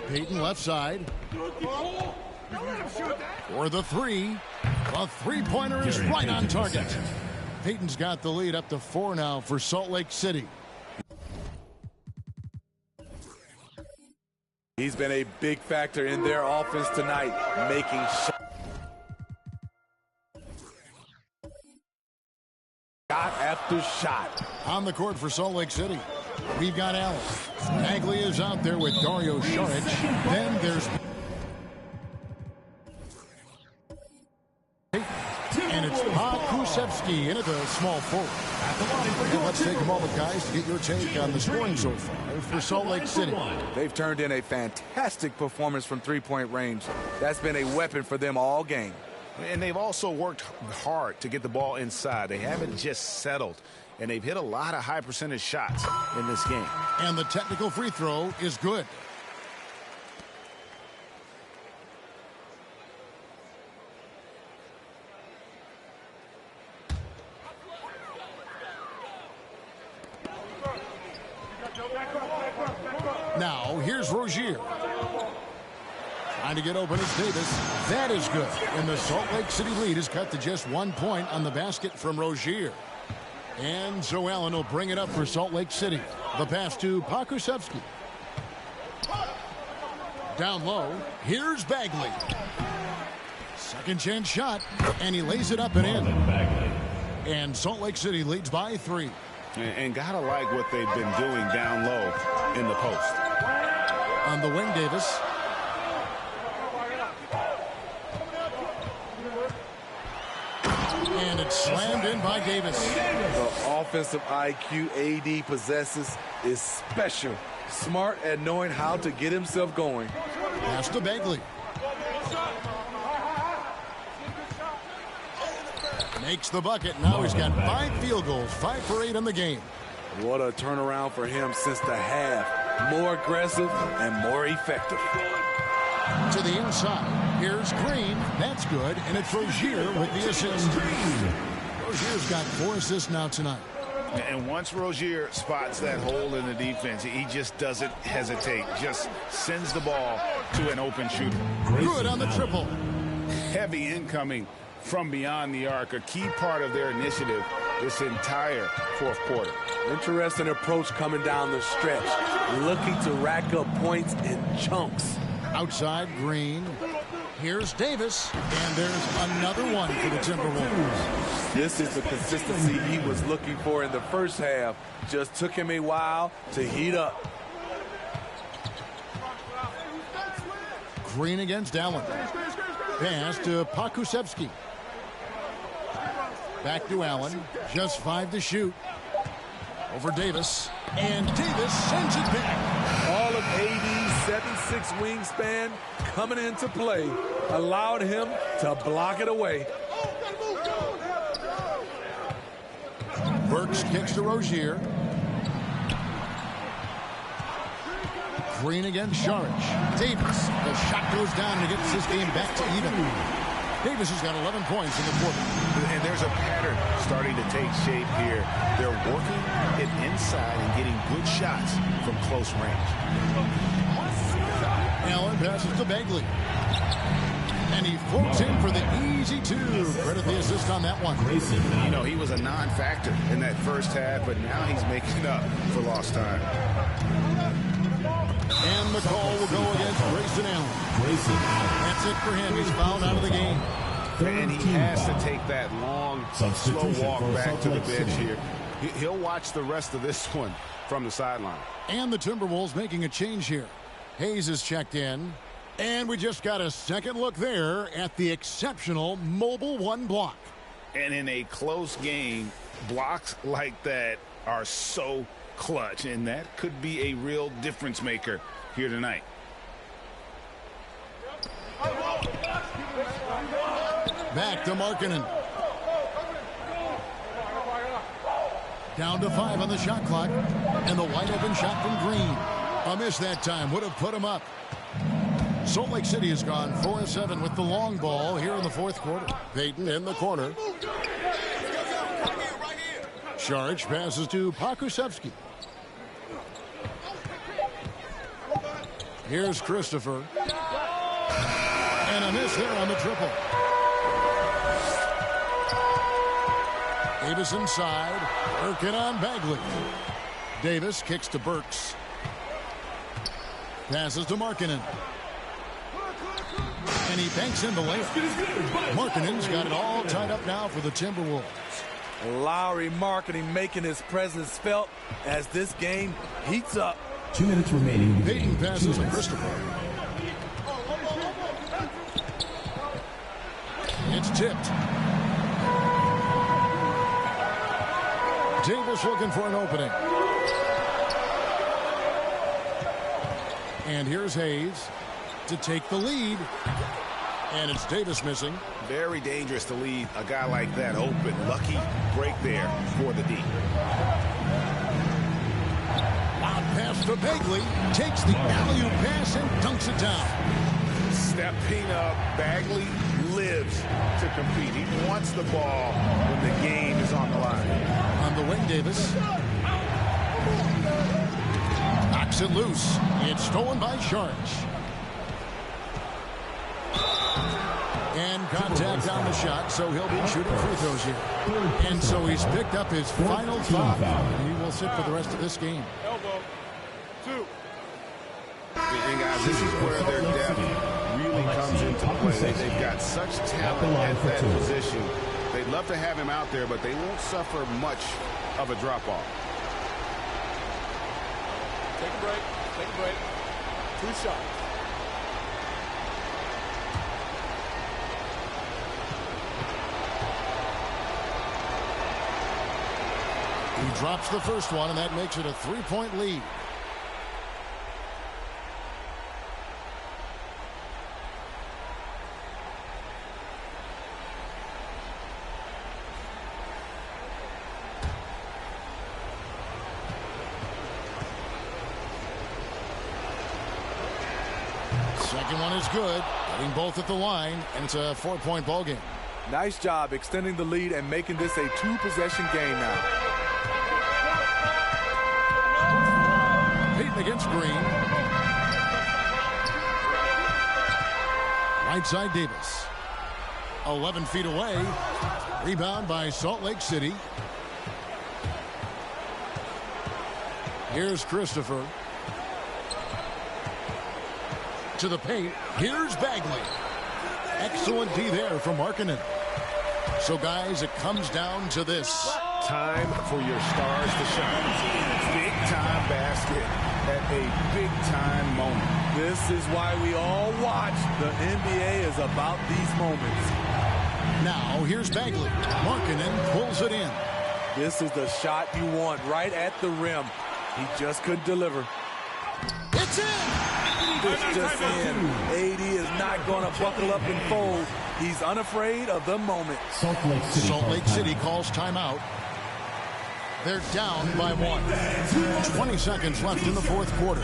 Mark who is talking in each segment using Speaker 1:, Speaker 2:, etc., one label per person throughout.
Speaker 1: Peyton left side. For the three. The three-pointer is right on target. Peyton's got the lead up to 4 now for Salt Lake City.
Speaker 2: He's been a big factor in their offense tonight, making shots. Shot after shot.
Speaker 1: On the court for Salt Lake City, we've got Allen. Bagley is out there with Dario Saric. Then there's... And it's Pokusevski in at the small forward. And let's take a moment, guys, to get your take on the scoring so far for Salt Lake City.
Speaker 2: They've turned in a fantastic performance from three-point range. That's been a weapon for them all game.
Speaker 3: And they've also worked hard to get the ball inside. They haven't just settled. And they've hit a lot of high percentage shots in this game.
Speaker 1: And the technical free throw is good. Now, here's Rozier. Trying to get open is Davis. That is good. And the Salt Lake City lead is cut to just 1 point on the basket from Rozier. And so Allen will bring it up for Salt Lake City. The pass to Pokusevski. Down low. Here's Bagley. Second chance shot. And he lays it up and in. And Salt Lake City leads by 3.
Speaker 3: And gotta like what they've been doing down low in the post.
Speaker 1: On the wing, Davis. And it's slammed in by Davis.
Speaker 2: The offensive IQ AD possesses is special. Smart at knowing how to get himself going.
Speaker 1: Pass to Bagley. Makes the bucket. Now he's got 5 field goals, 5 for 8 in the game.
Speaker 2: What a turnaround for him since the half. More aggressive and more effective.
Speaker 1: To the inside. Here's Green. That's good. And it's Rozier with the assist. Rozier's got 4 assists now tonight.
Speaker 3: And once Rozier spots that hole in the defense, he just doesn't hesitate. Just sends the ball to an open shooter.
Speaker 1: Good on the triple.
Speaker 3: Heavy incoming from beyond the arc, a key part of their initiative this entire fourth quarter.
Speaker 2: Interesting approach coming down the stretch, looking to rack up points in chunks.
Speaker 1: Outside, Green. Here's Davis, and there's another one for the Timberwolves.
Speaker 2: This is the consistency he was looking for in the first half. Just took him a while to heat up.
Speaker 1: Green against Allen. Pass to Pokusevski. Back to Allen. Just 5 to shoot. Over Davis. And Davis sends it back.
Speaker 2: All of AD's 7'6" wingspan coming into play. Allowed him to block it away.
Speaker 1: Burks kicks to Rozier. Green against Saric. Davis. The shot goes down and gets this game back to even. Davis has got 11 points in the quarter.
Speaker 3: And there's a pattern starting to take shape here. They're working it inside and getting good shots from close range.
Speaker 1: Allen passes to Bagley. And he floats in for the easy 2. Credit the assist on that one.
Speaker 3: You know, he was a non-factor in that first half, but now he's making up for lost time.
Speaker 1: And the call will go against Grayson Allen. That's it for him. He's fouled out of the game.
Speaker 3: And he has to take that long, slow walk back to the bench here. He'll watch the rest of this one from the sideline.
Speaker 1: And the Timberwolves making a change here. Hayes is checked in. And we just got a second look there at the exceptional Mobile 1 block.
Speaker 3: And in a close game, blocks like that are so clutch, and that could be a real difference maker here tonight.
Speaker 1: Back to Markkanen. Down to 5 on the shot clock. And the wide open shot from Green. A miss that time would have put him up. Salt Lake City has gone 4-7 with the long ball here in the fourth quarter. Peyton in the corner. Saric passes to Pokusevski. Here's Christopher. And a miss there on the triple. Davis inside. Working on Bagley. Davis kicks to Burks. Passes to Markkanen. And he banks in the layup. Markkanen's got it all tied up now for the Timberwolves.
Speaker 2: Lowry Markkanen making his presence felt as this game heats up.
Speaker 4: 2 minutes remaining.
Speaker 1: Payton passes to Christopher. It's tipped. Davis looking for an opening. And here's Hayes to take the lead. And it's Davis missing.
Speaker 3: Very dangerous to leave a guy like that open. Lucky break there for the D.
Speaker 1: Out pass to Bagley. Takes the alley-oop pass and dunks it down.
Speaker 3: Stepping up, Bagley lives to compete. He wants the ball when the game is on the line.
Speaker 1: On the wing, Davis. Knocks it loose. It's stolen by Sharks. And contact on the shot, so he'll be shooting free throws here. And so he's picked up his final foul. And he will sit for the rest of this game.
Speaker 5: Elbow. 2.
Speaker 3: And guys, this is where their depth really comes into play. They've got such talent at that position. They'd love to have him out there, but they won't suffer much of a drop-off.
Speaker 5: Take a break. Take a break. 2 shots.
Speaker 1: He drops the first one, and that makes it a 3-point lead. Second one is good. Getting both at the line, and it's a 4-point ball game.
Speaker 2: Nice job extending the lead and making this a 2-possession game now.
Speaker 1: Payton against Green. Right side Davis. 11 feet away. Rebound by Salt Lake City. Here's Christopher. To the paint. Here's Bagley. Excellent D there from Markkanen. So, guys, it comes down to this.
Speaker 3: Time for your stars to shine. Big-time basket at a big-time moment.
Speaker 2: This is why we all watch. The NBA is about these moments.
Speaker 1: Now, here's Bagley. Markkanen pulls it in.
Speaker 2: This is the shot you want right at the rim. He just couldn't deliver.
Speaker 1: It's in!
Speaker 2: It's just in. AD is not going to buckle up and fold. He's unafraid of the moment.
Speaker 4: Salt Lake City
Speaker 1: calls timeout. They're down by 1. 20 seconds left in the fourth quarter.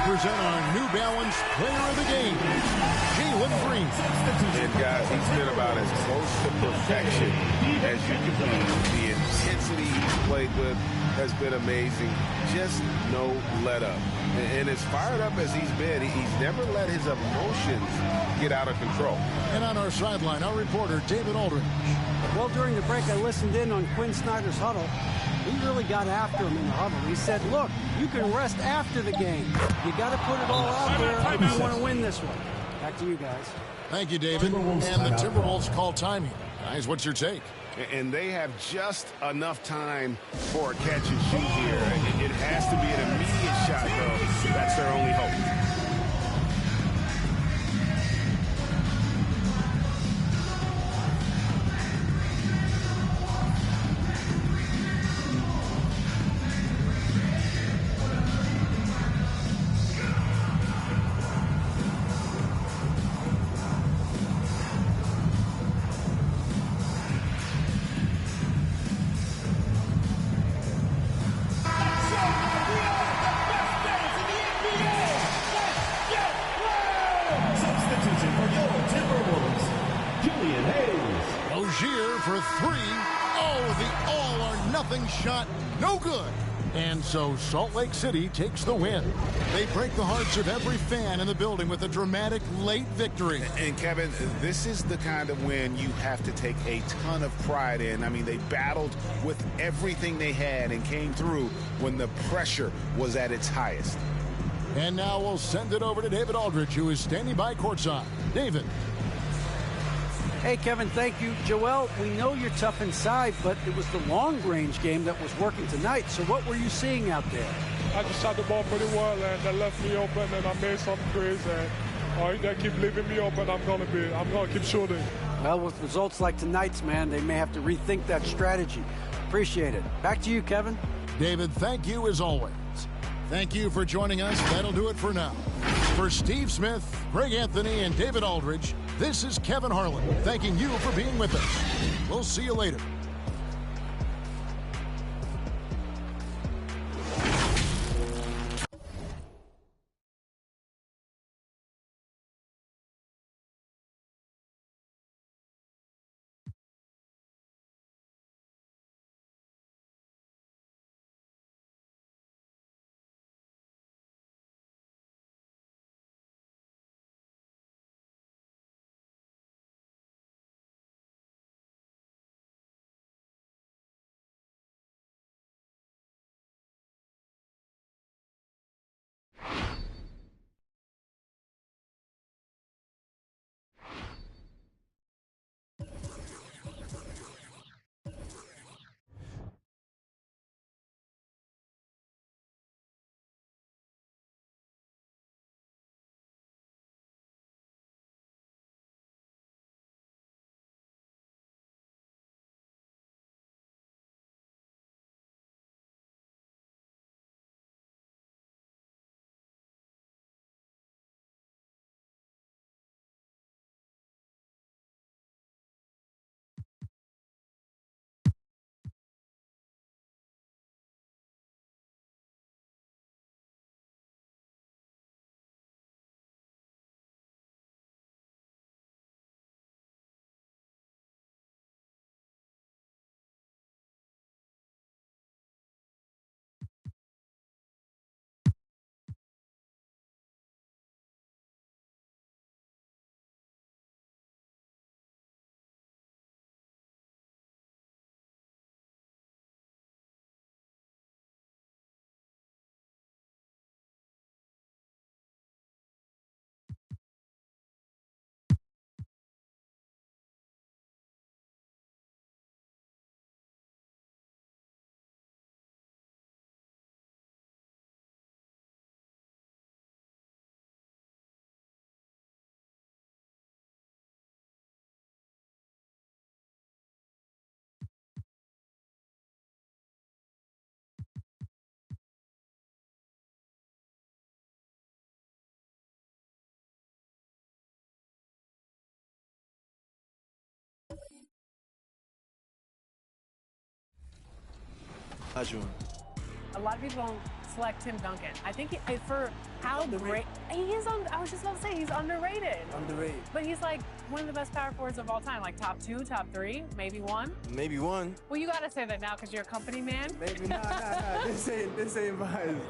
Speaker 1: Present our New Balance Player of the Game, Jalen Green.
Speaker 3: And guys, he's been about as close to perfection as you can be. The intensity he's played with has been amazing. Just no let up. And as fired up as he's been, he's never let his emotions get out of control.
Speaker 1: And on our sideline, our reporter, David Aldridge.
Speaker 6: Well, during the break, I listened in on Quinn Snyder's huddle. He really got after him in the huddle. He said, look, you can rest after the game. You got to put it all out there if you want to win this one. Back to you guys.
Speaker 1: Thank you, David. And the Timberwolves call time here. Guys, what's your take?
Speaker 3: And they have just enough time for a catch and shoot here. It has to be an immediate shot, though. That's their only hope.
Speaker 1: For three. Oh, the all-or-nothing shot. No good. And so Salt Lake City takes the win. They break the hearts of every fan in the building with a dramatic late victory.
Speaker 3: And Kevin, this is the kind of win you have to take a ton of pride in. I mean, they battled with everything they had and came through when the pressure was at its highest.
Speaker 1: And now we'll send it over to David Aldridge, who is standing by courtside. David.
Speaker 6: Hey, Kevin, thank you. Joel, we know you're tough inside, but it was the long-range game that was working tonight. So what were you seeing out there?
Speaker 5: I just shot the ball pretty well, and they left me open, and I made some threes, and they keep leaving me open. I'm gonna keep shooting.
Speaker 6: Well, with results like tonight's, man, they may have to rethink that strategy. Appreciate it. Back to you, Kevin.
Speaker 1: David, thank you as always. Thank you for joining us. That'll do it for now. For Steve Smith, Greg Anthony, and David Aldridge, this is Kevin Harlan, thanking you for being with us. We'll see you later.
Speaker 7: A lot of people don't select Tim Duncan. I think for how great he is I was just about to say he's underrated.
Speaker 8: Underrated.
Speaker 7: But he's like one of the best power forwards of all time, like top 2, top 3, maybe 1.
Speaker 8: Maybe 1.
Speaker 7: Well, you gotta say that now because you're a company man.
Speaker 8: Maybe nah. This ain't mine.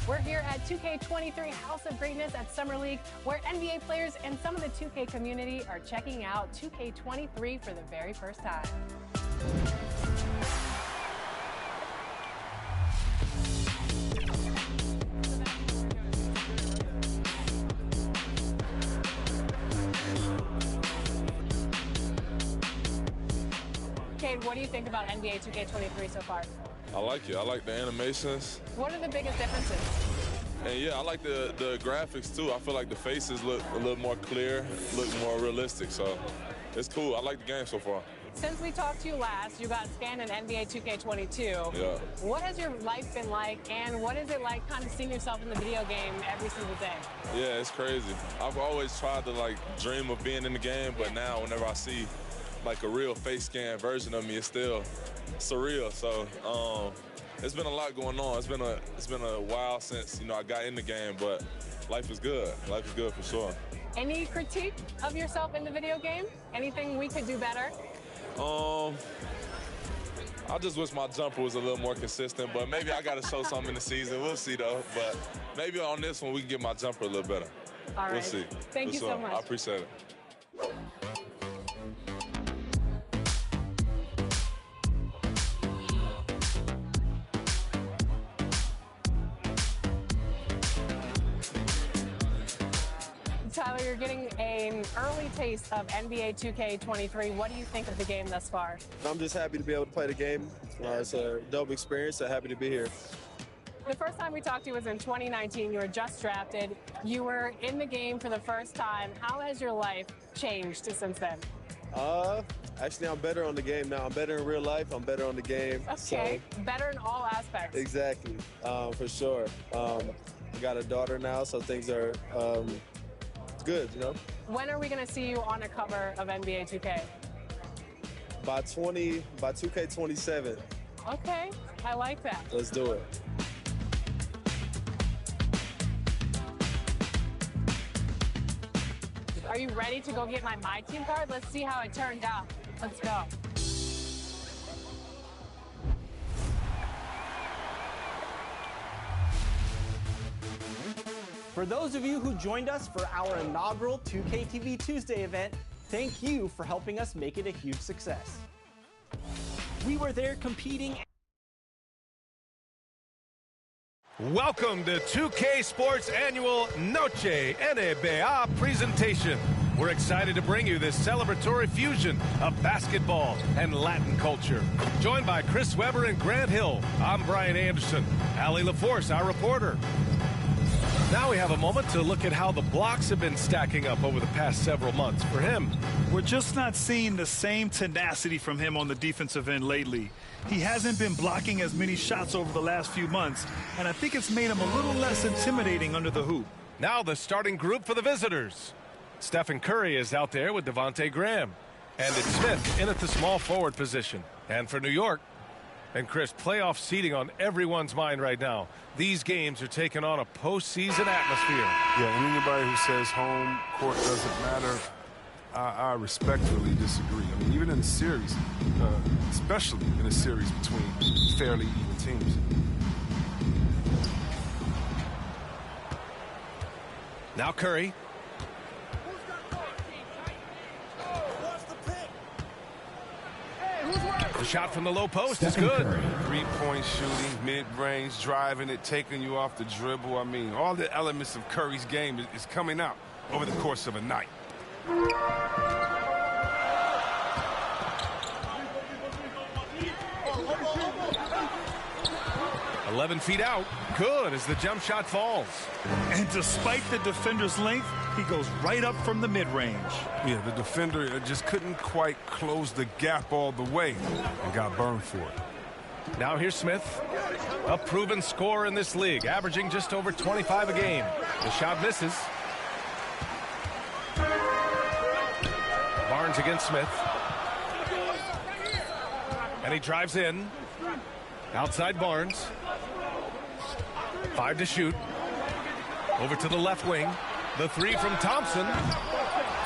Speaker 7: We're here at 2K23 House of Greatness at Summer League, where NBA players and some of the 2K community are checking out 2K23 for the very first time. Wade, what do you think about NBA 2K23 so far?
Speaker 9: I like it. I like the animations.
Speaker 7: What are the biggest differences?
Speaker 9: And yeah, I like the graphics too. I feel like the faces look a little more clear, look more realistic. So it's cool. I like the game so far.
Speaker 7: Since we talked to you last, you got scanned in NBA 2K22.
Speaker 9: Yeah.
Speaker 7: What has your life been like, and what is it like kind of seeing yourself in the video game every single day?
Speaker 9: Yeah, it's crazy. I've always tried to like dream of being in the game, but now whenever I see like a real face scan version of me, it's still surreal. So it's been a lot going on. It's been a while since I got in the game, but life is good. Life is good for sure.
Speaker 7: Any critique of yourself in the video game? Anything we could do better?
Speaker 9: I just wish my jumper was a little more consistent, but maybe I got to show something in the season. We'll see, though. But maybe on this one, we can get my jumper a little better.
Speaker 7: All right.
Speaker 9: We'll see.
Speaker 7: Thank you so much.
Speaker 9: I appreciate it.
Speaker 7: Tyler, you're getting an early taste of NBA 2K23. What do you think of the game thus far?
Speaker 8: I'm just happy to be able to play the game. It's a dope experience, so happy to be here.
Speaker 7: The first time we talked to you was in 2019. You were just drafted. You were in the game for the first time. How has your life changed since then?
Speaker 8: Actually, I'm better on the game now. I'm better in real life. I'm better on the game.
Speaker 7: Okay,
Speaker 8: so,
Speaker 7: better in all aspects.
Speaker 8: Exactly, for sure. I got a daughter now, so things are good,
Speaker 7: When are we going to see you on a cover of NBA 2K?
Speaker 8: By 2K27.
Speaker 7: Okay, I like that.
Speaker 8: Let's do it.
Speaker 7: Are you ready to go get my Team card? Let's see how it turned out. Let's go.
Speaker 10: For those of you who joined us for our inaugural 2K TV Tuesday event, thank you for helping us make it a huge success. We were there competing.
Speaker 11: Welcome to 2K Sports Annual Noche NBA presentation. We're excited to bring you this celebratory fusion of basketball and Latin culture. Joined by Chris Webber and Grant Hill, I'm Brian Anderson. Allie LaForce, our reporter. Now we have a moment to look at how the blocks have been stacking up over the past several months for him.
Speaker 12: We're just not seeing the same tenacity from him on the defensive end lately. He hasn't been blocking as many shots over the last few months, and I think it's made him a little less intimidating under the hoop.
Speaker 11: Now the starting group for the visitors. Stephen Curry is out there with Devontae Graham. And it's Smith in at the small forward position. And for New York, and Chris, playoff seeding on everyone's mind right now. These games are taking on a postseason atmosphere.
Speaker 3: Yeah, and anybody who says home court doesn't matter, I respectfully disagree. I mean, even in a series, especially in a series between fairly even teams.
Speaker 11: Now Curry. The shot from the low post is good.
Speaker 3: Three-point shooting, mid-range, driving it, taking you off the dribble. I mean, all the elements of Curry's game is coming out over the course of a night.
Speaker 11: 11 feet out. Good as the jump shot falls.
Speaker 12: And despite the defender's length, he goes right up from the mid-range.
Speaker 3: Yeah, the defender just couldn't quite close the gap all the way and got burned for it.
Speaker 11: Now here's Smith, a proven scorer in this league, averaging just over 25 a game. The shot misses. Barnes against Smith. And he drives in. Outside Barnes. 5 to shoot. Over to the left wing. The three from Thompson.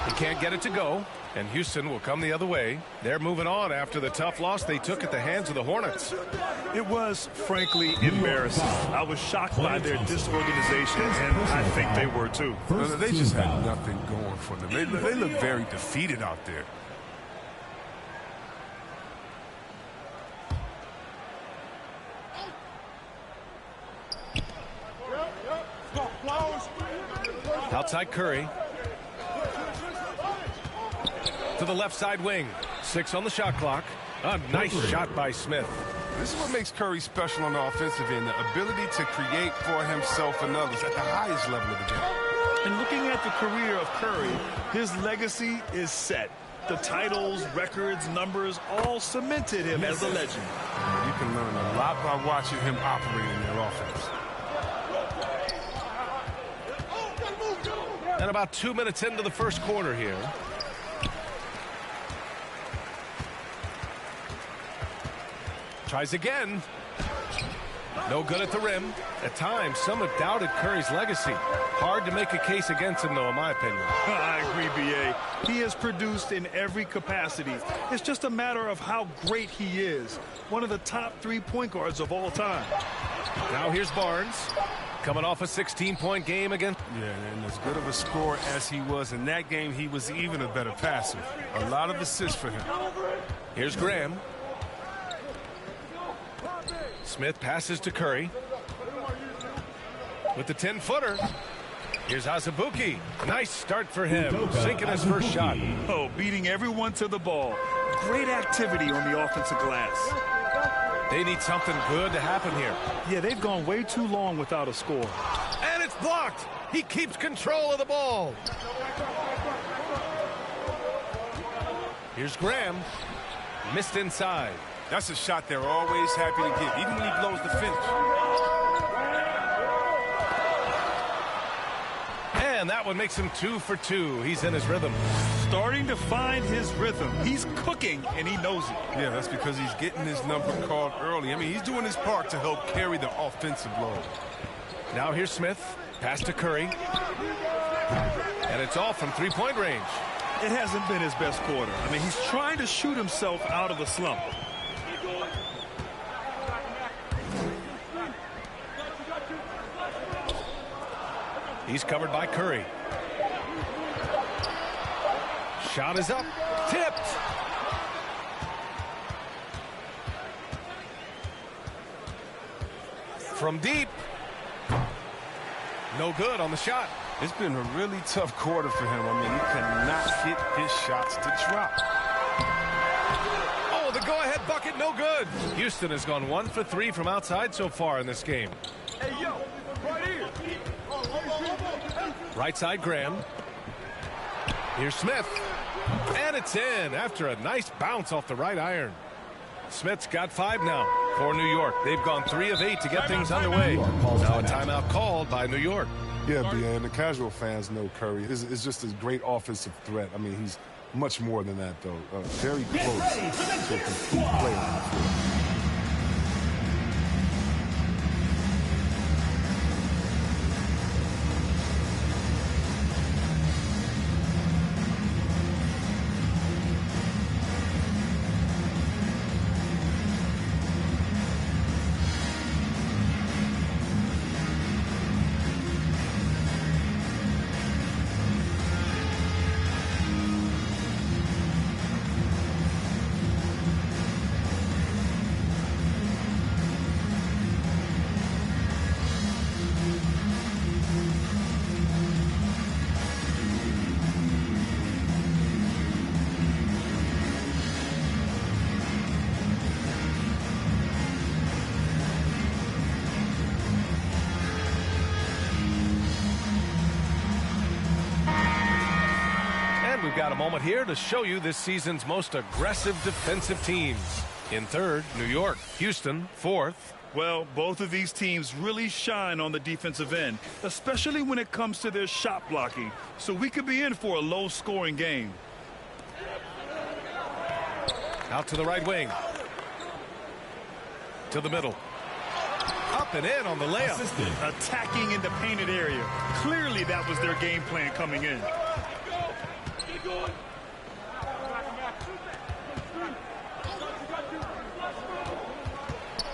Speaker 11: He can't get it to go. And Houston will come the other way. They're moving on after the tough loss they took at the hands of the Hornets.
Speaker 12: It was, frankly, embarrassing. I was shocked by their disorganization, and I think they were too.
Speaker 3: They just had nothing going for them. They look very defeated out there.
Speaker 11: Outside Curry. To the left side wing. 6 on the shot clock. A nice shot by Smith.
Speaker 3: This is what makes Curry special on the offensive end, the ability to create for himself and others at the highest level of the game.
Speaker 12: And looking at the career of Curry, his legacy is set. The titles, records, numbers all cemented him as a legend.
Speaker 3: You can learn a lot by watching him operate in their offense.
Speaker 11: And about 2 minutes into the first quarter here. Tries again. No good at the rim. At times, some have doubted Curry's legacy. Hard to make a case against him, though, in my opinion.
Speaker 12: I agree, B.A. He has produced in every capacity. It's just a matter of how great he is. One of the top 3 point guards of all time.
Speaker 11: Now here's Barnes. Coming off a 16-point game against.
Speaker 3: Yeah, and as good of a scorer as he was in that game, he was even a better passer. A lot of assists for him.
Speaker 11: Here's Graham. Smith passes to Curry. With the 10-footer. Here's Azubuike. Nice start for him. Sinking his first shot.
Speaker 12: Oh, beating everyone to the ball. Great activity on the offensive glass.
Speaker 11: They need something good to happen here.
Speaker 12: Yeah, they've gone way too long without a score.
Speaker 11: And it's blocked. He keeps control of the ball. Here's Graham. Missed inside.
Speaker 3: That's a shot they're always happy to get, even when he blows the finish.
Speaker 11: And that one makes him 2 for 2. He's in his rhythm.
Speaker 12: Starting to find his rhythm. He's cooking, and he knows it.
Speaker 3: Yeah, that's because he's getting his number called early. I mean, he's doing his part to help carry the offensive load.
Speaker 11: Now here's Smith. Pass to Curry. And it's off from 3-point range.
Speaker 12: It hasn't been his best quarter. I mean, he's trying to shoot himself out of the slump.
Speaker 11: He's covered by Curry. Shot is up. Tipped. From deep. No good on the shot.
Speaker 3: It's been a really tough quarter for him. I mean, he cannot get his shots to drop.
Speaker 11: Oh, the go-ahead bucket, no good. Houston has gone 1 for 3 from outside so far in this game.
Speaker 5: Hey, yo, right here.
Speaker 11: Right side, Graham. Here's Smith. And it's in after a nice bounce off the right iron. Smith's got 5 now for New York. They've gone 3 of 8 to get things underway. Now a timeout called by New York.
Speaker 3: Yeah, B.A., and the casual fans know Curry is just a great offensive threat. I mean, he's much more than that, though. Very close to a complete player on the field.
Speaker 11: We've got a moment here to show you this season's most aggressive defensive teams. In third, New York. Houston, fourth.
Speaker 12: Well, both of these teams really shine on the defensive end, especially when it comes to their shot blocking. So we could be in for a low-scoring game.
Speaker 11: Out to the right wing. To the middle. Up and in on the layup.
Speaker 12: Attacking in the painted area. Clearly that was their game plan coming in.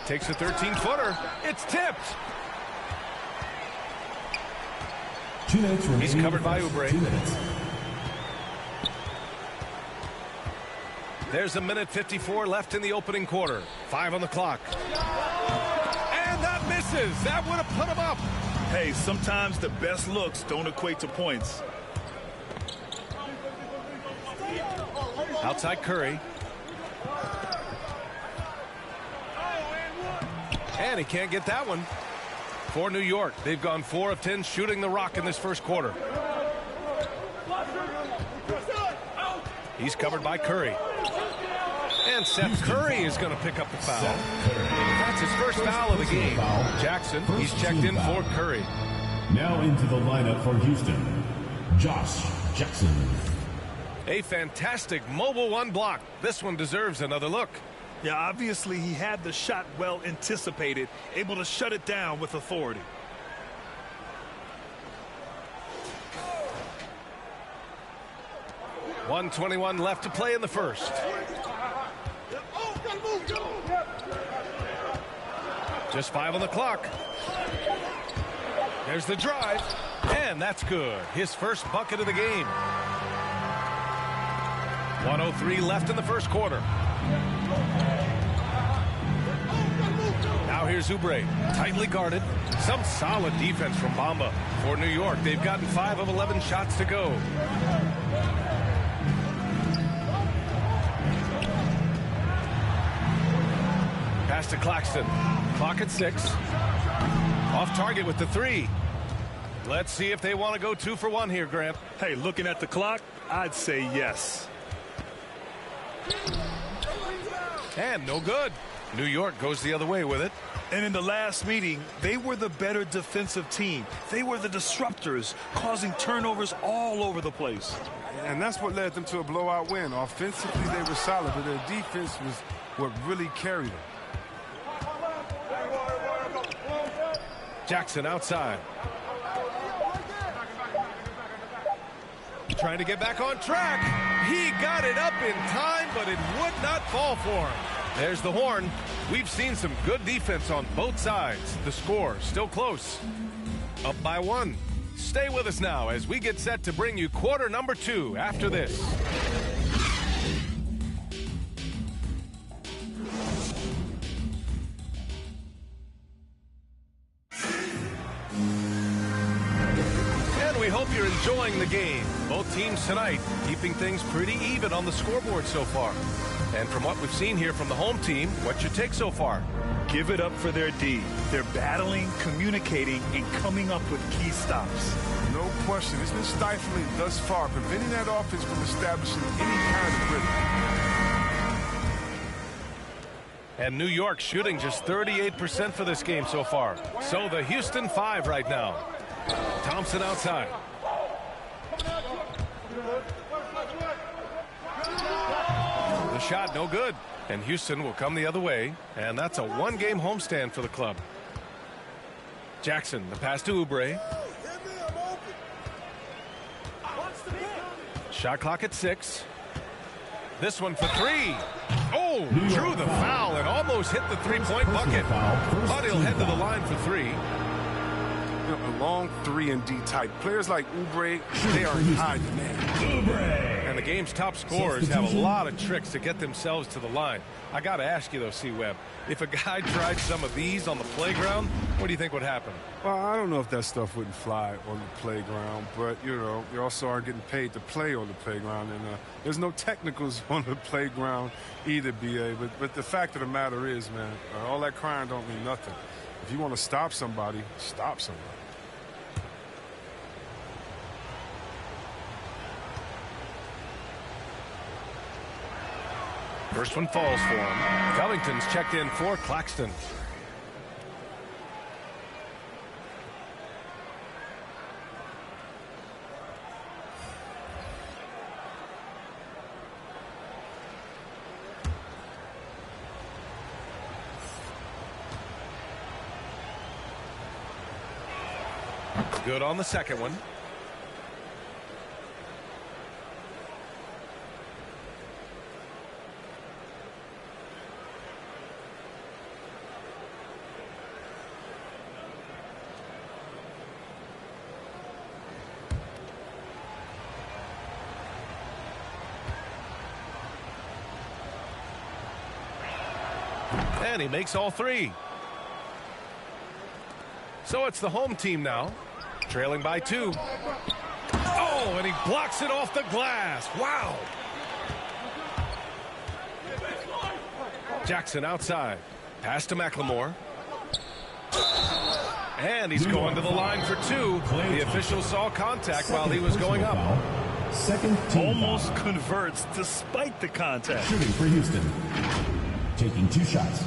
Speaker 11: Takes a 13-footer. It's tipped.
Speaker 4: 2 minutes remaining.
Speaker 11: He's covered by Oubre.
Speaker 4: 2 minutes.
Speaker 11: There's a minute 54 left in the opening quarter. 5 on the clock. And that misses. That would have put him up.
Speaker 12: Hey, sometimes the best looks don't equate to points.
Speaker 11: Outside Curry. And he can't get that one. For New York, they've gone 4 of 10 shooting the rock in this first quarter. He's covered by Curry. And Seth Curry is going to pick up the foul. That's his first foul of the game. Jackson, he's checked in for Curry.
Speaker 4: Now into the lineup for Houston, Josh Jackson.
Speaker 11: A fantastic mobile one block. This one deserves another look.
Speaker 12: Yeah, obviously he had the shot well anticipated, able to shut it down with authority.
Speaker 11: .121 left to play in the first. Just 5 on the clock. There's the drive, and that's good. His first bucket of the game. 1:03 left in the first quarter. Now here's Oubre, tightly guarded. Some solid defense from Bamba. For New York, they've gotten 5 of 11 shots to go. Pass to Claxton. Clock at 6. Off target with the 3. Let's see if they want to go 2 for 1 here, Grant.
Speaker 12: Hey, looking at the clock, I'd say yes.
Speaker 11: And no good. New York goes the other way with it.
Speaker 12: And in the last meeting, they were the better defensive team. They were the disruptors, causing turnovers all over the place.
Speaker 3: And that's what led them to a blowout win. Offensively, they were solid, but their defense was what really carried them.
Speaker 11: Jackson outside. Trying to get back on track. He got it up in time, but it would not fall for him. There's the horn. We've seen some good defense on both sides. The score still close. Up by 1. Stay with us now as we get set to bring you quarter number 2 after this. We hope you're enjoying the game. Both teams tonight keeping things pretty even on the scoreboard so far. And from what we've seen here from the home team, what's your take so far?
Speaker 12: Give it up for their D. They're battling, communicating, and coming up with key stops.
Speaker 3: No question. It's been stifling thus far, preventing that offense from establishing any kind of rhythm.
Speaker 11: And New York shooting just 38% for this game so far. So the Houston 5 right now. Thompson outside. The shot no good. And Houston will come the other way. And that's a 1-game homestand for the club. Jackson, the pass to Oubre. Shot clock at 6. This one for 3. Oh, drew the foul and almost hit the 3-point bucket. But he'll head to the line for 3.
Speaker 3: A long 3 and D type. Players like Oubre, they are in high demand.
Speaker 11: And the game's top scorers have a lot of tricks to get themselves to the line. I got to ask you, though, C-Webb, if a guy tried some of these on the playground, what do you think would happen?
Speaker 3: Well, I don't know if that stuff wouldn't fly on the playground, but, you know, you also are getting paid to play on the playground, and there's no technicals on the playground either, B.A., but the fact of the matter is, man, all that crying don't mean nothing. If you want to stop somebody, stop somebody.
Speaker 11: First one falls for him. Covington's checked in for Claxton. Good on the second one. And he makes all 3. So it's the home team now, trailing by 2. Oh, and he blocks it off the glass. Wow. Jackson outside. Pass to McLemore. And he's going to the line for two. The official saw contact while he was going up.
Speaker 4: Second team
Speaker 12: Almost
Speaker 4: foul.
Speaker 12: converts despite the contact.
Speaker 4: Shooting for Houston. Taking 2 shots.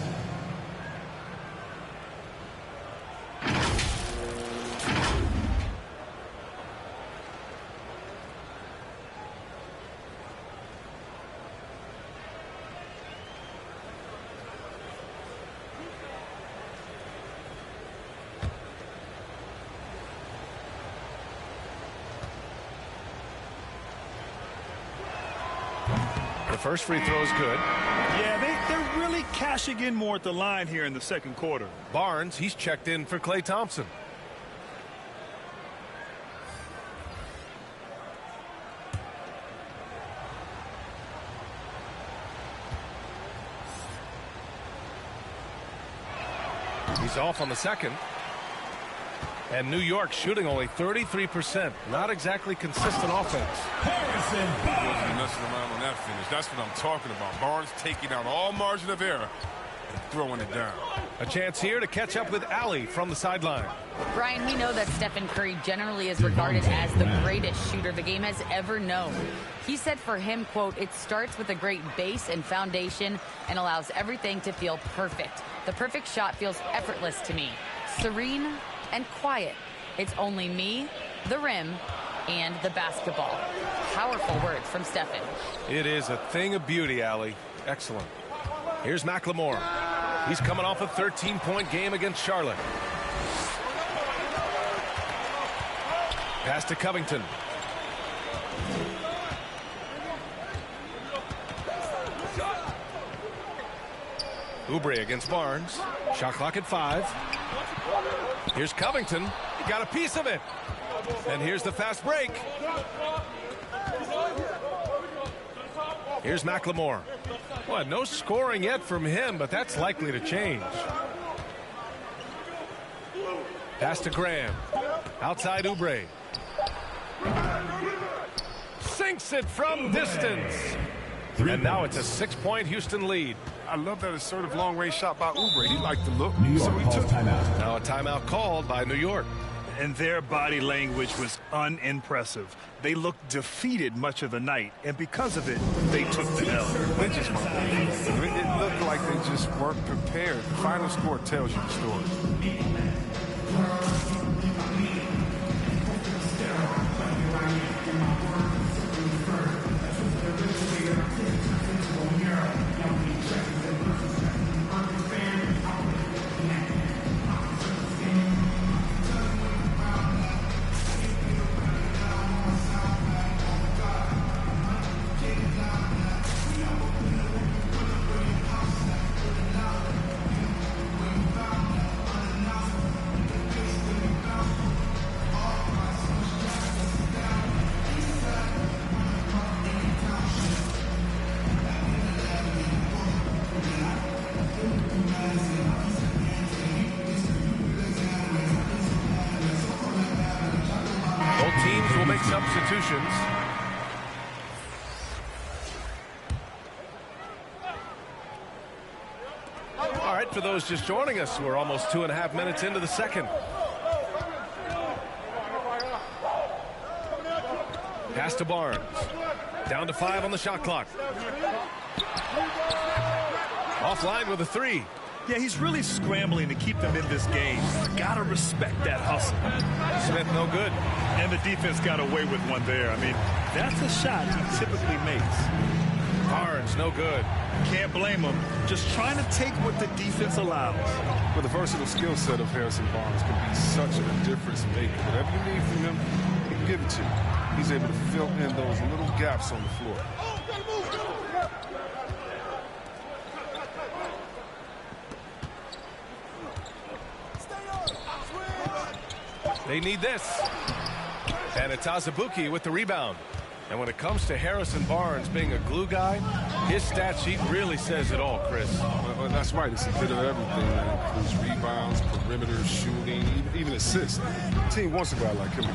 Speaker 11: The first free throw is good.
Speaker 12: Yeah, they're really cashing in more at the line here in the second quarter.
Speaker 11: Barnes, he's checked in for Klay Thompson. He's off on the second. And New York shooting only 33%. Not exactly consistent offense.
Speaker 3: Wasn't messing around on that finish. That's what I'm talking about. Barnes taking out all margin of error and throwing it down.
Speaker 11: A chance here to catch up with Allie from the sideline.
Speaker 13: Brian, we know that Stephen Curry generally is regarded as the greatest shooter the game has ever known. He said for him, quote, "It starts with a great base and foundation and allows everything to feel perfect. The perfect shot feels effortless to me. Serene and quiet. It's only me, the rim, and the basketball." Powerful words from Stephen.
Speaker 11: It is a thing of beauty, Allie. Excellent. Here's McLemore. He's coming off a 13-point game against Charlotte. Pass to Covington. Oubre against Barnes. Shot clock at 5. Here's Covington. Got a piece of it. And here's the fast break. Here's McLemore. Well, no scoring yet from him, but that's likely to change. Pass to Graham. Outside Oubre. Sinks it from distance. And now it's a 6-point Houston lead.
Speaker 3: I love that assertive long-range shot by Oubre. He liked the look,
Speaker 4: New York
Speaker 3: so he
Speaker 4: calls
Speaker 3: took it.
Speaker 4: timeout.
Speaker 11: Now a timeout called by New York.
Speaker 12: And their body language was unimpressive. They looked defeated much of the night, and because of it, they took the L.
Speaker 3: They just weren't prepared. It looked like they just weren't prepared. The final score tells you the story.
Speaker 11: Substitutions. All right, for those just joining us, we're almost 2.5 minutes into the second. Pass to Barnes. Down to 5 on the shot clock. Offline with a 3.
Speaker 12: Yeah, he's really scrambling to keep them in this game. Gotta respect that hustle.
Speaker 11: Smith no good.
Speaker 12: And the defense got away with one there. I mean, that's a shot he typically makes.
Speaker 11: Barnes no good.
Speaker 12: Can't blame him. Just trying to take what the defense allows.
Speaker 3: But the versatile skill set of Harrison Barnes can be such a difference maker. Whatever you need from him, he can give it to you. He's able to fill in those little gaps on the floor.
Speaker 11: They need this. And it's Azubuike with the rebound. And when it comes to Harrison Barnes being a glue guy, his stat sheet really says it all, Chris.
Speaker 3: Well, that's right. It's a bit of everything. That includes rebounds, perimeter, shooting, even assists. The team wants a guy like him.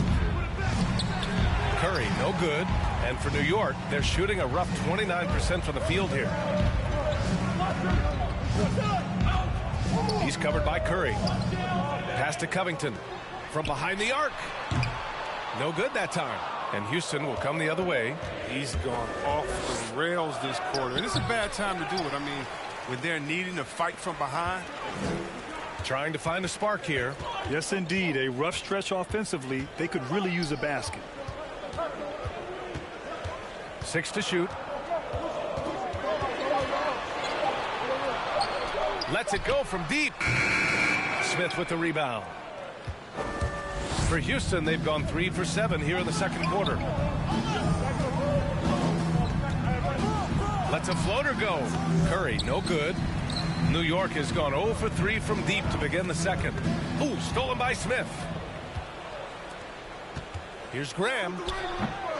Speaker 11: Curry, no good. And for New York, they're shooting a rough 29% from the field here. He's covered by Curry. Pass to Covington from behind the arc. No good that time. And Houston will come the other way.
Speaker 14: He's gone off the rails this quarter. And it's a bad time to do it. I mean, when they're needing to fight from behind.
Speaker 11: Trying to find a spark here.
Speaker 12: Yes, indeed. A rough stretch offensively. They could really use a basket.
Speaker 11: 6 to shoot. Lets it go from deep. Smith with the rebound. For Houston, they've gone 3 for 7 here in the second quarter. Lets a floater go. Curry, no good. New York has gone 0 for 3 from deep to begin the second. Ooh, stolen by Smith. Here's Graham.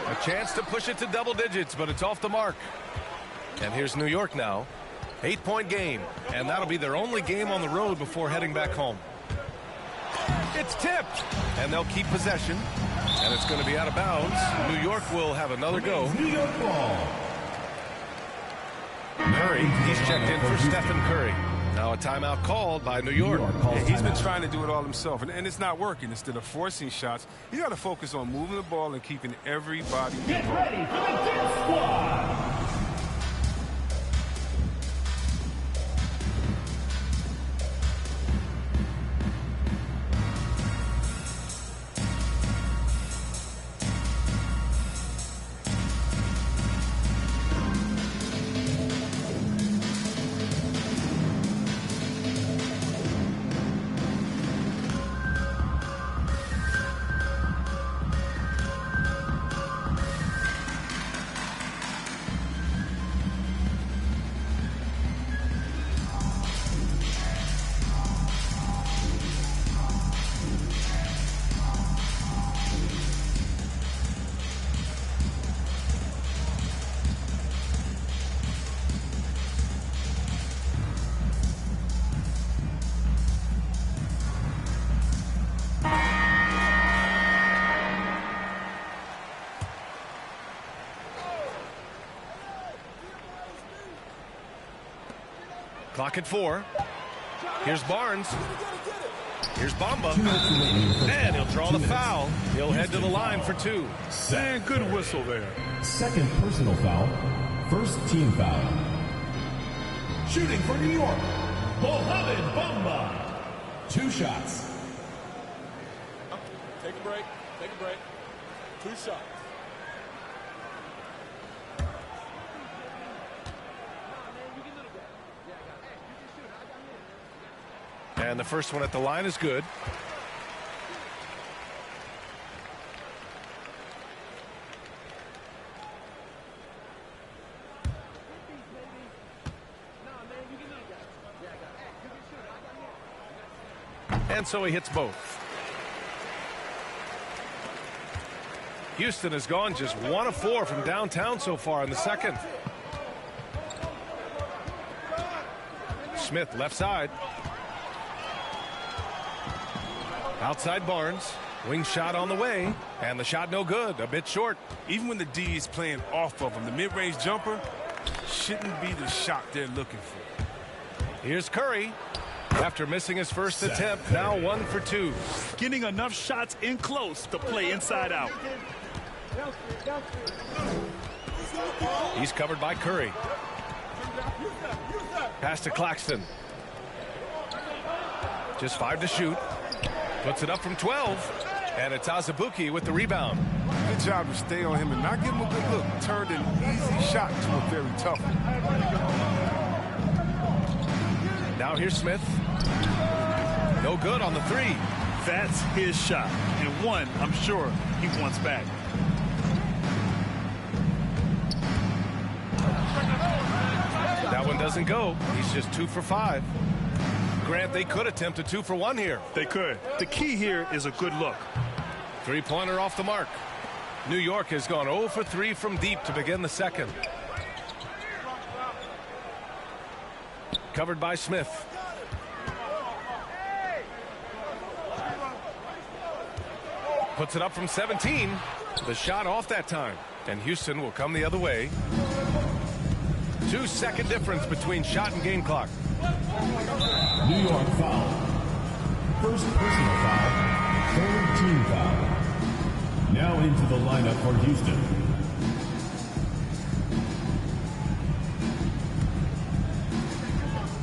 Speaker 11: A chance to push it to double digits, but it's off the mark. And here's New York now. 8-point game, and that'll be their only game on the road before heading back home. It's tipped, and they'll keep possession, and it's going to be out of bounds. New York will have another go.
Speaker 4: New York ball.
Speaker 11: Curry, he's checked in for Stephen Curry. Now a timeout called by New York.
Speaker 14: He's been trying to do it all himself, and it's not working. Instead of forcing shots, you got to focus on moving the ball and keeping everybody involved.
Speaker 4: Get ready for the dance squad.
Speaker 11: Clock at 4. Here's Barnes. Here's Bamba. And he'll draw the foul. He'll head to the line for 2.
Speaker 14: And good whistle there.
Speaker 4: Second personal foul. First team foul. Shooting for New York, Mohamed Bamba. 2 shots.
Speaker 5: Take a break. Take a break. 2 shots.
Speaker 11: And the first one at the line is good. And so he hits both. Houston has gone just 1 of 4 from downtown so far in the second. Smith left side. Outside Barnes. Wing shot on the way. And the shot no good. A bit short.
Speaker 14: Even when the D is playing off of him, the mid-range jumper shouldn't be the shot they're looking for.
Speaker 11: Here's Curry. After missing his first attempt, now 1 for 2.
Speaker 12: Getting enough shots in close to play inside out.
Speaker 11: He's covered by Curry. Pass to Claxton. Just 5 to shoot. Puts it up from 12. And it's Azubuike with the rebound.
Speaker 14: Good job to stay on him and not give him a good look. Turned an easy shot to a very tough one.
Speaker 11: Now here's Smith. No good on the 3.
Speaker 12: That's his shot. And one, I'm sure, he wants back.
Speaker 11: That one doesn't go. He's just 2 for 5. Grant, they could attempt a 2 for 1 here.
Speaker 12: They could. The key here is a good look.
Speaker 11: 3-pointer off the mark. New York has gone 0 for 3 from deep to begin the second. Covered by Smith. Puts it up from 17. The shot off that time. And Houston will come the other way. 2-second difference between shot and game clock.
Speaker 4: New York foul. First personal foul, third team foul. Now into the lineup for Houston.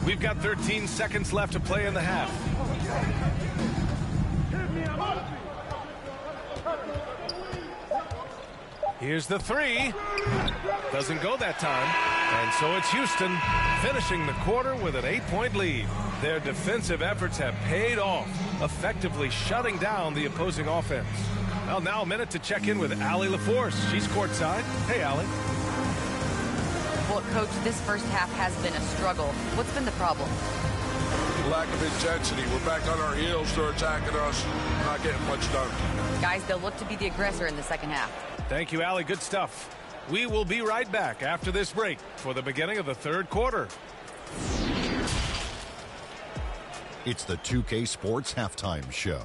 Speaker 11: We've got 13 seconds left to play in the half. Here's the three. Doesn't go that time. And so it's Houston finishing the quarter with an 8-point lead. Their defensive efforts have paid off, effectively shutting down the opposing offense. Well, now a minute to check in with Allie LaForce. She's courtside. Hey, Allie.
Speaker 13: Well, Coach, this first half has been a struggle. What's been the problem?
Speaker 15: Lack of intensity. We're back on our heels. They're attacking us. Not getting much done.
Speaker 13: Guys, they'll look to be the aggressor in the second half.
Speaker 11: Thank you, Allie. Good stuff. We will be right back after this break for the beginning of the third quarter.
Speaker 16: It's the 2K Sports Halftime Show.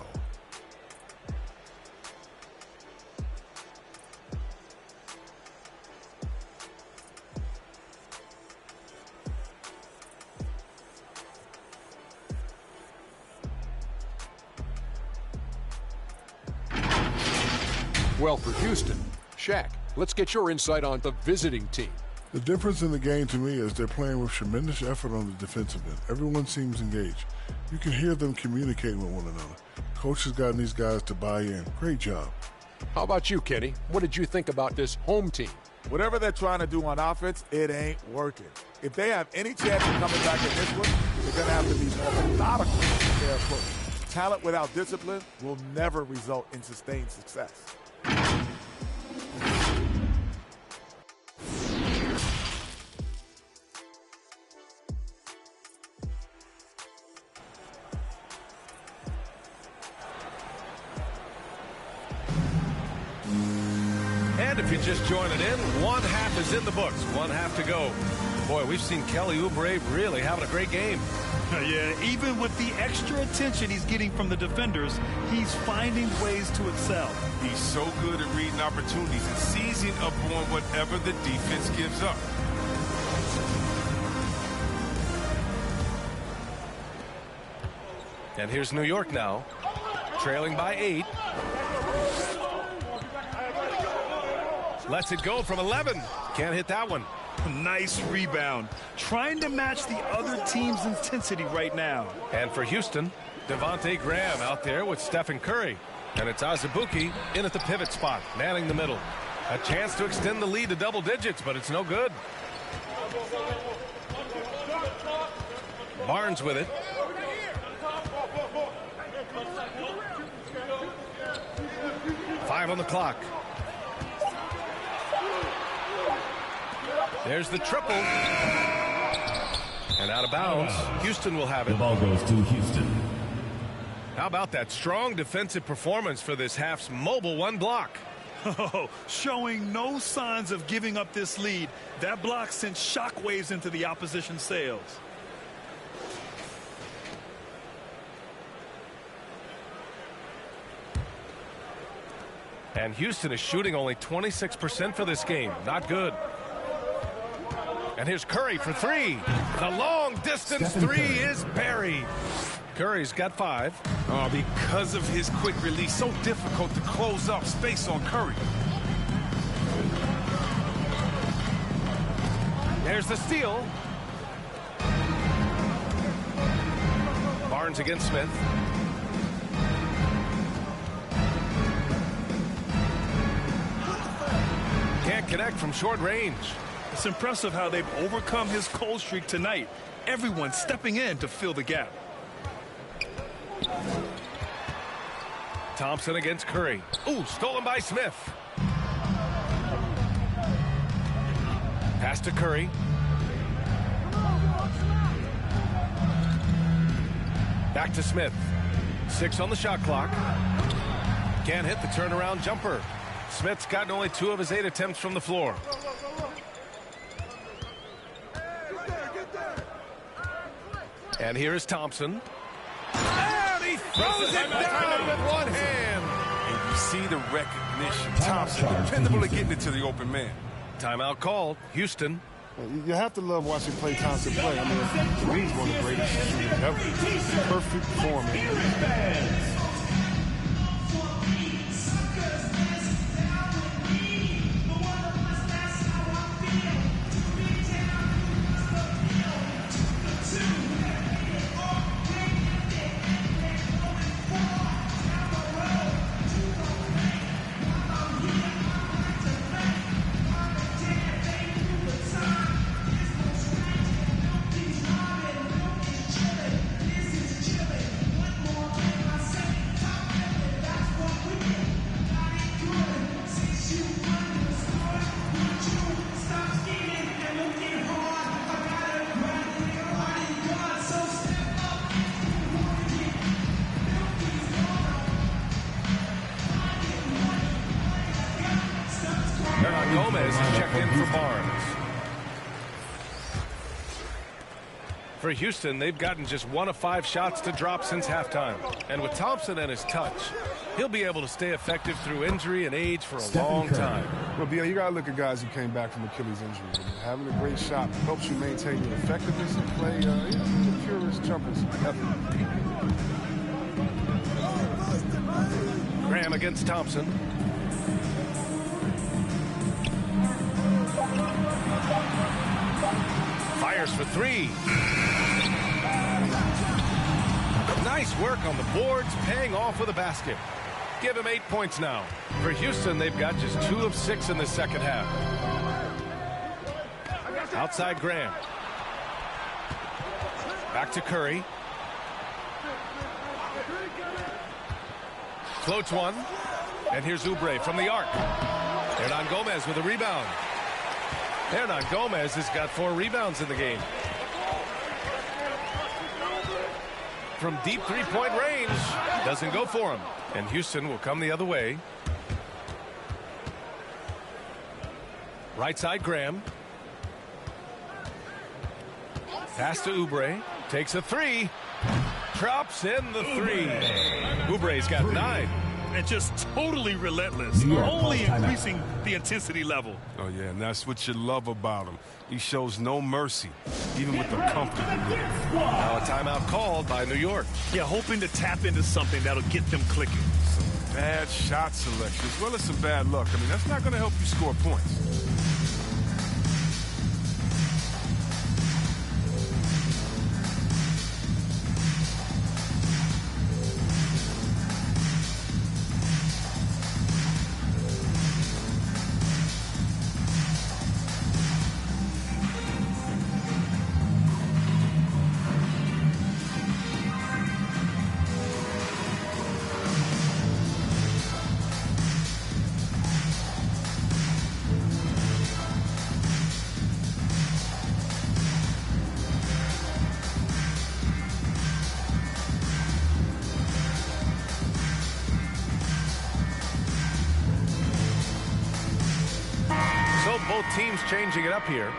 Speaker 17: Well, for Houston, Shaq, let's get your insight on the visiting team.
Speaker 18: The difference in the game to me is they're playing with tremendous effort on the defensive end. Everyone seems engaged. You can hear them communicating with one another. Coach has gotten these guys to buy in. Great job.
Speaker 17: How about you, Kenny? What did you think about this home team?
Speaker 2: Whatever they're trying to do on offense, it ain't working. If they have any chance of coming back in this one, they're going to have to be more methodical in their approach. Talent without discipline will never result in sustained success.
Speaker 11: And if you're just joining in, one half is in the books. One half to go. Boy, we've seen Kelly Oubre really having a great game.
Speaker 12: Yeah, even with the extra attention he's getting from the defenders, he's finding ways to excel.
Speaker 14: He's so good at reading opportunities and seizing up on whatever the defense gives up.
Speaker 11: And here's New York now, trailing by 8. Lets it go from 11. Can't hit that one.
Speaker 12: Nice rebound. Trying to match the other team's intensity right now.
Speaker 11: And for Houston, Devontae Graham out there with Stephen Curry. And it's Azubuike in at the pivot spot, manning the middle. A chance to extend the lead to double digits, but it's no good. Barnes with it. Five on the clock. There's the triple. And out of bounds. Houston will have it.
Speaker 4: The ball goes to Houston.
Speaker 11: How about that strong defensive performance for this half's mobile one block?
Speaker 12: Oh, showing no signs of giving up this lead. That block sent shockwaves into the opposition sails.
Speaker 11: And Houston is shooting only 26% for this game. Not good. And here's Curry for three. The long distance three is buried. Curry's got 5.
Speaker 14: Oh, because of his quick release, so difficult to close up space on Curry.
Speaker 11: There's the steal. Barnes against Smith. Can't connect from short range.
Speaker 12: It's impressive how they've overcome his cold streak tonight. Everyone stepping in to fill the gap.
Speaker 11: Thompson against Curry. Ooh, stolen by Smith. Pass to Curry. Back to Smith. 6 on the shot clock. Can't hit the turnaround jumper. Smith's gotten only 2 of his 8 attempts from the floor. And here is Thompson. And he throws it down with one hand.
Speaker 14: And you see the recognition. Thompson, dependable at getting it to the open man.
Speaker 11: Timeout called. Houston.
Speaker 14: You have to love watching Klay Thompson play. I mean, to me, he's one of the greatest shooters ever. Perfect form, man.
Speaker 11: For Houston, they've gotten just 1 of 5 shots to drop since halftime. And with Thompson and his touch, he'll be able to stay effective through injury and age for a long time.
Speaker 14: Well, Bill, you got to look at guys who came back from Achilles injury. I mean, having a great shot helps you maintain your effectiveness and play the purest jumpers ever.
Speaker 11: Graham against Thompson. Fires for 3. Nice work on the boards, paying off with a basket. Give him 8 points now. For Houston, they've got just 2 of 6 in the second half. Outside Graham. Back to Curry. Floats one. And here's Oubre from the arc. Hernan Gomez with a rebound. Hernan Gomez has got 4 rebounds in the game. From deep three-point range, doesn't go for him. And Houston will come the other way. Right side Graham. Pass to Oubre. Takes a 3. Drops in the 3. Oubre's got 9.
Speaker 12: And just totally relentless, only increasing the intensity level.
Speaker 14: Oh, yeah, and that's what you love about him. He shows no mercy, even with the comfortable look.
Speaker 11: Now a timeout called by New York.
Speaker 12: Yeah, hoping to tap into something that'll get them clicking.
Speaker 14: Some bad shot selection, as well as some bad luck. I mean, that's not going to help you score points.
Speaker 11: Teams changing it up here.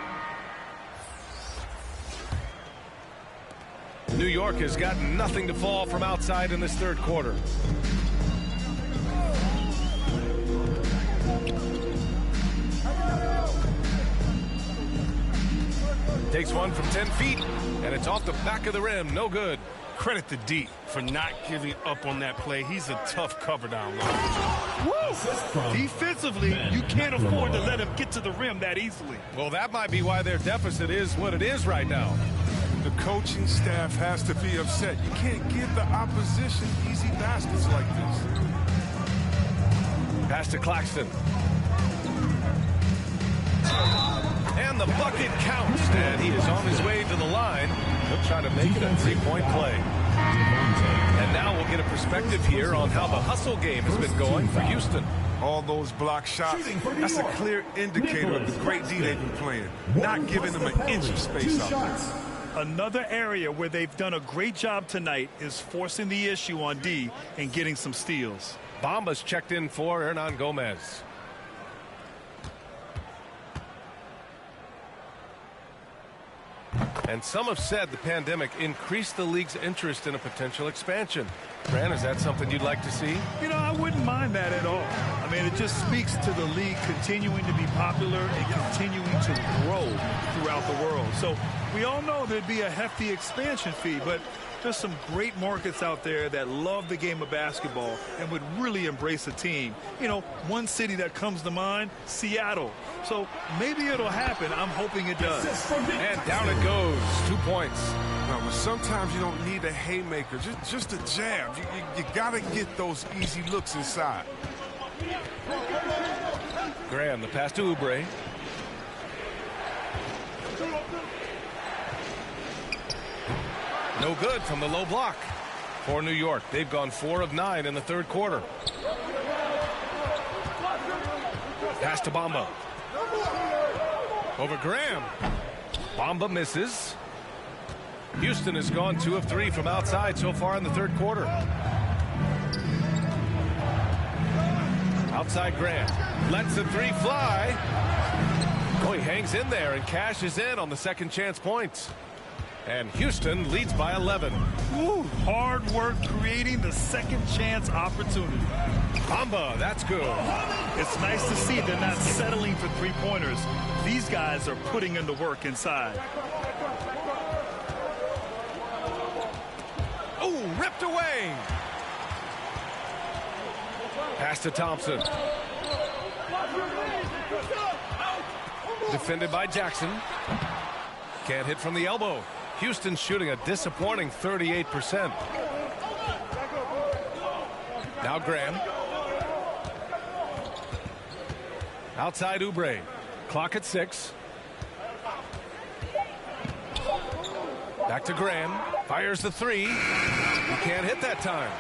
Speaker 11: New York has got nothing to fall from outside in this third quarter. Takes one from 10 feet, and it's off the back of the rim. No good.
Speaker 14: Credit to D for not giving up on that play. He's a tough cover down low.
Speaker 12: Defensively, you can't afford to let him get to the rim that easily.
Speaker 11: Well, that might be why their deficit is what it is right now.
Speaker 14: The coaching staff has to be upset. You can't give the opposition easy baskets like this.
Speaker 11: Pass to Claxton. And the bucket counts, and he is on his way to the line. He'll try to make it a 3-point play. And now we'll get a perspective here on how the hustle game has been going for Houston.
Speaker 14: All those block shots, that's a clear indicator of the great D they've been playing. Not giving them an inch of space out there.
Speaker 12: Another area where they've done a great job tonight is forcing the issue on D and getting some steals.
Speaker 11: Bamba's checked in for Hernan Gomez. And some have said the pandemic increased the league's interest in a potential expansion. Fran, is that something you'd like to see?
Speaker 12: You know, I wouldn't mind that at all. I mean, it just speaks to the league continuing to be popular and continuing to grow throughout the world. So we all know there'd be a hefty expansion fee, but there's some great markets out there that love the game of basketball and would really embrace a team. You know, one city that comes to mind, Seattle. So maybe it'll happen. I'm hoping it does.
Speaker 11: And down it goes. 2 points.
Speaker 15: No, but sometimes you don't need a haymaker, just a jab. You got to get those easy looks inside.
Speaker 11: Graham, the pass to Oubre. No good from the low block for New York. They've gone 4 of 9 in the third quarter. Pass to Bamba. Over Graham. Bamba misses. Houston has gone 2 of 3 from outside so far in the third quarter. Outside Graham. Lets the 3 fly. Oh, he hangs in there and cashes in on the second chance points. And Houston leads by 11.
Speaker 12: Ooh, hard work creating the second chance opportunity.
Speaker 11: Bamba, that's good.
Speaker 12: It's nice to see they're not settling for three-pointers. These guys are putting in the work inside.
Speaker 11: Oh, ripped away. Pass to Thompson. Defended by Jackson. Can't hit from the elbow. Houston shooting a disappointing 38%. Now Graham. Outside Oubre. Clock at 6. Back to Graham. Fires the 3. He can't hit that time.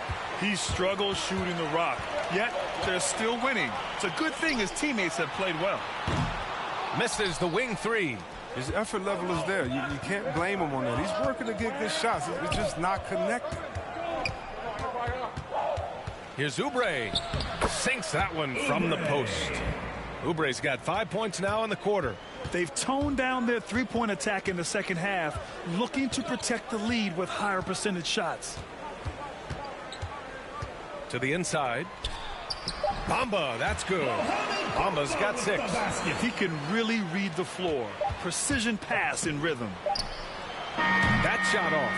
Speaker 12: He struggles shooting the rock, yet they're still winning. It's a good thing his teammates have played well.
Speaker 11: Misses the wing 3.
Speaker 15: His effort level is there. You can't blame him on that. He's working to get good shots. It's just not connecting.
Speaker 11: Here's Oubre. Sinks that one from the post. Oubre's got 5 points now in the quarter.
Speaker 12: They've toned down their three-point attack in the second half, looking to protect the lead with higher percentage shots.
Speaker 11: To the inside. Bamba, that's good. Bamba's got 6.
Speaker 12: He can really read the floor. Precision pass in rhythm.
Speaker 11: That shot off.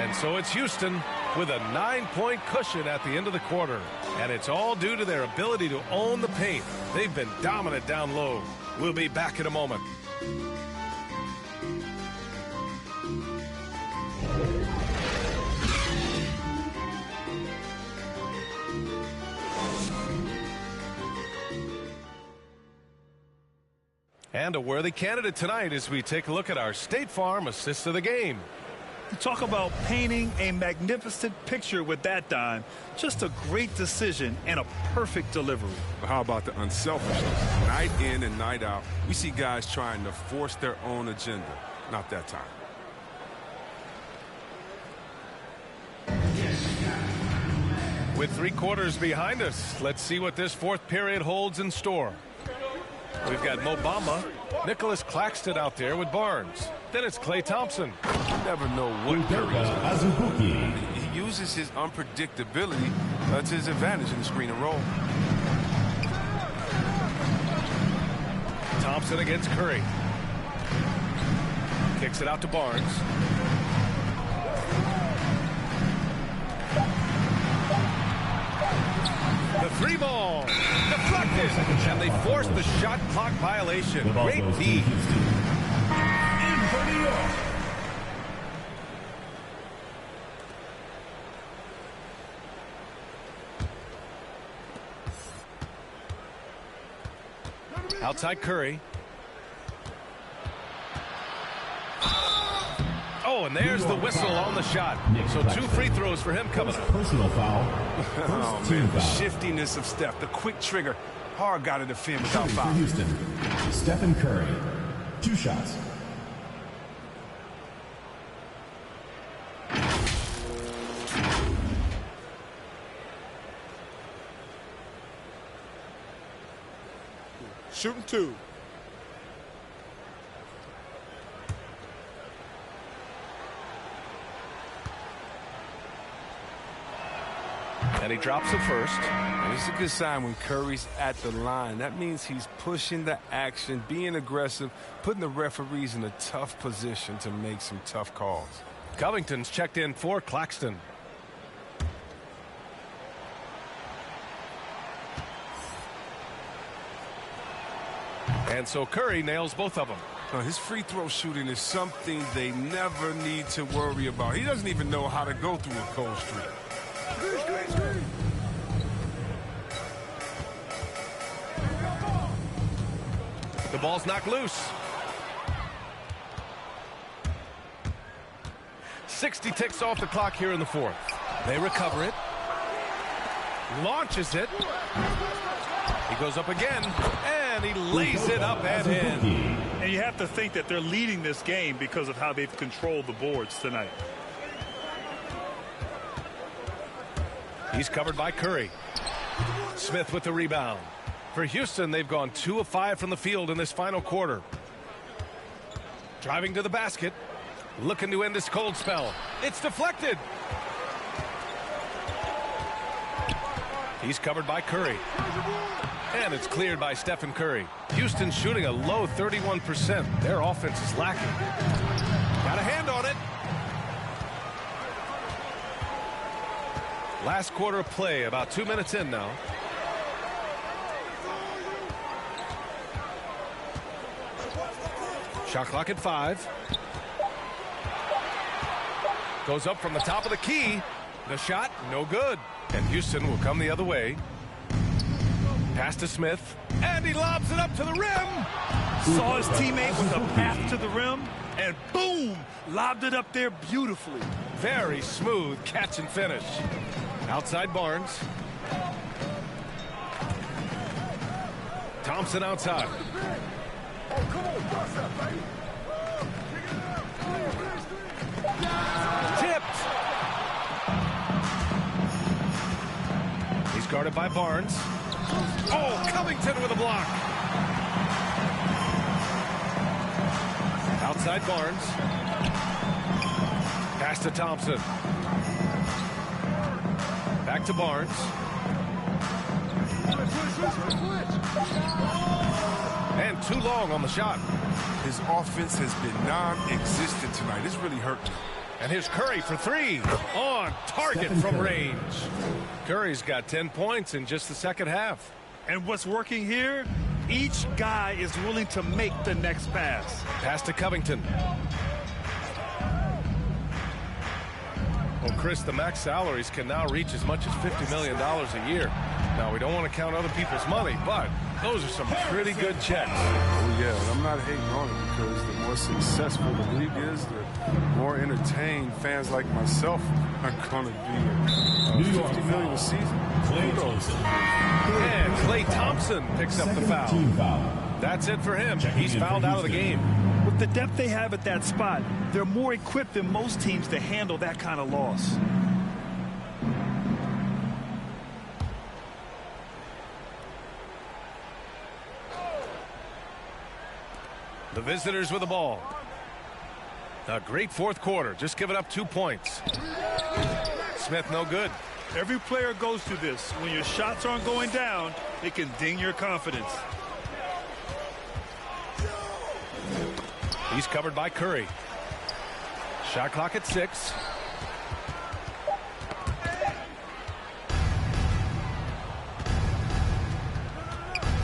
Speaker 11: And so it's Houston with a 9-point cushion at the end of the quarter. And it's all due to their ability to own the paint. They've been dominant down low. We'll be back in a moment. And a worthy candidate tonight as we take a look at our State Farm assist of the game.
Speaker 12: Talk about painting a magnificent picture with that dime. Just a great decision and a perfect delivery.
Speaker 15: How about the unselfishness? Night in and night out, we see guys trying to force their own agenda. Not that time.
Speaker 11: With 3 quarters behind us, let's see what this fourth period holds in store. We've got Mo Bamba, Nicholas Claxton out there with Barnes. Then it's Klay Thompson.
Speaker 15: You never know what period. He uses his unpredictability to his advantage in the screen and roll.
Speaker 11: Thompson against Curry. Kicks it out to Barnes. The 3 ball deflected, and they forced the shot clock violation. Great D.
Speaker 4: In for New York.
Speaker 11: Outside Curry. Oh, and there's the whistle on the shot. So 2 free throws for him coming up.
Speaker 4: Personal foul.
Speaker 15: Oh, man, the shiftiness of Steph, the quick trigger. Hard guy to defend without
Speaker 4: For
Speaker 15: foul.
Speaker 4: Houston, Stephen Curry. 2 shots.
Speaker 2: Shooting 2.
Speaker 11: And And he drops it first.
Speaker 15: And it's a good sign when Curry's at the line. That means he's pushing the action, being aggressive, putting the referees in a tough position to make some tough calls.
Speaker 11: Covington's checked in for Claxton. And so Curry nails both of them.
Speaker 15: His free throw shooting is something they never need to worry about. He doesn't even know how to go through a cold streak.
Speaker 11: The ball's knocked loose. 60 ticks off the clock here in the fourth. They recover it. Launches it. He goes up again, and he lays it up and in.
Speaker 12: And you have to think that they're leading this game because of how they've controlled the boards tonight.
Speaker 11: He's covered by Curry. Smith with the rebound. For Houston, they've gone 2 of 5 from the field in this final quarter. Driving to the basket. Looking to end this cold spell. It's deflected. He's covered by Curry. And it's cleared by Stephen Curry. Houston's shooting a low 31%. Their offense is lacking. Got a hand on it. Last quarter of play, about 2 minutes in now. Shot clock at 5. Goes up from the top of the key. The shot, no good. And Houston will come the other way. Pass to Smith. And he lobs it up to the rim.
Speaker 12: Saw his teammate with a path to the rim. And boom! Lobbed it up there beautifully.
Speaker 11: Very smooth catch and finish. Outside Barnes. Thompson outside. Tipped. He's guarded by Barnes. Oh, Covington with a block. Outside Barnes. Pass to Thompson. Back to Barnes. And too long on the shot.
Speaker 15: His offense has been non-existent tonight. It's really hurting him.
Speaker 11: And here's Curry for 3. On target from range. Curry's got 10 points in just the second half.
Speaker 12: And what's working here? Each guy is willing to make the next pass.
Speaker 11: Pass to Covington. Well, Chris, the max salaries can now reach as much as $50 million a year. Now, we don't want to count other people's money, but those are some pretty good checks.
Speaker 15: Oh, yeah, and I'm not hating on it because the more successful the league is, the more entertained fans like myself are going to be. $50 million a season.
Speaker 11: And Klay Thompson picks up the foul. That's it for him. He's fouled out of the game.
Speaker 12: With the depth they have at that spot, they're more equipped than most teams to handle that kind of loss.
Speaker 11: The visitors with the ball. A great fourth quarter. Just giving up 2 points. Smith no good.
Speaker 12: Every player goes through this. When your shots aren't going down, it can ding your confidence.
Speaker 11: He's covered by Curry. Shot clock at 6.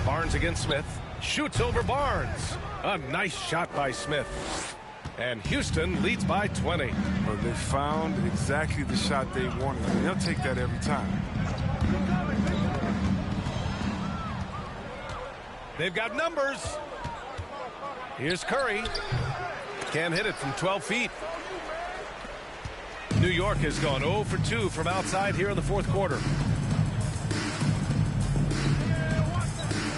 Speaker 11: Barnes against Smith. Shoots over Barnes. A nice shot by Smith. And Houston leads by 20.
Speaker 15: Well, they found exactly the shot they wanted. And they'll take that every time.
Speaker 11: They've got numbers. Here's Curry. Can't hit it from 12 feet. New York has gone 0 for 2 from outside here in the fourth quarter.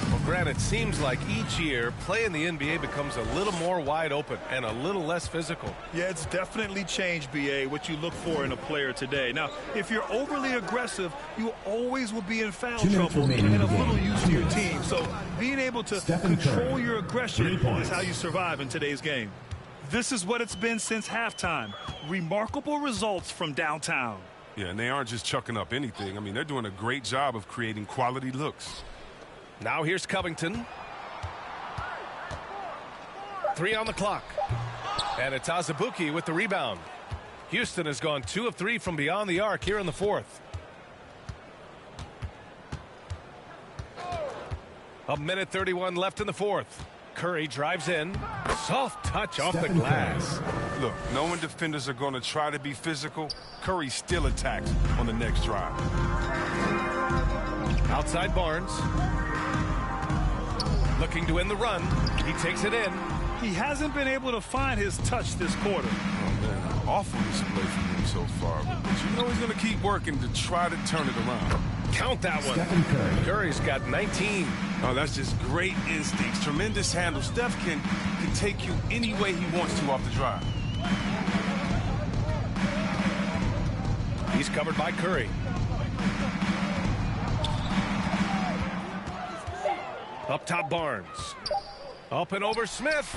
Speaker 11: Well, Grant, it seems like each year play in the NBA becomes a little more wide open and a little less physical.
Speaker 12: Yeah, it's definitely changed, BA, what you look for in a player today. Now, if you're overly aggressive, you always will be in foul trouble and a little used to your team. So being able to control your aggression is how you survive in today's game. This is what it's been since halftime. Remarkable results from downtown.
Speaker 15: Yeah, and they aren't just chucking up anything. I mean, they're doing a great job of creating quality looks.
Speaker 11: Now here's Covington. 3 on the clock. And it's Azubuike with the rebound. Houston has gone 2 of 3 from beyond the arc here in the fourth. A minute 31 left in the fourth. Curry drives in. Soft touch off the glass.
Speaker 15: Look, knowing defenders are going to try to be physical, Curry still attacks on the next drive.
Speaker 11: Outside Barnes. Looking to end the run. He takes it in.
Speaker 12: He hasn't been able to find his touch this quarter.
Speaker 15: Oh, man, awful display from him so far. But you know he's going to keep working to try to turn it around.
Speaker 11: Count that one. Curry's got 19.
Speaker 15: Oh, that's just great instincts. Tremendous handle. Steph can take you any way he wants to off the drive.
Speaker 11: He's covered by Curry. Up top Barnes. Up and over Smith.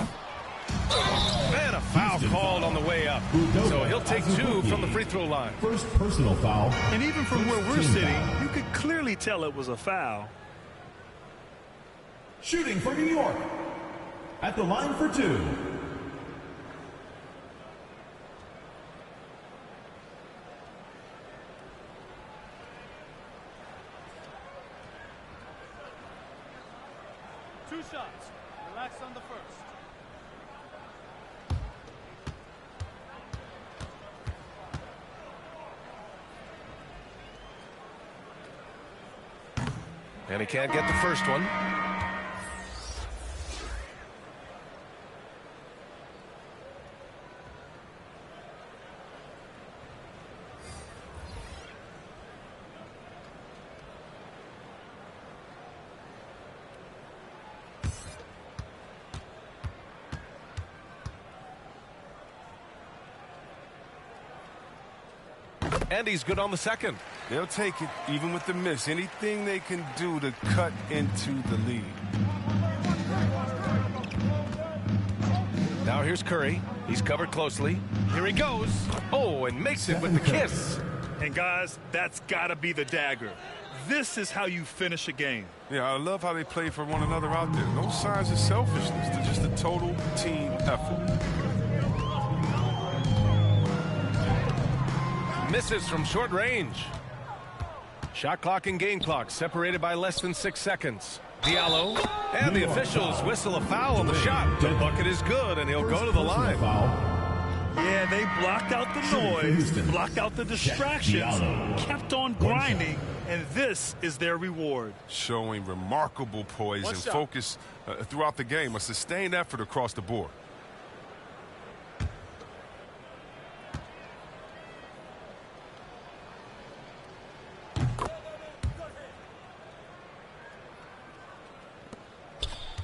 Speaker 11: And a foul called on the way up. So he'll take 2 from the free throw line.
Speaker 4: First personal foul.
Speaker 12: And even from where we're sitting, you could clearly tell it was a foul.
Speaker 4: Shooting for New York. At the line for 2.
Speaker 19: Two shots. Relax on the first.
Speaker 11: And he can't get the first one. And he's good on the second.
Speaker 15: They'll take it, even with the miss. Anything they can do to cut into the lead.
Speaker 11: Now here's Curry. He's covered closely. Here he goes. Oh, and makes it with the kiss.
Speaker 12: And guys, that's got to be the dagger. This is how you finish a game.
Speaker 15: Yeah, I love how they play for one another out there. No signs of selfishness. They're just a total team effort.
Speaker 11: Misses from short range. Shot clock and game clock separated by less than 6 seconds. Diallo, and the officials whistle a foul on the shot. The bucket is good, and he'll go to the line.
Speaker 12: Yeah, they blocked out the noise, blocked out the distractions, kept on grinding, and this is their reward.
Speaker 15: Showing remarkable poise and focus throughout the game. A sustained effort across the board.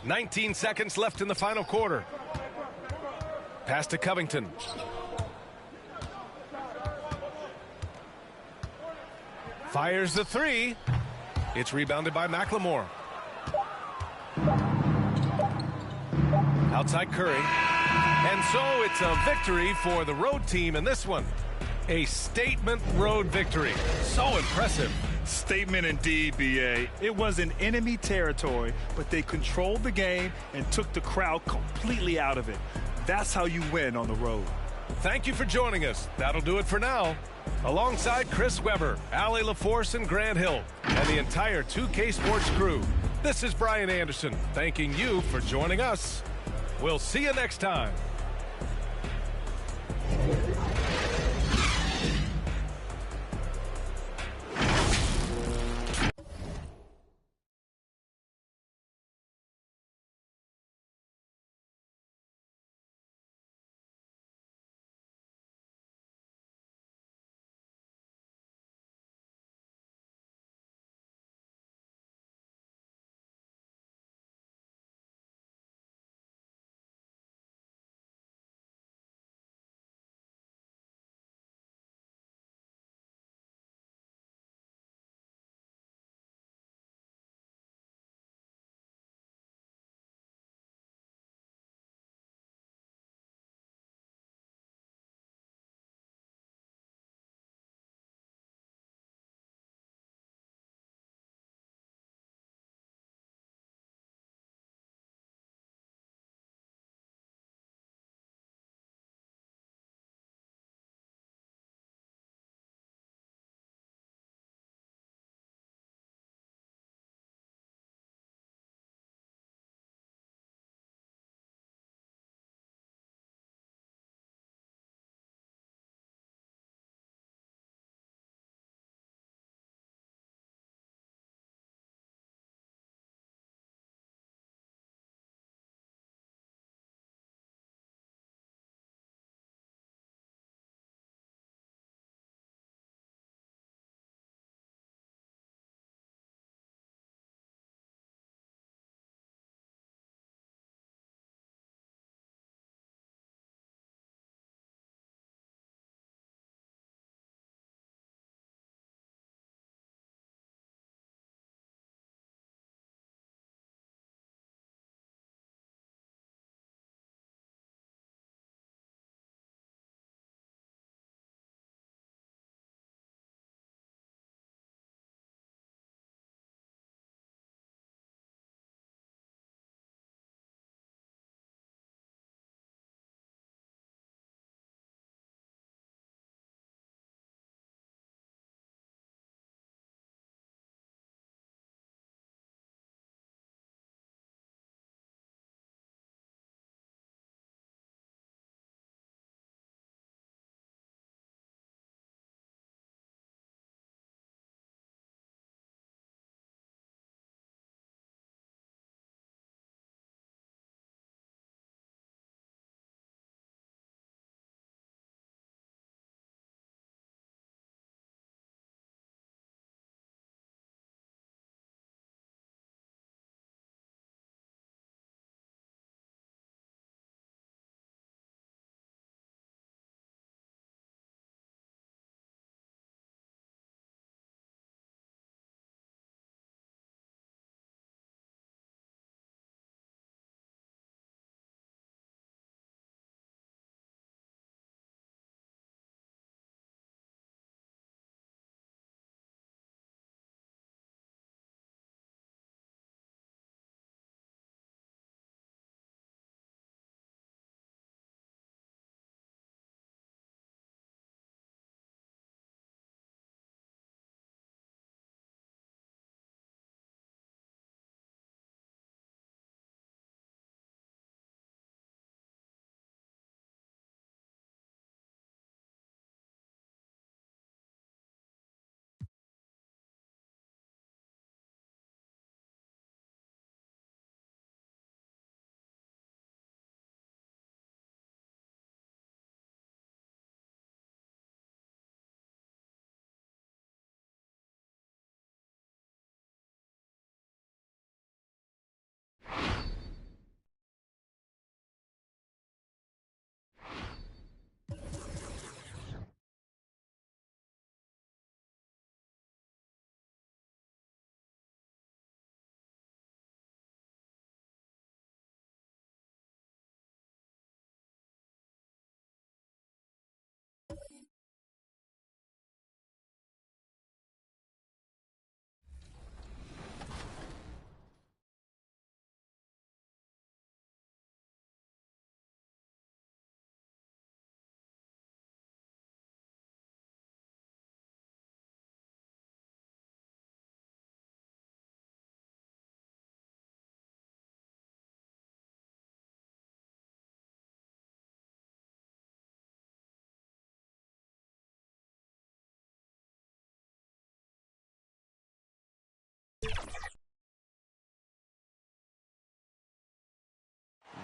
Speaker 11: "19 seconds left in the final quarter. Pass to Covington. Fires the three. It's rebounded by McLemore. Outside Curry. And so it's a victory for the road team in this one. A statement road victory. So impressive.
Speaker 12: Statement indeed, BA. It was in enemy territory, but they controlled the game and took the crowd completely out of it. That's how you win on the road.
Speaker 11: Thank you for joining us. That'll do it for now. Alongside Chris Webber, Allie LaForce, and Grant Hill, and the entire 2K Sports crew, this is Brian Anderson thanking you for joining us. We'll see you next time.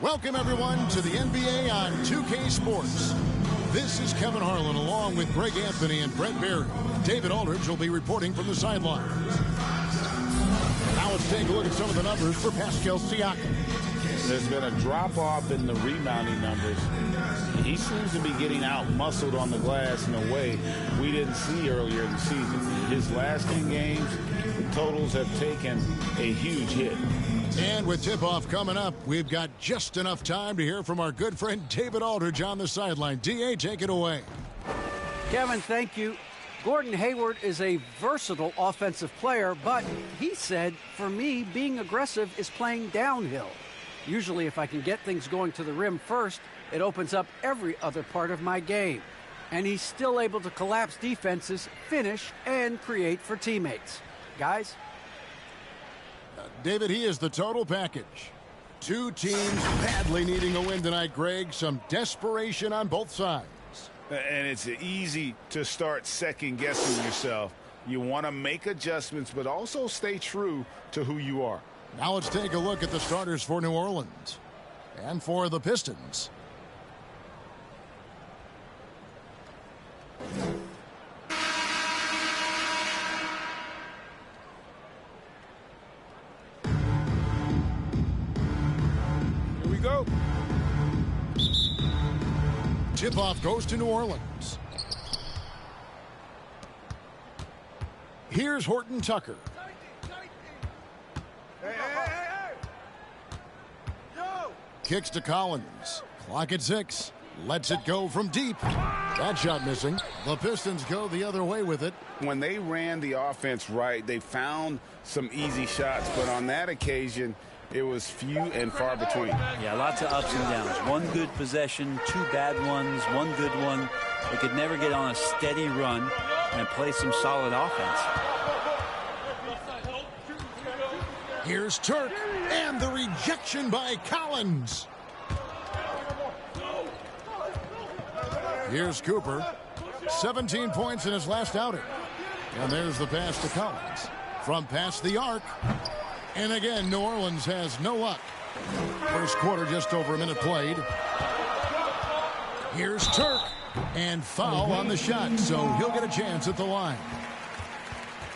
Speaker 1: Welcome, everyone, to the NBA on 2K Sports. This is Kevin Harlan along with Greg Anthony and Brett Barry. David Aldridge will be reporting from the sidelines. Now let's take a look at some of the numbers for Pascal Siakam.
Speaker 20: There's been a drop-off in the rebounding numbers. He seems to be getting out-muscled on the glass in a way we didn't see earlier in the season. His last 10 games, the totals have taken a huge hit.
Speaker 1: And with tip-off coming up, we've got just enough time to hear from our good friend David Aldridge on the sideline. D.A., take it away.
Speaker 6: Kevin, thank you. Gordon Hayward is a versatile offensive player, but he said, for me, being aggressive is playing downhill. Usually, if I can get things going to the rim first, it opens up every other part of my game. And he's still able to collapse defenses, finish, and create for teammates. Guys?
Speaker 1: David, he is the total package. Two teams badly needing a win tonight, Greg. Some desperation on both sides.
Speaker 20: And it's easy to start second-guessing yourself. You want to make adjustments, but also stay true to who you are.
Speaker 1: Now let's take a look at the starters for New Orleans and for the Pistons.
Speaker 2: Here we go.
Speaker 1: Tip-off goes to New Orleans. Here's Horton Tucker. Kicks to Collins. Clock at 6. Lets it go from deep. That shot missing. The Pistons go the other way with it.
Speaker 20: When they ran the offense right, they found some easy shots, but on that occasion, it was few and far between.
Speaker 21: Yeah, lots of ups and downs. One good possession, two bad ones, one good one. They could never get on a steady run and play some solid offense.
Speaker 1: Here's Turk, and the rejection by Collins. Here's Cooper. 17 points in his last outing. And there's the pass to Collins. From past the arc. And again, New Orleans has no luck. First quarter, just over a minute played. Here's Turk. And foul on the shot, so he'll get a chance at the line.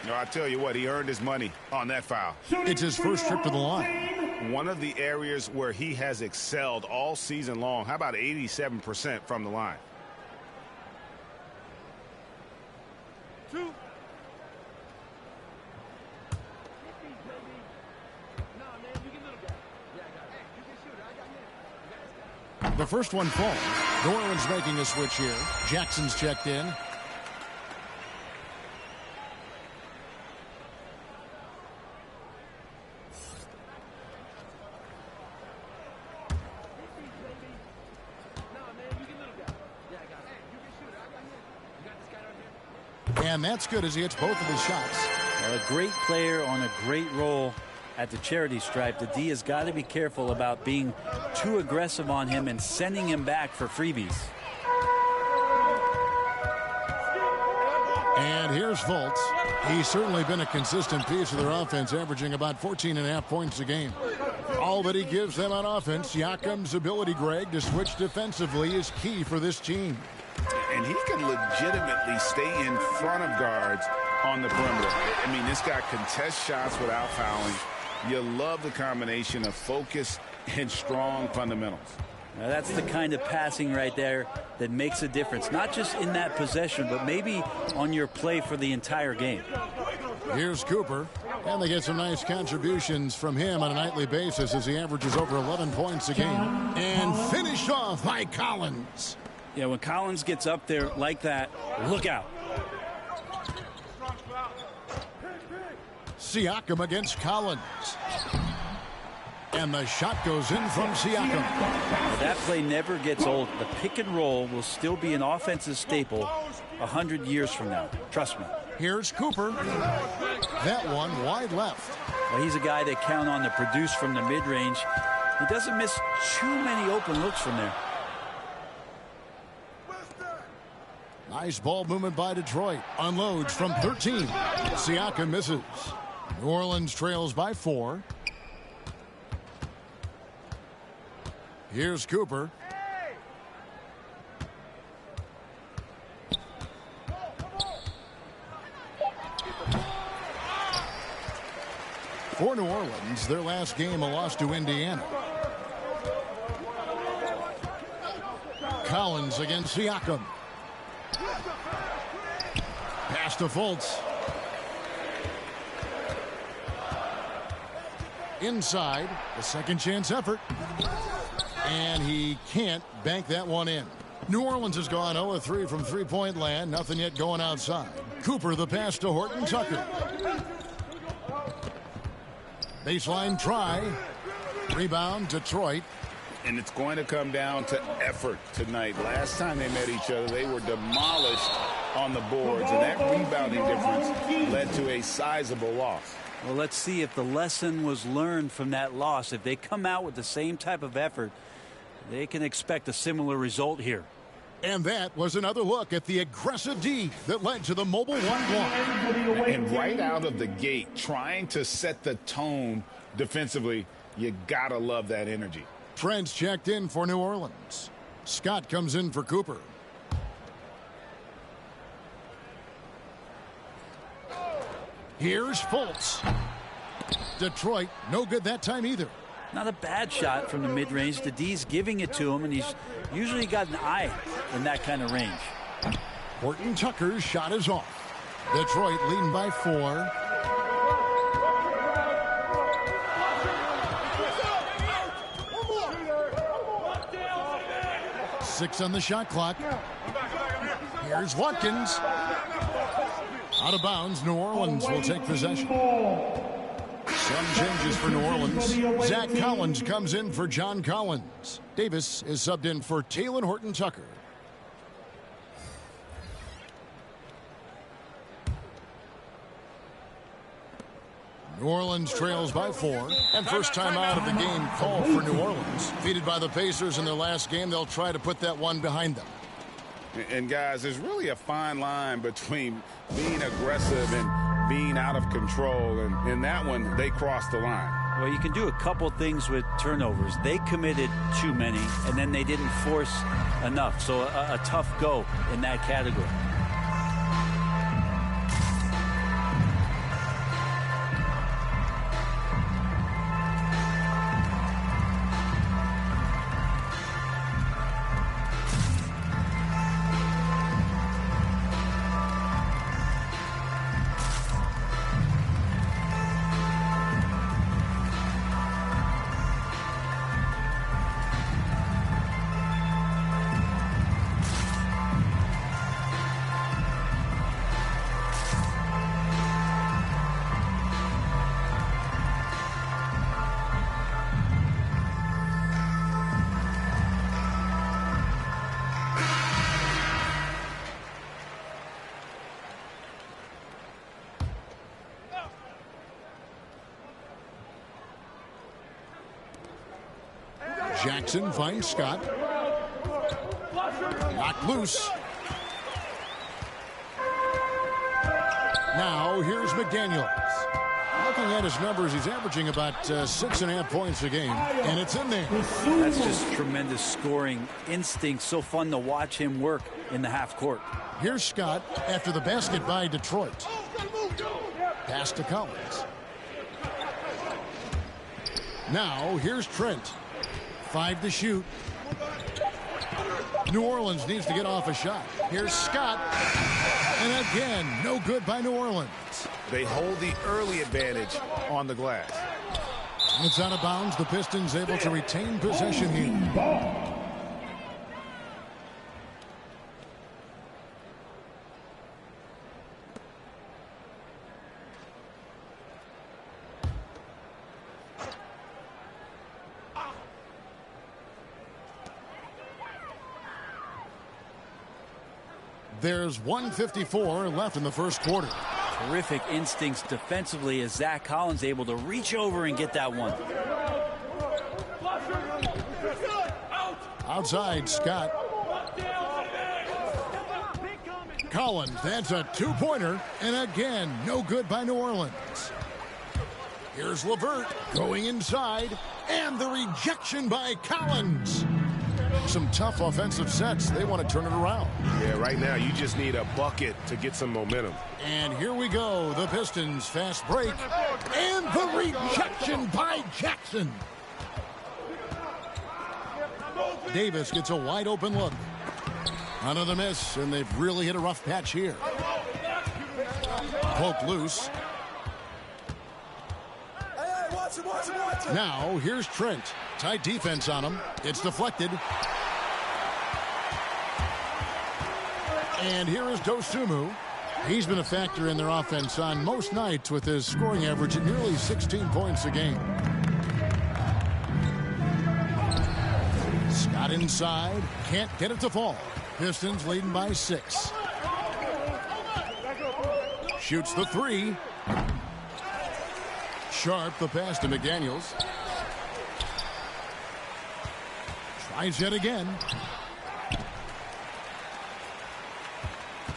Speaker 20: No, I tell you what, he earned his money on that foul.
Speaker 1: It's his first trip to the line.
Speaker 20: One of the areas where he has excelled all season long. How about 87% from the line?
Speaker 1: The first one falls. New Orleans making a switch here. Jackson's checked in. And that's good as he hits both of his shots.
Speaker 21: Well, a great player on a great role at the charity stripe. The D has got to be careful about being too aggressive on him and sending him back for freebies.
Speaker 1: And here's Fultz. He's certainly been a consistent piece of their offense, averaging about 14.5 points a game. All that he gives them on offense, Siakam's ability, Greg, to switch defensively is key for this team.
Speaker 20: And he can legitimately stay in front of guards on the perimeter. I mean, this guy contests shots without fouling. You love the combination of focus and strong fundamentals.
Speaker 21: Now that's the kind of passing right there that makes a difference, not just in that possession, but maybe on your play for the entire game.
Speaker 1: Here's Cooper, and they get some nice contributions from him on a nightly basis as he averages over 11 points a game. And finished off by Collins.
Speaker 21: Yeah, when Collins gets up there like that, look out.
Speaker 1: Siakam against Collins. And the shot goes in from Siakam.
Speaker 21: Now that play never gets old. The pick and roll will still be an offensive staple 100 years from now. Trust me.
Speaker 1: Here's Cooper. That one wide left.
Speaker 21: Well, he's a guy they count on to produce from the mid-range. He doesn't miss too many open looks from there.
Speaker 1: Nice ball movement by Detroit. Unloads from 13. Siakam misses. New Orleans trails by 4. Here's Cooper. For New Orleans, their last game a loss to Indiana. Collins against Siakam. Pass to Fultz. Inside, a second chance effort. And he can't bank that one in. New Orleans has gone 0-3 from three-point land. Nothing yet going outside. Cooper the pass to Horton Tucker. Baseline try. Rebound, Detroit.
Speaker 20: And it's going to come down to effort tonight. Last time they met each other, they were demolished on the boards, and that rebounding difference led to a sizable loss.
Speaker 21: Well, let's see if the lesson was learned from that loss. If they come out with the same type of effort, they can expect a similar result here.
Speaker 1: And that was another look at the aggressive D that led to the mobile 1 block.
Speaker 20: And right out of the gate, trying to set the tone defensively, you gotta love that energy.
Speaker 1: Trent's checked in for New Orleans. Scott comes in for Cooper. Here's Fultz. Detroit, no good that time either.
Speaker 21: Not a bad shot from the mid-range. The D's giving it to him, and he's usually got an eye in that kind of range.
Speaker 1: Horton Tucker's shot is off. Detroit leading by 4. Six on the shot clock. Here's Watkins. Out of bounds, New Orleans will take possession. Some changes for New Orleans. Zach Collins comes in for John Collins. Davis is subbed in for Taylor Horton Tucker. New Orleans trails by 4, and first time out of the game called for New Orleans. Defeated by the Pacers in their last game, they'll try to put that one behind them.
Speaker 20: And guys, there's really a fine line between being aggressive and being out of control, and in that one, they crossed the line.
Speaker 21: Well, you can do a couple things with turnovers. They committed too many, and then they didn't force enough. So a tough go in that category.
Speaker 1: Jackson finds Scott. Knocked loose. Now here's McDaniels. Looking at his numbers, he's averaging about 6.5 points a game, and it's in there.
Speaker 21: That's just tremendous scoring instinct. So fun to watch him work in the half court.
Speaker 1: Here's Scott after the basket by Detroit. Pass to Collins. Now here's Trent. 5 to shoot. New Orleans needs to get off a shot. Here's Scott. And again, no good by New Orleans.
Speaker 20: They hold the early advantage on the glass.
Speaker 1: It's out of bounds. The Pistons able to retain possession here. There's 1:54 left in the first quarter.
Speaker 21: Terrific instincts defensively as Zach Collins able to reach over and get that one.
Speaker 1: Outside, Scott. Collins, that's a two-pointer, and again, no good by New Orleans. Here's LeVert going inside, and the rejection by Collins. Some tough offensive sets. They want to turn it around.
Speaker 3: Yeah, right now you just need a bucket to get some momentum.
Speaker 1: And here we go. The Pistons fast break, and the rejection by Jackson. Davis gets a wide open look. Another miss, and they've really hit a rough patch here. Poked loose. Now, here's Trent. Tight defense on him. It's deflected. And here is Dosunmu. He's been a factor in their offense on most nights with his scoring average at nearly 16 points a game. Scott inside. Can't get it to fall. Pistons leading by 6. Shoots the 3. Sharp the pass to McDaniels. Tries yet again.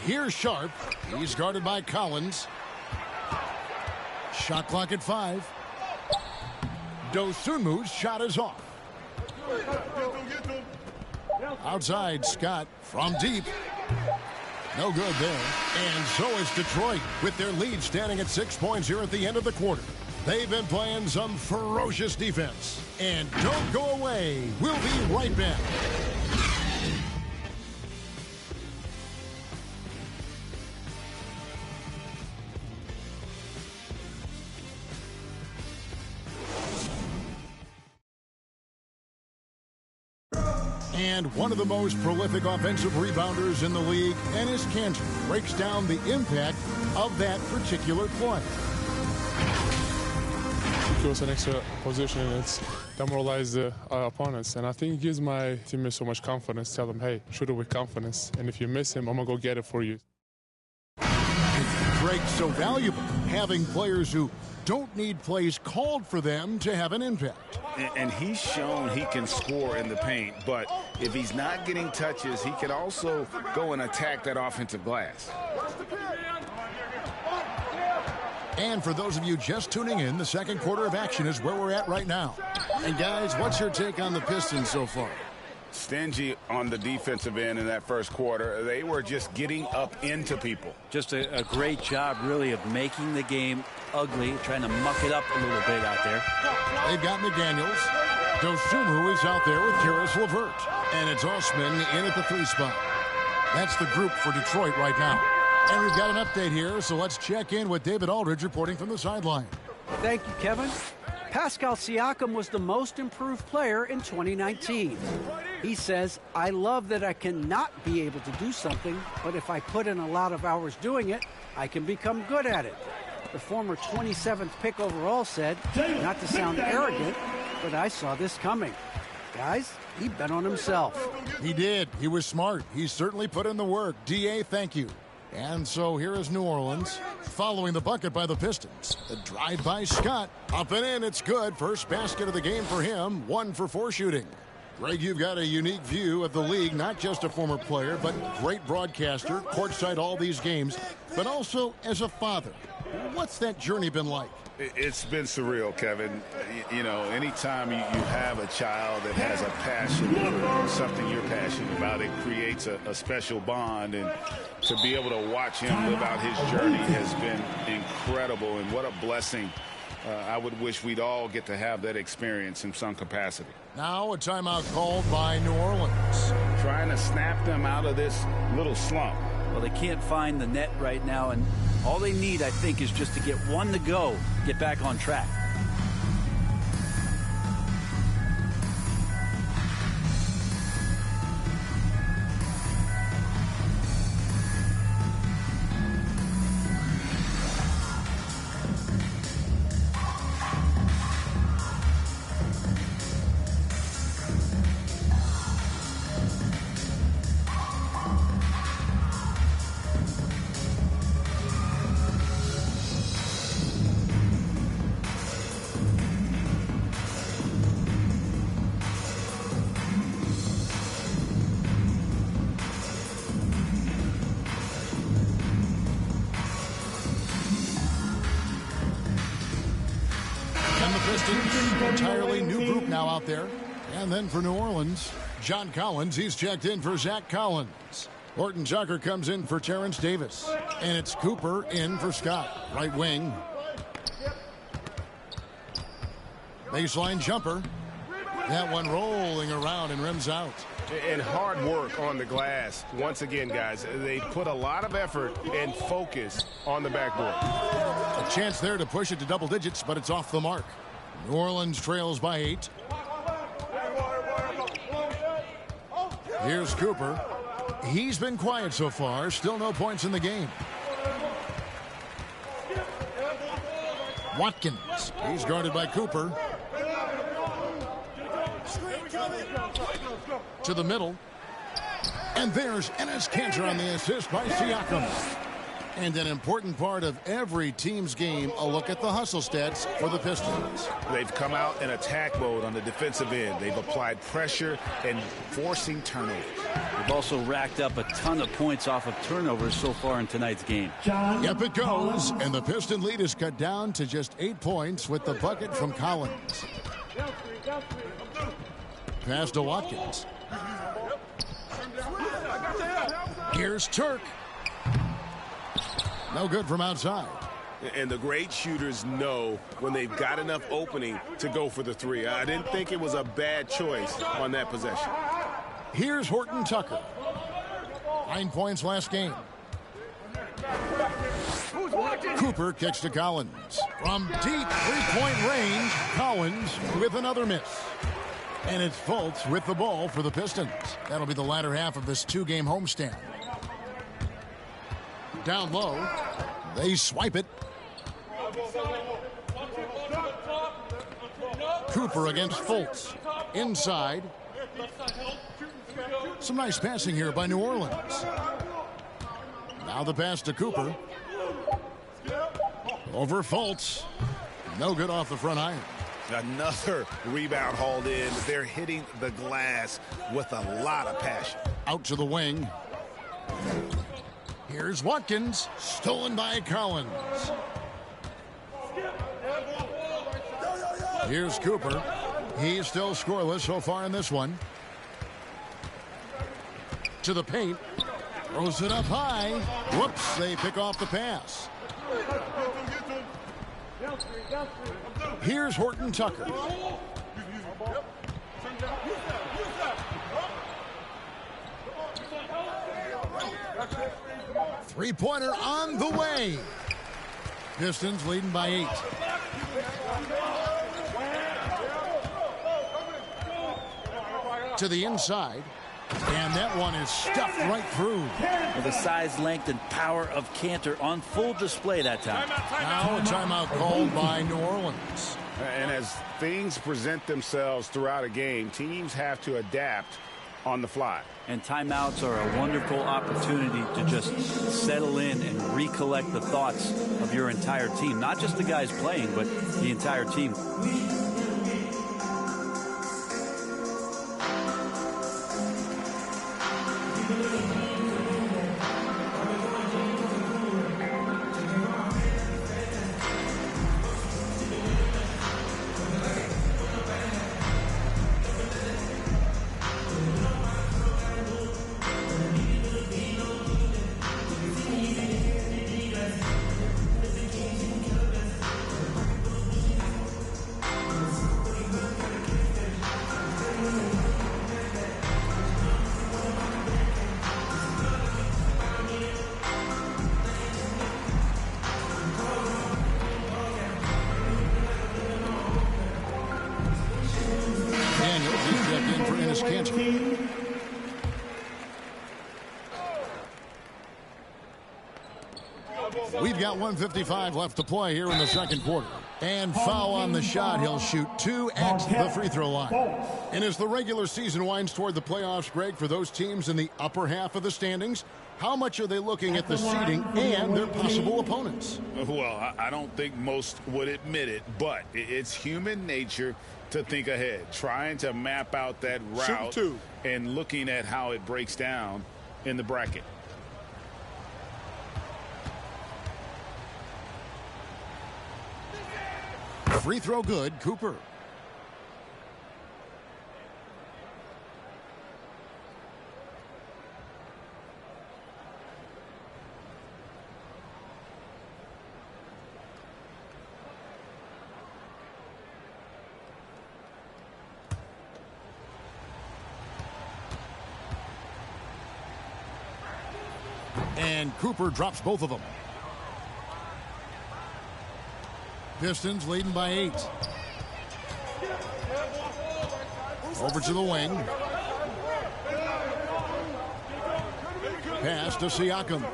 Speaker 1: Here's Sharp. He's guarded by Collins. Shot clock at 5. Dosunmu's shot is off. Outside, Scott from deep. No good there. And so is Detroit with their lead standing at 6 points here at the end of the quarter. They've been playing some ferocious defense. And don't go away. We'll be right back. And one of the most prolific offensive rebounders in the league, Enes Kanter, breaks down the impact of that particular play.
Speaker 5: It was an extra position, and it's demoralized the opponents. And I think it gives my teammates so much confidence. Tell them, hey, shoot it with confidence. And if you miss him, I'm going to go get it for you.
Speaker 1: Drake's so valuable, having players who don't need plays called for them to have an impact.
Speaker 20: And he's shown he can score in the paint, but if he's not getting touches, he can also go and attack that offensive glass.
Speaker 1: And for those of you just tuning in, the second quarter of action is where we're at right now. And guys, what's your take on the Pistons so far?
Speaker 20: Stingy on the defensive end in that first quarter. They were just getting up into people.
Speaker 21: Just a great job, really, of making the game ugly, trying to muck it up a little bit out there.
Speaker 1: They've got McDaniels. Dosunmu is out there with Karis LeVert. And it's Osman in at the 3 spot. That's the group for Detroit right now. And we've got an update here, so let's check in with David Aldridge reporting from the sideline.
Speaker 6: Thank you, Kevin. Pascal Siakam was the most improved player in 2019. He says, I love that I cannot be able to do something, but if I put in a lot of hours doing it, I can become good at it. The former 27th pick overall said, not to sound arrogant, but I saw this coming. Guys, he bet on himself.
Speaker 1: He did. He was smart. He certainly put in the work. D.A., thank you. And so here is New Orleans following the bucket by the Pistons. The drive by Scott. Up and in. It's good. First basket of the game for him. 1 for 4 shooting. Greg, you've got a unique view of the league. Not just a former player, but great broadcaster. Courtside all these games. But also as a father. What's that journey been like?
Speaker 20: It's been surreal, Kevin. You know, anytime you have a child that has a passion for something you're passionate about, it creates a special bond. And to be able to watch him live out his journey has been incredible. And what a blessing. I would wish we'd all get to have that experience in some capacity.
Speaker 1: Now a timeout called by New Orleans.
Speaker 20: Trying to snap them out of this little slump.
Speaker 21: Well, they can't find the net right now, and all they need, I think, is just to get one to go, get back on track.
Speaker 1: Pistons, entirely new group now out there. And then for New Orleans, John Collins, he's checked in for Zach Collins. Horton Tucker comes in for Terrence Davis. And it's Cooper in for Scott, right wing. Baseline jumper. That one rolling around and rims out.
Speaker 3: And hard work on the glass. Once again, guys, they put a lot of effort and focus on the backboard.
Speaker 1: A chance there to push it to double digits, but it's off the mark. New Orleans trails by 8. Here's Cooper. He's been quiet so far. Still no points in the game. Watkins. He's guarded by Cooper. To the middle. And there's Enes Kanter on the assist by Siakam. And an important part of every team's game, a look at the hustle stats for the Pistons.
Speaker 20: They've come out in attack mode on the defensive end. They've applied pressure and forcing turnovers.
Speaker 21: They've also racked up a ton of points off of turnovers so far in tonight's game.
Speaker 1: Yep, it goes. And the Piston lead is cut down to just 8 points with the bucket from Collins. Pass to Watkins. Here's Turk. No good from outside.
Speaker 3: And the great shooters know when they've got enough opening to go for the three. I didn't think it was a bad choice on that possession.
Speaker 1: Here's Horton Tucker. 9 points last game. Cooper kicks to Collins. From deep three-point range, Collins with another miss. And it's Fultz with the ball for the Pistons. That'll be the latter half of this 2-game homestand. Down low. They swipe it. Cooper against Fultz. Inside. Some nice passing here by New Orleans. Now the pass to Cooper. Over Fultz. No good off the front iron.
Speaker 20: Another rebound hauled in. They're hitting the glass with a lot of passion.
Speaker 1: Out to the wing. Here's Watkins. Stolen by Collins. Here's Cooper. He's still scoreless so far in this one. To the paint. Throws it up high. Whoops, they pick off the pass. Here's Horton Tucker. Three-pointer on the way. Pistons leading by 8. To the inside. And that one is stuffed right through.
Speaker 21: Well, the size, length, and power of Kanter on full display that time.
Speaker 1: Now a timeout called by New Orleans.
Speaker 20: And as things present themselves throughout a game, teams have to adapt on the fly.
Speaker 21: And timeouts are a wonderful opportunity to just settle in and recollect the thoughts of your entire team. Not just the guys playing, but the entire team.
Speaker 1: We've got 1:55 left to play here in the second quarter. And foul on the shot. He'll shoot 2 at the free throw line. And as the regular season winds toward the playoffs, Greg, for those teams in the upper half of the standings, how much are they looking at the seeding and their possible opponents?
Speaker 20: Well, I don't think most would admit it, but it's human nature to think ahead, trying to map out that route and looking at how it breaks down in the bracket.
Speaker 1: Free throw good, Cooper. And Cooper drops both of them. Pistons leading by 8. Over to the wing. Pass to Siakam.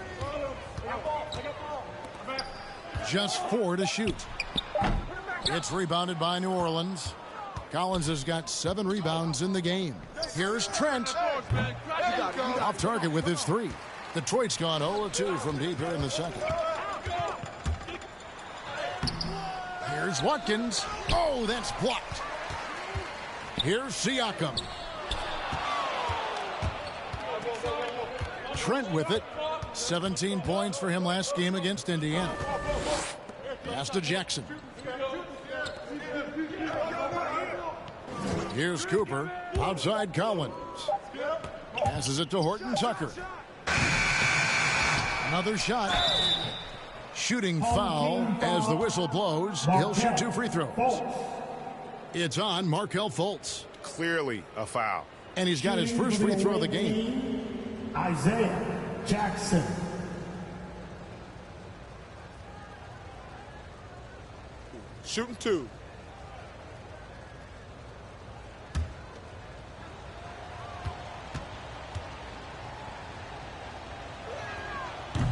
Speaker 1: Just 4 to shoot. It's rebounded by New Orleans. Collins has got 7 rebounds in the game. Here's Trent. Off target with his 3. Detroit's gone 0-2 from deep here in the second. Here's Watkins. Oh, that's blocked. Here's Siakam. Trent with it. 17 points for him last game against Indiana. Pass to Jackson. Here's Cooper. Outside Collins. Passes it to Horton Tucker. Another shot. Shooting foul as the whistle blows. He'll shoot 2 free throws. It's on Markelle Fultz.
Speaker 20: Clearly a foul.
Speaker 1: And he's got his first free throw of the game.
Speaker 4: Isaiah Jackson.
Speaker 2: Shooting 2.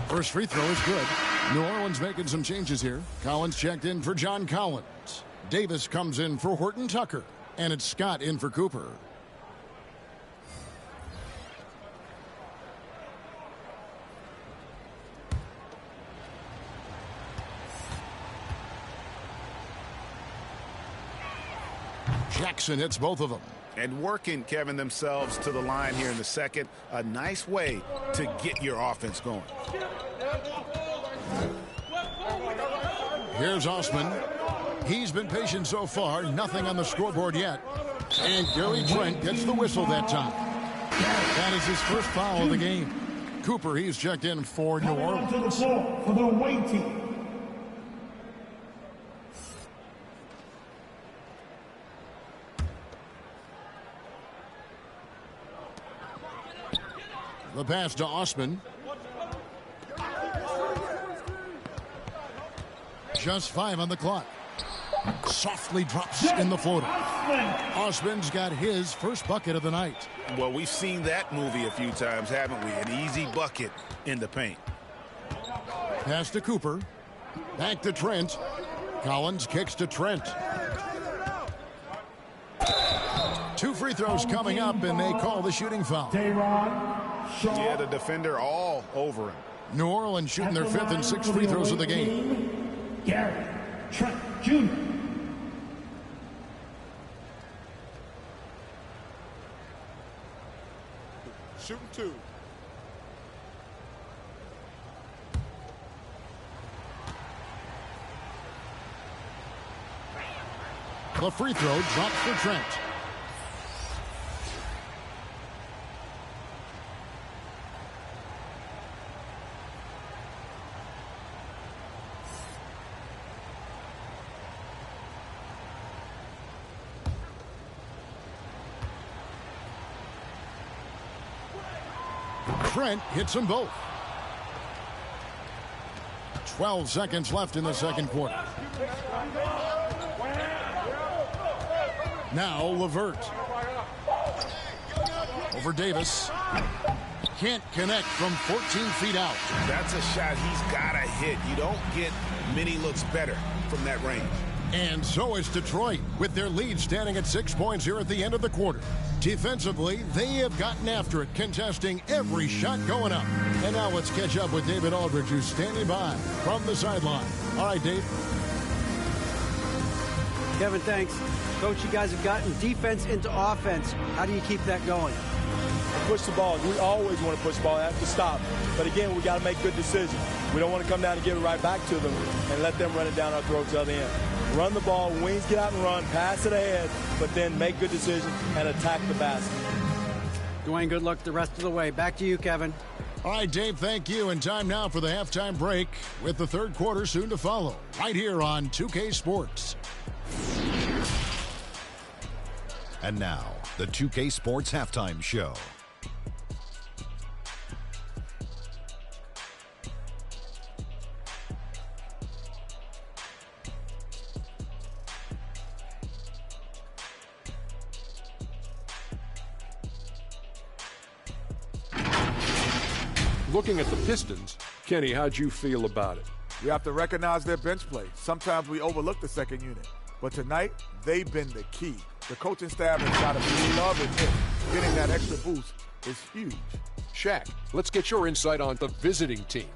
Speaker 1: First free throw is good. New Orleans making some changes here. Collins checked in for John Collins. Davis comes in for Horton Tucker. And it's Scott in for Cooper. Jackson hits both of them.
Speaker 20: And working, Kevin, themselves to the line here in the second. A nice way to get your offense going.
Speaker 1: Here's Osman. He's been patient so far. Nothing on the scoreboard yet. And Gary Trent gets the whistle that time. That is his first foul of the game. Cooper, he's checked in for New Orleans.
Speaker 4: To the floor for the away team.
Speaker 1: The pass to Osman. Just 5 on the clock. Softly drops in the floater. Osman's got his first bucket of the night.
Speaker 20: Well, we've seen that movie a few times, haven't we? An easy bucket in the paint.
Speaker 1: Pass to Cooper. Back to Trent. Collins kicks to Trent. 2 free throws coming up, and they call the shooting foul.
Speaker 20: Yeah, the defender all over him.
Speaker 1: New Orleans shooting their 5th and 6th free throws of the game.
Speaker 4: Gary Trent Jr.
Speaker 2: Shooting 2.
Speaker 1: The free throw drops for Trent. Trent hits them both. 12 seconds left in the second quarter. Now LeVert. Over Davis. Can't connect from 14 feet out.
Speaker 20: That's a shot he's got to hit. You don't get many looks better from that range.
Speaker 1: And so is Detroit, with their lead standing at 6 points here at the end of the quarter. Defensively, they have gotten after it, contesting every shot going up. And now let's catch up with David Aldridge, who's standing by from the sideline. All right, Dave.
Speaker 6: Kevin, thanks. Coach, you guys have gotten defense into offense. How do you keep that going?
Speaker 9: Push the ball. We always want to push the ball. Have to stop. But again, we got to make good decisions. We don't want to come down and give it right back to them and let them run it down our throats to the other end. Run the ball, wings get out and run, pass it ahead, but then make good decisions and attack the basket.
Speaker 6: Dwayne, good luck the rest of the way. Back to you, Kevin.
Speaker 1: All right, Dave, thank you. And time now for the halftime break with the third quarter soon to follow right here on 2K Sports.
Speaker 16: And now, the 2K Sports Halftime Show.
Speaker 17: Looking at the Pistons, Kenny, how'd you feel about it?
Speaker 2: We have to recognize their bench play. Sometimes we overlook the second unit. But tonight, they've been the key. The coaching staff has got to love it. Getting that extra boost is huge.
Speaker 17: Shaq, let's get your insight on the visiting team.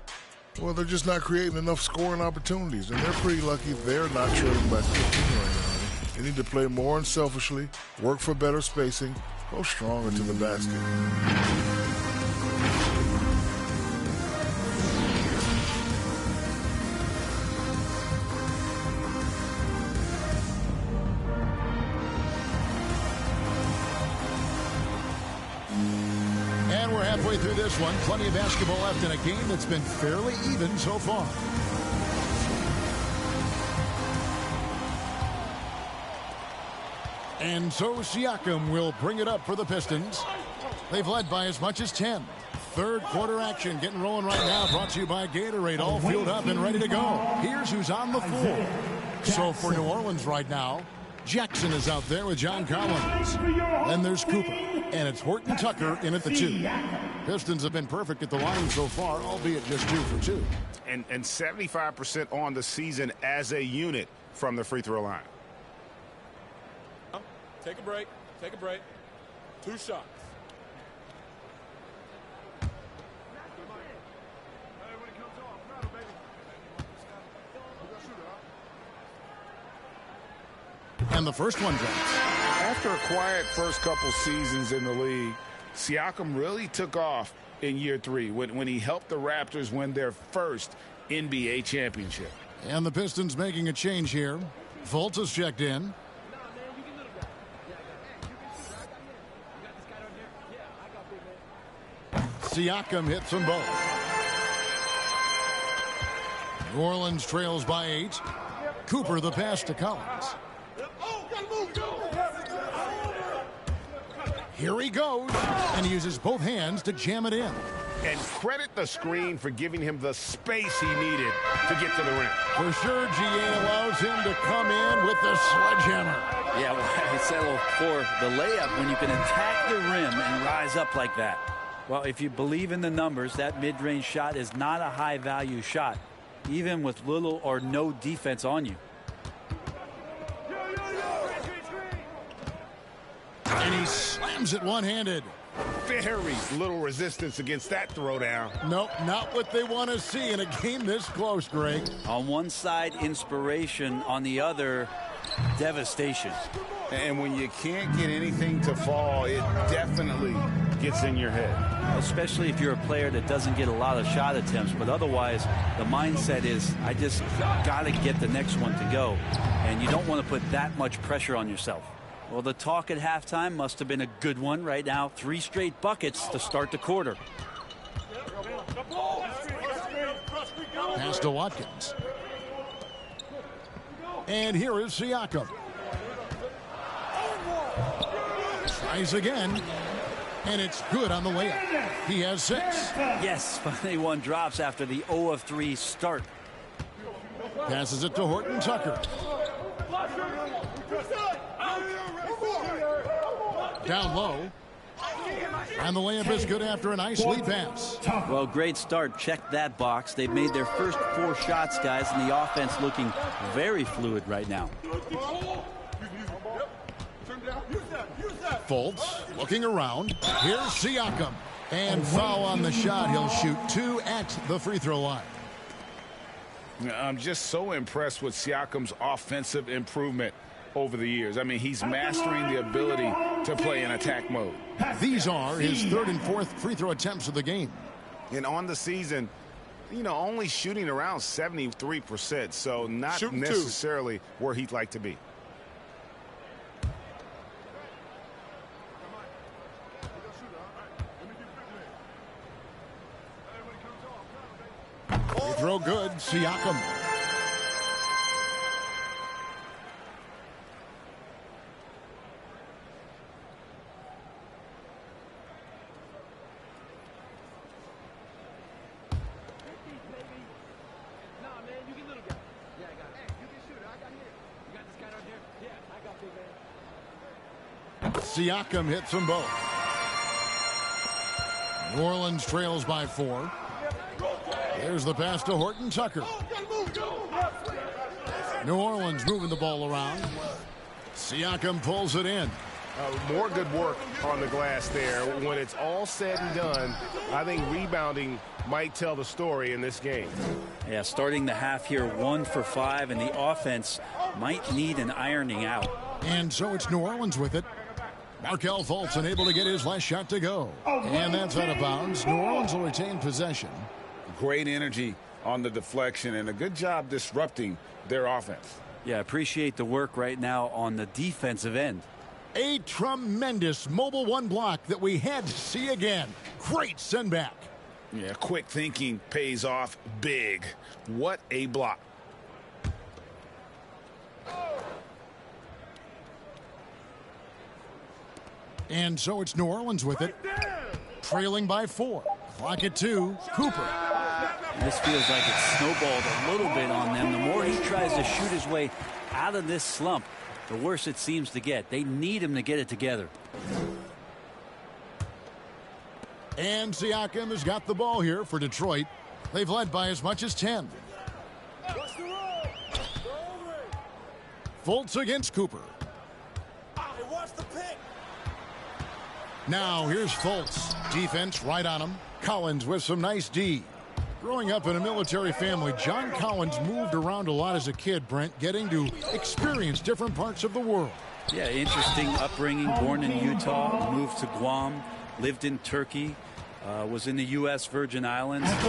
Speaker 18: Well, they're just not creating enough scoring opportunities, and they're pretty lucky they're not trailing by 15 right now. They need to play more unselfishly, work for better spacing, go stronger to the basket.
Speaker 1: And we're halfway through this one. Plenty of basketball left in a game that's been fairly even so far. And so Siakam will bring it up for the Pistons. They've led by as much as 10. Third quarter action getting rolling right now. Brought to you by Gatorade. All fueled up and ready to go. Here's who's on the floor. So for New Orleans right now, Jackson is out there with John Collins. Then there's Cooper. And it's Horton Tucker in at the 2. Pistons have been perfect at the line so far, albeit just 2 for 2.
Speaker 20: And 75% on the season as a unit from the free throw line.
Speaker 9: Take a break. Take a break. 2 shots.
Speaker 1: And the first one drops.
Speaker 20: After a quiet first couple seasons in the league, Siakam really took off in year 3 when he helped the Raptors win their first NBA championship.
Speaker 1: And the Pistons making a change here. Fultz has checked in. Siakam hits them both. New Orleans trails by 8. Cooper the pass to Collins. Here he goes, and he uses both hands to jam it in.
Speaker 20: And credit the screen for giving him the space he needed to get to the rim.
Speaker 1: For sure, GA allows him to come in with the sledgehammer.
Speaker 21: Yeah, well, I settle for the layup when you can attack the rim and rise up like that. Well, if you believe in the numbers, that mid-range shot is not a high-value shot, even with little or no defense on you.
Speaker 1: And he slams it one-handed.
Speaker 20: Very little resistance against that throwdown.
Speaker 1: Nope, not what they want to see in a game this close, Greg.
Speaker 21: On one side, inspiration. On the other, devastation.
Speaker 20: And when you can't get anything to fall, it definitely gets in your head.
Speaker 21: Especially if you're a player that doesn't get a lot of shot attempts. But otherwise, the mindset is, I just got to get the next one to go. And you don't want to put that much pressure on yourself. Well, the talk at halftime must have been a good one. Right now, 3 straight buckets to start the quarter.
Speaker 1: Pass to Watkins. And here is Siakam. Tries again. And it's good on the layup. He has 6.
Speaker 21: Yes, finally one drops after the 0 of 3 start.
Speaker 1: Passes it to Horton Tucker. Down low. And the layup is good after a nice lead pass.
Speaker 21: Well, great start. Check that box. They've made their first 4 shots, guys, and the offense looking very fluid right now.
Speaker 1: Fultz looking around. Here's Siakam. And foul on the shot. He'll shoot 2 at the free throw line.
Speaker 20: I'm just so impressed with Siakam's offensive improvement over the years. I mean, he's mastering the ability to play in attack mode.
Speaker 1: These are his 3rd and 4th free throw attempts of the game.
Speaker 20: And on the season, you know, only shooting around 73%, so not necessarily where he'd like to be.
Speaker 1: They throw good. Siakam. Siakam hits them both. New Orleans trails by 4. There's the pass to Horton Tucker. New Orleans moving the ball around. Siakam pulls it in.
Speaker 3: More good work on the glass there. When it's all said and done, I think rebounding might tell the story in this game.
Speaker 21: Yeah, starting the half here 1 for 5, and the offense might need an ironing out.
Speaker 1: And so it's New Orleans with it. Markelle Fultz unable to get his last shot to go. And that's out of bounds. New Orleans will retain possession.
Speaker 20: Great energy on the deflection and a good job disrupting their offense.
Speaker 21: Yeah, appreciate the work right now on the defensive end.
Speaker 1: A tremendous mobile 1 block that we had to see again. Great send back.
Speaker 20: Yeah, quick thinking pays off big. What a block.
Speaker 1: And so it's New Orleans with it. Trailing by 4. Clock at 2. Cooper.
Speaker 21: This feels like it's snowballed a little bit on them. The more he tries to shoot his way out of this slump, the worse it seems to get. They need him to get it together.
Speaker 1: And Siakam has got the ball here for Detroit. They've led by as much as 10. Fultz against Cooper. Now here's Fultz. Defense right on him. Collins with some nice D. Growing up in a military family, John Collins moved around a lot as a kid, Brent, getting to experience different parts of the world.
Speaker 21: Yeah, interesting upbringing. Born in Utah, moved to Guam, lived in Turkey, was in the U.S. Virgin Islands. It's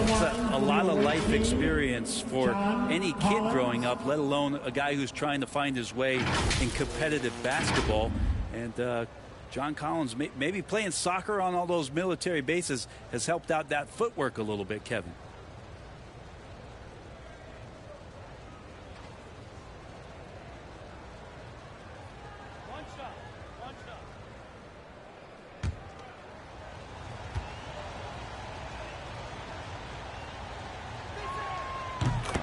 Speaker 21: a lot of life experience for any kid growing up, let alone a guy who's trying to find his way in competitive basketball. And John Collins, maybe playing soccer on all those military bases has helped out that footwork a little bit, Kevin.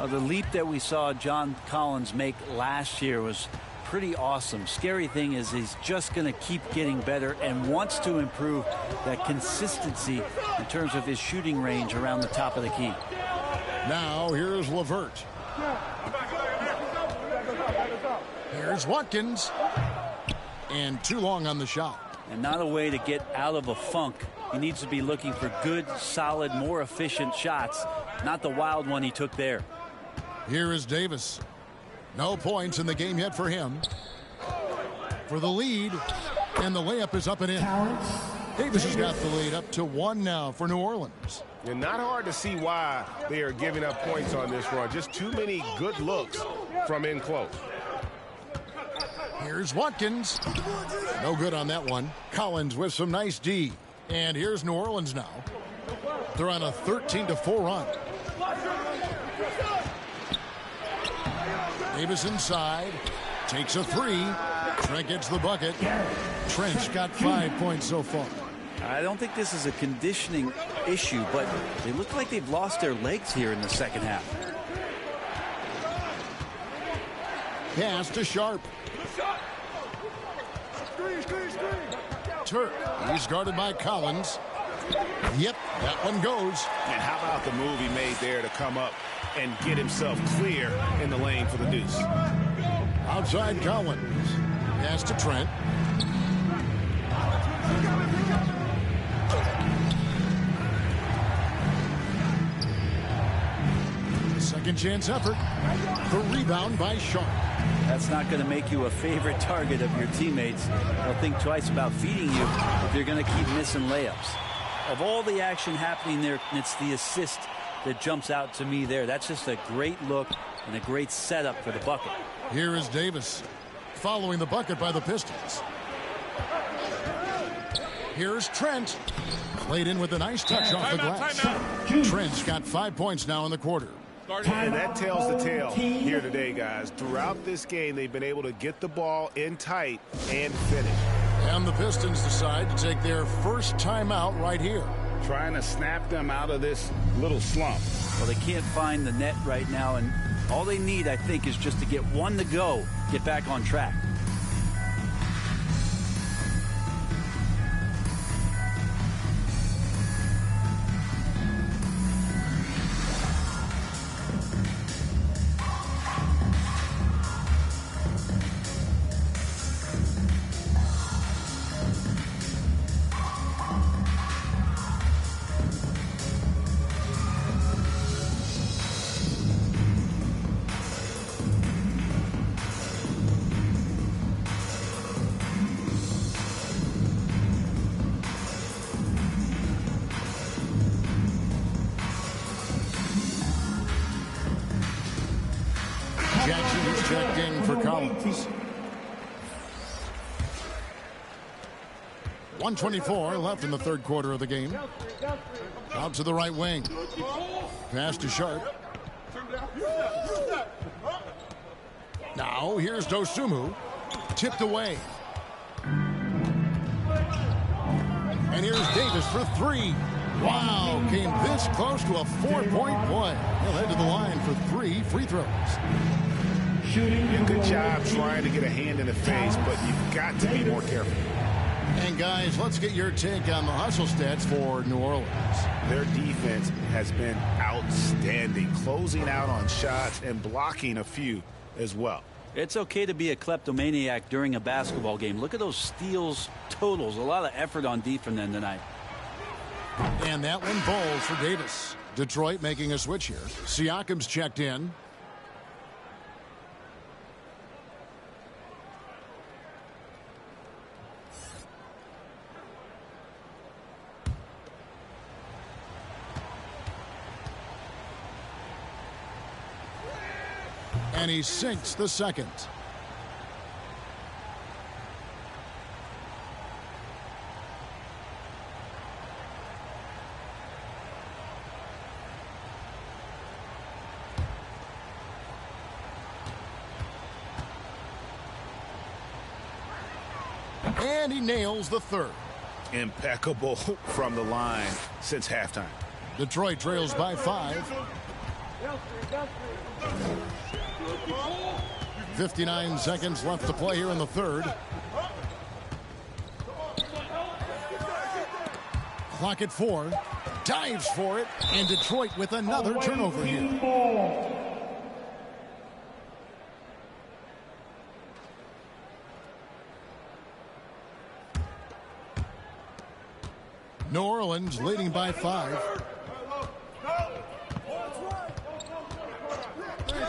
Speaker 21: The leap that we saw John Collins make last year was pretty awesome. Scary thing is he's just going to keep getting better and wants to improve that consistency in terms of his shooting range around the top of the key.
Speaker 1: Now here's LeVert. Here's Watkins. And too long on the shot.
Speaker 21: And not a way to get out of a funk. He needs to be looking for good, solid, more efficient shots, not the wild one he took there.
Speaker 1: Here is Davis. No points in the game yet for him. For the lead, and the layup is up and in. Davis has got the lead up to 1 now for New Orleans.
Speaker 3: And not hard to see why they are giving up points on this run. Just too many good looks from in close.
Speaker 1: Here's Watkins. No good on that one. Collins with some nice D. And here's New Orleans now. They're on a 13-4 run. Davis inside. Takes a 3. Trent gets the bucket. Trent's got 5 points so far.
Speaker 21: I don't think this is a conditioning issue, but they look like they've lost their legs here in the second half.
Speaker 1: Pass to Sharp. Turk. He's guarded by Collins. Yep, that one goes.
Speaker 20: And how about the move he made there to come up and get himself clear in the lane for the deuce.
Speaker 1: Outside Collins. Pass to Trent. Second chance effort. The rebound by Sharp.
Speaker 21: That's not going to make you a favorite target of your teammates. They'll think twice about feeding you if you're going to keep missing layups. Of all the action happening there, it's the assist that jumps out to me there. That's just a great look and a great setup for the bucket.
Speaker 1: Here is Davis following the bucket by the Pistons. Here's Trent. Played in with a nice touch off the glass. Trent's got 5 points now in the quarter.
Speaker 3: And that tells the tale here today, guys. Throughout this game, they've been able to get the ball in tight and finish.
Speaker 1: And the Pistons decide to take their first timeout right here.
Speaker 20: Trying to snap them out of this little slump.
Speaker 21: Well, they can't find the net right now, and all they need, I think, is just to get one to go, get back on track.
Speaker 1: Jackson is checked in for Collins. 1:24 left in the third quarter of the game. Out to the right wing. Pass to Sharp. Now here's Dosunmu. Tipped away. And here's Davis for three. Wow, came this close to a 4-point play. He'll head to the line for 3 free throws.
Speaker 3: Good job trying to get a hand in the face, but you've got to be more careful.
Speaker 1: And guys, let's get your take on the hustle stats for New Orleans.
Speaker 3: Their defense has been outstanding, closing out on shots and blocking a few as well.
Speaker 21: It's okay to be a kleptomaniac during a basketball game. Look at those steals totals. A lot of effort on D from them tonight.
Speaker 1: And that one bowls for Davis. Detroit making a switch here. Siakam's checked in. And he sinks the second. And he nails the third.
Speaker 3: Impeccable from the line since halftime.
Speaker 1: Detroit trails by 5. 59 seconds left to play here in the third. Clock at 4. Dives for it. And Detroit with another turnover here. New Orleans leading by 5.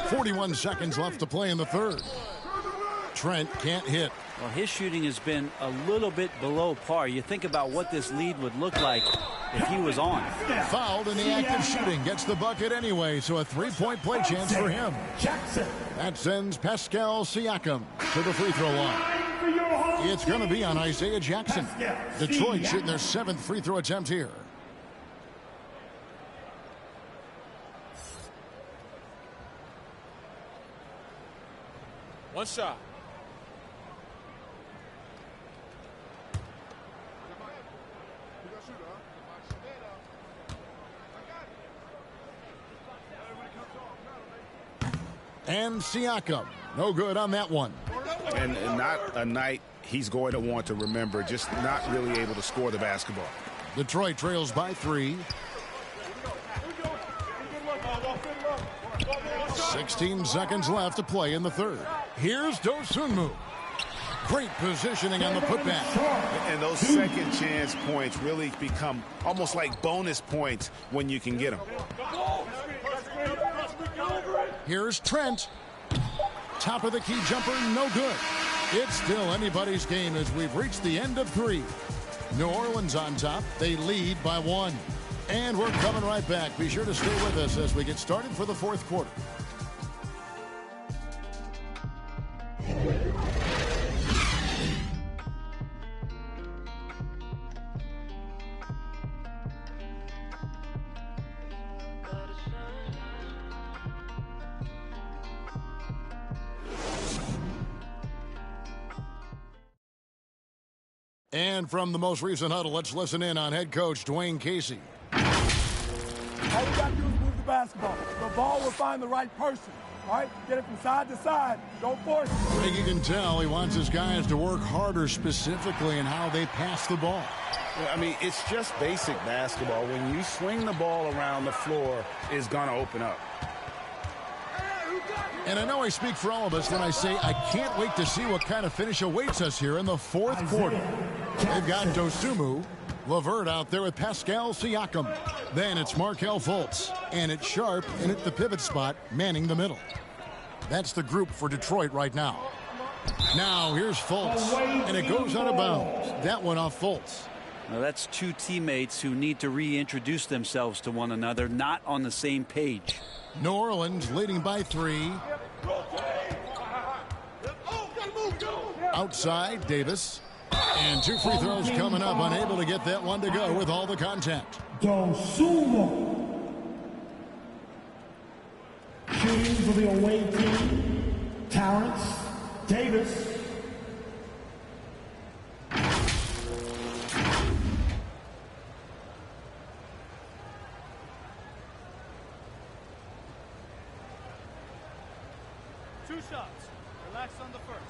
Speaker 1: 41 seconds left to play in the third. Trent can't hit.
Speaker 21: Well, his shooting has been a little bit below par. You think about what this lead would look like if he was on.
Speaker 1: Fouled in the act of shooting. Gets the bucket anyway, so a 3-point play chance for him. That sends Pascal Siakam to the free throw line. It's going to be on Isaiah Jackson. Detroit shooting their 7th free throw attempt here.
Speaker 19: One shot.
Speaker 1: And Siakam, no good on that one.
Speaker 3: And not a night he's going to want to remember, just not really able to score the basketball.
Speaker 1: Detroit trails by 3. 16 seconds left to play in the third. Here's Dosunmu. Great positioning on the putback.
Speaker 3: And those second chance points really become almost like bonus points when you can get them.
Speaker 1: Here's Trent. Top of the key jumper, no good. It's still anybody's game as we've reached the end of 3. New Orleans on top. They lead by 1. And we're coming right back. Be sure to stay with us as we get started for the fourth quarter. And from the most recent huddle, let's listen in on head coach Dwayne Casey.
Speaker 8: All we got to do is move the basketball. The ball will find the right person. All right? Get it from side to side. Don't force it.
Speaker 1: I think you can tell he wants his guys to work harder specifically in how they pass the ball.
Speaker 20: I mean, it's just basic basketball. When you swing the ball around the floor, it's going to open up.
Speaker 1: And I know I speak for all of us when I say I can't wait to see what kind of finish awaits us here in the fourth quarter. They've got Dosunmu, LeVert out there with Pascal Siakam. Then it's Markelle Fultz. And it's Sharp in at the pivot spot, manning the middle. That's the group for Detroit right now. Now here's Fultz. And it goes out of bounds. That one off Fultz.
Speaker 21: Now that's two teammates who need to reintroduce themselves to one another, not on the same page.
Speaker 1: New Orleans leading by 3. Outside, Davis. And 2 free throws coming up, unable to get that one to go with all the contact.
Speaker 4: Dosunmu. Shooting for the away team, Terrence Davis.
Speaker 19: Two shots. Relax on the first.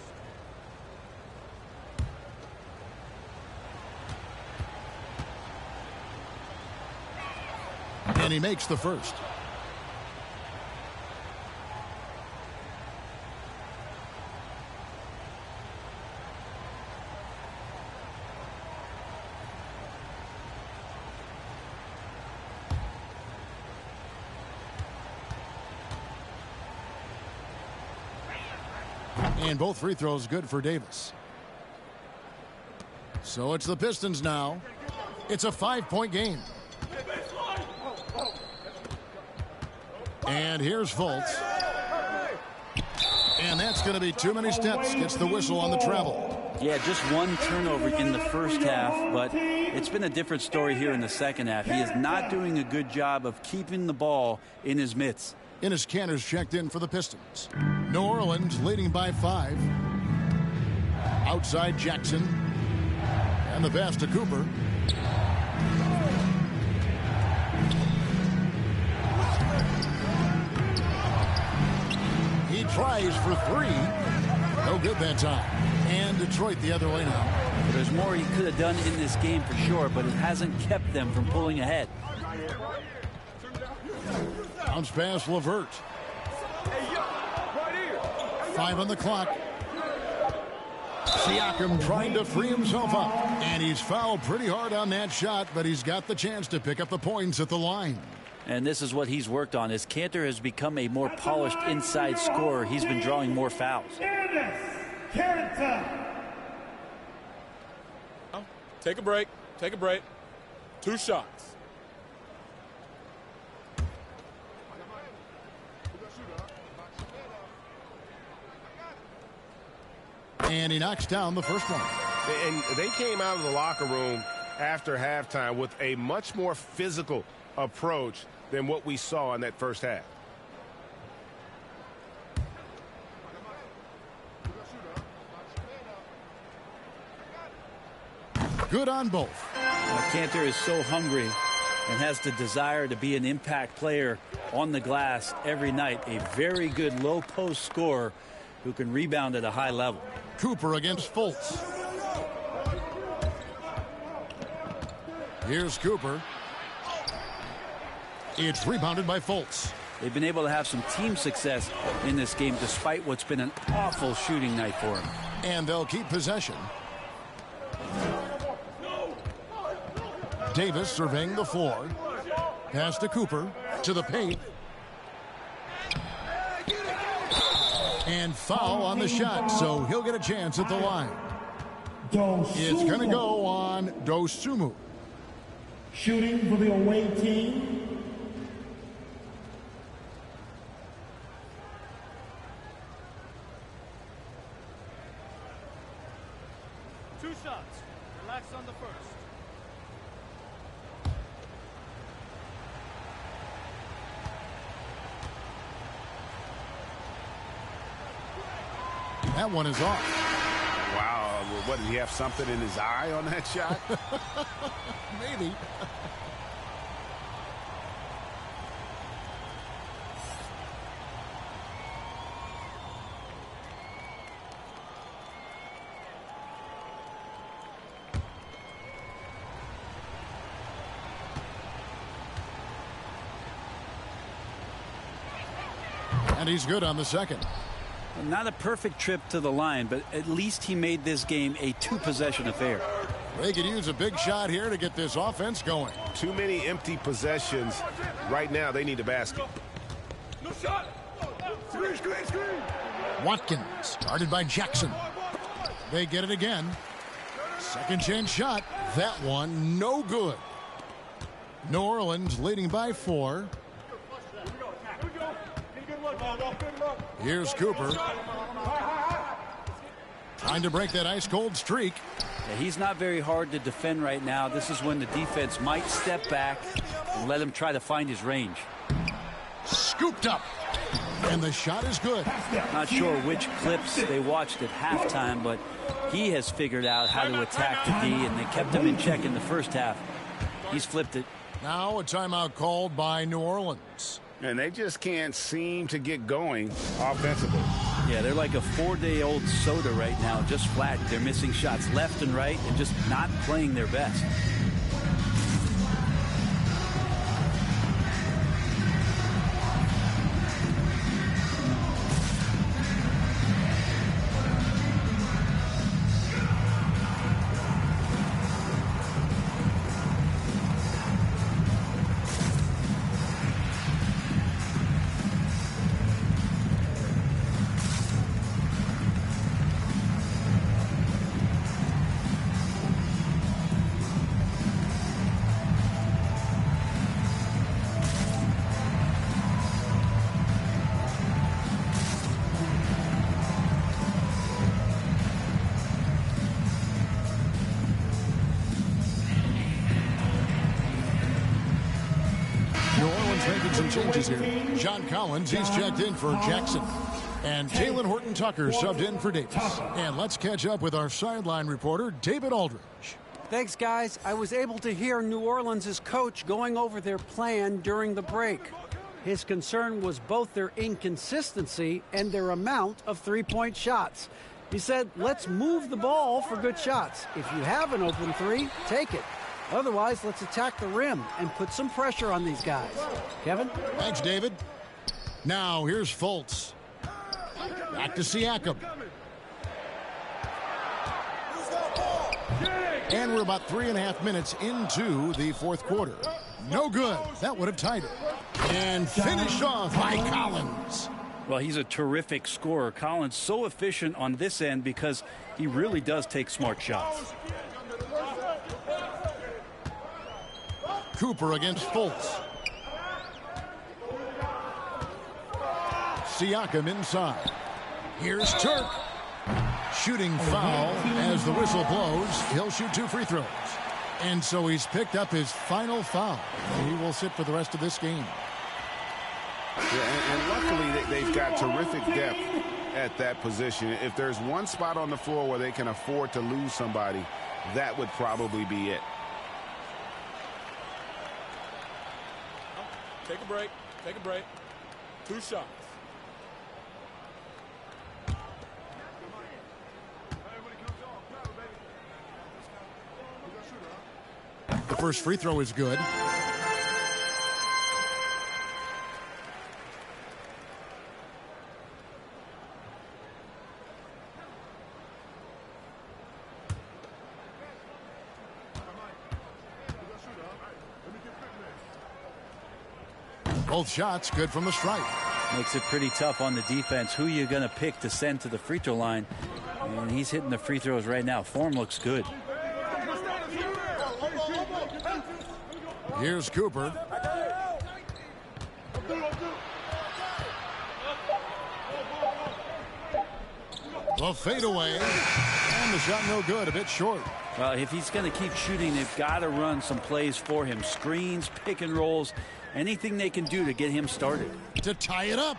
Speaker 1: And he makes the first. And both free throws good for Davis. So it's the Pistons now. It's a 5-point game. And here's Fultz. And that's going to be too many steps. Gets the whistle on the travel.
Speaker 21: Yeah, just one turnover in the first half, but it's been a different story here in the second half. He is not doing a good job of keeping the ball in his mitts.
Speaker 1: Enes Kanter's checked in for the Pistons. New Orleans leading by 5. Outside Jackson. And the pass to Cooper. He tries for 3. No good that time. And Detroit the other way now.
Speaker 21: There's more he could have done in this game for sure, but it hasn't kept them from pulling ahead.
Speaker 1: Bounce pass LeVert. 5 on the clock. Siakam trying to free himself up. And he's fouled pretty hard on that shot, but he's got the chance to pick up the points at the line.
Speaker 21: And this is what he's worked on. As Kanter has become a more polished inside scorer, he's been drawing more fouls.
Speaker 22: Take a break. Take a break. 2 shots.
Speaker 1: And he knocks down the first one.
Speaker 3: And they came out of the locker room after halftime with a much more physical approach than what we saw in that first half.
Speaker 1: Good on both.
Speaker 21: Kanter is so hungry and has the desire to be an impact player on the glass every night. A very good low post scorer who can rebound at a high level.
Speaker 1: Cooper against Fultz. Here's Cooper. It's rebounded by Fultz.
Speaker 21: They've been able to have some team success in this game despite what's been an awful shooting night for him.
Speaker 1: And they'll keep possession. Davis surveying the floor. Pass to Cooper. To the paint. And foul on the shot, so he'll get a chance at the line. It's going to go on Dosunmu.
Speaker 4: Shooting for the away team.
Speaker 19: Two shots. Relax on the first.
Speaker 1: That one is off.
Speaker 3: Wow. What, did he have something in his eye on that shot?
Speaker 1: Maybe. And he's good on the second.
Speaker 21: Not a perfect trip to the line, but at least he made this game a two-possession affair.
Speaker 1: They could use a big shot here to get this offense going.
Speaker 3: Too many empty possessions. Right now, they need a basket.
Speaker 19: No shot. Screen.
Speaker 1: Watkins, guarded by Jackson. They get it again. Second chance shot. That one, no good. New Orleans leading by 4. Here's Cooper. Trying to break that ice-cold streak.
Speaker 21: Yeah, he's not very hard to defend right now. This is when the defense might step back and let him try to find his range.
Speaker 1: Scooped up. And the shot is good.
Speaker 21: Not sure which clips they watched at halftime, but he has figured out how to attack the D, and they kept him in check in the first half. He's flipped it.
Speaker 1: Now a timeout called by New Orleans.
Speaker 3: And they just can't seem to get going offensively.
Speaker 21: Yeah, they're like a 4-day-old soda right now, just flat. They're missing shots left and right and just not playing their best.
Speaker 1: Making some changes here. John Collins, he's checked in for Jackson. And Jalen Horton-Tucker subbed in for Davis. And let's catch up with our sideline reporter, David Aldridge.
Speaker 6: Thanks, guys. I was able to hear New Orleans' coach going over their plan during the break. His concern was both their inconsistency and their amount of three-point shots. He said, let's move the ball for good shots. If you have an open three, take it. Otherwise, let's attack the rim and put some pressure on these guys. Kevin?
Speaker 1: Thanks, David. Now, here's Fultz. Back to Siakam. And we're about 3.5 minutes into the fourth quarter. No good. That would have tied it. And finished off by Collins.
Speaker 21: Well, he's a terrific scorer. Collins so efficient on this end because he really does take smart shots.
Speaker 1: Cooper against Fultz. Siakam inside. Here's Turk. Shooting foul as the whistle blows. He'll shoot 2 free throws. And so he's picked up his final foul. He will sit for the rest of this game.
Speaker 3: Yeah, and luckily they've got terrific depth at that position. If there's one spot on the floor where they can afford to lose somebody, that would probably be it.
Speaker 22: Take a break. Take a break. 2 shots.
Speaker 1: The first free throw is good. Both shots good from the stripe.
Speaker 21: Makes it pretty tough on the defense. Who you going to pick to send to the free throw line? And he's hitting the free throws right now. Form looks good.
Speaker 1: Here's Cooper. The fadeaway. And the shot no good, a bit short.
Speaker 21: Well, if he's going to keep shooting, they've got to run some plays for him. Screens, pick and rolls, anything they can do to get him started.
Speaker 1: To tie it up.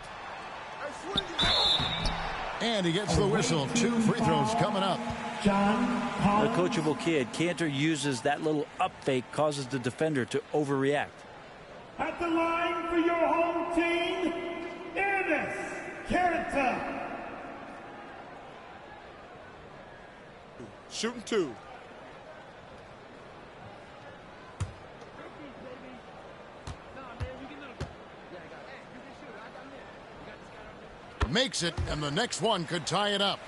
Speaker 1: And he gets the whistle. 2 free throws coming up.
Speaker 21: The coachable kid. Cantor uses that little up fake, causes the defender to overreact.
Speaker 4: At the line for your home team, Ernest Cantor.
Speaker 22: Shooting 2.
Speaker 1: Makes it, and the next one could tie it up.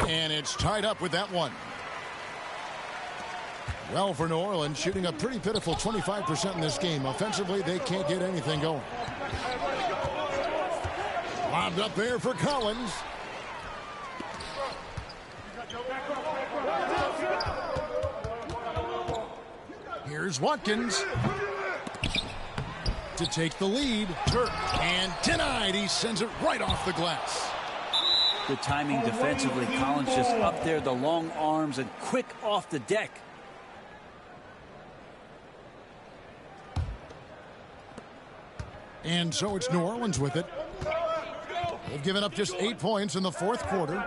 Speaker 1: And it's tied up with that one. Well, for New Orleans, shooting a pretty pitiful 25% in this game. Offensively, they can't get anything going. Lobbed up there for Collins. Here's Watkins to take the lead. Turk, and denied. He sends it right off the glass.
Speaker 21: Good timing defensively. Collins just up there, the long arms, and quick off the deck.
Speaker 1: And so it's New Orleans with it. They've given up just 8 points in the fourth quarter.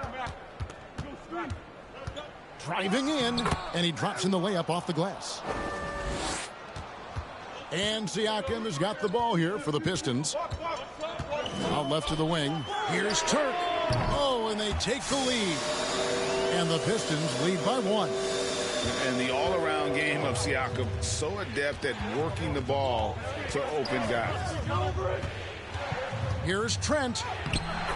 Speaker 1: Driving in, and he drops in the layup off the glass. And Siakam has got the ball here for the Pistons. Out left to the wing. Here's Turk. Oh, and they take the lead. And the Pistons lead by 1.
Speaker 3: And the all-around game of Siakam, so adept at working the ball to open guys.
Speaker 1: Here's Trent.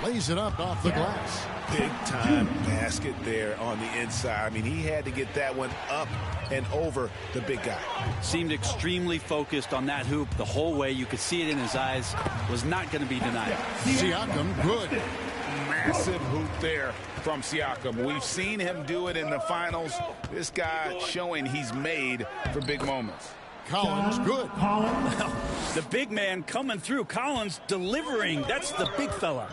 Speaker 1: Lays it up off the glass.
Speaker 3: Big-time basket there on the inside. I mean, he had to get that one up and over the big guy.
Speaker 21: Seemed extremely focused on that hoop the whole way. You could see it in his eyes. Was not going to be denied.
Speaker 1: Siakam, good.
Speaker 3: Massive hoop there from Siakam. We've seen him do it in the finals. This guy showing he's made for big moments.
Speaker 1: Collins, good.
Speaker 21: The big man coming through. Collins delivering. That's the big fella.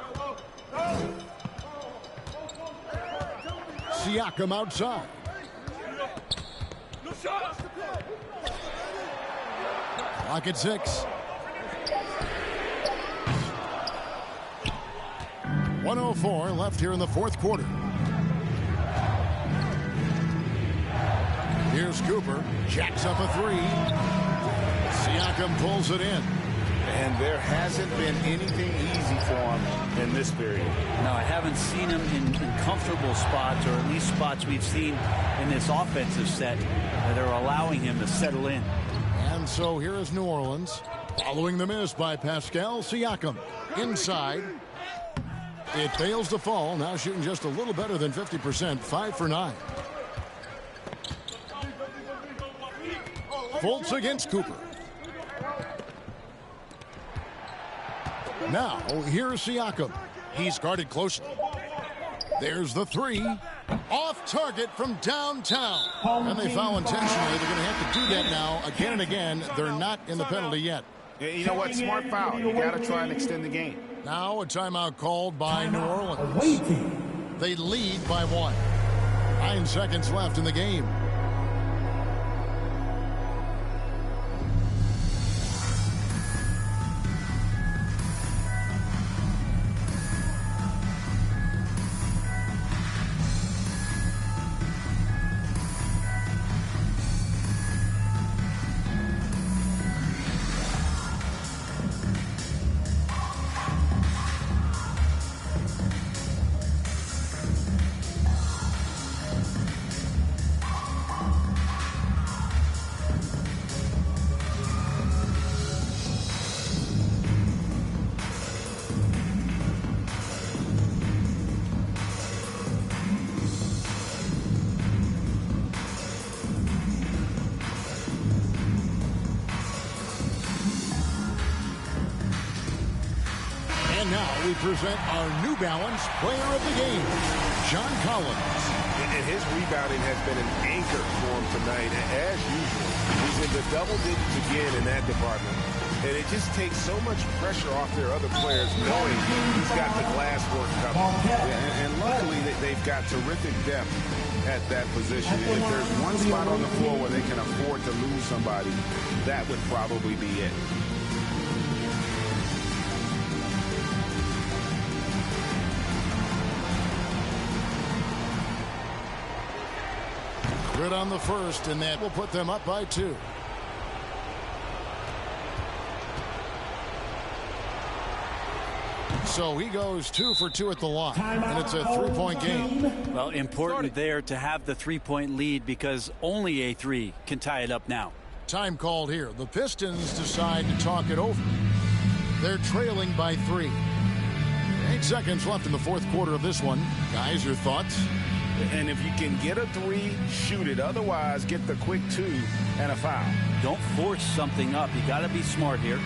Speaker 1: Siakam outside. Clock at 6. 1:04 left here in the fourth quarter. Here's Cooper. Jacks up a 3. Siakam pulls it in.
Speaker 3: And there hasn't been anything easy for him in this period.
Speaker 21: No, I haven't seen him in comfortable spots, or at least spots we've seen in this offensive set that are allowing him to settle in.
Speaker 1: And so here is New Orleans following the miss by Pascal Siakam. Inside. It fails to fall. Now shooting just a little better than 50%. 5 for 9. Fultz against Cooper. Now, here's Siakam. He's guarded closely. There's the 3. Off target from downtown. And they foul intentionally. They're going to have to do that now again and again. They're not in the penalty yet.
Speaker 3: You know what? Smart foul. You got to try and extend the game.
Speaker 1: Now a timeout called by New Orleans. They lead by 1. 9 seconds left in the game. now we present our New Balance Player of the Game, John Collins.
Speaker 3: And his rebounding has been an anchor for him tonight. As usual, he's in the double digits again in that department. And it just takes so much pressure off their other players knowing he's got the glass work covered. And luckily, they've got terrific depth at that position. If there's one spot on the floor where they can afford to lose somebody, that would probably be it.
Speaker 1: Good on the first, and that will put them up by 2. So he goes 2 for 2 at the line, and it's a 3-point game.
Speaker 21: Well, important there to have the 3-point lead because only a 3 can tie it up now.
Speaker 1: Time called here. The Pistons decide to talk it over. They're trailing by 3. 8 seconds left in the fourth quarter of this one. Guys, your thoughts?
Speaker 3: And if you can get a 3, shoot it. Otherwise, get the quick 2 and a foul.
Speaker 21: Don't force something up. You got to be smart here.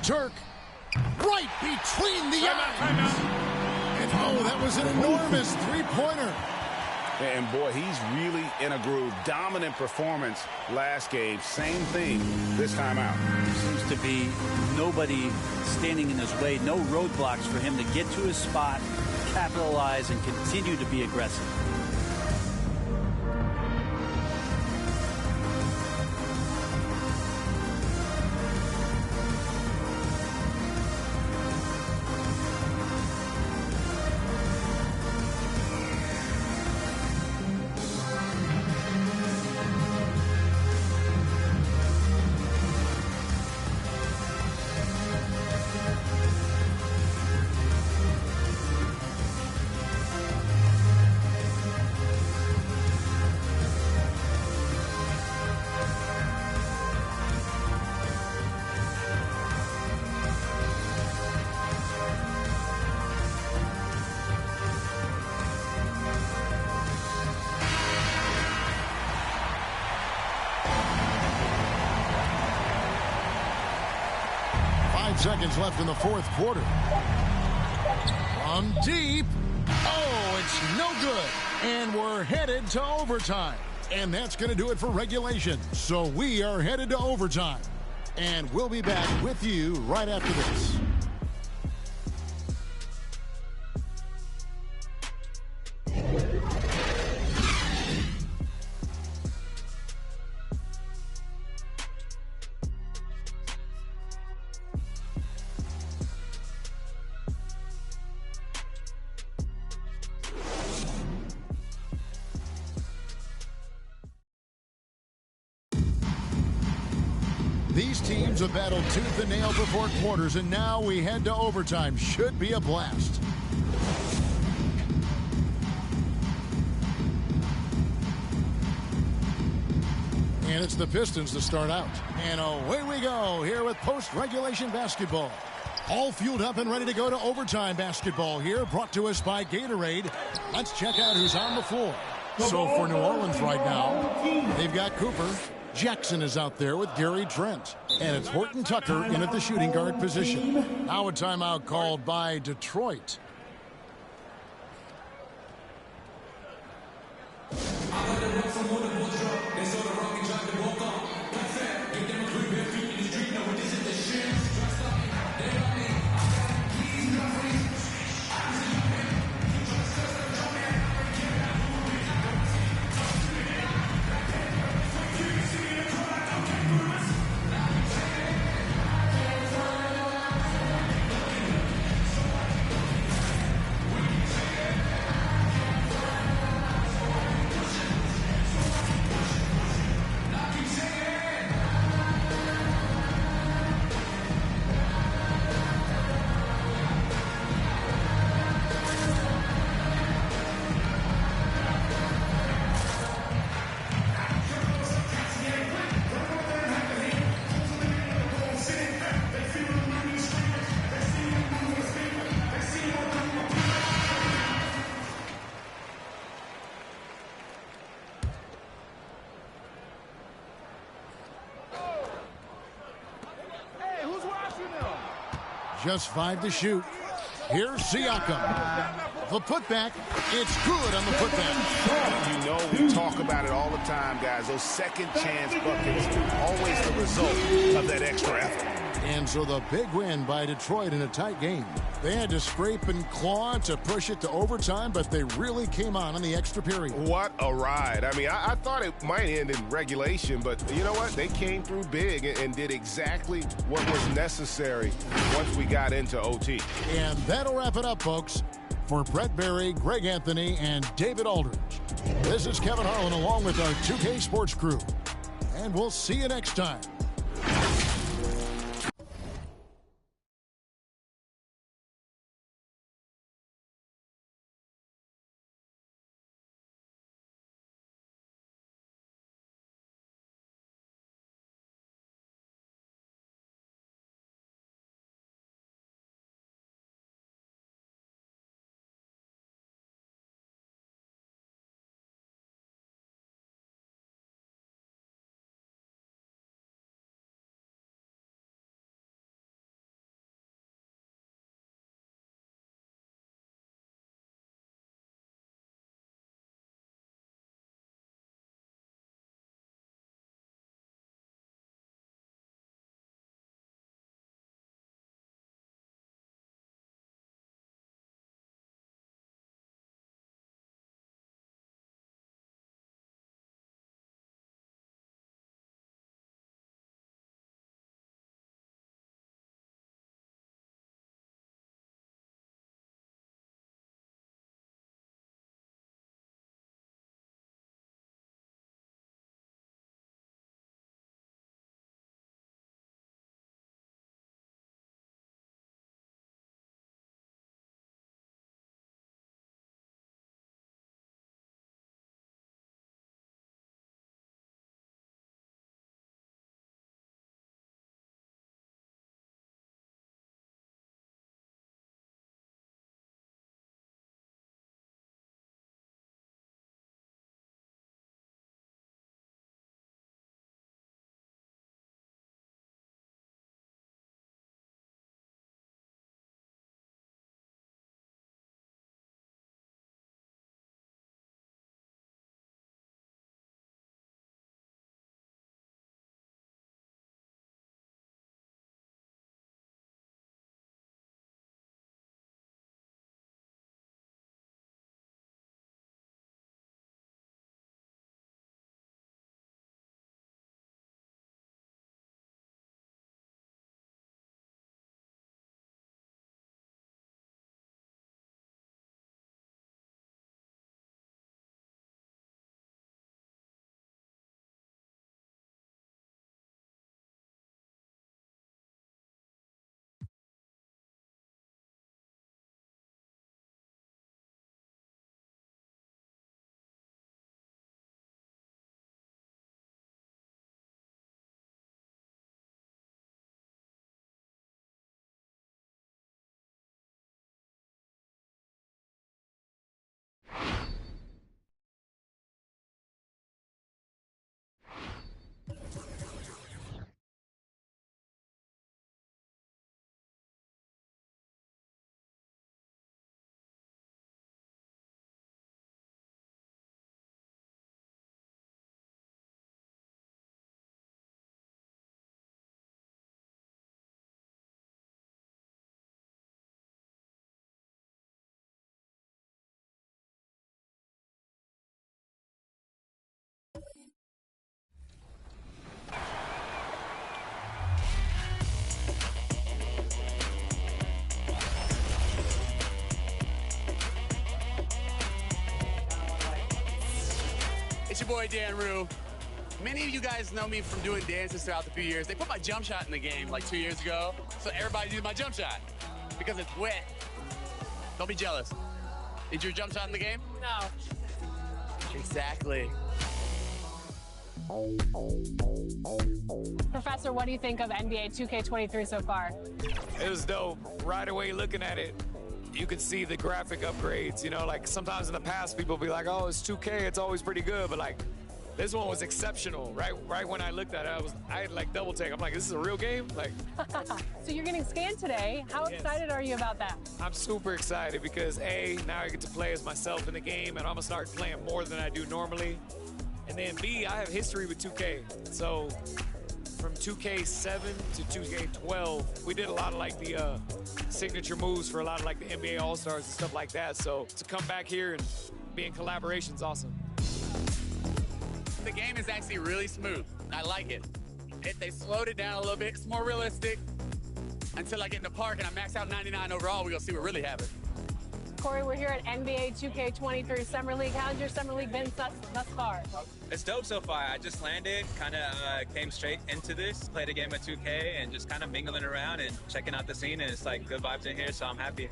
Speaker 1: Turk right between the eyes. And oh, that was an enormous 3-pointer.
Speaker 3: And boy, he's really in a groove. Dominant performance last game. Same thing this time out.
Speaker 21: Seems to be nobody standing in his way. No roadblocks for him to get to his spot, capitalize, and continue to be aggressive.
Speaker 1: Seconds left in the fourth quarter. From deep. Oh, it's no good. And we're headed to overtime. And that's going to do it for regulation. So we are headed to overtime. And we'll be back with you right after this. These teams have battled tooth and nail for 4 quarters, and now we head to overtime. Should be a blast. And it's the Pistons to start out. And away we go here with post-regulation basketball. All fueled up and ready to go to overtime basketball here, brought to us by Gatorade. Let's check out who's on the floor. So for New Orleans right now, they've got Cooper. Jackson is out there with Gary Trent. And it's Horton Tucker in at the shooting guard position. Now a timeout called by Detroit. Just 5 to shoot. Here's Siakam. The putback. It's good on the putback.
Speaker 3: You know, we talk about it all the time, guys. Those second chance buckets, always the result of that extra effort.
Speaker 1: And so the big win by Detroit in a tight game. They had to scrape and claw to push it to overtime, but they really came on in the extra period.
Speaker 3: What a ride. I mean, I thought it might end in regulation, but you know what? They came through big and did exactly what was necessary once we got into OT.
Speaker 1: And that'll wrap it up, folks. For Brett Berry, Greg Anthony, and David Aldridge, this is Kevin Harlan along with our 2K Sports crew. And we'll see you next time.
Speaker 7: It's your boy, Dan Rue. Many of you guys know me from doing dances throughout the few years. They put my jump shot in the game like 2 years ago, so everybody uses my jump shot because it's wet. Don't be jealous. Is your jump shot in the game?
Speaker 10: No.
Speaker 7: Exactly.
Speaker 10: Professor, what do you think of NBA 2K23 so far?
Speaker 23: It was dope. Right away looking at it, you could see the graphic upgrades. You know, like sometimes in the past people be like, oh, it's 2K, it's always pretty good. But like This one was exceptional. Right when I looked at it, I had like double take. I'm like, this is a real game? Like.
Speaker 10: So you're getting scanned today. How excited are you about that?
Speaker 23: I'm super excited because A, now I get to play as myself in the game, and I'm gonna start playing more than I do normally. And then B, I have history with 2K. So from 2K7 to 2K12, we did a lot of like the signature moves for a lot of like the NBA All-Stars and stuff like that. So to come back here and be in collaboration is awesome.
Speaker 7: The game is actually really smooth. I like it. They slowed it down a little bit. It's more realistic. Until I get in the park and I max out 99 overall, we're gonna see what really happens.
Speaker 10: Corey, we're here at NBA 2K23 Summer League. How's your Summer League been thus far?
Speaker 13: It's dope so far. I just landed, kind of came straight into this, played a game of 2K, and just kind of mingling around and checking out the scene, and it's like good vibes in here, so I'm happy.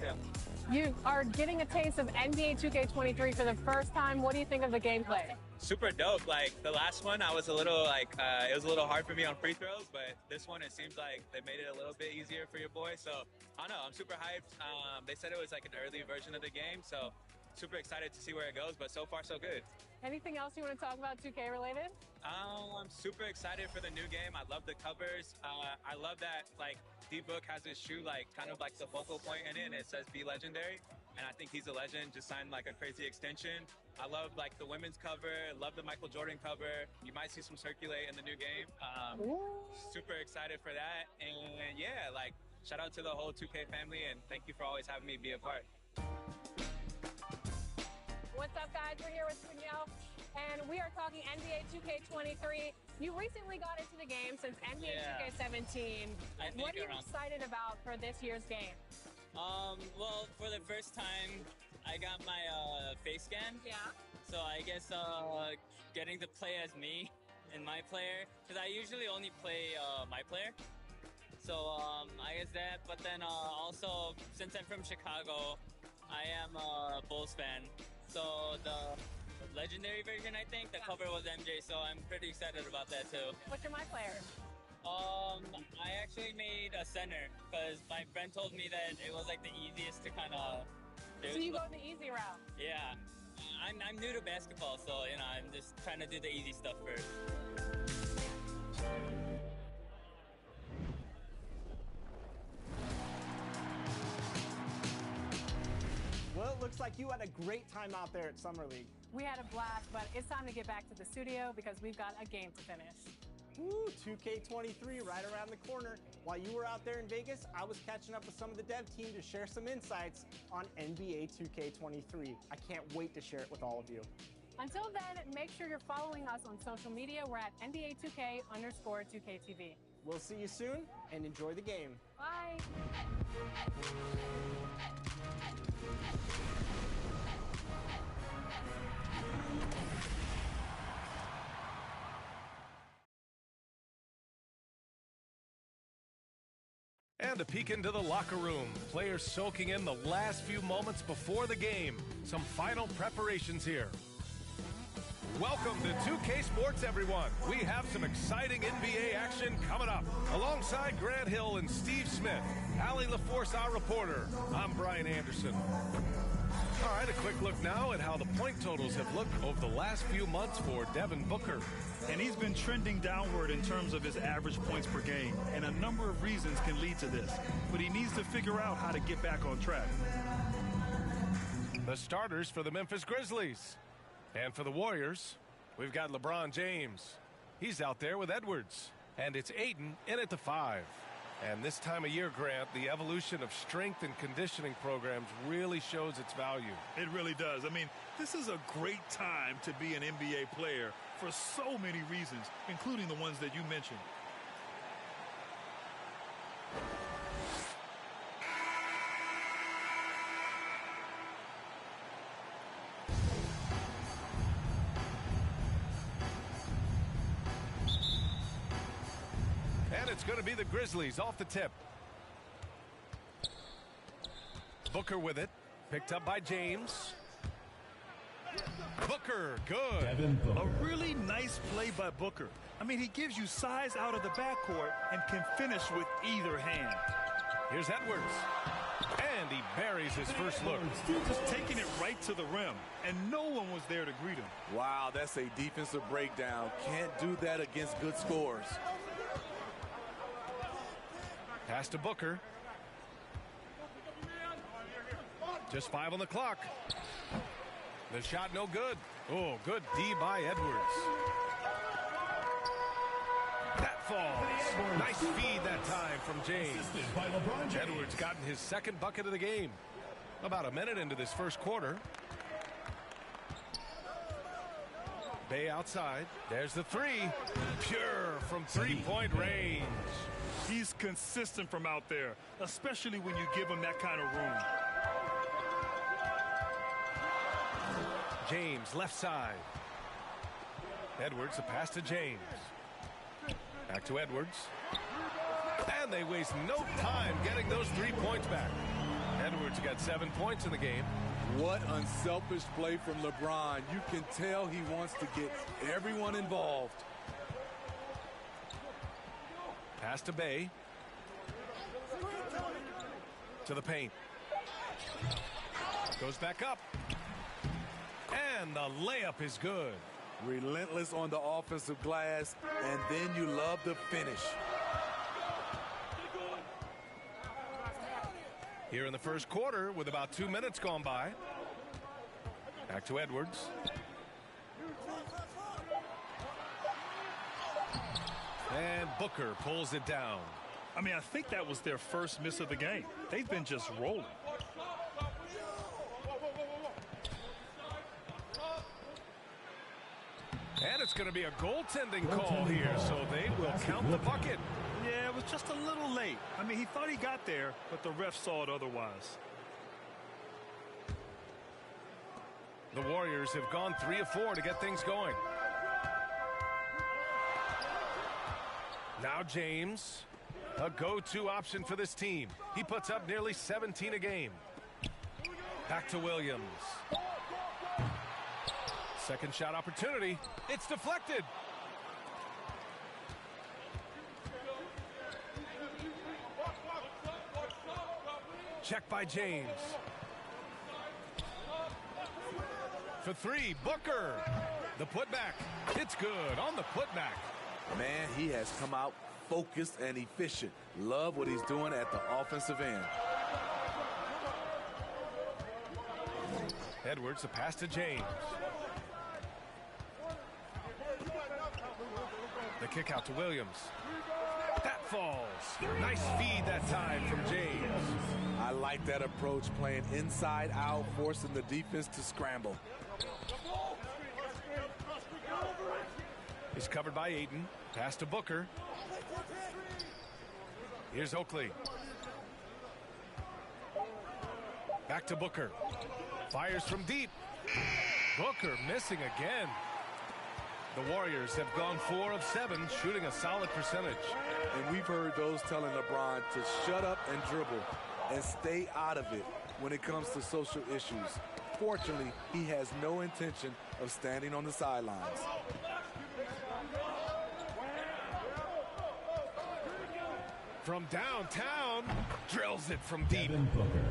Speaker 10: You are getting a taste of NBA 2K23 for the first time. What do you think of the gameplay?
Speaker 13: Super dope. Like the last one, I was a little like, it was a little hard for me on free throws, but this one, it seems like they made it a little bit easier for your boy. So I don't know, I'm super hyped. They said it was like an early version of the game, so super excited to see where it goes, but so far so good.
Speaker 10: Anything else you want to talk about 2K related?
Speaker 13: I'm super excited for the new game. I love the covers. I love that like D-Book has his shoe like kind of like the focal point in it, and it says be legendary. And I think he's a legend, just signed like a crazy extension. I love like the women's cover, love the Michael Jordan cover. You might see some circulate in the new game. Super excited for that. And yeah, like shout out to the whole 2K family, and thank you for always having me be a part.
Speaker 10: What's up, guys? We're here with Danielle, and we are talking NBA 2K23. You recently got into the game since NBA 2K17. What are you excited about for this year's game?
Speaker 14: Well, for the first time, I got my face scan.
Speaker 10: Yeah.
Speaker 14: So I guess getting to play as me and my player, because I usually only play my player. So I guess that, but then also, since I'm from Chicago, I am a Bulls fan. So the legendary version, I think, the cover was MJ, so I'm pretty excited about that too.
Speaker 10: What's your my player?
Speaker 14: I actually made a center because my friend told me that it was like the easiest to kind of do.
Speaker 10: So you go the easy route?
Speaker 14: Yeah. I'm new to basketball, so you know, I'm just trying to do the easy stuff first.
Speaker 15: Well, it looks like you had a great time out there at Summer League.
Speaker 10: We had a blast, but it's time to get back to the studio because we've got a game to finish.
Speaker 15: Woo, 2K23 right around the corner. While you were out there in Vegas, I was catching up with some of the dev team to share some insights on NBA 2K23. I can't wait to share it with all of you.
Speaker 10: Until then, make sure you're following us on social media. We're at NBA 2K_2KTV.
Speaker 15: We'll see you soon, and enjoy the game.
Speaker 10: Bye.
Speaker 11: And a peek into the locker room. Players soaking in the last few moments before the game. Some final preparations here. Welcome to 2K Sports, everyone. We have some exciting NBA action coming up. Alongside Grant Hill and Steve Smith, Allie LaForce, our reporter. I'm Brian Anderson. All right, a quick look now at how the point totals have looked over the last few months for Devin Booker.
Speaker 12: And he's been trending downward in terms of his average points per game, and a number of reasons can lead to this. But he needs to figure out how to get back on track.
Speaker 11: The starters for the Memphis Grizzlies. And for the Warriors, we've got LeBron James. He's out there with Edwards. And it's Ayton in at the 5. And this time of year, Grant, the evolution of strength and conditioning programs really shows its value.
Speaker 12: It really does. I mean, this is a great time to be an NBA player for so many reasons, including the ones that you mentioned.
Speaker 11: And it's going to be the Grizzlies off the tip. Booker with it. Picked up by James. Booker, good.
Speaker 12: A really nice play by Booker. I mean, he gives you size out of the backcourt and can finish with either hand.
Speaker 11: Here's Edwards. And he buries his first look.
Speaker 12: Just taking it right to the rim, and no one was there to greet him.
Speaker 9: Wow, that's a defensive breakdown. Can't do that against good scores.
Speaker 11: Pass to Booker. Just 5 on the clock. The shot no good. Oh, good D by Edwards. That falls. Nice feed that time from James. Edwards gotten his second bucket of the game. About a minute into this first quarter. Bay outside. There's the three. Pure from three-point range.
Speaker 12: He's consistent from out there, especially when you give him that kind of room.
Speaker 11: James left side. Edwards, a pass to James. Back to Edwards. And they waste no time getting those 3 points back. Edwards got 7 points in the game.
Speaker 9: What unselfish play from LeBron. You can tell he wants to get everyone involved.
Speaker 11: Pass to Bay. To the paint. Goes back up. And the layup is good.
Speaker 9: Relentless on the offensive glass, and then you love the finish.
Speaker 11: Here in the first quarter with about 2 minutes gone by. Back to Edwards. And Booker pulls it down.
Speaker 12: I mean, I think that was their first miss of the game. They've been just rolling.
Speaker 11: And it's going to be a goaltending call here, so they will count the bucket.
Speaker 12: Yeah, it was just a little late. I mean, he thought he got there, but the ref saw it otherwise.
Speaker 11: The Warriors have gone 3 of 4 to get things going. Now James, a go-to option for this team. He puts up nearly 17 a game. Back to Williams. Second shot opportunity. It's deflected. Check by James. For three, Booker. The putback. It's good on the putback.
Speaker 9: Man, he has come out focused and efficient. Love what he's doing at the offensive end.
Speaker 11: Edwards, a pass to James. The kick out to Williams. That falls. Nice feed that time from James.
Speaker 9: I like that approach, playing inside out, forcing the defense to scramble.
Speaker 11: He's covered by Ayton. Pass to Booker. Here's Oakley. Back to Booker. Fires from deep. Booker missing again. The Warriors have gone 4 of 7, shooting a solid percentage.
Speaker 9: And we've heard those telling LeBron to shut up and dribble and stay out of it when it comes to social issues. Fortunately, he has no intention of standing on the sidelines.
Speaker 11: From downtown, drills it from deep.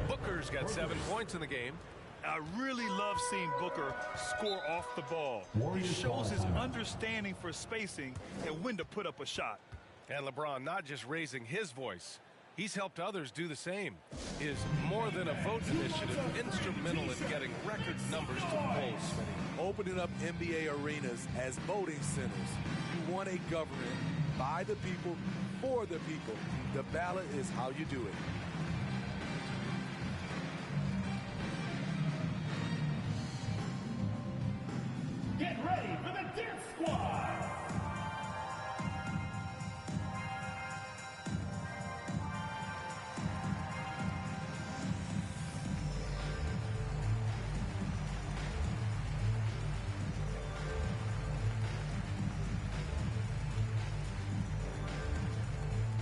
Speaker 11: Booker's got 7 points in the game.
Speaker 12: I really love seeing Booker score off the ball. He shows his understanding for spacing and when to put up a shot.
Speaker 11: And LeBron not just raising his voice, he's helped others do the same. His More Than a Vote initiative instrumental in getting record numbers to the polls.
Speaker 9: Opening up NBA arenas as voting centers. You want a government by the people, for the people. The ballot is how you do it.
Speaker 4: Get ready for the Dance Squad!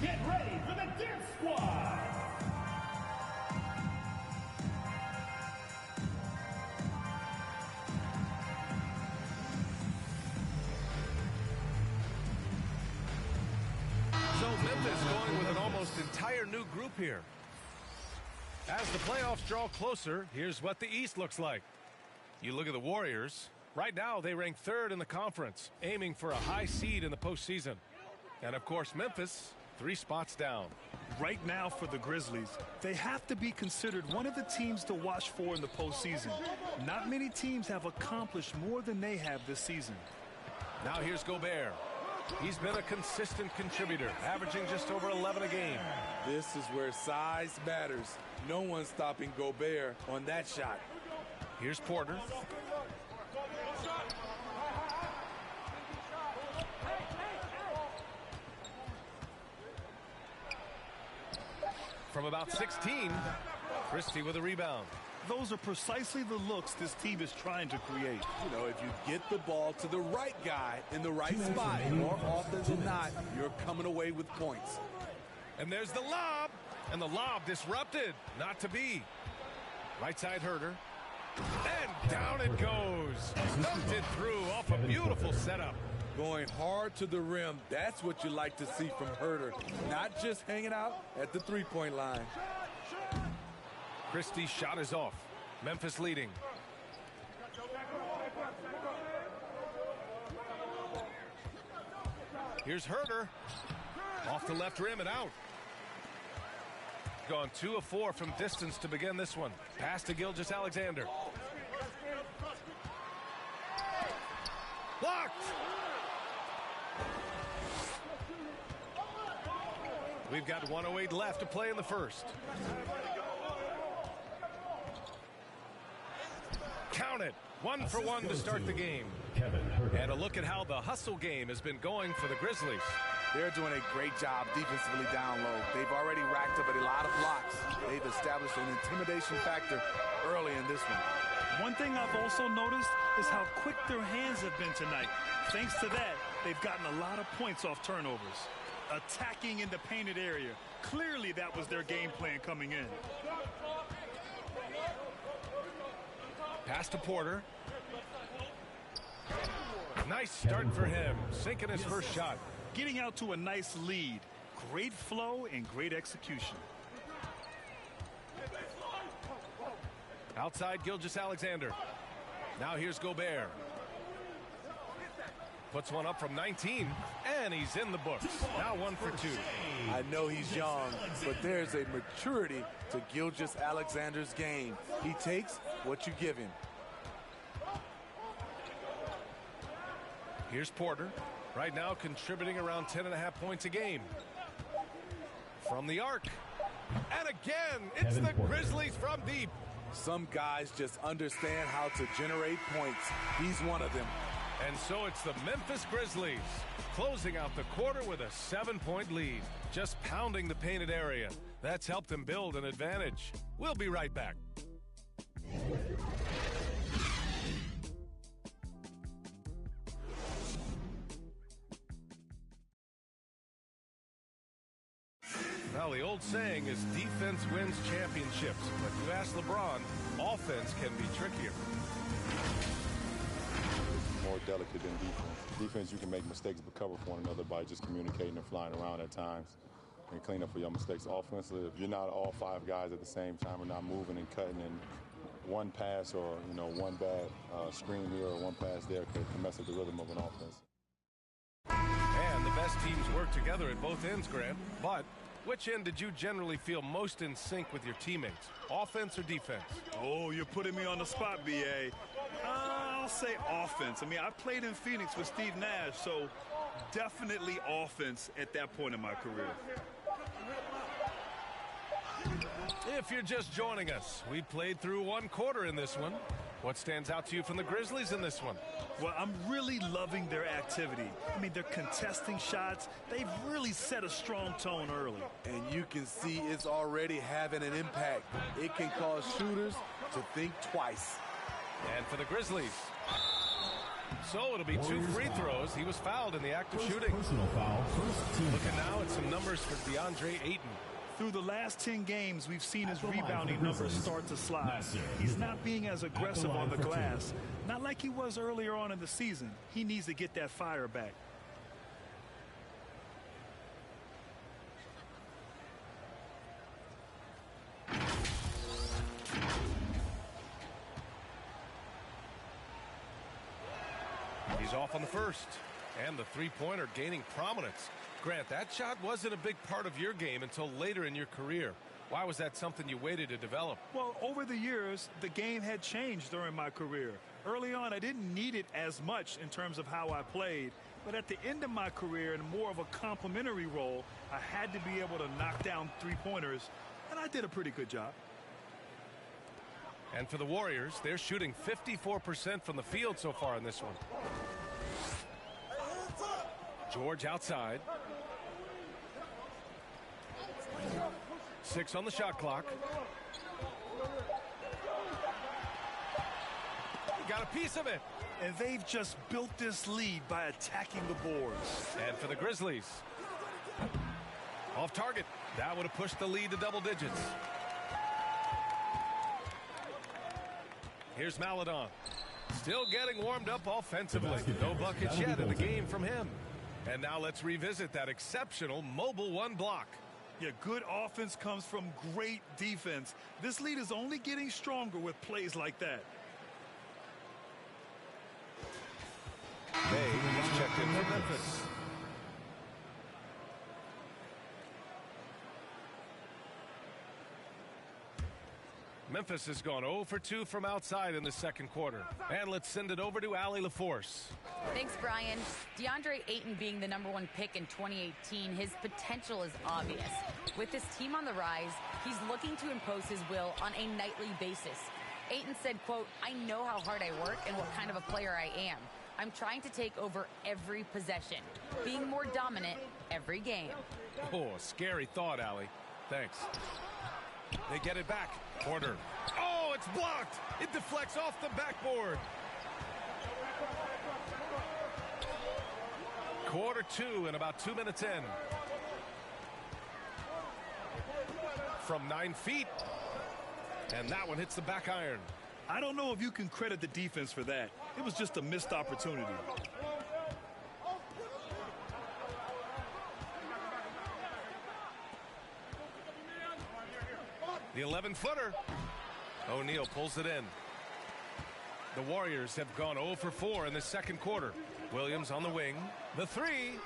Speaker 4: Get ready for the Dance Squad!
Speaker 11: So Memphis going with an almost entire new group here. As the playoffs draw closer, here's what the East looks like. You look at the Warriors. Right now, they rank 3rd in the conference, aiming for a high seed in the postseason. And, of course, Memphis, 3 spots down.
Speaker 12: Right now for the Grizzlies, they have to be considered one of the teams to watch for in the postseason. Not many teams have accomplished more than they have this season.
Speaker 11: Now here's Gobert. He's been a consistent contributor, averaging just over 11 a game.
Speaker 9: This is where size matters. No one's stopping Gobert on that shot.
Speaker 11: Here's Porter. From about 16, Christie with a rebound.
Speaker 12: Those are precisely the looks this team is trying to create.
Speaker 9: You know, if you get the ball to the right guy in the right spot, more often than not, you're coming away with points.
Speaker 11: And there's the lob, and the lob disrupted. Not to be. Right side Herter. And down it goes. Dumped it through off a beautiful setup.
Speaker 9: Going hard to the rim, that's what you like to see from Herter. Not just hanging out at the three-point line.
Speaker 11: Christie's shot is off. Memphis leading. Here's Herter. Off the left rim and out. Gone 2 of 4 from distance to begin this one. Pass to Gilgeous-Alexander. Blocked! We've got 1:08 left to play in the first. Count it. 1 for 1 to start the game. And a look at how the hustle game has been going for the Grizzlies.
Speaker 9: They're doing a great job defensively down low. They've already racked up a lot of blocks. They've established an intimidation factor early in this one.
Speaker 12: One thing I've also noticed is how quick their hands have been tonight. Thanks to that, they've gotten a lot of points off turnovers. Attacking in the painted area. Clearly that was their game plan coming in.
Speaker 11: Pass to Porter. Nice start for him. Sinking his first shot.
Speaker 12: Getting out to a nice lead. Great flow and great execution.
Speaker 11: Outside Gilgeous-Alexander. Now here's Gobert. Puts one up from 19, and he's in the books. Now 1 for 2.
Speaker 9: I know he's young, but there's a maturity to Gilgeous-Alexander's game. He takes what you give him.
Speaker 11: Here's Porter. Right now contributing around 10.5 points a game. From the arc. And again, it's the Grizzlies from deep.
Speaker 9: Some guys just understand how to generate points. He's one of them.
Speaker 11: And so it's the Memphis Grizzlies closing out the quarter with a 7-point lead. Just pounding the painted area. That's helped them build an advantage. We'll be right back. Well, the old saying is defense wins championships. But if you ask LeBron, offense can be trickier.
Speaker 2: More delicate than defense. Defense, you can make mistakes but cover for one another by just communicating and flying around at times and clean up for your mistakes. Offensively, if you're not all 5 guys at the same time and not moving and cutting, and one pass or one bad screen here or one pass there can mess up the rhythm of an offense.
Speaker 11: And the best teams work together at both ends, Grant. But which end did you generally feel most in sync with your teammates, offense or defense?
Speaker 12: Oh, you're putting me on the spot, B.A. I'll say offense. I mean, I played in Phoenix with Steve Nash, so definitely offense at that point in my career.
Speaker 11: If you're just joining us, we played through 1 quarter in this one. What stands out to you from the Grizzlies in this one?
Speaker 12: Well, I'm really loving their activity. I mean, they're contesting shots. They've really set a strong tone early.
Speaker 9: And you can see it's already having an impact. It can cause shooters to think twice.
Speaker 11: And for the Grizzlies, so it'll be 2 free throws. He was fouled in the act of shooting.
Speaker 4: Personal foul, first team.
Speaker 11: Looking now at some numbers for DeAndre Ayton.
Speaker 12: Through the last 10 games, we've seen his rebounding numbers start to slide. He's not being as aggressive on the glass. Not like he was earlier on in the season. He needs to get that fire back.
Speaker 11: He's off on the first. And the three-pointer gaining prominence. Grant, that shot wasn't a big part of your game until later in your career. Why was that something you waited to develop?
Speaker 12: Well, over the years, the game had changed during my career. Early on, I didn't need it as much in terms of how I played. But at the end of my career, in more of a complementary role, I had to be able to knock down three-pointers, and I did a pretty good job.
Speaker 11: And for the Warriors, they're shooting 54% from the field so far in this one. George outside. 6 on the shot clock. He got a piece of it.
Speaker 12: And they've just built this lead by attacking the boards.
Speaker 11: And for the Grizzlies. Off target. That would have pushed the lead to double digits. Here's Maladon. Still getting warmed up offensively. No buckets yet in the game from him. And now let's revisit that exceptional mobile one block.
Speaker 12: Yeah, good offense comes from great defense. This lead is only getting stronger with plays like that.
Speaker 11: May is checked in for Memphis. Memphis has gone 0 for 2 from outside in the second quarter. And let's send it over to Allie LaForce.
Speaker 5: Thanks, Brian. DeAndre Ayton being the #1 pick in 2018, his potential is obvious. With his team on the rise, he's looking to impose his will on a nightly basis. Ayton said, quote, "I know how hard I work and what kind of a player I am. I'm trying to take over every possession, being more dominant every game."
Speaker 11: Oh, a scary thought, Allie. Thanks. They get it back. Porter. Oh, it's blocked. It deflects off the backboard. Quarter 2 and about 2 minutes in. From 9 feet. And that one hits the back iron.
Speaker 12: I don't know if you can credit the defense for that. It was just a missed opportunity.
Speaker 11: The 11-footer. O'Neal pulls it in. The Warriors have gone 0 for 4 in the second quarter. Williams on the wing. The 3.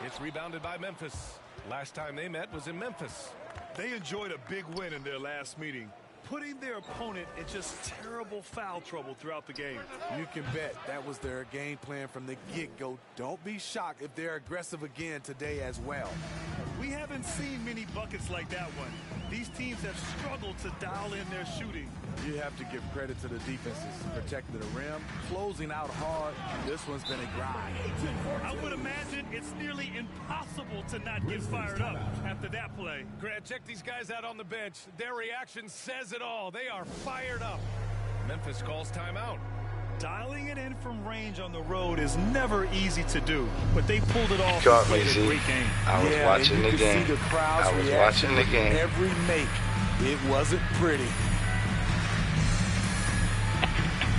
Speaker 11: It's rebounded by Memphis. Last time they met was in Memphis.
Speaker 12: They enjoyed a big win in their last meeting, putting their opponent in just terrible foul trouble throughout the game.
Speaker 9: You can bet that was their game plan from the get-go. Don't be shocked if they're aggressive again today as well.
Speaker 12: We haven't seen many buckets like that one. These teams have struggled to dial in their shooting.
Speaker 9: You have to give credit to the defenses. Protecting the rim, closing out hard. This one's been a grind.
Speaker 12: I would imagine it's nearly impossible to not get fired up after that play.
Speaker 11: Grant, check these guys out on the bench. Their reaction says it all. They are fired up. Memphis calls timeout.
Speaker 12: Dialing it in from range on the road is never easy to do, but they pulled it off.
Speaker 16: Got me, see.
Speaker 12: Great game.
Speaker 16: I was watching the game. I was watching the game.
Speaker 9: Every make, it wasn't pretty.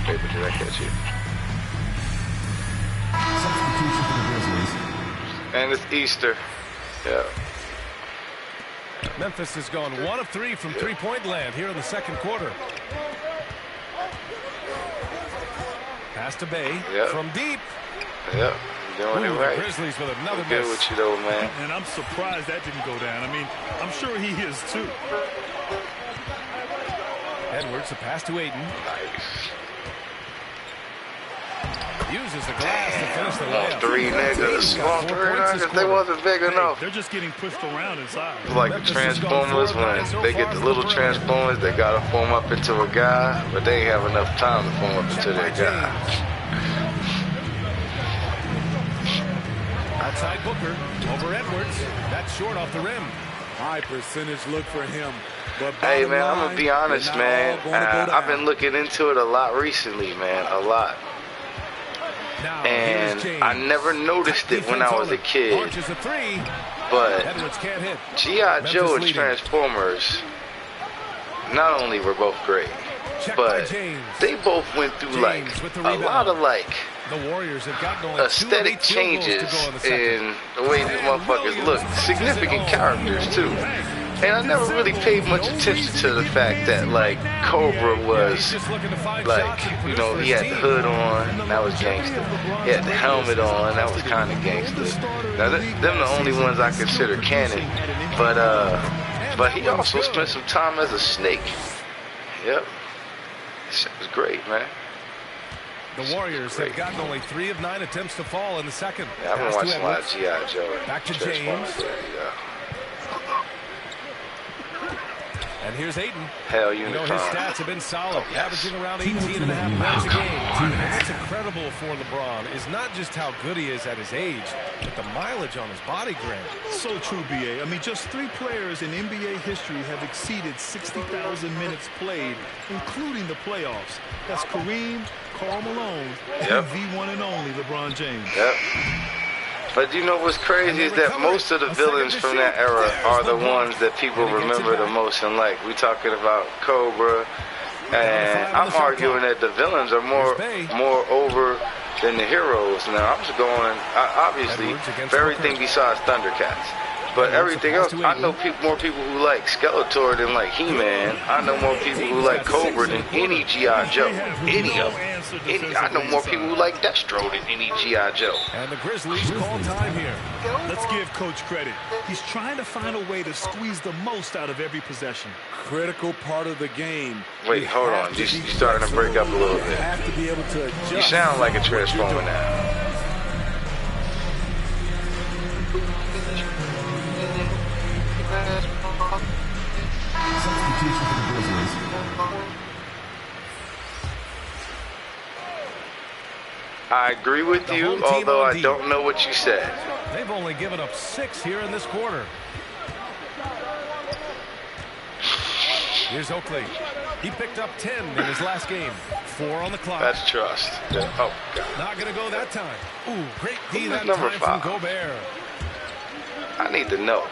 Speaker 16: Paper, did I catch you?
Speaker 4: Substitution for the Grizzlies.
Speaker 16: And it's Easter. Yeah.
Speaker 11: Memphis has gone 1 of 3 from three-point land here in the second quarter. Pass to Bay from deep.
Speaker 16: Yep, doing it right.
Speaker 11: Grizzlies with another
Speaker 16: miss. Good with you though, man.
Speaker 12: And I'm surprised that didn't go down. I mean, I'm sure he is too.
Speaker 11: Edwards, a pass to Ayton.
Speaker 16: Nice.
Speaker 11: Uses the glass to finish the layup.
Speaker 16: 3 niggas. Small 3 niggas. They wasn't big enough.
Speaker 12: They're just getting pushed around inside.
Speaker 16: It's like the Transformers when they get the little Transformers, they gotta form up into a guy, but they ain't have enough time to form up into their guy.
Speaker 11: Outside Booker over Edwards. That's short off the rim.
Speaker 9: High percentage look for him. But
Speaker 16: hey man, I'm gonna be honest, man. I've been looking into it a lot recently, man. A lot. And I never noticed it when I was a kid. But G.I. Joe and Transformers not only were both great, but they both went through like a lot of like aesthetic changes in the way these motherfuckers look. Significant characters too. And I never really paid much attention to the fact that, like, Cobra was, like, you know, he had the hood on, that was gangster. He had the helmet on, that was kind of gangster. Now, them the only ones I consider canon. But he also spent some time as a snake. Yep. Shit was great, man.
Speaker 11: The Warriors have gotten only 3 of 9 attempts to fall in the second.
Speaker 16: Yeah, I've been watching a lot of G.I. Joe.
Speaker 11: Back to James. And here's Ayton.
Speaker 16: Hell,
Speaker 11: you know, his stats have been solid, averaging around 18.5 points a game. And what's incredible for LeBron is not just how good he is at his age, but the mileage on his body grade.
Speaker 12: So true, B.A. I mean, just 3 players in NBA history have exceeded 60,000 minutes played, including the playoffs. That's Kareem, Karl Malone, and the one and only LeBron James.
Speaker 16: Yep. But you know what's crazy is that most of the villains from that era are the ones that people remember the most and like. We talking about Cobra, and I'm arguing that the villains are more over than the heroes. Now I'm just going, obviously, for everything besides Thundercats. But everything else, I know more people who like Skeletor than like He-Man. I know more people who like Cobra than any G.I. Joe. Any of them. I know more people who like Destro than any G.I. Joe.
Speaker 11: And the Grizzlies call time here.
Speaker 12: Let's give Coach credit. He's trying to find a way to squeeze the most out of every possession.
Speaker 9: Critical part of the game.
Speaker 16: Wait, hold on. You're starting to break up a little bit.
Speaker 9: Have to be able to adjust.
Speaker 16: You sound like a Transformer now. I agree with you, although I don't know what you said.
Speaker 11: They've only given up 6 here in this quarter. Here's Oakley. He picked up 10 in his last game. 4 on the clock.
Speaker 16: That's trust. Oh, God.
Speaker 11: Not going to go that time. Ooh, great D that
Speaker 16: number
Speaker 11: time
Speaker 16: 5?
Speaker 11: from Gobert.
Speaker 16: I need to know.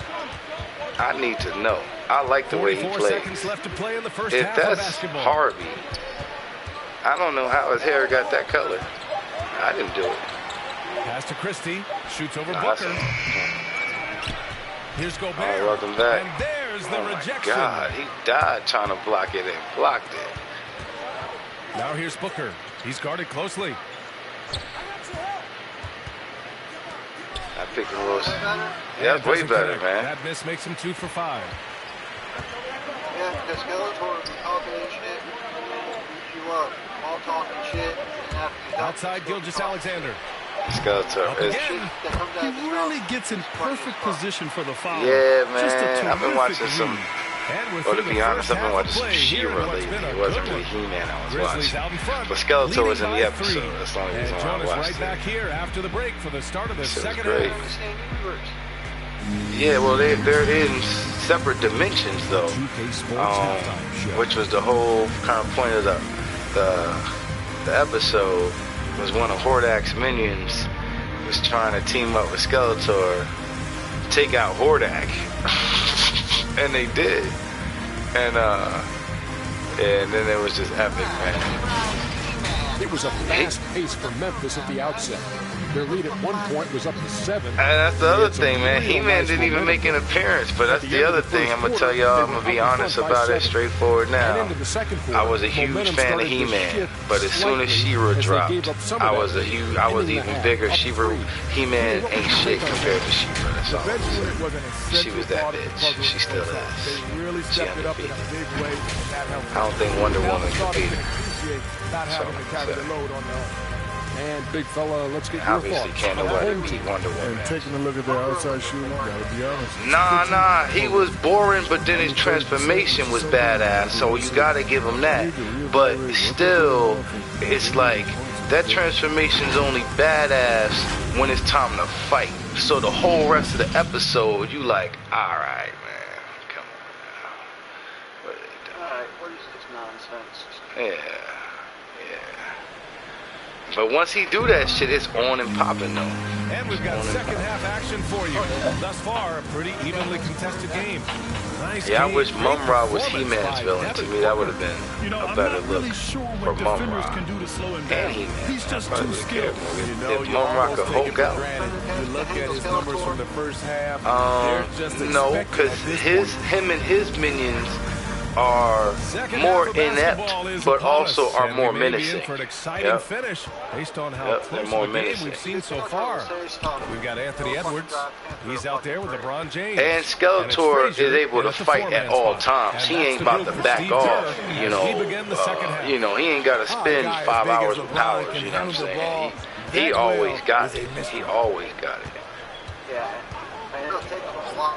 Speaker 16: I need to know. I like the way he plays.
Speaker 11: 44 seconds left to play in the first
Speaker 16: if
Speaker 11: half of
Speaker 16: that's
Speaker 11: basketball.
Speaker 16: Harvey, I don't know how his hair got that color. I didn't do it.
Speaker 11: Pass to Christie. Shoots over Booker. Here's Gobert.
Speaker 16: All right, welcome back.
Speaker 11: And there's the rejection.
Speaker 16: My God, he died trying to block it and blocked it.
Speaker 11: Now here's Booker. He's guarded closely.
Speaker 16: I picked the most. Yeah, way better, man.
Speaker 11: That miss makes him 2 for 5.
Speaker 8: Yeah, because Skeletor will be talking and shit. Beat you up. All talking shit.
Speaker 11: Outside Gilgeous-Alexander.
Speaker 16: Skeletor.
Speaker 12: He really gets in perfect position for the foul.
Speaker 16: Yeah, man.
Speaker 12: Just a
Speaker 16: I've been watching some. Well, to be honest, I've been watching some
Speaker 11: She-Ra
Speaker 16: lately. It wasn't really He-Man I was watching. But Skeletor was in the episode. That's the only reason why I watched
Speaker 11: right back here after the break for the start of the second
Speaker 16: half. Yeah, well, they're in separate dimensions, though. Which was the whole kind of point of the episode. Was one of Hordak's minions was trying to team up with Skeletor, take out Hordak. And they did. And then it was just epic, man.
Speaker 17: It was a fast pace for Memphis at the outset. Their lead at one point was up to 7.
Speaker 16: And that's the other thing, man. He-Man didn't even make an appearance, but that's the other thing. I'm going to tell y'all, I'm going to be honest about it straightforward now. I was a huge fan of He-Man, but as soon as She-Ra dropped, I was even bigger. He-Man ain't shit compared to She-Ra. That's all I'm saying. She was that bitch. She still is. She undefeated. I don't think Wonder Woman could beat her.
Speaker 17: And big fella, let's get your thoughts.
Speaker 16: Can't nobody beat Wonder Woman.
Speaker 2: And taking a look at the outside shooting, gotta be honest.
Speaker 16: Nah, he was boring, but then his transformation was badass, so you gotta give him that. But still, it's like, that transformation's only badass when it's time to fight. So the whole rest of the episode, you like, alright, man, come on now. What are they doing?
Speaker 8: Alright, what is this nonsense?
Speaker 16: Yeah. But once he do that shit, it's on and popping though.
Speaker 11: And we've got second half action for you. Thus far, a pretty evenly contested game.
Speaker 16: Yeah, I wish Mumra was He-Man's villain. To me, that would have been a better look for Mumra. And He-Man.
Speaker 12: He's just too skilled.
Speaker 16: If Mumra could Hulk out.
Speaker 9: You look at his numbers from the first half.
Speaker 16: No, because him and his minions are more inept, but also are more menacing.
Speaker 11: For an exciting finish, based on how close
Speaker 16: more
Speaker 11: the game
Speaker 16: menacing.
Speaker 11: we've seen so far. We've got Anthony Edwards. He's out there with LeBron James.
Speaker 16: And Skeletor is able to fight at all times. He ain't about to back off. You know, he ain't got to spend 5 hours with powers. You know what I'm saying? He always got it. He always got it.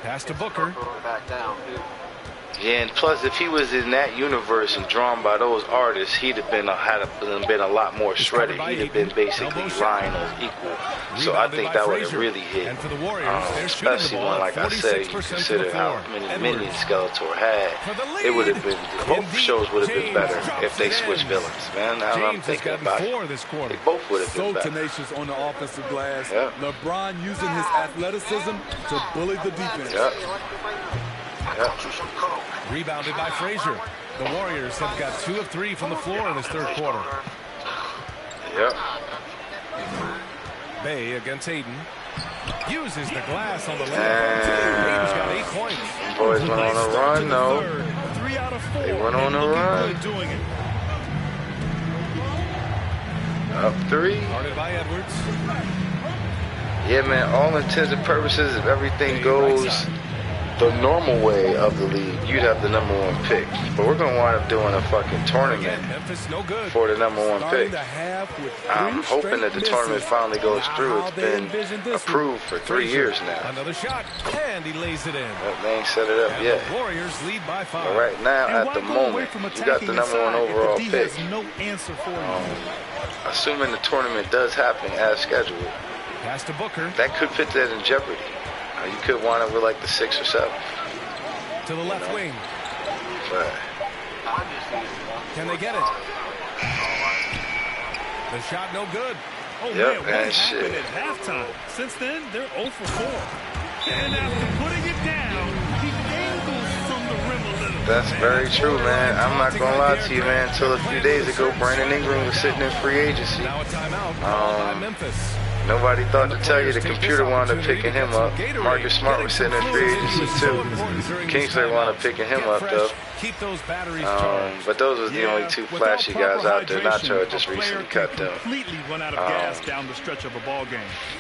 Speaker 11: Pass to Booker.
Speaker 16: Yeah, and plus, if he was in that universe and drawn by those artists, he'd have been a lot more shredded. He'd have been basically Rhino's equal. So I think that would have really hit. Especially when, like I said, you consider how many minions Skeletor had. It would have been, both shows would have been better if they switched villains, man. Now I'm thinking about it. They both would have been better.
Speaker 9: Tenacious on the offensive glass.
Speaker 16: Yep.
Speaker 9: LeBron using his athleticism to bully the defense.
Speaker 16: Yep.
Speaker 11: Rebounded by Frazier. The Warriors have got 2 of 3 from the floor in this third quarter.
Speaker 16: Yep.
Speaker 11: Bay against Aiden. Uses the glass on the left. Aiden's got 8 points.
Speaker 16: Boys went on a run, though. They went on a run. Up 3.
Speaker 11: Guarded by Edwards.
Speaker 16: Yeah, man, all intents and purposes, if everything goes the normal way of the league, you'd have the number 1 pick. But we're going to wind up doing a fucking tournament for the number 1 pick. I'm hoping that the tournament finally goes through. It's been approved for 3 years now.
Speaker 11: Another shot, and he lays it in.
Speaker 16: They ain't set it up yet.
Speaker 11: The Warriors lead by 5.
Speaker 16: But right now, at the moment, you got the number 1 overall pick. Assuming the tournament does happen as scheduled,
Speaker 11: pass to Booker.
Speaker 16: That could put that in jeopardy. You could wind up with like the 6th or 7th.
Speaker 11: To the left wing.
Speaker 16: But
Speaker 11: can they get it? The shot no good.
Speaker 12: Oh man, what happened at halftime? Since then, they're 0 for 4. And after putting it down, he angles from the rim a little.
Speaker 16: That's very true, man. I'm not gonna lie to you, man. Until a few days ago, Brandon Ingram was sitting in free agency.
Speaker 11: Now a timeout. Memphis.
Speaker 16: Nobody thought to tell you the computer wound up picking him up. Marcus Smart was sitting in free agency too. Kingsley wound up picking him up though. But those was the only 2 flashy guys out there. Nacho just recently cut them.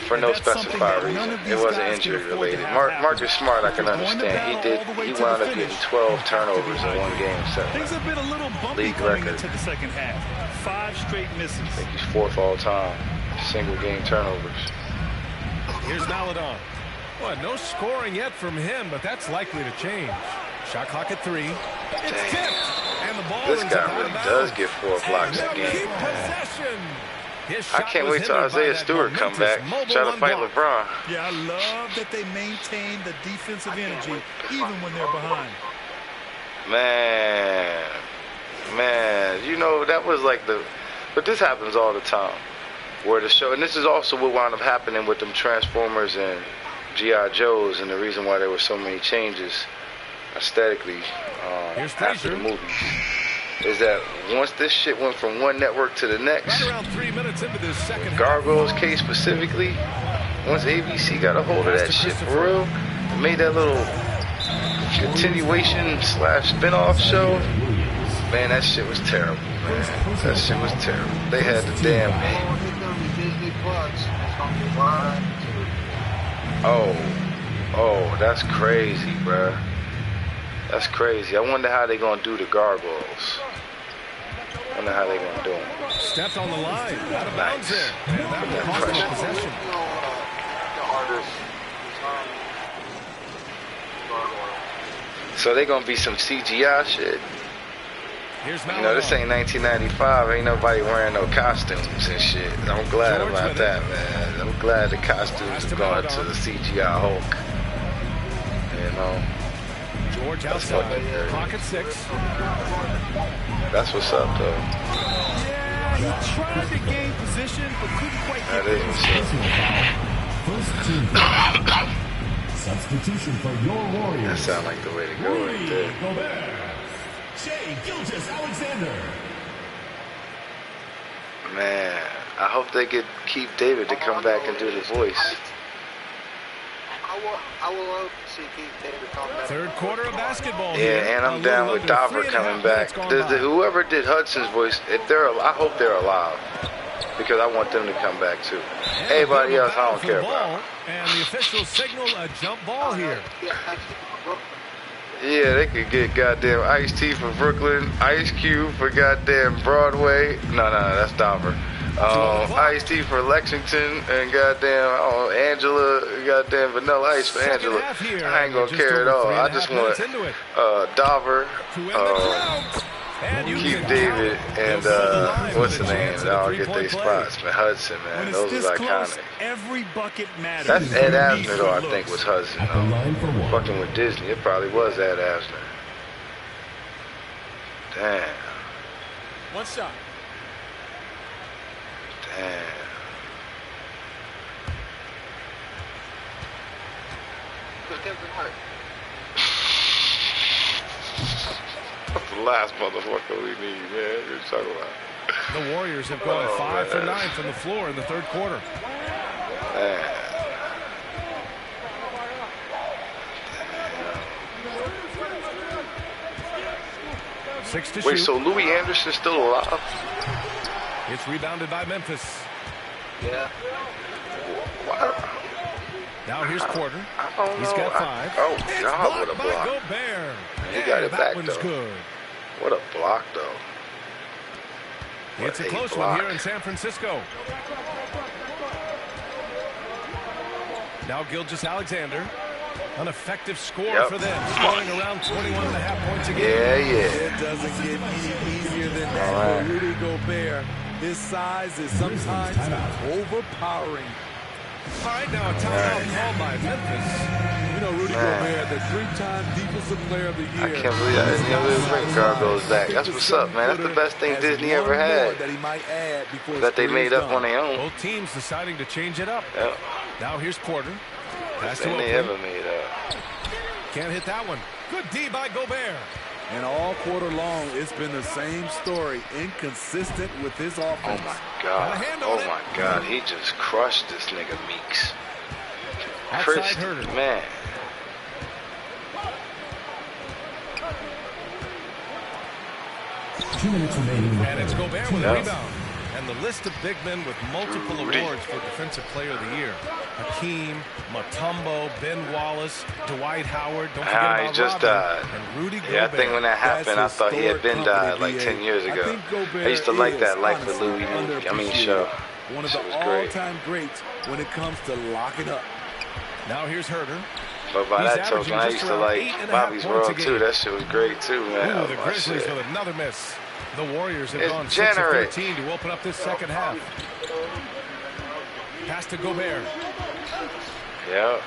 Speaker 16: For no specified reason. It wasn't injury related. Marcus Smart, I can understand. He wound up getting 12 turnovers in 1 game. League record.
Speaker 12: 5 straight misses.
Speaker 16: I think he's 4th all time. Single game turnovers.
Speaker 11: Here's Maladon. Well, no scoring yet from him, but that's likely to change. Shot clock at 3. It's tipped, and the ball
Speaker 16: this guy really does get 4 blocks a game. I can't wait till Isaiah Stewart come back, try to fight LeBron.
Speaker 12: Yeah, I love that they maintain the defensive energy even when they're behind.
Speaker 16: Man, you know, that was like but this happens all the time. Where the show, and this is also what wound up happening with them Transformers and G.I. Joes, and the reason why there were so many changes aesthetically after the movies, is that once this shit went from one network to the next,
Speaker 11: around 3 minutes into this second
Speaker 16: Gargoyles case specifically, once ABC got a hold of that shit for real, and made that little continuation / spin-off show, man, that shit was terrible, man. That shit was terrible. They had the damn... Oh, that's crazy, bruh. That's crazy. I wonder how they gonna do the Gargoyles. I wonder how they gonna do them.
Speaker 11: Stepped on the line. Out of bounds there. And that will cost them possession.
Speaker 16: So they gonna be some CGI shit. You know, this ain't 1995. Ain't nobody wearing no costumes and shit. I'm glad about that, man. I'm glad the costumes are going to the CGI Hulk. You know.
Speaker 11: George outside. Pocket 6.
Speaker 16: That's what's up, though.
Speaker 12: Yeah, he tried to gain position, but couldn't quite get
Speaker 16: that is what's up.
Speaker 4: Substitution for your Warriors.
Speaker 16: That sounds like the way to go right there.
Speaker 4: Gobert. Shai Gilgeous-Alexander.
Speaker 16: Man, I hope they could keep David to come back and do the voice.
Speaker 8: I will hope to see Keith David come back.
Speaker 11: Third quarter of basketball.
Speaker 16: Yeah, and I'm down with Dover coming back. Whoever did Hudson's voice, I hope they're alive, because I want them to come back too. Everybody else, I don't care about.
Speaker 11: And the officials signal a jump ball here.
Speaker 16: Yeah, they could get goddamn Ice-T for Brooklyn, Ice Cube for goddamn Broadway. No, that's Dover. Ice-T for Lexington, and goddamn Angela, goddamn Vanilla Ice for Angela. I ain't gonna care at all. I just want Dover, Keith David, and what's the name? I'll get their spots, man. Hudson, man. Those is iconic.
Speaker 12: Every bucket matters.
Speaker 16: That's Ed Asner, though, I think, was Hudson. Fucking with Disney, it probably was Ed Asner. Damn.
Speaker 22: One shot.
Speaker 16: Damn. That's the last motherfucker we need, man. You're talking about.
Speaker 11: The Warriors have gone 5 for 9 from the floor in the third quarter.
Speaker 16: Man.
Speaker 11: Six to
Speaker 16: Wait,
Speaker 11: shoot.
Speaker 16: so Louis Anderson's still alive?
Speaker 11: It's rebounded by Memphis.
Speaker 8: Yeah.
Speaker 11: Now here's Porter.
Speaker 16: He's
Speaker 11: got 5.
Speaker 16: Oh, God, what a block.
Speaker 11: Gobert.
Speaker 16: He got it back, though.
Speaker 11: Good.
Speaker 16: What a block, though.
Speaker 11: It's a close one here in San Francisco. Now Gilgeous-Alexander. An effective score for them, scoring around 21.5 points a game.
Speaker 9: It doesn't get any easier than that for Rudy Gobert. His size is sometimes overpowering.
Speaker 11: All right, now a timeout called by Memphis.
Speaker 9: You know, Rudy Gobert, the 3-time Defensive Player of the Year.
Speaker 16: I can't believe I didn't know Ring Gargoyles back. That's what's up, man. That's the best thing Disney ever had. That they made up on their own.
Speaker 11: Both teams deciding to change it up.
Speaker 16: Yep.
Speaker 11: Now here's Porter.
Speaker 16: Best thing they ever made up.
Speaker 11: Can't hit that one. Good D by Gobert.
Speaker 9: And all quarter long, it's been the same story. Inconsistent with his offense.
Speaker 16: Oh, my God. Oh, my God. He just crushed this nigga Meeks. Chris, man.
Speaker 11: And it's Gobert with a rebound. And the list of big men with multiple awards for Defensive Player of the Year. Hakeem, Mutombo, Ben Wallace, Dwight Howard. Don't forget about
Speaker 16: he just died.
Speaker 11: And Rudy Gobert.
Speaker 16: Yeah, I think when that happened, I thought he had been died like 10 years ago. I used to like that Life with Louis show.
Speaker 9: One of the all-time greats when it comes to locking up.
Speaker 11: Now here's Herter.
Speaker 16: But by that token, I used to like Bobby's World too. That shit was great too, man.
Speaker 11: Ooh, the Grizzlies with another miss. The Warriors have gone 6 of 13 to open up this second half. Pass to Gobert.
Speaker 16: Yep.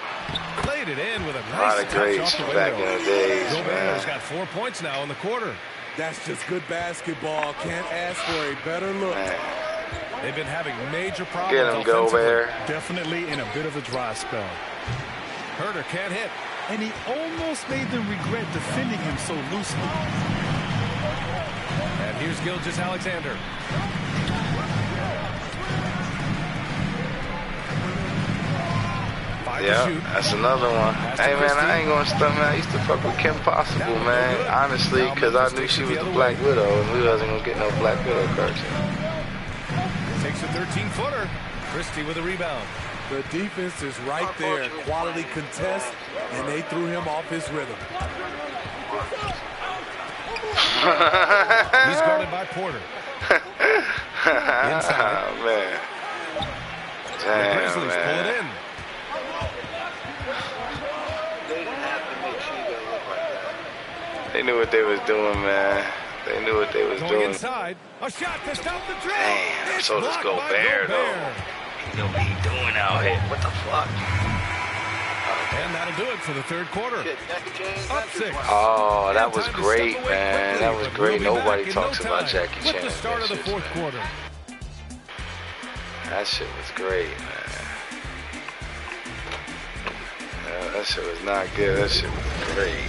Speaker 11: Played it in with a nice
Speaker 16: a lot of greats back in the days.
Speaker 11: Gobert's got 4 points now in the quarter.
Speaker 9: That's just good basketball. Can't ask for a better look.
Speaker 16: Man.
Speaker 11: They've been having major problems.
Speaker 16: Get him, Gobert.
Speaker 12: Definitely in a bit of a dry spell.
Speaker 11: Herter can't hit.
Speaker 12: And he almost made them regret defending him so loosely.
Speaker 11: And here's Gilgeous-Alexander.
Speaker 16: Yeah, that's another one. Hey, man, I ain't gonna stunt, man. I used to fuck with Kim Possible, man. Honestly, because I knew she was the Black Widow, and we wasn't gonna get no Black Widow cartoon.
Speaker 11: Takes a 13-footer. Christie with a rebound.
Speaker 9: The defense is right there. Quality contest, and they threw him off his rhythm.
Speaker 11: He's guarded by Porter. Inside.
Speaker 16: Oh, man. Damn,
Speaker 11: the Grizzlies pull it in.
Speaker 16: They knew what they was doing, man. They knew what they was doing.
Speaker 11: Inside. A shot to stop the drill.
Speaker 16: Damn, so does Gobert, though. You know what he doing out here. What the fuck?
Speaker 11: And that'll do it for the third quarter. Up 6.
Speaker 16: Oh, that was great, man. That was great. Nobody talks about Jackie Chan.
Speaker 11: With the start of the fourth quarter.
Speaker 16: That shit was great, man. That shit was not good. That shit was great.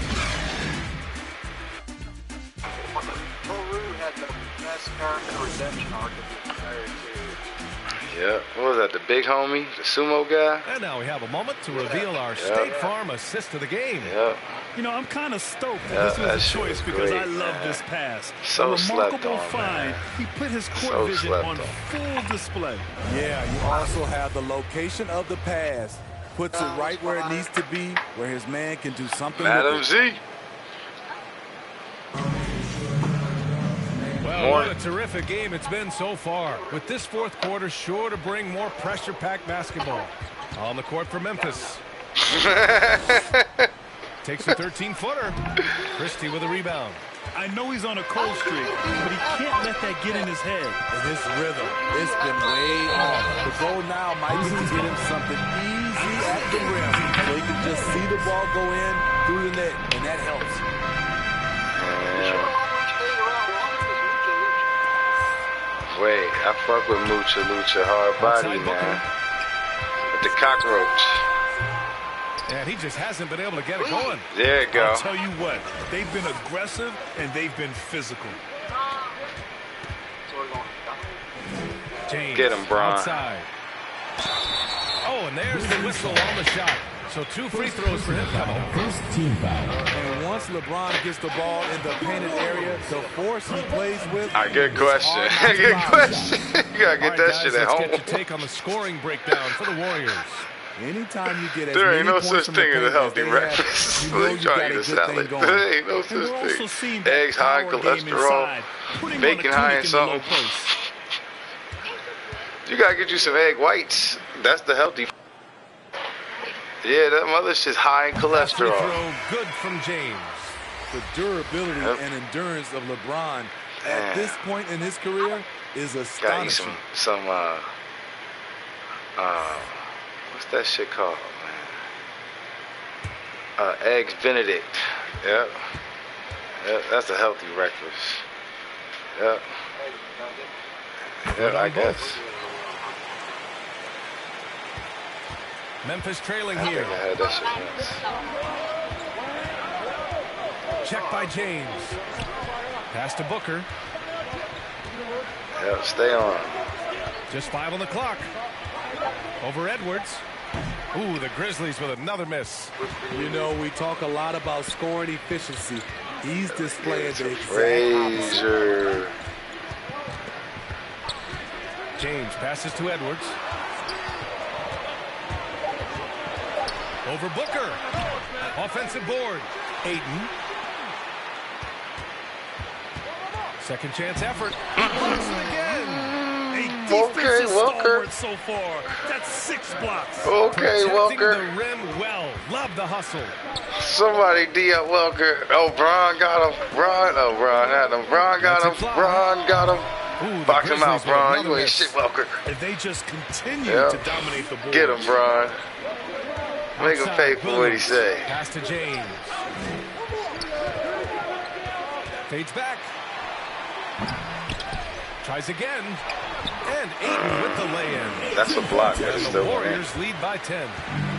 Speaker 8: Toru had the best character redemption arc of the entire series.
Speaker 16: Yeah, what was that, the big homie, the sumo guy?
Speaker 11: And now we have a moment to reveal our State Farm assist of the game.
Speaker 16: Yep.
Speaker 12: You know, I'm kind of stoked that this was a choice because I love this pass.
Speaker 16: So
Speaker 12: a remarkable
Speaker 16: slept on,
Speaker 12: find.
Speaker 16: man.
Speaker 12: He put his court vision on full display.
Speaker 9: Yeah, you also have the location of the pass. Puts it right where it needs to be, where his man can do something
Speaker 16: Madam
Speaker 9: with
Speaker 16: Z.
Speaker 11: Well, what a terrific game it's been so far. With this fourth quarter sure to bring more pressure-packed basketball. On the court for Memphis. Takes a 13-footer. Christie with a rebound.
Speaker 12: I know he's on a cold streak, but he can't let that get in his head.
Speaker 9: And his rhythm, it's been way off. The goal now might be to get him something easy at the rim, so he can just see the ball go in through the net, and that helps.
Speaker 16: Wait, I fuck with Mucha Lucha hard body, man. With the cockroach.
Speaker 11: And he just hasn't been able to get it going.
Speaker 16: There you go.
Speaker 12: I'll tell you what, they've been aggressive and they've been physical.
Speaker 11: James
Speaker 16: get him, Bron.
Speaker 11: Outside. Oh, and there's the whistle on the shot. So 2 free throws for him coming up.
Speaker 17: First team foul.
Speaker 9: And once LeBron gets the ball in the painted area, the force he plays with.
Speaker 16: Good question. Good question. You gotta get that shit at home.
Speaker 11: Let's get your take on the scoring breakdown for the Warriors.
Speaker 9: Anytime you get as
Speaker 16: there
Speaker 9: many
Speaker 16: ain't no
Speaker 9: points
Speaker 16: such thing as a healthy breakfast. You trying to get a salad. There ain't no such thing. Eggs high in cholesterol, bacon high in something. You gotta get you some egg whites. That's the healthy. Yeah, that mother shit's high in cholesterol.
Speaker 11: Throw good from James.
Speaker 9: The durability and endurance of LeBron at this point in his career is astonishing.
Speaker 16: Got you some what's that shit called, man? Eggs Benedict. Yep. That's a healthy breakfast. Yep. Yeah, I guess.
Speaker 11: Memphis trailing here.
Speaker 16: I had that shit.
Speaker 11: Check by James. Pass to Booker.
Speaker 16: Yep, stay on.
Speaker 11: Just 5 on the clock. Over Edwards. Ooh, the Grizzlies with another miss.
Speaker 9: You know, we talk a lot about scoring efficiency. He's displaying the exact
Speaker 16: Frazier.
Speaker 11: James passes to Edwards. Over Booker. Offensive board. Ayton. Second chance effort. Again.
Speaker 12: Okay, Walker. So far. That's 6 blocks.
Speaker 16: Okay, Walker.
Speaker 11: The rim well. Love the hustle.
Speaker 16: Somebody D up Walker. Oh, Bron got him. Bron had him. Bron got him. Bron got him.
Speaker 11: Ooh,
Speaker 16: box him out, Bron. You ain't shit, Walker.
Speaker 12: And they just continue to dominate the board.
Speaker 16: Get him, Bron. Make him pay for what he say.
Speaker 11: Pass to James. Fades back. Tries again. And Ayton with the lay-in.
Speaker 16: That's a block.
Speaker 11: And the Warriors lead by 10.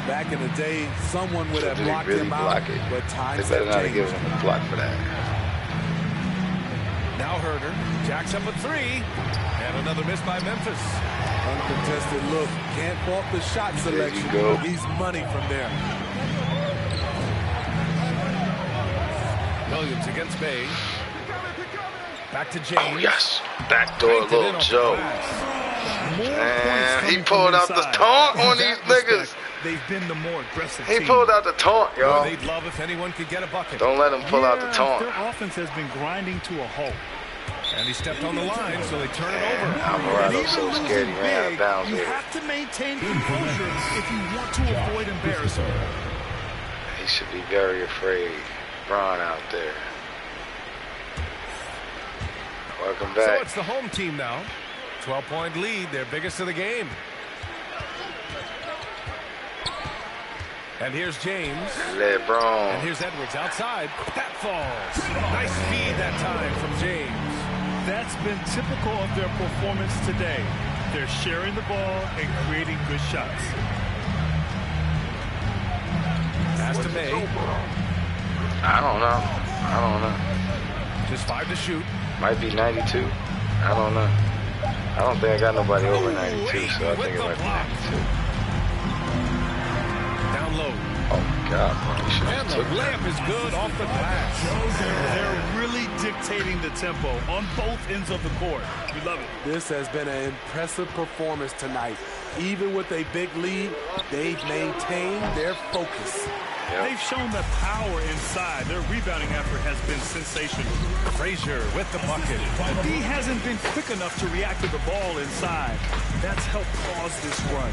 Speaker 9: Back in the day, someone would have blocked him out, but times
Speaker 16: they better
Speaker 9: have
Speaker 16: not
Speaker 9: changed.
Speaker 16: give him a block for that.
Speaker 11: Now Herder jacks up a 3. And another miss by Memphis.
Speaker 9: Uncontested look. Can't fault the shot selection. He's money from there.
Speaker 11: Williams against Bay. Back to James.
Speaker 16: Oh, yes. Backdoor little Joe. Man, he pulled out the taunt on these niggas.
Speaker 12: They've been the more aggressive
Speaker 16: He pulled out the taunt, y'all.
Speaker 11: They'd love if anyone could get a bucket.
Speaker 16: Don't let him pull out the taunt.
Speaker 12: Their offense has been grinding to a halt.
Speaker 11: And he stepped on the line, so they turn it over.
Speaker 16: Alvarado's so scared he ran out of bounds.
Speaker 12: You have to maintain composure if you want to avoid embarrassment.
Speaker 16: He should be very afraid. Bron out there. Welcome back.
Speaker 11: So it's the home team now. 12-point lead, their biggest of the game. And here's James.
Speaker 16: LeBron.
Speaker 11: And here's Edwards outside. That falls. Nice feed that time from James.
Speaker 12: That's been typical of their performance today. They're sharing the ball and creating good shots.
Speaker 11: Pass to May.
Speaker 16: I don't know.
Speaker 11: Just 5 to shoot.
Speaker 16: Might be 92. I don't know. I don't think I got nobody over 92, so I think it might be 92.
Speaker 11: Down low.
Speaker 16: Oh, God.
Speaker 11: And the layup is good off the glass.
Speaker 12: They're really dictating the tempo on both ends of the court. We love it.
Speaker 9: This has been an impressive performance tonight. Even with a big lead, they've maintained their focus.
Speaker 12: They've shown the power inside. Their rebounding effort has been sensational.
Speaker 11: Frazier with the bucket.
Speaker 12: D hasn't been quick enough to react to the ball inside. That's helped cause this run.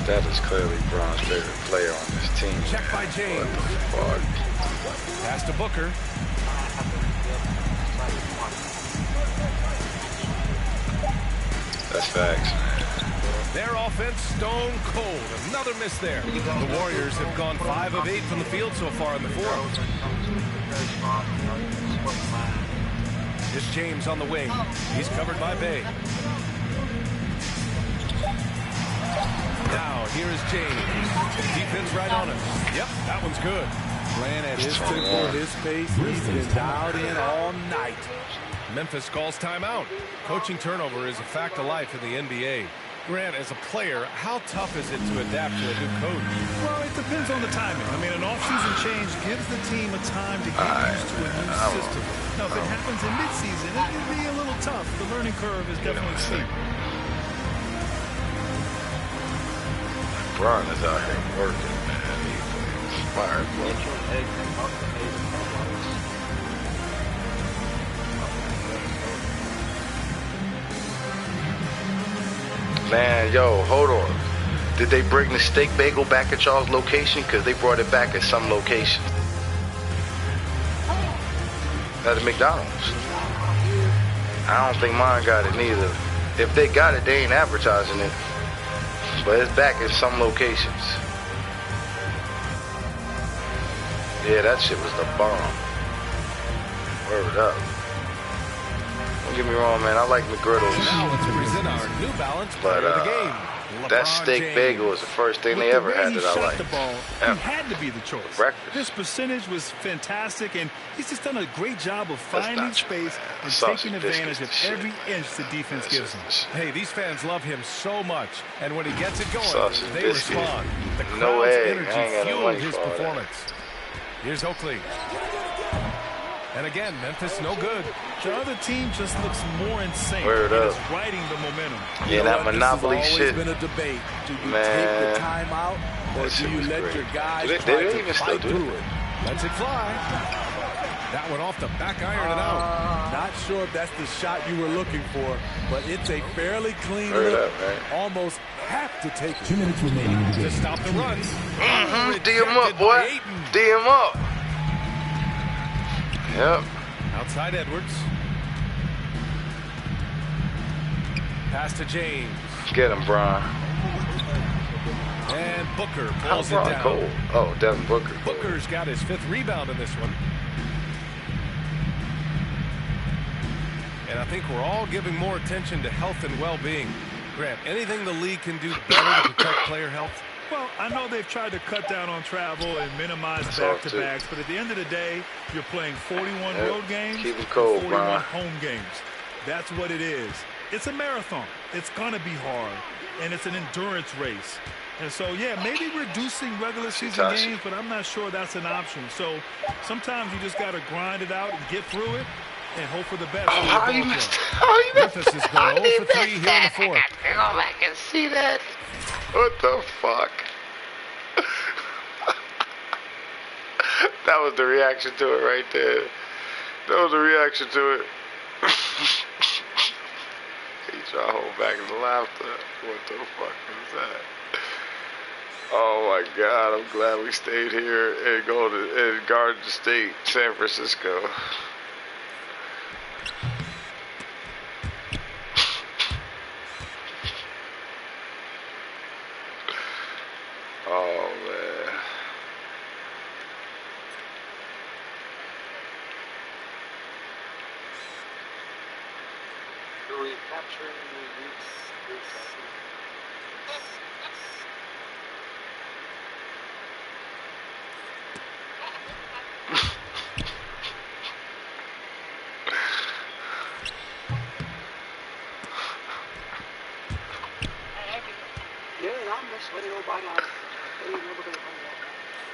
Speaker 16: That is clearly Bron's favorite player on this team.
Speaker 11: Check by James. Pass to Booker.
Speaker 16: That's facts, man.
Speaker 11: Their offense stone cold. Another miss there. The Warriors have gone 5 of 8 from the field so far in the fourth. It's James on the wing. He's covered by Bay. Now, here is James. Defense right on him. Yep, that one's good.
Speaker 9: Playing at his tempo, his pace. He's been dialed in all night.
Speaker 11: Memphis calls timeout. Coaching turnover is a fact of life in the NBA. Grant, as a player, how tough is it to adapt to a new coach?
Speaker 12: Well, it depends on the timing. I mean, an off-season change gives the team a time to get used to a new system. Now, if it happens in mid-season, it can be a little tough. The learning curve is definitely steep.
Speaker 16: Bron is out here working, man. He's fired. Man, yo, hold on. Did they bring the steak bagel back at y'all's location? Because they brought it back at some location. At the McDonald's. I don't think mine got it neither. If they got it, they ain't advertising it. But it's back in some locations. Yeah, that shit was the bomb. Word up. Don't get me wrong, man. I like McGriddles.
Speaker 11: Now let's present our New Balance player of the game.
Speaker 16: That steak bagel was the first thing they ever had that I liked.
Speaker 12: The ball, he had to be the choice.
Speaker 16: Breakfast.
Speaker 12: His percentage was fantastic, and he's just done a great job of finding space and taking advantage of every inch the defense gives him.
Speaker 11: Hey, these fans love him so much, and when he gets it going, they respond. The
Speaker 16: No
Speaker 11: crowd's
Speaker 16: way.
Speaker 11: energy fueled his performance. Here's Oakley. And again, Memphis no good.
Speaker 12: The other team just looks more insane.
Speaker 16: Word up.
Speaker 12: It's riding the momentum.
Speaker 16: Yeah, that Monopoly
Speaker 9: this has
Speaker 16: shit.
Speaker 9: always been a debate. Do you
Speaker 16: Man.
Speaker 9: take the timeout or do you let your guys try to fight through it?
Speaker 11: Lets it fly. That one off the back iron and out.
Speaker 9: Not sure if that's the shot you were looking for, but it's a fairly clean
Speaker 16: Word
Speaker 9: look.
Speaker 16: up, man.
Speaker 9: Almost have to take it.
Speaker 4: 2 minutes remaining in the game.
Speaker 11: To stop the run.
Speaker 16: D him up, boy. D him up. Yep.
Speaker 11: Outside Edwards. Pass to James.
Speaker 16: Get him, Bron.
Speaker 11: And Booker
Speaker 16: How's
Speaker 11: pulls it
Speaker 16: Bron
Speaker 11: down.
Speaker 16: cold? Oh, Devin Booker.
Speaker 11: Booker's got his 5th rebound in this one. And I think we're all giving more attention to health and well-being. Grant, anything the league can do better to protect player health?
Speaker 12: Well, I know they've tried to cut down on travel and minimize back-to-backs, but at the end of the day, you're playing 41 road games
Speaker 16: Keep it
Speaker 12: and
Speaker 16: cold,
Speaker 12: 41
Speaker 16: Bron.
Speaker 12: home games. That's what it is. It's a marathon. It's going to be hard, and it's an endurance race. And so, yeah, maybe reducing regular season games, but I'm not sure that's an option. So sometimes you just got to grind it out and get through it and hope for the best.
Speaker 16: Oh, how you missed? How you missed?
Speaker 11: Memphis is going 0 for 3 here in the fourth.
Speaker 16: I go back and see that. What the fuck? That was the reaction to it right there. That was the reaction to it. He tried to hold back the laughter. What the fuck is that? Oh my God! I'm glad we stayed here and go to Garden State, San Francisco. Oh man.
Speaker 8: Recapturing the youth.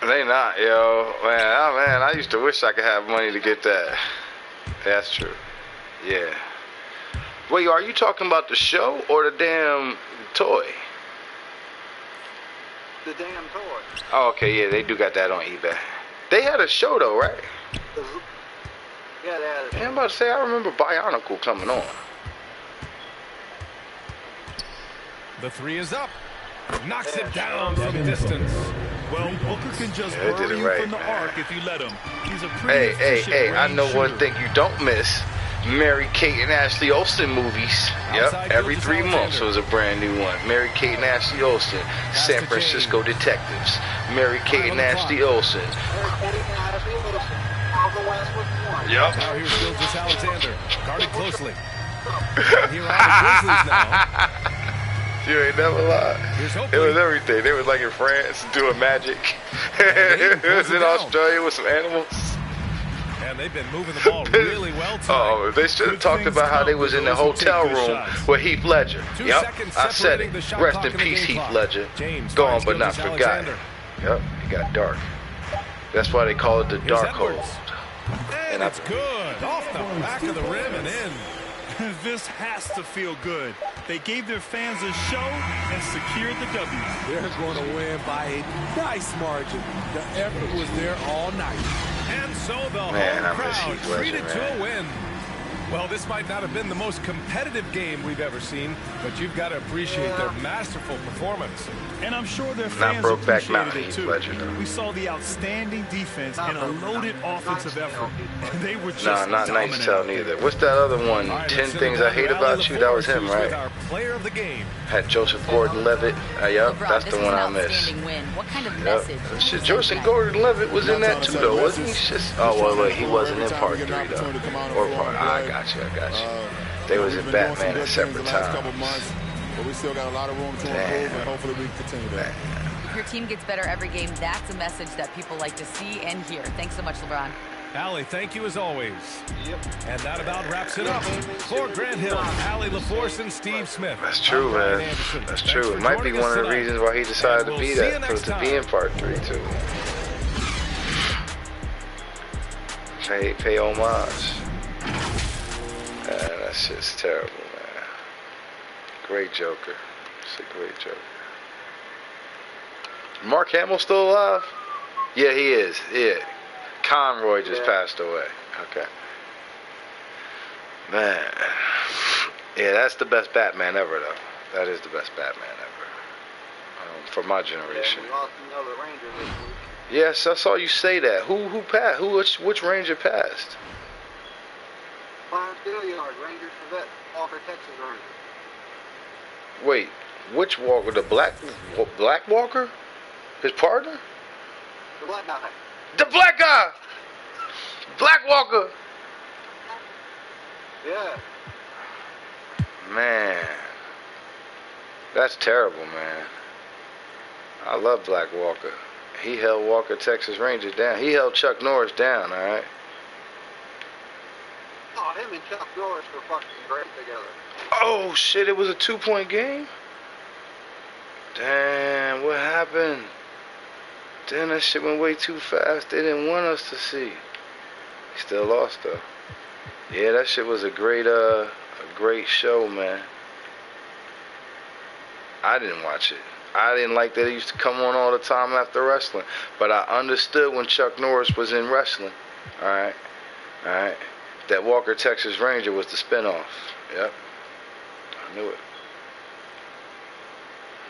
Speaker 16: They not, yo. Man, I used to wish I could have money to get that. That's true. Yeah. Wait, are you talking about the show or the damn toy?
Speaker 8: The damn toy.
Speaker 16: Oh, okay, yeah, they do got that on eBay. They had a show though, right?
Speaker 8: Yeah, they had it.
Speaker 16: I'm about to say, I remember Bionicle coming on.
Speaker 11: The three is up. Knocks it down from distance.
Speaker 12: Well, Booker can just bury you from the arc if you let him. He's a pretty
Speaker 16: Hey, I know one thing you don't miss. Mary-Kate and Ashley Olsen movies. Yep, every 3 months was a brand new one. Mary-Kate and Ashley Olsen, San Francisco Detectives. Mary-Kate and Ashley Olsen. Yep.
Speaker 11: Now here's Gilgis Alexander, guarded closely. And here are the Grizzlies now.
Speaker 16: You ain't never lied. It was everything. They was like in France doing magic. It was in Australia with some animals.
Speaker 11: And they've been moving the ball really well tonight.
Speaker 16: Oh, they should have talked about how they was in the hotel room with Heath Ledger. Yep, I said it. Rest in peace, Heath Ledger. Gone but not forgotten. Yep, it got dark. That's why they call it the dark hole.
Speaker 11: And it's good. Off the back of the rim and in.
Speaker 12: This has to feel good. They gave their fans a show and secured the W.
Speaker 9: They're going to win by a nice margin. The effort was there all night.
Speaker 11: And so the home crowd treated to a win. Well, this might not have been the most competitive game we've ever seen, but you've got to appreciate their masterful performance.
Speaker 12: And I'm sure their fans appreciated it too. We saw the outstanding defense and a loaded offensive effort. And they were just
Speaker 16: not Knight's Tale neither. What's that other one? 10 Things I Hate About You? That was him, right?
Speaker 11: Our player of the game.
Speaker 16: Had Joseph Gordon-Levitt. Yep, that's the one I missed.
Speaker 5: What kind of message?
Speaker 16: Shit, Joseph Gordon-Levitt was in that too, though, wasn't he? Wait, he wasn't in part 3, though. Or part, I got you. They was in Batman at separate times.
Speaker 2: But we still got a lot of room to improve, and hopefully we can continue that.
Speaker 5: If your team gets better every game, that's a message that people like to see and hear. Thanks so much, LeBron.
Speaker 11: Allie, thank you as always. Yep. And that about wraps it up. For Grant Hill, Allie LaForce, and Steve Smith.
Speaker 16: That's true, man. That's true. It might be one of the reasons why he decided to be in part 3, too. Pay homage. That shit's terrible, man. Great Joker. It's a great Joker. Mark Hamill still alive? Yeah, he is. Yeah. Conroy just passed away. Okay. Man. Yeah, that's the best Batman ever, though. That is the best Batman ever. For my generation.
Speaker 8: Yeah, we lost another Ranger this week.
Speaker 16: Yes, I saw you say that. Who passed? Which Ranger passed?
Speaker 8: Clarence Gilliard, Ranger Corvette, Walker, Texas Ranger.
Speaker 16: Wait, which Walker? The Black Walker? His partner?
Speaker 8: The black guy.
Speaker 16: The black guy! Black Walker!
Speaker 8: Yeah.
Speaker 16: Man. That's terrible, man. I love Black Walker. He held Walker, Texas Ranger down. He held Chuck Norris down, all right?
Speaker 8: Oh, him and Chuck Norris were fucking great together.
Speaker 16: Oh, shit, it was a 2-point game? Damn, what happened? Damn, that shit went way too fast. They didn't want us to see. He still lost, though. Yeah, that shit was a great show, man. I didn't watch it. I didn't like that it used to come on all the time after wrestling. But I understood when Chuck Norris was in wrestling. All right. That Walker, Texas Ranger was the spinoff. Yep. I knew it.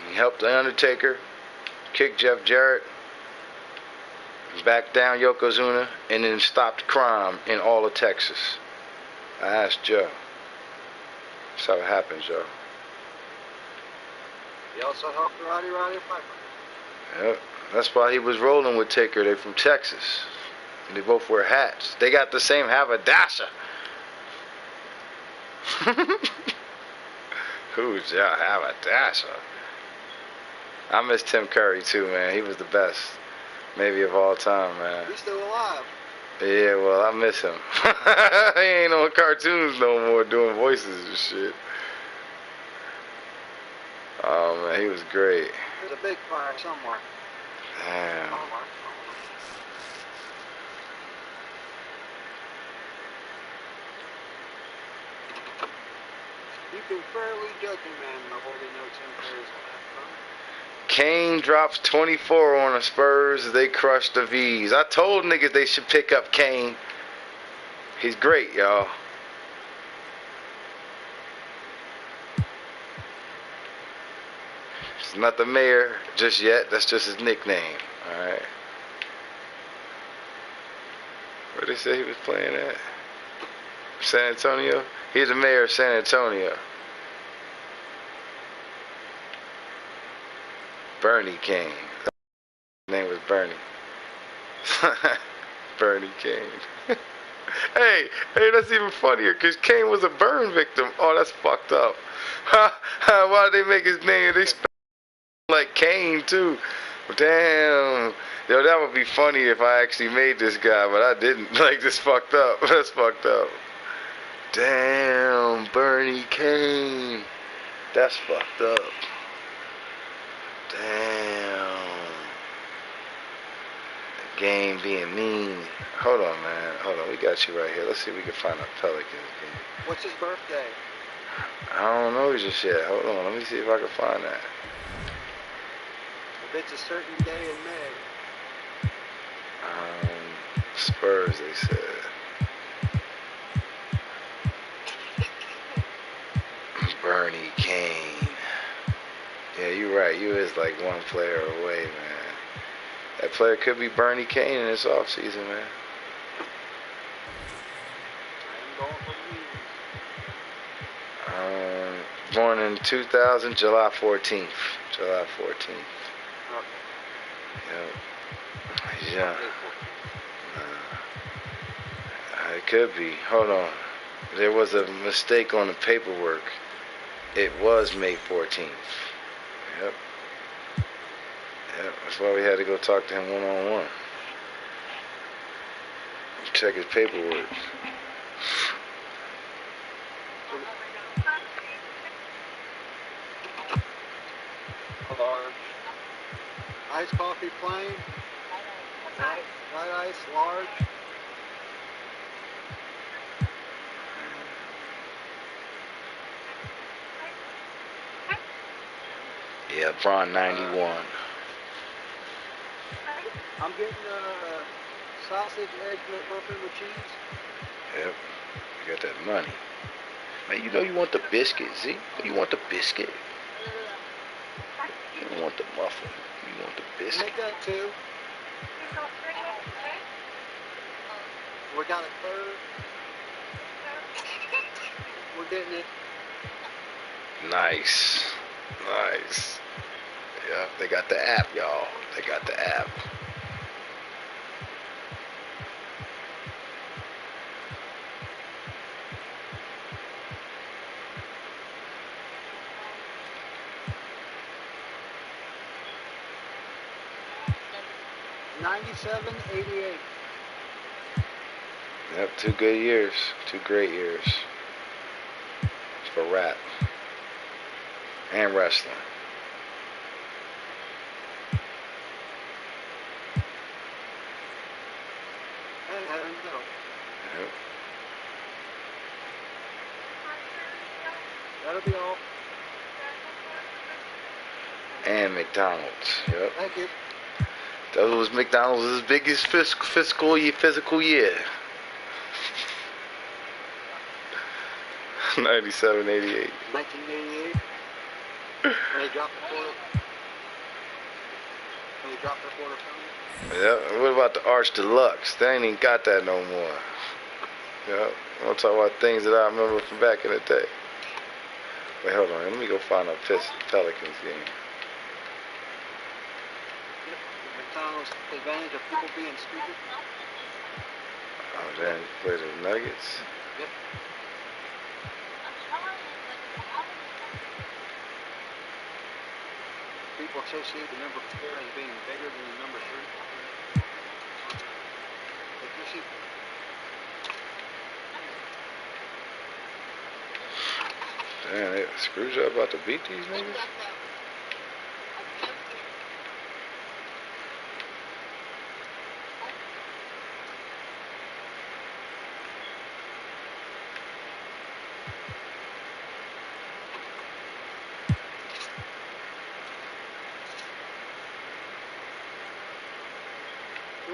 Speaker 16: He helped The Undertaker, kicked Jeff Jarrett, backed down Yokozuna, and then stopped crime in all of Texas. I asked Joe. That's how it happened, Joe.
Speaker 8: He also helped Roddy Piper.
Speaker 16: Yep. That's why he was rolling with Taker. They're from Texas. And they both wear hats. They got the same haberdasher. Who's that haberdasher? I miss Tim Curry too, man. He was the best, maybe of all time, man.
Speaker 8: He's still alive.
Speaker 16: Yeah, well, I miss him. He ain't on cartoons no more doing voices and shit. Oh, man, he was great.
Speaker 8: There's a big fire somewhere.
Speaker 16: Damn.
Speaker 8: You've been fairly judging, man, the holding notes in players last time.
Speaker 16: Kane drops 24 on the Spurs. They crushed the V's. I told niggas they should pick up Kane. He's great, y'all. He's not the mayor just yet. That's just his nickname. All right. Where they say he was playing at? San Antonio? He's the mayor of San Antonio. Bernie Kane. His name was Bernie. Bernie Kane. hey, that's even funnier because Kane was a burn victim. Oh, that's fucked up. Why did they make his name? They spelled like Kane too. Damn. Yo, that would be funny if I actually made this guy, but I didn't. Like, this fucked up. That's fucked up. Damn, Bernie Kane. That's fucked up. Damn. The game being mean. Hold on, man. Hold on. We got you right here. Let's see if we can find a Pelicans game.
Speaker 8: What's his birthday?
Speaker 16: I don't know just yet. Hold on. Let me see if I can find that.
Speaker 8: If it's a certain day in May.
Speaker 16: Spurs, they said. Bernie Kane. Yeah, you're right. You is like one player away, man. That player could be Bernie Kane in this offseason, man. Born in 2000, July 14th. July 14th. Yep. Yeah. It could be. Hold on. There was a mistake on the paperwork. It was May 14th. Yep. Yep. That's why we had to go talk to him one-on-one. Check his paperwork.
Speaker 8: Large. Iced coffee plain. Light ice, large.
Speaker 16: Yeah, Braun 91.
Speaker 8: I'm getting sausage, egg, muffin with cheese.
Speaker 16: Yep. You got that money. Man, you know you want the biscuit, Z. You want the biscuit. You don't want the muffin. You want the biscuit.
Speaker 8: Make that too. We got a third. We're getting it.
Speaker 16: Nice. Nice. Yeah, they got the app, y'all. They got the app.
Speaker 8: $97.88.
Speaker 16: Yep, 2 good years. 2 great years. For rap. And wrestling.
Speaker 8: And heaven no.
Speaker 16: Yep.
Speaker 8: That'll be all.
Speaker 16: And McDonald's. Yep.
Speaker 8: Thank you.
Speaker 16: That was McDonald's' biggest physical year. 97.88.
Speaker 8: 1988. When they dropped the quarter. When they dropped the quarter pounder.
Speaker 16: Yeah. What about the Arch Deluxe? They ain't even got that no more. Yeah. I'm gonna talk about things that I remember from back in the day. Wait, hold on. Let me go find a Pelicans game.
Speaker 8: McDonald's advantage of people being stupid.
Speaker 16: Oh, damn. You play the Nuggets?
Speaker 8: Yep. People associate the number 4 as being bigger than the number 3. But you see,
Speaker 16: Damn, Screwjob about to beat these niggas?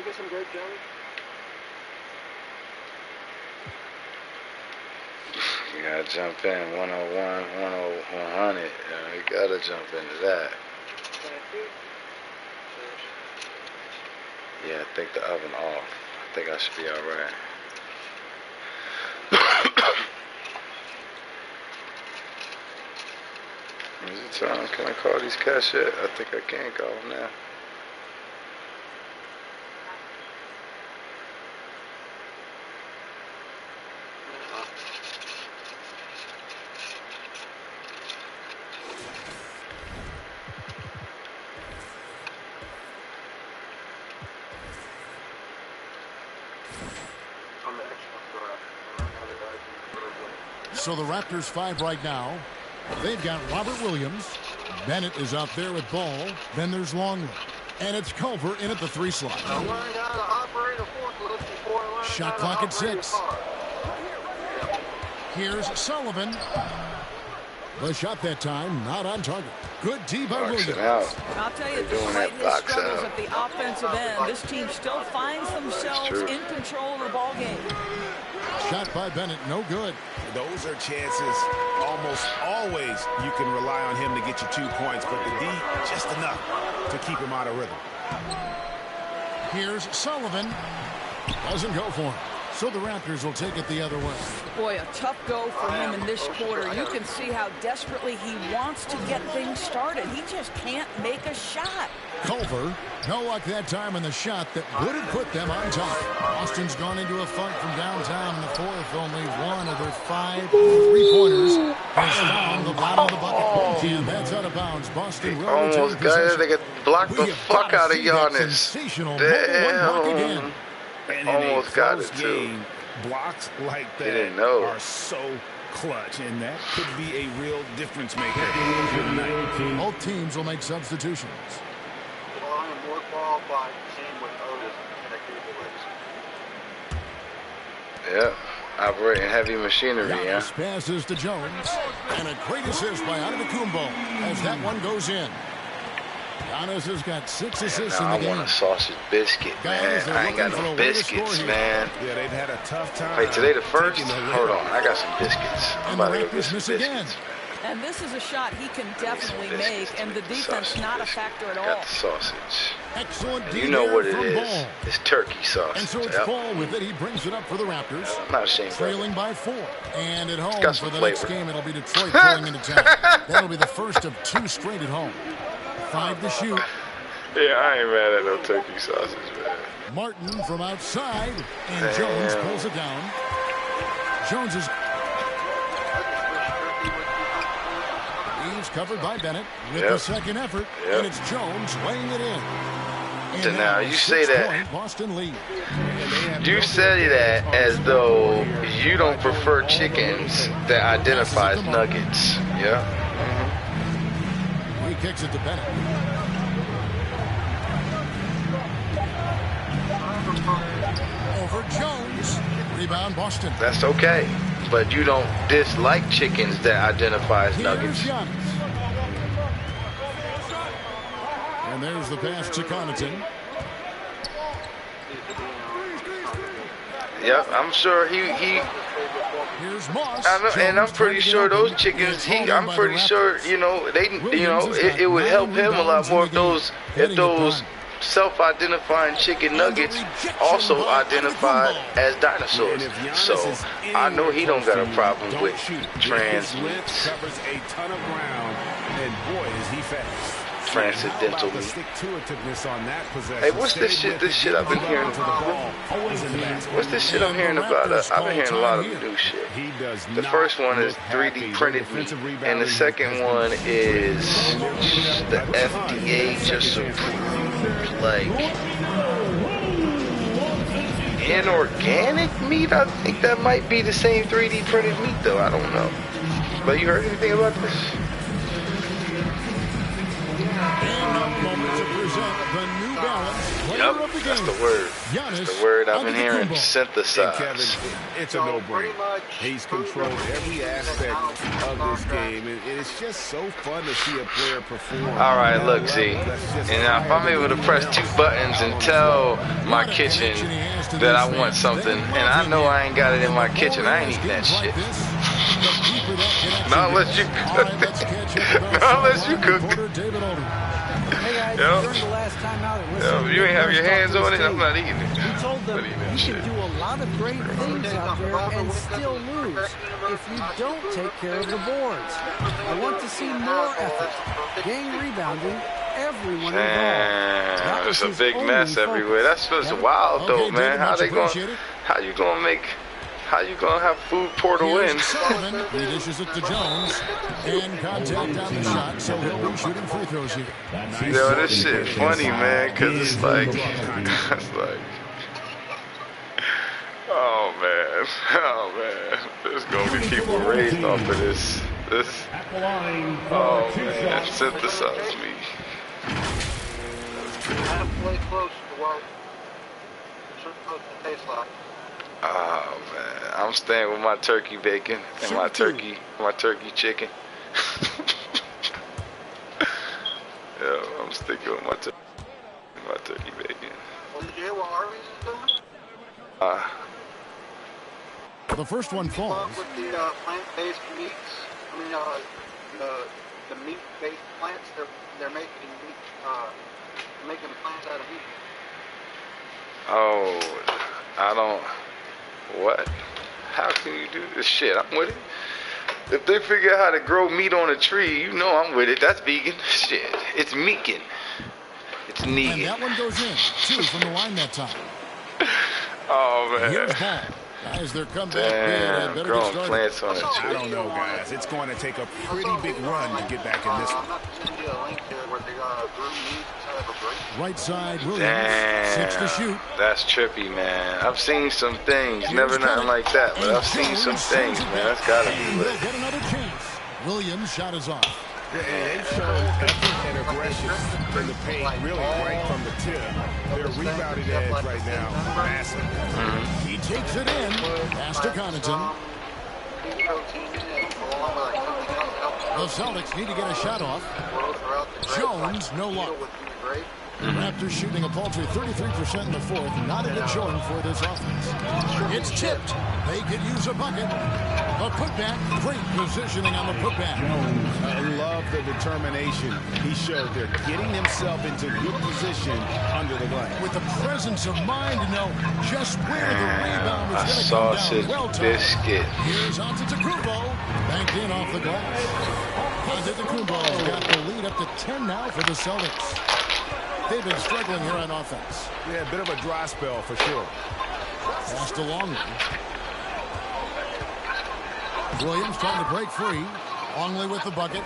Speaker 8: we get some grape jelly?
Speaker 16: You gotta jump in 101, 100. You gotta jump into that. Yeah, I think the oven off. I think I should be alright. Is it time? Can I call these cats yet? I think I can call them now.
Speaker 1: So the Raptors 5 right now. They've got Robert Williams. Bennett is out there with ball. Then there's Longley. And it's Culver in at the 3 slot. Shot clock at 6. Here's Sullivan. The shot that time, not on target. Good D by Williams.
Speaker 18: I'll tell you, despite his struggles at the offensive end, this team still finds themselves in control of the ball game.
Speaker 1: Shot by Bennett, no good.
Speaker 19: Those are chances almost always you can rely on him to get you 2 points, but the D, just enough to keep him out of rhythm.
Speaker 1: Here's Sullivan. Doesn't go for him. So the Raptors will take it the other way.
Speaker 18: Boy, a tough go for him in this quarter. You can see how desperately he wants to get things started. He just can't make a shot.
Speaker 1: Culver, no luck that time in the shot that would have put them on top. Boston's gone into a funk from downtown in the fourth. Only one of their 5 3-pointers has found the bottom of the bucket. And that's out of bounds. Boston will
Speaker 16: almost got it. They could block the fuck out of Giannis. Damn. Almost got it too.
Speaker 19: Blocks like that are so clutch, and that could be a real difference maker.
Speaker 1: Both teams will make substitutions.
Speaker 8: Well, I am more qualified team with Otis than a
Speaker 16: Yeah, operating heavy machinery.
Speaker 1: Giannis passes to Jones, and a great assist by Antetokounmpo as that one goes in. Giannis has got 6 assists in the game.
Speaker 16: I want a sausage biscuit, man. I ain't got no biscuits, man.
Speaker 19: Yeah, they've had a tough time.
Speaker 16: Wait, today the first? Hold on, I got some biscuits. I'm about to go get some biscuits.
Speaker 18: And this is a shot he can definitely make, and the defense not a factor at all.
Speaker 16: Got the sausage.
Speaker 1: Excellent.
Speaker 16: And you know what it is. It's turkey sausage.
Speaker 1: And so it's Ball with it. He brings it up for the Raptors.
Speaker 16: I'm not ashamed.
Speaker 1: Trailing by 4. And at home for the next game, it'll be Detroit pulling into town. That'll be the first of 2 straight at home. 5 to shoot.
Speaker 16: Yeah, I ain't mad at no turkey sausage, man.
Speaker 1: Martin from outside, and Jones pulls it down. Jones is leaves covered by Bennett with the second effort, and it's Jones laying it in.
Speaker 16: And now you say that.
Speaker 1: Boston lead.
Speaker 16: You say that as though you don't prefer chickens that identify as nuggets. Yeah.
Speaker 1: He kicks it to Bennett. Over Jones. Rebound Boston.
Speaker 16: That's okay. But you don't dislike chickens that identify as nuggets.
Speaker 1: And there's the pass to Connaughton.
Speaker 16: Yep, I'm sure he
Speaker 1: Here's Moss.
Speaker 16: and I'm pretty sure those chickens. I'm pretty sure it would help him a lot more if those self-identifying chicken nuggets also identified as dinosaurs. So I know he don't got a problem with trans meats.
Speaker 19: Covers a ton of ground, and boy is he fast.
Speaker 16: Transcendental meat. Hey, what's this shit I've been hearing? What's this shit I'm hearing about? I've been hearing a lot of new shit. The first one is 3D printed meat, and the second one is the FDA just approved, like, inorganic meat. I think that might be the same 3D printed meat, though. I don't know. But you heard anything about this?
Speaker 1: And now a moment to present the New Balance player of the game.
Speaker 16: That's the word. That's the word I've been hearing. Synthesize.
Speaker 19: Kevin, it's a no-brainer. He's controlled every aspect of this game, and it's just so fun to see a player perform.
Speaker 16: All right, look, Z. And now if I'm able to press 2 buttons and tell my kitchen that I want something, and I know I ain't got it in my kitchen, I ain't eating that shit. Not unless you cook. Not unless you cook.
Speaker 6: Hey guys, during the last time out,
Speaker 16: If you ain't have your hands on it, I'm not eating it.
Speaker 6: We told them you can do a lot of great things out there and still lose if you don't take care of the boards. I want to see more effort, gang rebounding, everyone involved.
Speaker 16: There's a big mess everywhere. That's just wild though, man. How you gonna have food portal in?
Speaker 1: Sullivan dishes it to Jones, and contact on the shot, so he'll be shooting free throws here.
Speaker 16: Yo, this shit funny, man, cause it's like, oh man, there's gonna be people raised off of this. Oh man, synthesize me.
Speaker 8: Halfway close to what it's supposed to taste like.
Speaker 16: Oh man, I'm staying with my turkey bacon and my turkey chicken. Yeah, I'm sticking with my turkey bacon.
Speaker 8: Well, did you hear what Harvey's doing?
Speaker 1: The first one falls.
Speaker 8: With the plant-based meats, I mean the meat-based plants, they're making meat, making plants out of meat.
Speaker 16: Oh, I don't. What? How can you do this shit? I'm with it. If they figure out how to grow meat on a tree, you know I'm with it. That's vegan. Shit. It's meekin. It's negan.
Speaker 1: And that one goes in. 2 from the line that time.
Speaker 16: Oh, man.
Speaker 1: Here's ball. Guys, their comeback
Speaker 16: Damn,
Speaker 1: better
Speaker 16: growing
Speaker 1: get
Speaker 16: plants on a tree.
Speaker 19: I don't know, guys. It's going to take a pretty big run to get back in this one.
Speaker 1: Right side, Williams.
Speaker 16: Damn.
Speaker 1: 6 to shoot.
Speaker 16: That's trippy, man. I've seen some things. Never nothing like that, but I've seen some things, man. That's gotta be lit.
Speaker 1: Get another chance. Williams' shot is off.
Speaker 19: They've shown effort and aggression in the paint, really right from the tip. Their rebounding edge right now, massive.
Speaker 1: He takes it in. Pass to Connaughton. The Celtics need to get a shot off. Jones, no luck. The Raptors shooting a paltry 33% in the fourth. Not a good showing for this offense. It's tipped. They could use a bucket. A putback. Great positioning on the putback.
Speaker 19: I love the determination he showed there, getting himself into good position under the glass.
Speaker 1: With the presence of mind to know just where the rebound was going to come
Speaker 16: Sausage
Speaker 1: down. Well
Speaker 16: biscuit.
Speaker 1: Here's Antetokounmpo. Banked in off the glass. Antetokounmpo's got the lead up to 10 now for the Celtics. They've been struggling here on offense.
Speaker 19: Yeah, a bit of a dry spell for sure.
Speaker 1: Pass to Longley. Williams trying to break free. Longley with the bucket.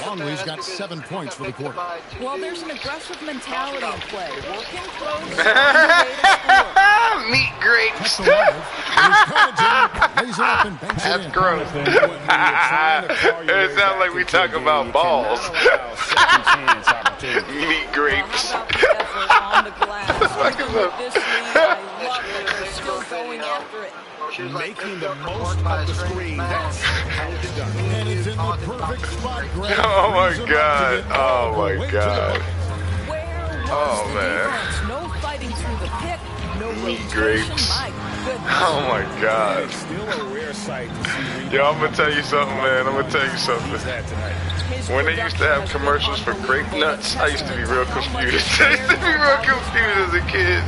Speaker 1: Longley's got 7 points for the quarter.
Speaker 18: Well, there's an aggressive mentality in play. Working close.
Speaker 16: Meat grapes.
Speaker 1: That's
Speaker 16: gross. It sounds like we talk about balls. Meat grapes.
Speaker 18: On the glass.
Speaker 19: Making the most of the screen. That's how it's done.
Speaker 1: And it's in the perfect spot.
Speaker 16: Oh my God. Oh my God. Oh man.
Speaker 18: No fighting through the pick. No
Speaker 16: meat grapes. Oh my God.
Speaker 19: Still a rare sight to see.
Speaker 16: Yo, I'm gonna tell you something, man. I'm gonna tell you something. When they used to have commercials for grape nuts, I used to be real confused. I used to be real confused as a kid.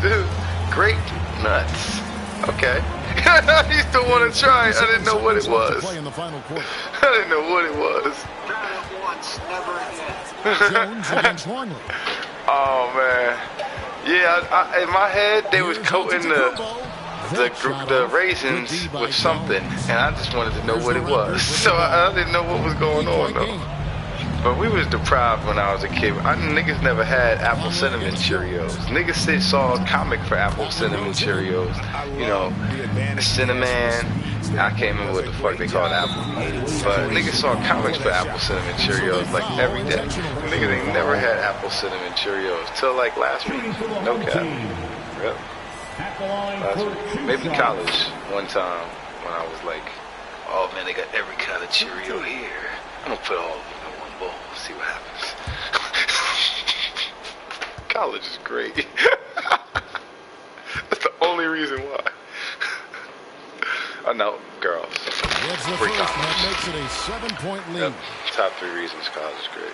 Speaker 16: Grape nuts. Okay. I used to want to try it. I didn't know what it was. I didn't know what it was.
Speaker 1: Jones against Longley.
Speaker 16: Oh man. Yeah, in my head they was coating the raisins with something, and I just wanted to know what it was. So I didn't know what was going on though. But we was deprived when I was a kid. Niggas never had apple cinnamon Cheerios. Niggas saw a comic for apple cinnamon Cheerios. You know, cinnamon, I can't remember what the fuck they called apple. But niggas saw comics for apple cinnamon Cheerios like every day. Niggas ain't never had apple cinnamon Cheerios till like last week. No cap. Yep. Last week. Maybe college one time when I was like, oh man, they got every kind of Cheerio here. I'm gonna put all of them in one bowl, see what happens. College is great. That's the only reason why. Oh no, girls.
Speaker 1: That's the first, that makes it a 7-point lead.
Speaker 16: Yep. Top 3 reasons college is great.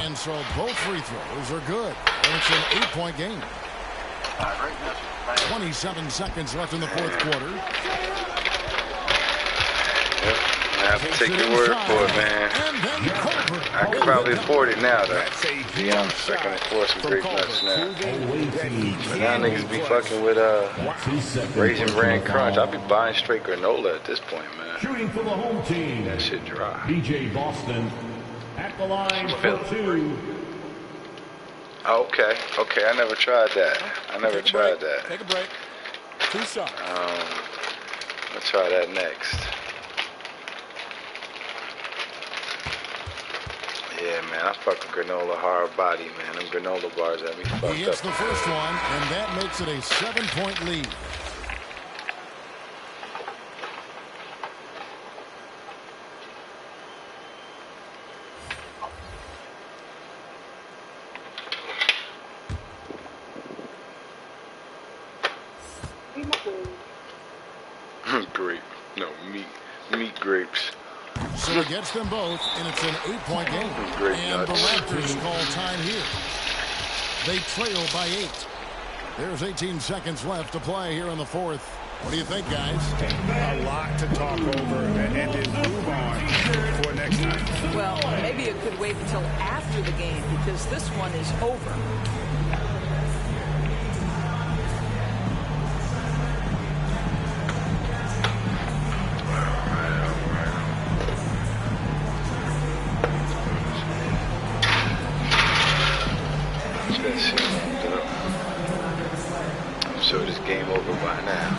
Speaker 1: And so both free throws are good. And it's an 8-point game. 27 seconds left in the fourth quarter.
Speaker 16: Yep. I have to take your word for it, man. I could probably afford it now, though. Yeah, I can afford some great nuts now. But now niggas be fucking with Raisin Bran Crunch. I'll be buying straight granola at this point, man.
Speaker 4: Shooting for the home team.
Speaker 16: That shit dry.
Speaker 4: DJ Boston at the line for 2.
Speaker 16: Okay, okay, I never tried that. I never tried that.
Speaker 22: Take a break. 2 shots.
Speaker 16: I'll try that next. Yeah, man, I fuck with granola hard body, man. Them granola bars that me fucked up.
Speaker 1: He hits the first one, and that makes it a 7-point lead.
Speaker 16: Grape. No, meat grapes.
Speaker 1: So he gets them both, and it's an 8-point game.
Speaker 16: Great
Speaker 1: and
Speaker 16: nuts.
Speaker 1: the Raptors call time here. They trail by 8. There's 18 seconds left to play here in the fourth. What do you think, guys?
Speaker 19: A lot to talk over and then move on for next time.
Speaker 18: Well, maybe it could wait until after the game because this one is over.
Speaker 16: I'm sure this game over by now.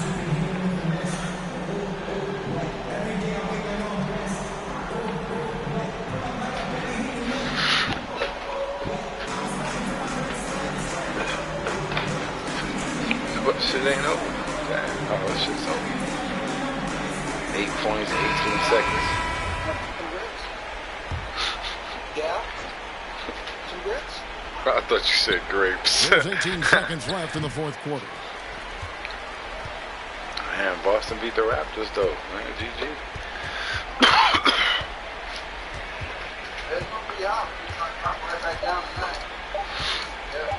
Speaker 16: What shit ain't over? Damn, oh, this shit's over. 8 points in 18 seconds.
Speaker 8: Yeah? Some grits?
Speaker 16: I thought you said grapes.
Speaker 1: There's 18 seconds left in the fourth quarter.
Speaker 16: Man, Boston beat the Raptors, though. Man, GG.
Speaker 8: It's going to be out. It's going to come right back down tonight. Yeah.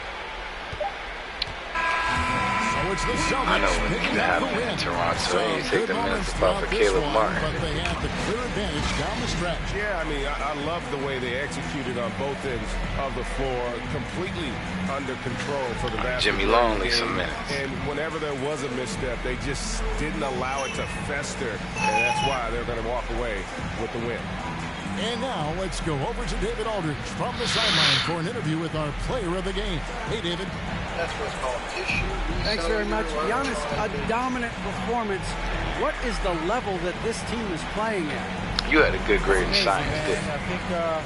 Speaker 1: So it's the Celtics.
Speaker 16: I know what needs to happen in Toronto. You take the minutes off of Caleb Martin.
Speaker 1: But they had the clear advantage down the stretch.
Speaker 19: Yeah, I mean, I love the way they executed on both ends of the floor, completely under control for the basketball.
Speaker 16: Jimmy Longley some minutes.
Speaker 19: And whenever there was a misstep, they just didn't allow it to fester, and that's why they're going to walk away with the win.
Speaker 1: And now let's go over to David Aldridge from the sideline for an interview with our player of the game. Hey, David.
Speaker 8: That's what's called tissue.
Speaker 6: Thanks very much. Giannis, a dominant performance. What is the level that this team is playing at?
Speaker 16: You had a good grade in science, didn't you?
Speaker 3: I think the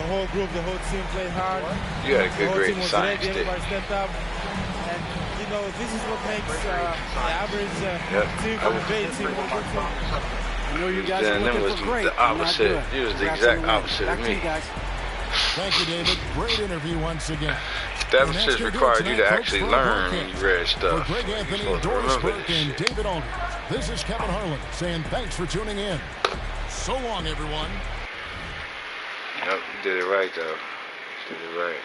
Speaker 3: whole group, the whole team played hard.
Speaker 16: You had a good grade in science,
Speaker 3: didn't you? Everybody stepped up. And, you know, this is what makes the average team from the Bay team a good team.
Speaker 6: I know you guys are looking for great.
Speaker 16: The opposite. You was the exact opposite of me.
Speaker 1: Thank you, David. Great interview once again.
Speaker 16: That just required you to actually learn when you read stuff.
Speaker 1: For Greg Anthony, Doris Burke, and David Aldridge, this is Kevin Harlan saying thanks for tuning in. So long, everyone.
Speaker 16: Yep, you did it right, though. You did it right.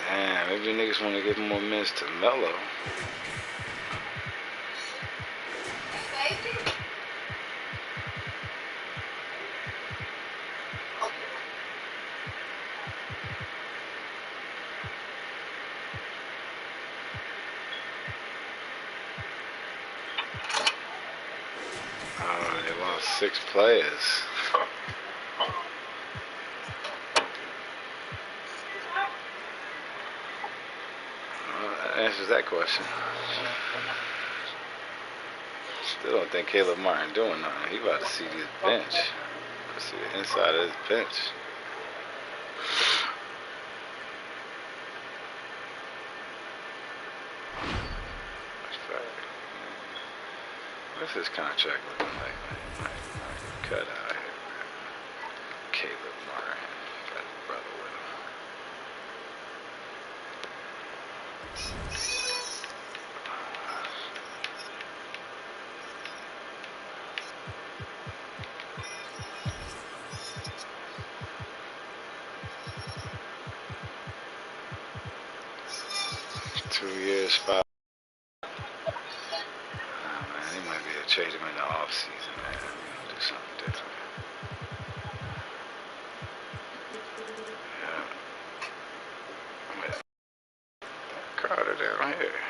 Speaker 16: Damn, maybe niggas want to give more minutes to Melo. They lost 6 players. That answers that question. Still don't think Caleb Martin doing nothing. He about to see his bench. See the inside of his bench. What's his contract looking like? Cut out here. Caleb Martin. Got his brother with him. Two years, 5. Man, he might be able to trade him in the offseason, man. Do something different. Yeah. Carter down here.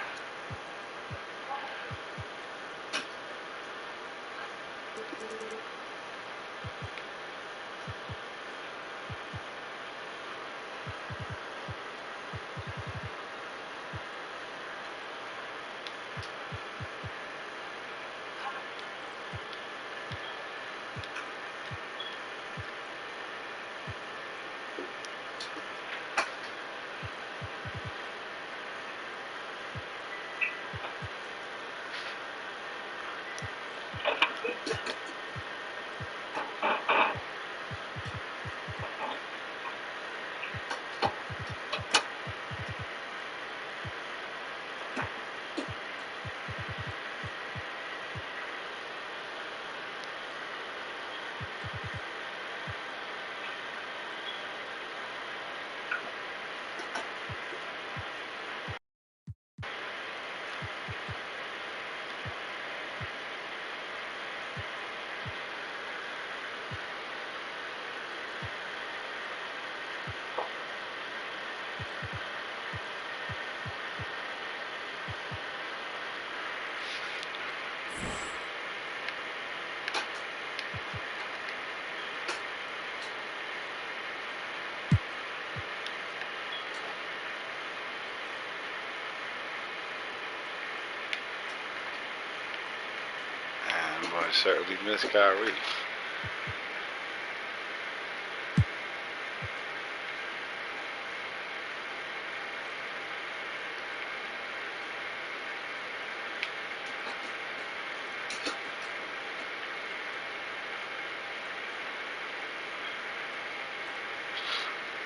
Speaker 16: Boy, certainly miss Kyrie.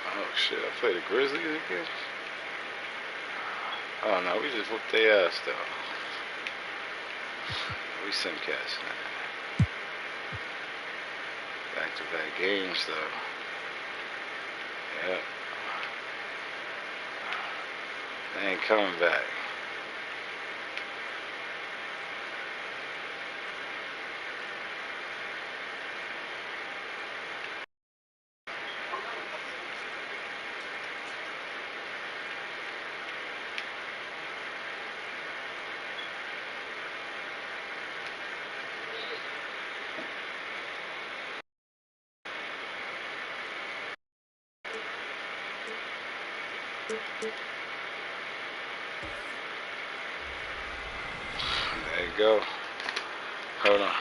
Speaker 16: Oh shit, I played the Grizzlies again? Oh no, we just whooped their ass though. We simcast now. Back-to-back games though. Yep. They ain't coming back. There you go. Hold on.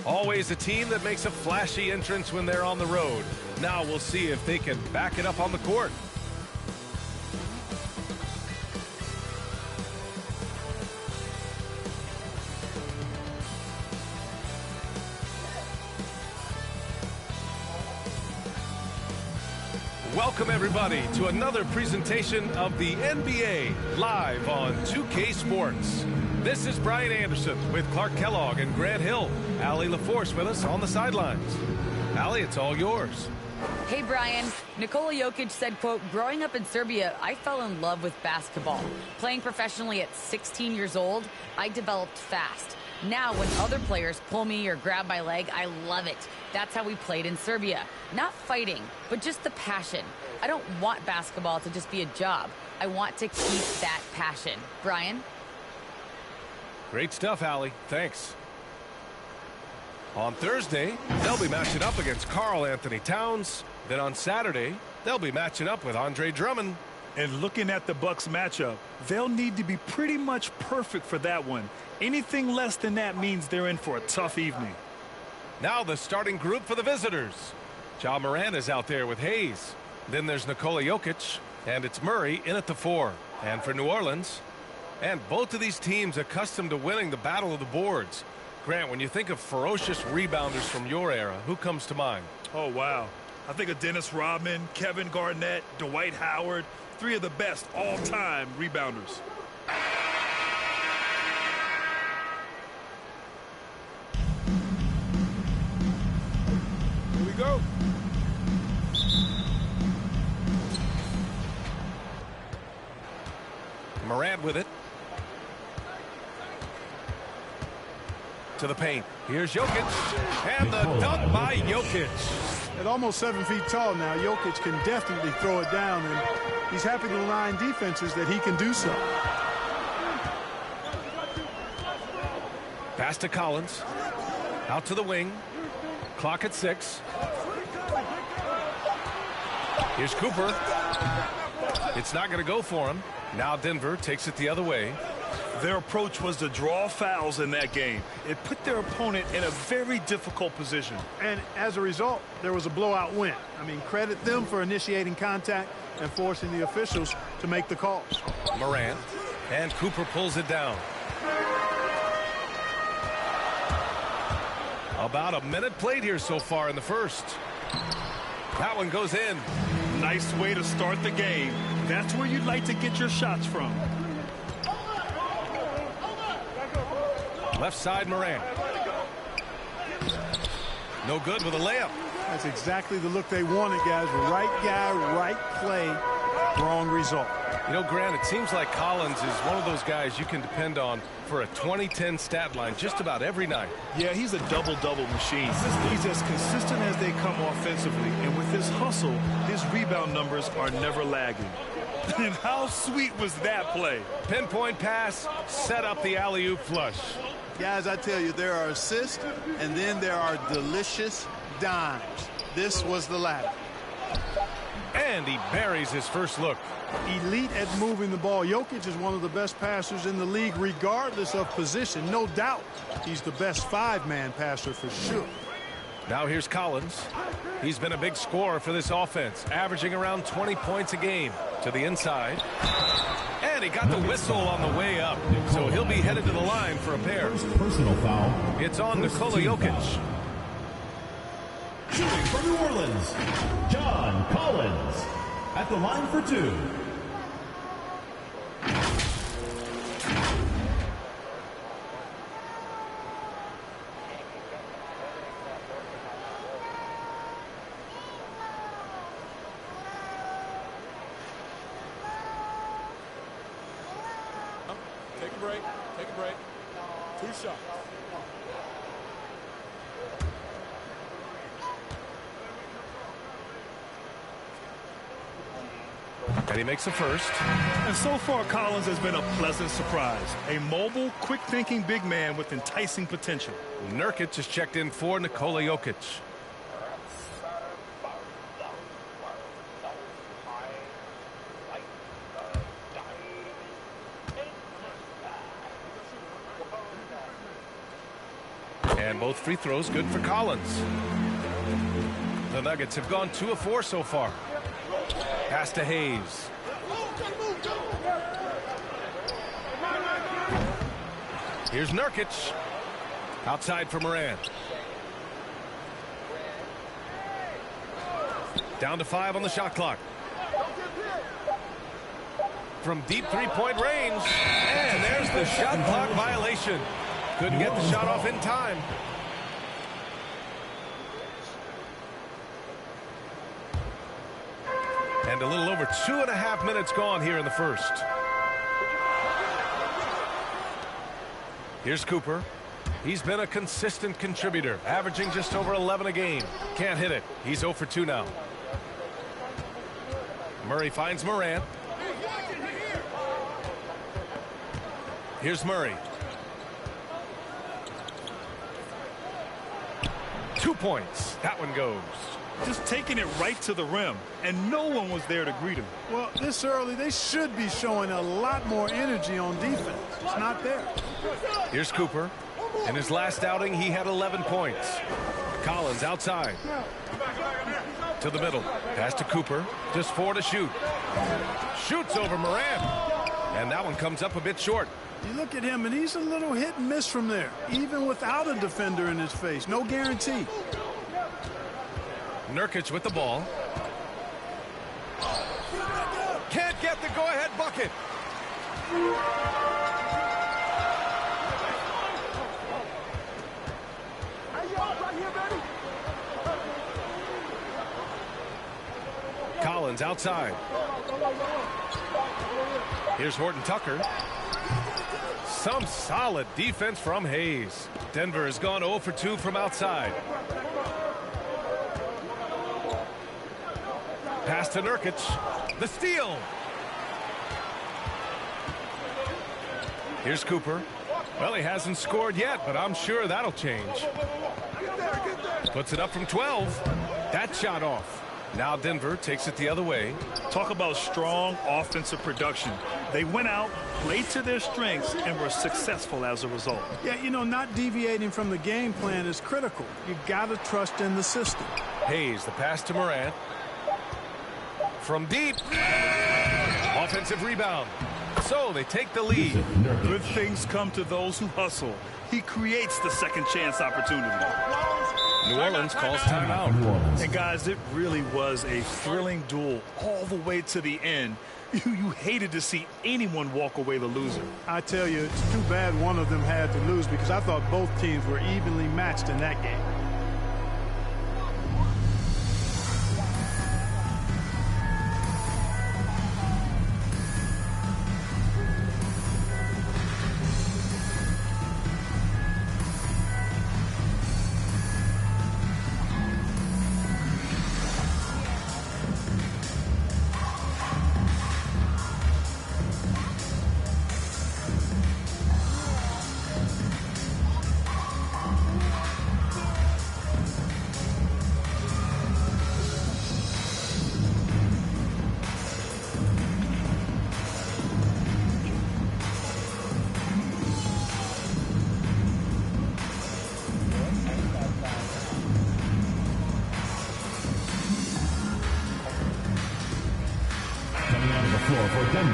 Speaker 11: Always a team that makes a flashy entrance when they're on the road. Now we'll see if they can back it up on the court. Welcome, everybody, to another presentation of the NBA live on 2K Sports. This is Brian Anderson with Clark Kellogg and Grant Hill. Allie LaForce with us on the sidelines. Allie, it's all yours.
Speaker 5: Hey, Brian. Nikola Jokic said, quote, growing up in Serbia, I fell in love with basketball. Playing professionally at 16 years old, I developed fast. Now, when other players pull me or grab my leg, I love it. That's how we played in Serbia. Not fighting, but just the passion. I don't want basketball to just be a job. I want to keep that passion. Brian?
Speaker 11: Great stuff, Allie. Thanks. On Thursday, they'll be matching up against Karl Anthony Towns. Then on Saturday, they'll be matching up with Andre Drummond.
Speaker 12: And looking at the Bucks matchup, they'll need to be pretty much perfect for that one. Anything less than that means they're in for a tough evening.
Speaker 11: Now the starting group for the visitors. Ja Morant is out there with Hayes. Then there's Nikola Jokic, and it's Murray in at the 4. And for New Orleans, and both of these teams accustomed to winning the battle of the boards. Grant, when you think of ferocious rebounders from your era, who comes to mind?
Speaker 12: Oh, wow. I think of Dennis Rodman, Kevin Garnett, Dwight Howard, 3 of the best all-time rebounders.
Speaker 22: Here we go.
Speaker 11: Morant with it. To the paint. Here's Jokic. And the dunk by Jokic.
Speaker 20: At almost 7 feet tall now, Jokic can definitely throw it down, and he's happy to line defenses that he can do so.
Speaker 11: Pass to Collins. Out to the wing. Clock at 6. Here's Cooper. It's not going to go for him. Now Denver takes it the other way.
Speaker 12: Their approach was to draw fouls in that game. It put their opponent in a very difficult position.
Speaker 20: And as a result, there was a blowout win. I mean, credit them for initiating contact and forcing the officials to make the calls.
Speaker 11: Morant. And Cooper pulls it down. About a minute played here so far in the first. That one goes in.
Speaker 12: Nice way to start the game. That's where you'd like to get your shots from.
Speaker 11: Left side, Morant. No good with a layup.
Speaker 20: That's exactly the look they wanted, guys. Right guy, right play, wrong result.
Speaker 11: You know, Grant, it seems like Collins is one of those guys you can depend on for a 2010 stat line just about every night.
Speaker 12: Yeah, he's a double-double machine. He's as consistent as they come offensively, and with his hustle, his rebound numbers are never lagging. And how sweet was that play?
Speaker 11: Pinpoint pass, set up the alley-oop flush.
Speaker 20: Guys, I tell you, there are assists, and then there are delicious dimes. This was the latter.
Speaker 11: And he buries his first look.
Speaker 20: Elite at moving the ball. Jokic is one of the best passers in the league, regardless of position. No doubt he's the best 5-man passer for sure.
Speaker 11: Now here's Collins. He's been a big scorer for this offense, averaging around 20 points a game. To the inside. And he got the whistle on the way up. So he'll be headed to the line for a pair.
Speaker 4: First personal foul.
Speaker 11: It's on Nikola Jokic.
Speaker 4: Foul. Shooting for New Orleans, John Collins. At the line for 2.
Speaker 22: Take a break. Take a break. 2 shots.
Speaker 11: And he makes the first.
Speaker 12: And so far, Collins has been a pleasant surprise. A mobile, quick-thinking big man with enticing potential.
Speaker 11: Nurkic has checked in for Nikola Jokic. Both free throws good for Collins. The Nuggets have gone 2 of 4 so far. Pass to Hayes. Here's Nurkic. Outside for Morant. Down to 5 on the shot clock. From deep three-point range. And there's the shot clock violation. Couldn't get the shot off in time. And a little over 2.5 minutes gone here in the first. Here's Cooper. He's been a consistent contributor, averaging just over 11 a game. Can't hit it. He's 0 for 2 now. Murray finds Morant. Here's Murray. 2 points. That one goes.
Speaker 12: Just taking it right to the rim, and no one was there to greet him.
Speaker 20: Well, this early, they should be showing a lot more energy on defense. It's not there.
Speaker 11: Here's Cooper. In his last outing, he had 11 points. Collins outside. To the middle. Pass to Cooper. Just 4 to shoot. Shoots over Morant. And that one comes up a bit short.
Speaker 20: You look at him, and he's a little hit and miss from there, even without a defender in his face. No guarantee.
Speaker 11: Nurkic with the ball. Can't get the go-ahead bucket. Collins outside. Here's Horton Tucker. Some solid defense from Hayes. Denver has gone 0 for 2 from outside. Pass to Nurkic. The steal. Here's Cooper. Well, he hasn't scored yet, but I'm sure that'll change. Puts it up from 12. That shot off. Now Denver takes it the other way.
Speaker 12: Talk about strong offensive production. They went out, played to their strengths, and were successful as a result.
Speaker 20: Yeah, you know, not deviating from the game plan is critical. You got to trust in the system.
Speaker 11: Hayes, the pass to Morant. From deep. Offensive rebound. So they take the lead.
Speaker 12: Good things come to those who hustle. He creates the second chance opportunity.
Speaker 11: New Orleans calls timeout.
Speaker 12: And guys, it really was a thrilling duel all the way to the end. You hated to see anyone walk away the loser.
Speaker 20: I tell you, it's too bad one of them had to lose, because I thought both teams were evenly matched in that game.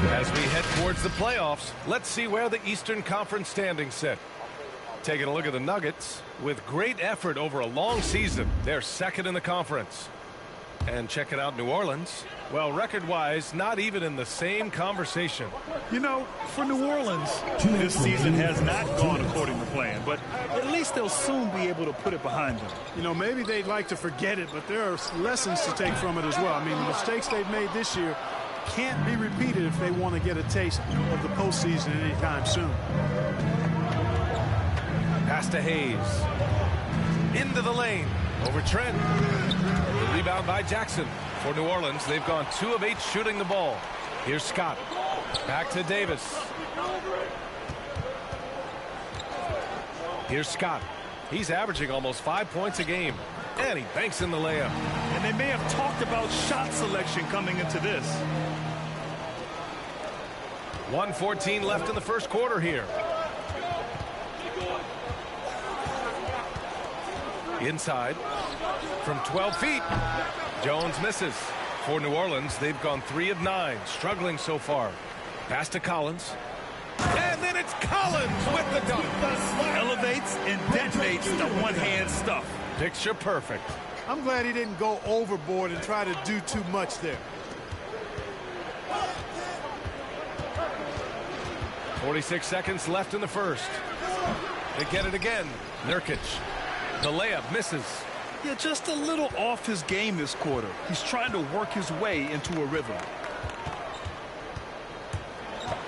Speaker 11: As we head towards the playoffs, let's see where the Eastern Conference standings sit. Taking a look at the Nuggets, with great effort over a long season, they're second in the conference. And check it out, New Orleans. Well, record-wise, not even in the same conversation.
Speaker 12: You know, for New Orleans, this season has not gone according to plan, but at least they'll soon be able to put it behind them.
Speaker 20: You know, maybe they'd like to forget it, but there are lessons to take from it as well. I mean, the mistakes they've made this year can't be repeated if they want to get a taste of the postseason anytime soon.
Speaker 11: Pass to Hayes. Into the lane. Over Trent. The rebound by Jackson. For New Orleans, they've gone 2 of 8 shooting the ball. Here's Scott. Back to Davis. Here's Scott. He's averaging almost 5 points a game. And he banks in the layup.
Speaker 12: And they may have talked about shot selection coming into this.
Speaker 11: 1:14 left in the first quarter here. Inside. From 12 feet. Jones misses. For New Orleans, they've gone 3 of 9, struggling so far. Pass to Collins. And then it's Collins with the dunk.
Speaker 12: Elevates and detonates the one-hand stuff.
Speaker 11: Picture perfect.
Speaker 20: I'm glad he didn't go overboard and try to do too much there.
Speaker 11: 46 seconds left in the first. They get it again. Nurkic. The layup misses.
Speaker 12: Yeah, just a little off his game this quarter. He's trying to work his way into a rhythm.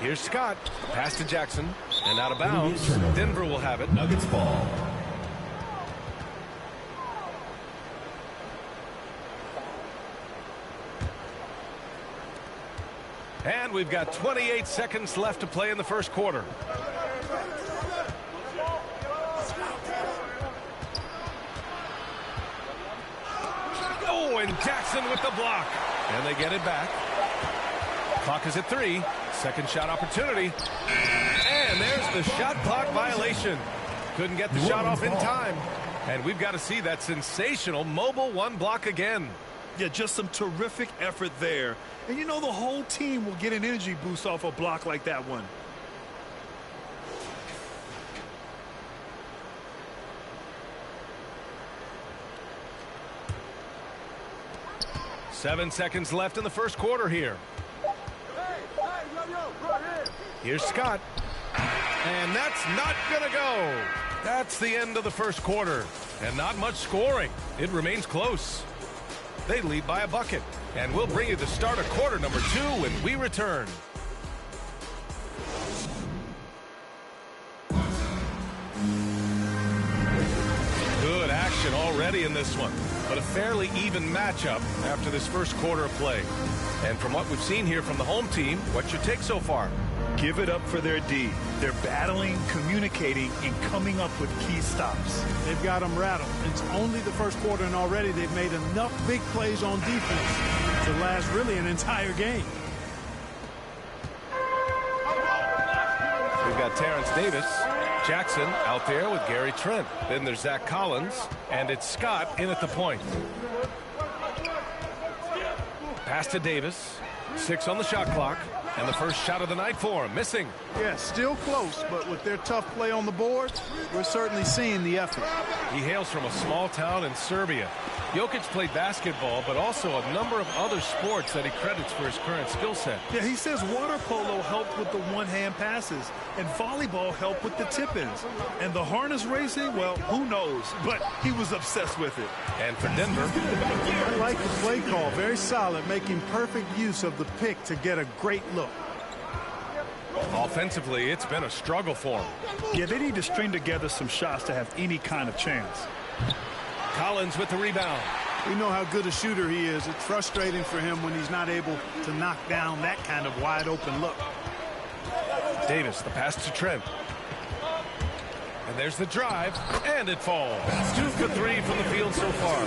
Speaker 11: Here's Scott. Pass to Jackson. And out of bounds. Denver will have it.
Speaker 4: Nuggets ball.
Speaker 11: And we've got 28 seconds left to play in the first quarter. Oh, and Jackson with the block. And they get it back. Clock is at 3. Second shot opportunity. And there's the shot clock violation. Couldn't get the shot off in time. And we've got to see that sensational mobile 1 block again.
Speaker 12: Yeah, just some terrific effort there. And you know the whole team will get an energy boost off a block like that one.
Speaker 11: Seven seconds left in the first quarter here. Here's Scott. And that's not going to go. That's the end of the first quarter. And not much scoring. It remains close. They lead by a bucket. And we'll bring you the start of quarter number 2 when we return. Good action already in this one. But a fairly even matchup after this first quarter of play. And from what we've seen here from the home team, what's your take so far?
Speaker 12: Give it up for their D. They're battling, communicating, and coming up with key stops.
Speaker 20: They've got them rattled. It's only the first quarter, and already they've made enough big plays on defense to last really an entire game.
Speaker 11: We've got Terrence Davis. Jackson out there with Gary Trent. Then there's Zach Collins, and it's Scott in at the point. Pass to Davis. 6 on the shot clock. And the first shot of the night for him, missing.
Speaker 20: Yeah, still close, but with their tough play on the board, we're certainly seeing the effort.
Speaker 11: He hails from a small town in Serbia. Jokic played basketball, but also a number of other sports that he credits for his current skill set.
Speaker 12: Yeah, he says water polo helped with the one-hand passes, and volleyball helped with the tip-ins. And the harness racing, well, who knows? But he was obsessed with it.
Speaker 11: And for Denver,
Speaker 20: I like the play call. Very solid, making perfect use of the pick to get a great look.
Speaker 11: Offensively, it's been a struggle for him.
Speaker 12: Yeah, they need to string together some shots to have any kind of chance.
Speaker 11: Collins with the rebound.
Speaker 20: We know how good a shooter he is. It's frustrating for him when he's not able to knock down that kind of wide open look.
Speaker 11: Davis, the pass to Trent. And there's the drive, and it falls. 2 for 3 from the field so far.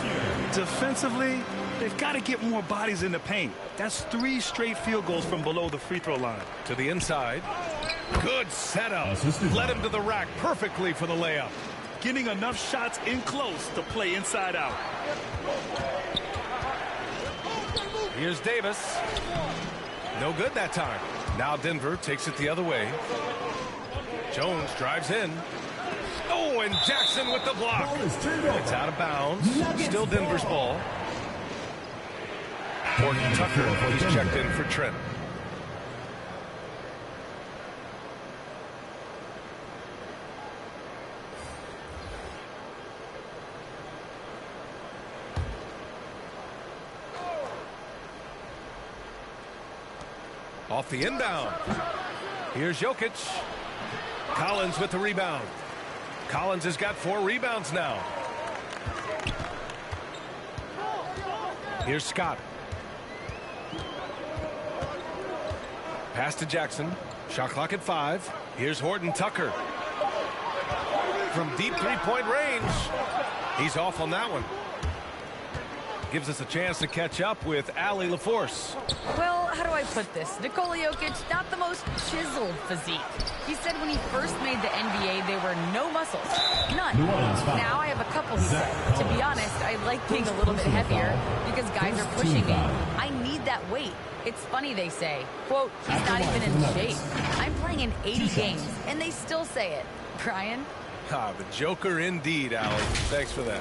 Speaker 12: Defensively, they've got to get more bodies in the paint. That's 3 straight field goals from below the free throw line.
Speaker 11: To the inside. Good setup. Led him to the rack perfectly for the layup.
Speaker 12: Getting enough shots in close to play inside out.
Speaker 11: Here's Davis. No good that time. Now Denver takes it the other way. Jones drives in. Oh, and Jackson with the block. It's out of bounds. Still Denver's ball. Horton Tucker, he's checked in for Trent. Off the inbound. Here's Jokic. Collins with the rebound. Collins has got 4 rebounds now. Here's Scott. Pass to Jackson. Shot clock at 5. Here's Horton Tucker. From deep three-point range. He's off on that one. Gives us a chance to catch up with Allie LaForce.
Speaker 5: Well, how do I put this? Nikola Jokic, not the most chiseled physique. He said when he first made the NBA, there were no muscles. None. Now I have a couple, he said. To be honest, I like being a little bit heavier because guys are pushing me. I need that weight. It's funny they say, quote, he's not even in shape. I'm playing in 80 games, and they still say it. Brian?
Speaker 11: Ah, the Joker indeed, Allie. Thanks for that.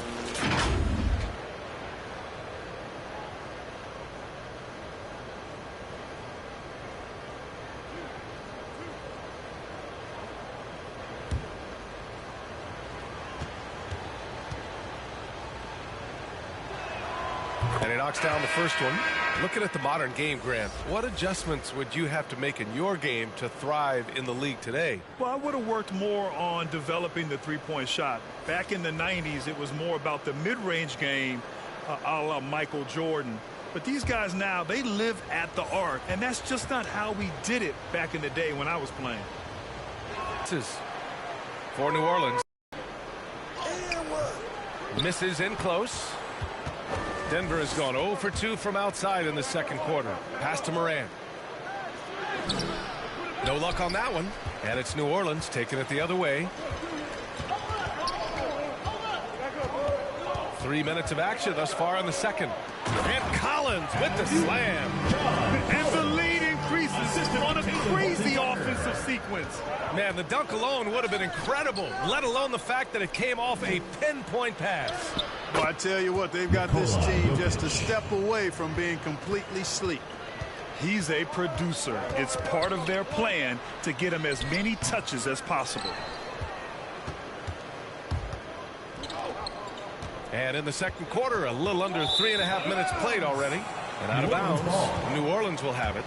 Speaker 11: And he knocks down the first one. Looking at the modern game, Grant, what adjustments would you have to make in your game to thrive in the league today?
Speaker 12: Well, I would have worked more on developing the three-point shot. Back in the 90s, it was more about the mid-range game, a la Michael Jordan. But these guys now, they live at the arc, and that's just not how we did it back in the day when I was playing.
Speaker 11: This is for New Orleans. Misses in close. Denver has gone 0 for 2 from outside in the second quarter. Pass to Morant. No luck on that one. And it's New Orleans taking it the other way. 3 minutes of action thus far in the second. And Collins with the slam.
Speaker 12: And the lead increases on a crazy offensive sequence.
Speaker 11: Man, the dunk alone would have been incredible, let alone the fact that it came off a pinpoint pass.
Speaker 20: Well, I tell you what, they've got this team just a step away from being completely sleep.
Speaker 12: He's a producer. It's part of their plan to get him as many touches as possible.
Speaker 11: And in the second quarter, a little under 3.5 minutes played already. And out of bounds, New Orleans will have it.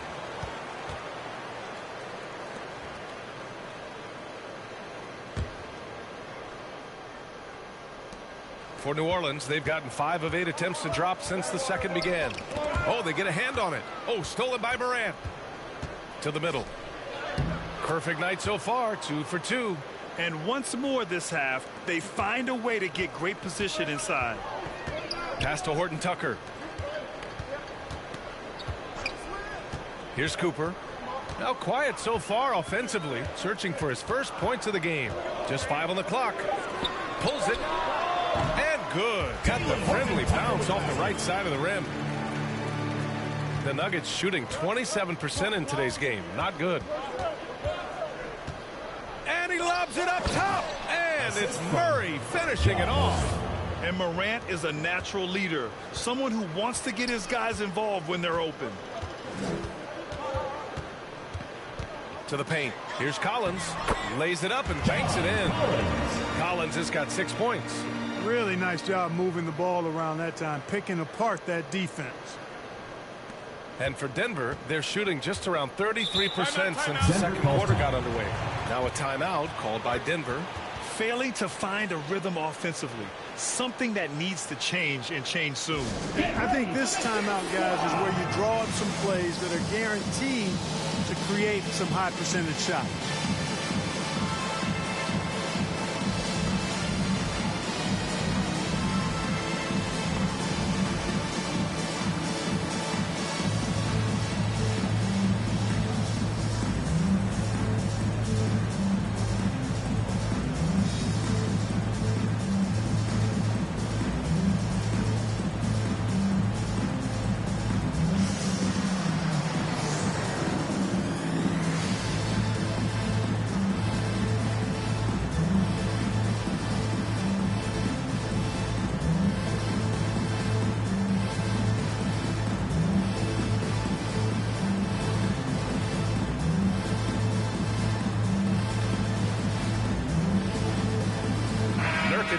Speaker 11: For New Orleans, they've gotten 5 of 8 attempts to drop since the second began. Oh, they get a hand on it. Oh, stolen by Morant. To the middle. Perfect night so far, 2 for 2.
Speaker 12: And once more this half, they find a way to get great position inside.
Speaker 11: Pass to Horton Tucker. Here's Cooper. Now quiet so far offensively, searching for his first points of the game. Just 5 on the clock. Pulls it. And good. Got the friendly bounce off the right side of the rim. The Nuggets shooting 27% in today's game. Not good. And he lobs it up top. And it's Murray finishing it off.
Speaker 12: And Morant is a natural leader. Someone who wants to get his guys involved when they're open.
Speaker 11: To the paint. Here's Collins. Lays it up and banks it in. Collins has got 6 points.
Speaker 20: Really nice job moving the ball around that time, picking apart that defense.
Speaker 11: And for Denver, they're shooting just around 33% since the second quarter got underway. Now a timeout called by Denver.
Speaker 12: Failing to find a rhythm offensively. Something that needs to change and change soon.
Speaker 20: I think this timeout, guys, is where you draw up some plays that are guaranteed to create some high percentage shots.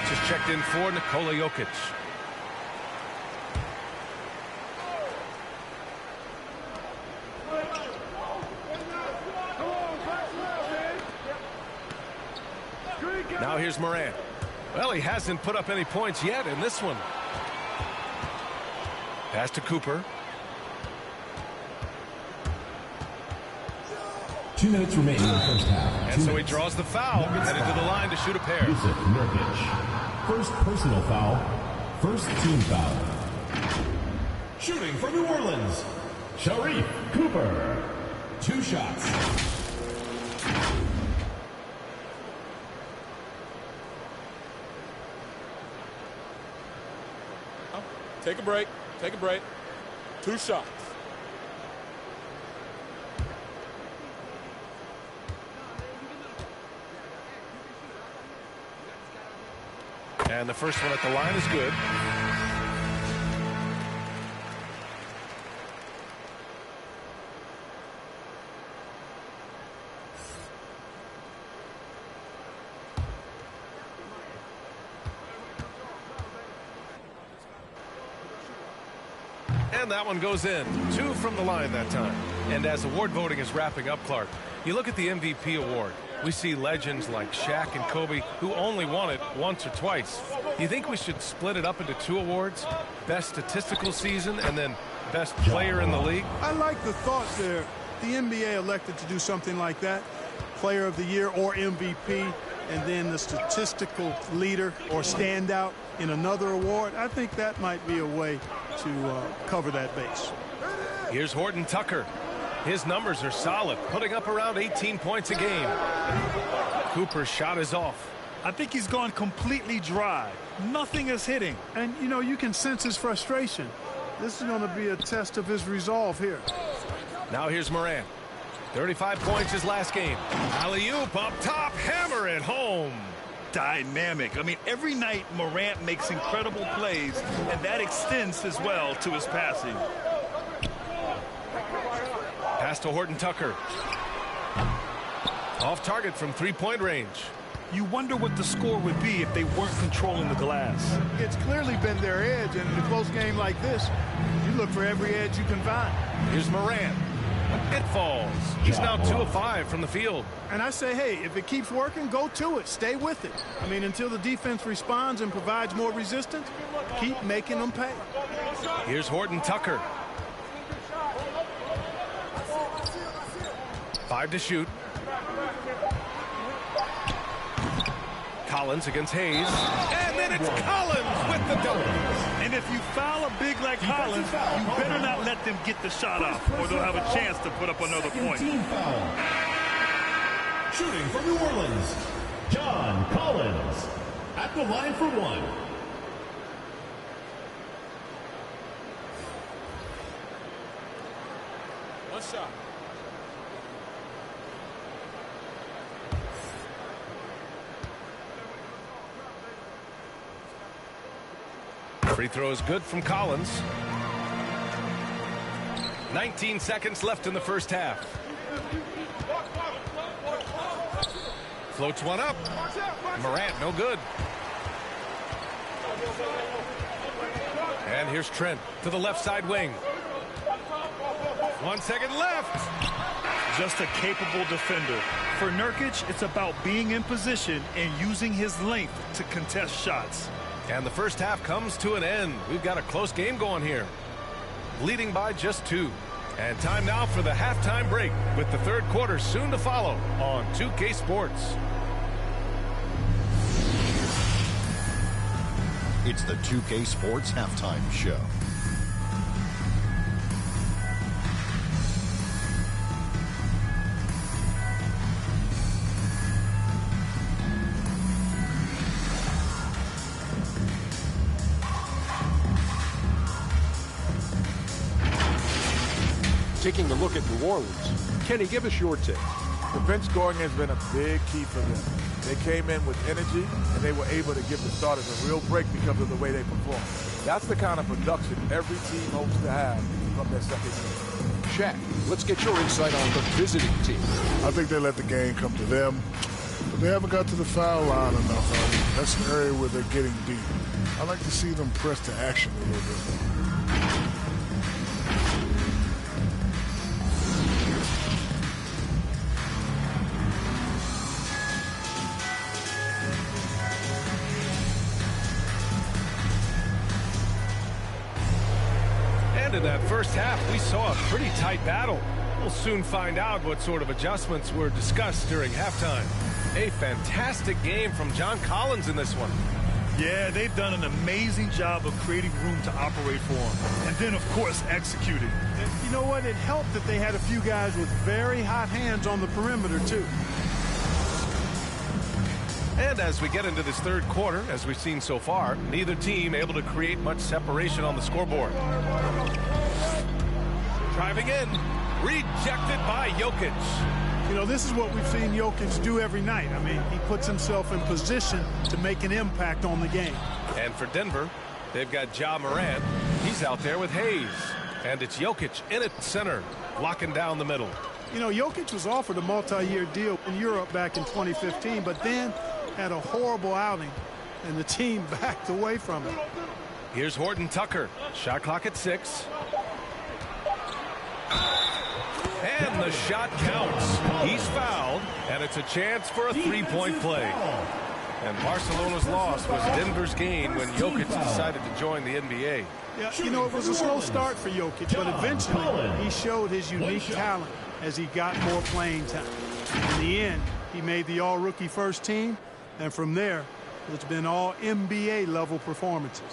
Speaker 11: Just checked in for Nikola Jokic. Now here's Morant. Well, he hasn't put up any points yet in this one. Pass to Cooper.
Speaker 4: 2 minutes remaining in the first half.
Speaker 11: And so he draws the foul, headed to the line to shoot a pair.
Speaker 4: First personal foul. First team foul. Shooting for New Orleans, Sharif Cooper. 2 shots.
Speaker 22: Take a break. Take a break. 2 shots.
Speaker 11: And the first one at the line is good. And that one goes in. 2 from the line that time. And as award voting is wrapping up, Clark, you look at the MVP award. We see legends like Shaq and Kobe who only won it once or twice. Do you think we should split it up into 2 awards? Best statistical season and then best player in the league?
Speaker 20: I like the thought there. The NBA elected to do something like that. Player of the year or MVP, and then the statistical leader or standout in another award. I think that might be a way to cover that base.
Speaker 11: Here's Horton Tucker. His numbers are solid, putting up around 18 points a game. Cooper's shot is off.
Speaker 12: I think he's gone completely dry. Nothing is hitting.
Speaker 20: And, you know, you can sense his frustration. This is going to be a test of his resolve here.
Speaker 11: Now here's Morant. 35 points his last game. Alley-oop up top, hammer it home.
Speaker 12: Dynamic. I mean, every night Morant makes incredible plays, and that extends as well to his passing.
Speaker 11: Pass to Horton Tucker. Off target from 3-point range.
Speaker 12: You wonder what the score would be if they weren't controlling the glass.
Speaker 20: It's clearly been their edge, and in a close game like this, you look for every edge you can find.
Speaker 11: Here's Morant. It falls. He's now 2 of 5 from the field.
Speaker 20: And I say, hey, if it keeps working, go to it. Stay with it. I mean, until the defense responds and provides more resistance, keep making them pay.
Speaker 11: Here's Horton Tucker. 5 to shoot. Collins against Hayes. And then it's Collins with the double.
Speaker 12: And if you foul a big like Collins, you better not let them get the shot off, or they'll have a chance to put up another point.
Speaker 4: Team foul. Shooting from New Orleans, John Collins. At the line for 1.
Speaker 22: One shot.
Speaker 11: Free throw is good from Collins. 19 seconds left in the first half. Floats one up. Morant, no good. And here's Trent to the left side wing. 1 second left.
Speaker 12: Just a capable defender. For Nurkic, it's about being in position and using his length to contest shots.
Speaker 11: And the first half comes to an end. We've got a close game going here. Leading by just 2. And time now for the halftime break, with the third quarter soon to follow on 2K Sports.
Speaker 7: It's the 2K Sports Halftime Show.
Speaker 17: Taking a look at New Orleans, Kenny, give us your take.
Speaker 22: The bench scoring has been a big key for them. They came in with energy, and they were able to give the starters a real break because of the way they performed. That's the kind of production every team hopes to have from their second game.
Speaker 17: Shaq, let's get your insight on the visiting team.
Speaker 21: I think they let the game come to them, but they haven't got to the foul line enough. That's an area where they're getting beat. I like to see them press to action a little bit more.
Speaker 11: In that first half, we saw a pretty tight battle. We'll soon find out what sort of adjustments were discussed during halftime. A fantastic game from John Collins in this one.
Speaker 12: Yeah, they've done an amazing job of creating room to operate for him. And then, of course, executing.
Speaker 20: And you know what? It helped that they had a few guys with very hot hands on the perimeter, too.
Speaker 11: And as we get into this third quarter, as we've seen so far, neither team able to create much separation on the scoreboard. Driving in, rejected by Jokic.
Speaker 20: You know, this is what we've seen Jokic do every night. I mean, he puts himself in position to make an impact on the game.
Speaker 11: And for Denver, they've got Ja Morant. He's out there with Hayes. And it's Jokic in at center, locking down the middle.
Speaker 20: You know, Jokic was offered a multi-year deal in Europe back in 2015, but then had a horrible outing, and the team backed away from it.
Speaker 11: Here's Horton Tucker. Shot clock at 6. And the shot counts. He's fouled, and it's a chance for a three-point play. And Barcelona's loss was Denver's gain when Jokic decided to join the NBA.
Speaker 20: Yeah, you know, it was a slow start for Jokic, but eventually he showed his unique talent as he got more playing time. In the end, he made the all-rookie first team, and from there, it's been all NBA-level performances.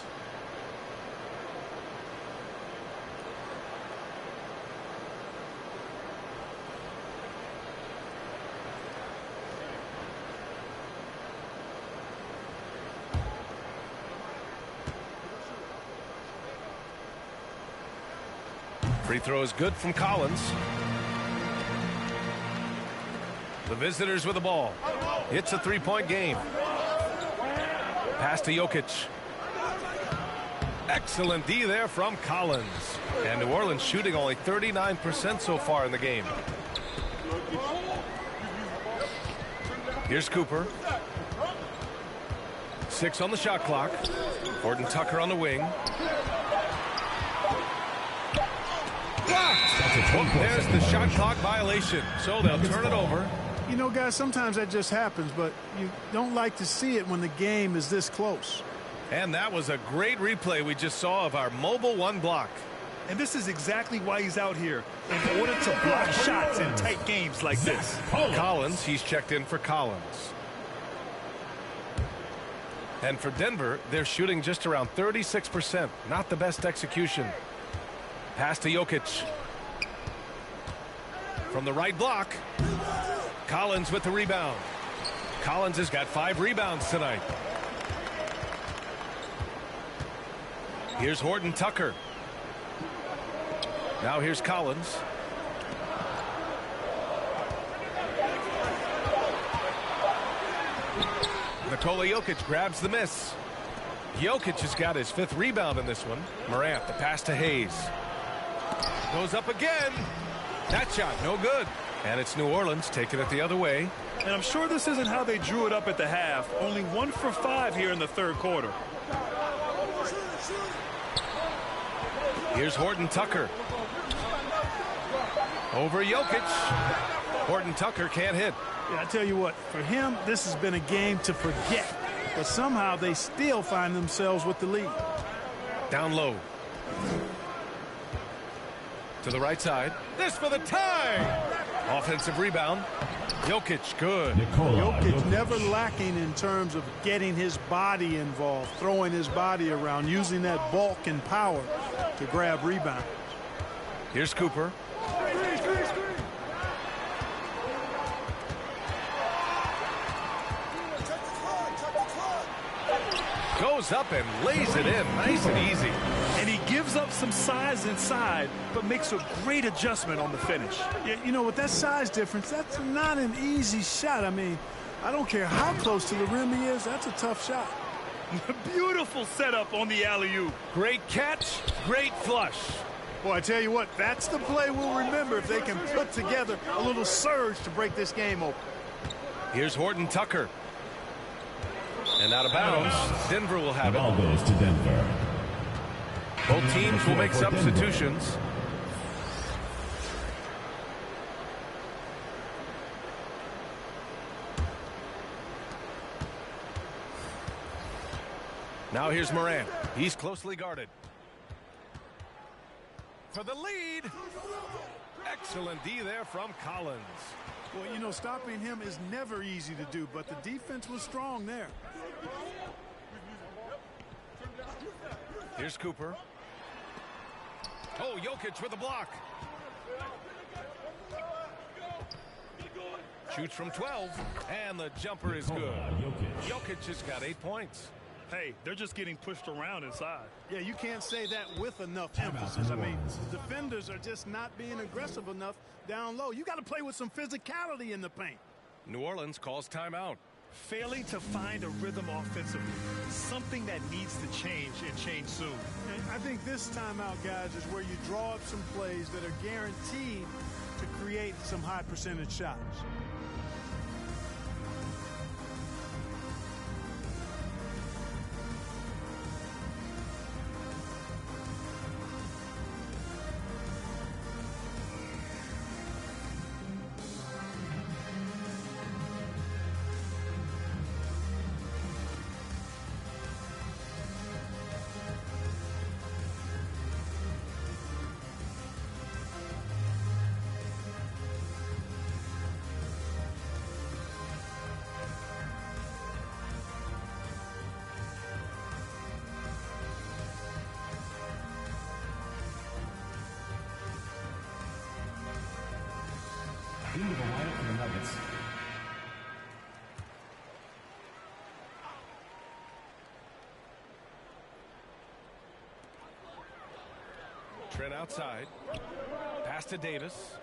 Speaker 11: Free throw is good from Collins. The visitors with the ball. It's a three-point game. Pass to Jokic. Excellent D there from Collins. And New Orleans shooting only 39% so far in the game. Here's Cooper. 6 on the shot clock. Horton Tucker on the wing. There's the shot clock violation, so they'll turn it over.
Speaker 20: You know, guys, sometimes that just happens, but you don't like to see it when the game is this close.
Speaker 11: And that was a great replay we just saw of our mobile one block.
Speaker 12: And this is exactly why he's out here, in order to block shots in tight games like this.
Speaker 11: Collins, he's checked in for Collins. And for Denver, they're shooting just around 36%. Not the best execution. Pass to Jokic. From the right block. Collins with the rebound. Collins has got 5 rebounds tonight. Here's Horton Tucker. Now here's Collins. Nikola Jokic grabs the miss. Jokic has got his 5th rebound in this one. Morant, the pass to Hayes. Goes up again. That shot, no good. And it's New Orleans taking it the other way.
Speaker 12: And I'm sure this isn't how they drew it up at the half. Only 1 for 5 here in the third quarter.
Speaker 11: Here's Horton Tucker. Over Jokic. Horton Tucker can't hit.
Speaker 20: Yeah, I tell you what, for him, this has been a game to forget. But somehow they still find themselves with the lead.
Speaker 11: Down low. To the right side. This for the tie. Offensive rebound. Jokic, good.
Speaker 20: Jokic never lacking in terms of getting his body involved, throwing his body around, using that bulk and power to grab rebounds.
Speaker 11: Here's Cooper. Goes up and lays it in nice and easy.
Speaker 12: And he gives up some size inside, but makes a great adjustment on the finish.
Speaker 20: Yeah, you know, with that size difference, that's not an easy shot. I mean, I don't care how close to the rim he is, that's a tough shot.
Speaker 12: Beautiful setup on the alley-oop.
Speaker 11: Great catch, great flush.
Speaker 20: Boy, I tell you what, that's the play we'll remember if they can put together a little surge to break this game open.
Speaker 11: Here's Horton Tucker. And out of bounds, Denver will have it.
Speaker 4: Ball goes to Denver.
Speaker 11: Both teams will make substitutions. Now here's Morant. He's closely guarded. For the lead. Excellent D there from Collins.
Speaker 20: Well, you know, stopping him is never easy to do, but the defense was strong there.
Speaker 11: Here's Cooper. Oh, Jokic with a block. Shoots from 12, and the jumper is good. Jokic has got 8 points.
Speaker 12: Hey, they're just getting pushed around inside.
Speaker 20: Yeah, you can't say that with enough emphasis. I mean, defenders are just not being aggressive enough down low. You got to play with some physicality in the paint.
Speaker 11: New Orleans calls timeout.
Speaker 12: Failing to find a rhythm offensively, something that needs to change and change soon.
Speaker 20: And I think this timeout, guys, is where you draw up some plays that are guaranteed to create some high percentage shots.
Speaker 4: Into the lineup for the Nuggets.
Speaker 11: Trent outside. Pass to Davis.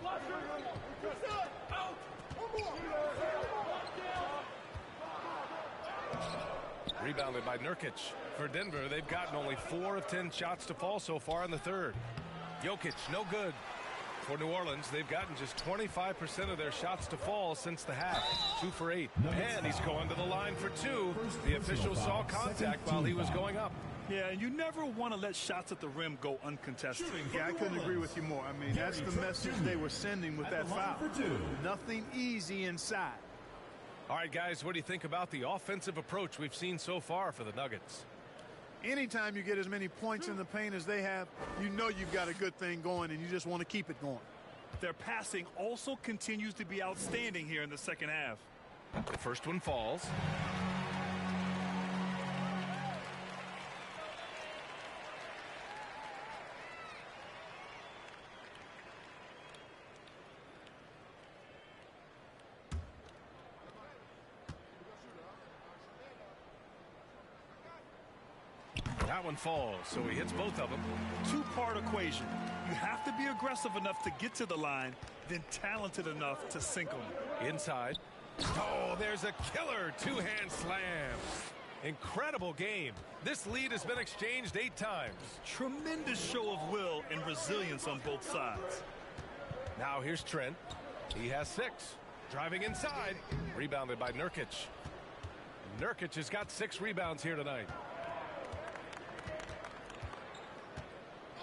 Speaker 11: Rebounded by Nurkic. For Denver, they've gotten only 4 of 10 shots to fall so far in the third. Jokic, no good. For New Orleans, they've gotten just 25% of their shots to fall since the half. 2 for 8. And he's going to the line for 2. The official saw contact while he was going up.
Speaker 12: Yeah, and you never want to let shots at the rim go uncontested.
Speaker 20: Yeah, I couldn't agree with you more. I mean, that's the message they were sending with that foul. Nothing easy inside.
Speaker 11: All right, guys, what do you think about the offensive approach we've seen so far for the Nuggets?
Speaker 20: Anytime you get as many points in the paint as they have, you know you've got a good thing going, and you just want to keep it going.
Speaker 12: Their passing also continues to be outstanding here in the second half.
Speaker 11: The first one falls. That one falls, so he hits both of them.
Speaker 12: Two-part equation. You have to be aggressive enough to get to the line, then talented enough to sink them.
Speaker 11: Inside. Oh, there's a killer two-hand slam. Incredible game. This lead has been exchanged 8 times.
Speaker 12: Tremendous show of will and resilience on both sides.
Speaker 11: Now here's Trent. He has 6. Driving inside. Rebounded by Nurkic. Nurkic has got 6 rebounds here tonight.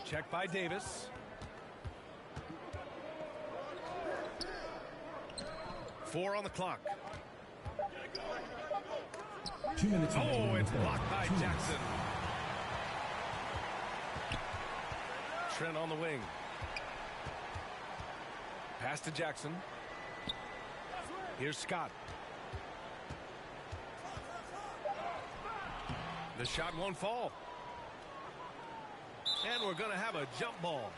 Speaker 11: Check by Davis. 4 on the clock.
Speaker 4: 2 minutes.
Speaker 11: Oh, it's blocked by Jackson. Trent on the wing. Pass to Jackson. Here's Scott. The shot won't fall. And we're going to have a jump ball.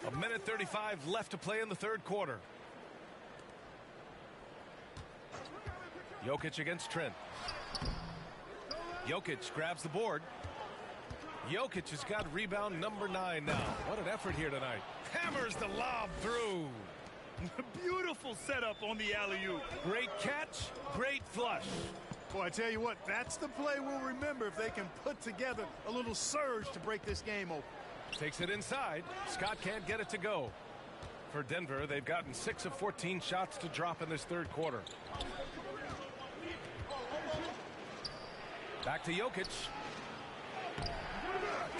Speaker 11: A minute 35 left to play in the third quarter. Jokic against Trent. Jokic grabs the board. Jokic has got rebound number 9 now. What an effort here tonight. Hammers the lob through.
Speaker 12: Beautiful setup on the alley-oop.
Speaker 11: Great catch, great flush.
Speaker 20: Boy, I tell you what, that's the play we'll remember if they can put together a little surge to break this game open.
Speaker 11: Takes it inside. Scott can't get it to go. For Denver, they've gotten 6 of 14 shots to drop in this third quarter. Back to Jokic.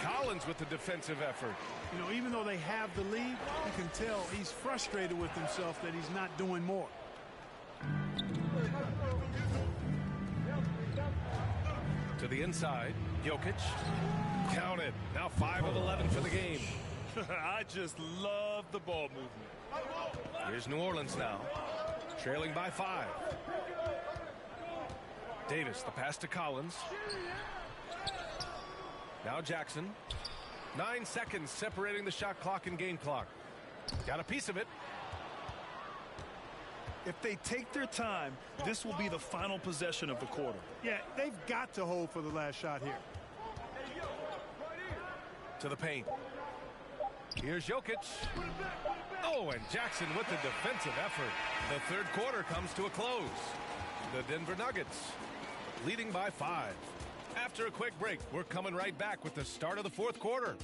Speaker 11: Collins with the defensive effort.
Speaker 20: You know, even though they have the lead, you can tell he's frustrated with himself that he's not doing more.
Speaker 11: To the inside, Jokic. Count it. Now 5 of 11 for the game.
Speaker 12: I just love the ball movement.
Speaker 11: Here's New Orleans now, trailing by 5. Davis, the pass to Collins. Now Jackson. 9 seconds separating the shot clock and game clock. Got a piece of it.
Speaker 12: If they take their time, this will be the final possession of the quarter.
Speaker 20: Yeah, they've got to hold for the last shot here.
Speaker 11: To the paint. Here's Jokic. Oh, and Jackson with the defensive effort. The third quarter comes to a close. The Denver Nuggets leading by 5. After a quick break, we're coming right back with the start of the fourth quarter.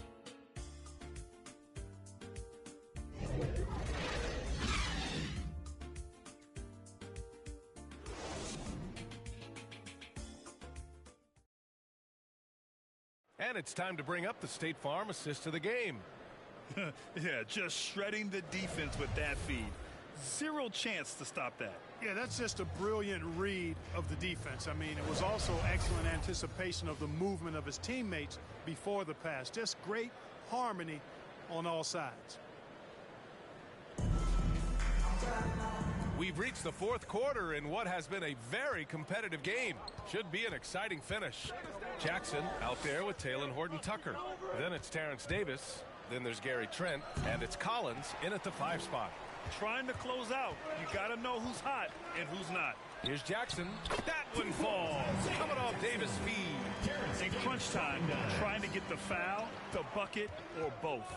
Speaker 11: And it's time to bring up the State Farm assist of the game.
Speaker 12: Yeah, just shredding the defense with that feed. Zero chance to stop that.
Speaker 20: Yeah, that's just a brilliant read of the defense. I mean, it was also excellent anticipation of the movement of his teammates before the pass. Just great harmony on all sides.
Speaker 11: We've reached the fourth quarter in what has been a very competitive game. Should be an exciting finish. Jackson out there with Taylor Horton-Tucker. Then it's Terrence Davis. Then there's Gary Trent. And it's Collins in at the 5 spot.
Speaker 12: Trying to close out. You got to know who's hot and who's not.
Speaker 11: Here's Jackson. That one falls. Coming off Davis' feed.
Speaker 12: In crunch time, trying to get the foul, the bucket, or both.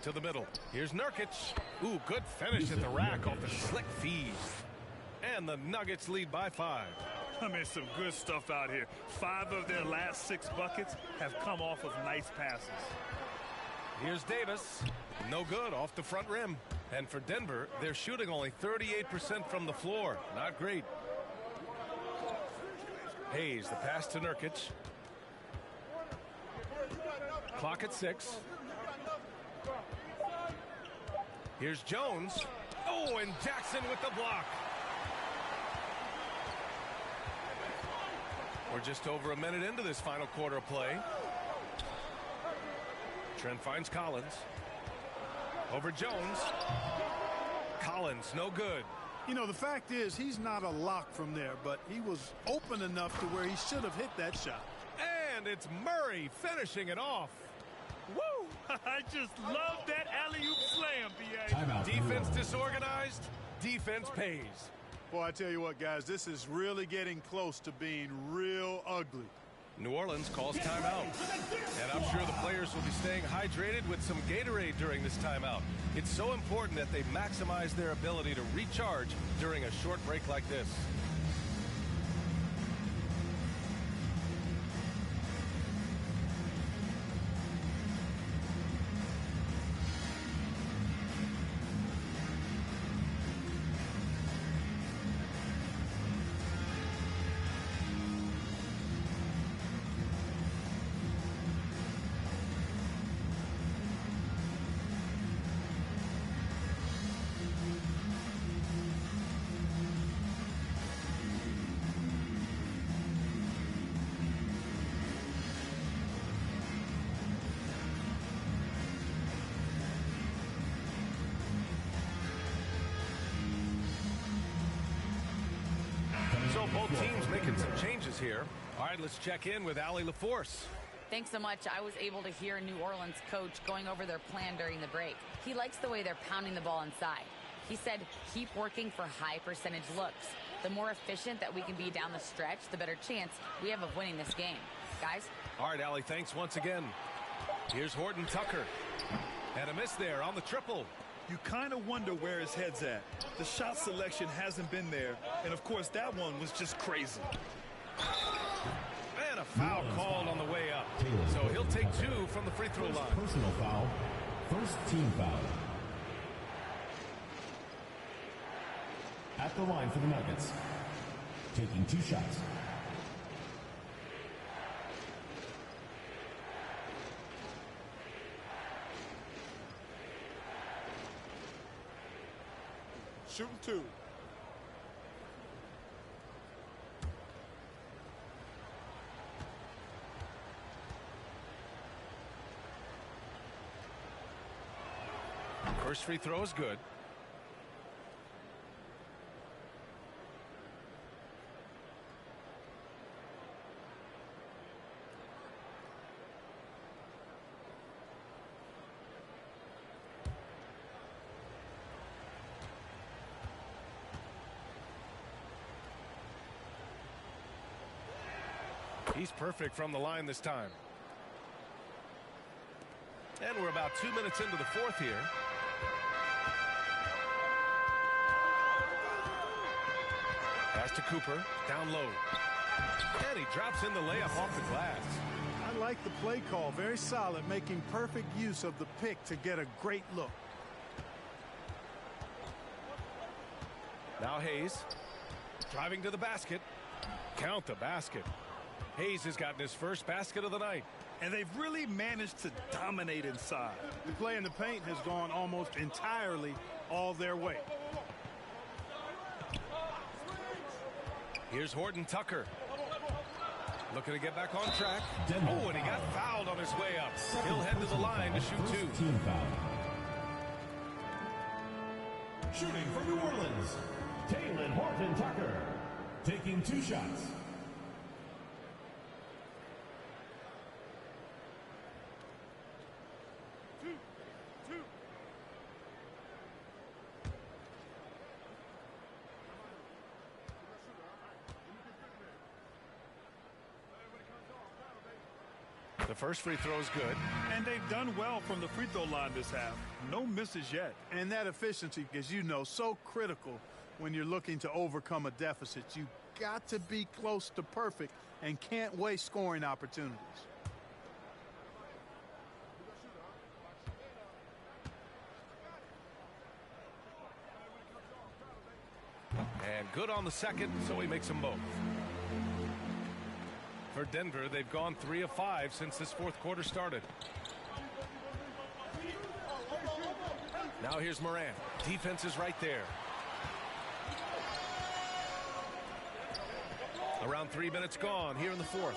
Speaker 11: To the middle. Here's Nurkic. Ooh, good finish at the rack off the slick feed. And the Nuggets lead by 5.
Speaker 12: I mean, some good stuff out here. 5 of their last 6 buckets have come off of nice passes.
Speaker 11: Here's Davis. No good off the front rim. And for Denver, they're shooting only 38% from the floor. Not great. Hayes, the pass to Nurkic. Clock at 6. Here's Jones. Oh, and Jackson with the block. We're just over a minute into this final quarter of play. Trent finds Collins. Over Jones. Collins, no good.
Speaker 20: You know, the fact is, he's not a lock from there, but he was open enough to where he should have hit that shot.
Speaker 11: And it's Murray finishing it off.
Speaker 12: Woo! I just love that alley-oop slam, B.A.
Speaker 11: Defense disorganized, defense pays.
Speaker 20: Boy, I tell you what, guys, this is really getting close to being real ugly.
Speaker 11: New Orleans calls timeout. And I'm sure the players will be staying hydrated with some Gatorade during this timeout. It's so important that they maximize their ability to recharge during a short break like this. So both teams making some changes here. All right, let's check in with Allie LaForce.
Speaker 5: Thanks so much. I was able to hear New Orleans coach going over their plan during the break. He likes the way they're pounding the ball inside. He said, keep working for high percentage looks. The more efficient that we can be down the stretch, the better chance we have of winning this game. Guys?
Speaker 11: All right, Allie, thanks once again. Here's Horton-Tucker. And a miss there on the triple.
Speaker 12: You kind of wonder where his head's at. The shot selection hasn't been there. And, of course, that one was just crazy.
Speaker 11: And a foul called on the way up. So he'll take 2 from the free throw line.
Speaker 4: Personal foul. First team foul. At the line for the Nuggets. Taking 2 shots.
Speaker 21: Shooting 2.
Speaker 11: First free throw is good. He's perfect from the line this time. And we're about 2 minutes into the fourth here. Pass to Cooper, down low. And he drops in the layup off the glass.
Speaker 20: I like the play call. Very solid, making perfect use of the pick to get a great look.
Speaker 11: Now Hayes, driving to the basket. Count the basket. Hayes has gotten his first basket of the night.
Speaker 12: And they've really managed to dominate inside.
Speaker 20: The play in the paint has gone almost entirely all their way.
Speaker 11: Here's Horton Tucker. Looking to get back on track. Oh, and he got fouled on his way up. He'll head to the line to shoot two.
Speaker 4: Team foul. Shooting for New Orleans, Taylor Horton Tucker. Taking 2 shots.
Speaker 11: The first free throw is good.
Speaker 12: And they've done well from the free throw line this half. No misses yet.
Speaker 20: And that efficiency, as you know, so critical when you're looking to overcome a deficit. You got to be close to perfect and can't waste scoring opportunities.
Speaker 11: And good on the second, so he makes them both. For Denver, they've gone 3 of 5 since this fourth quarter started. Now here's Morant. Defense is right there. Around 3 minutes gone here in the fourth.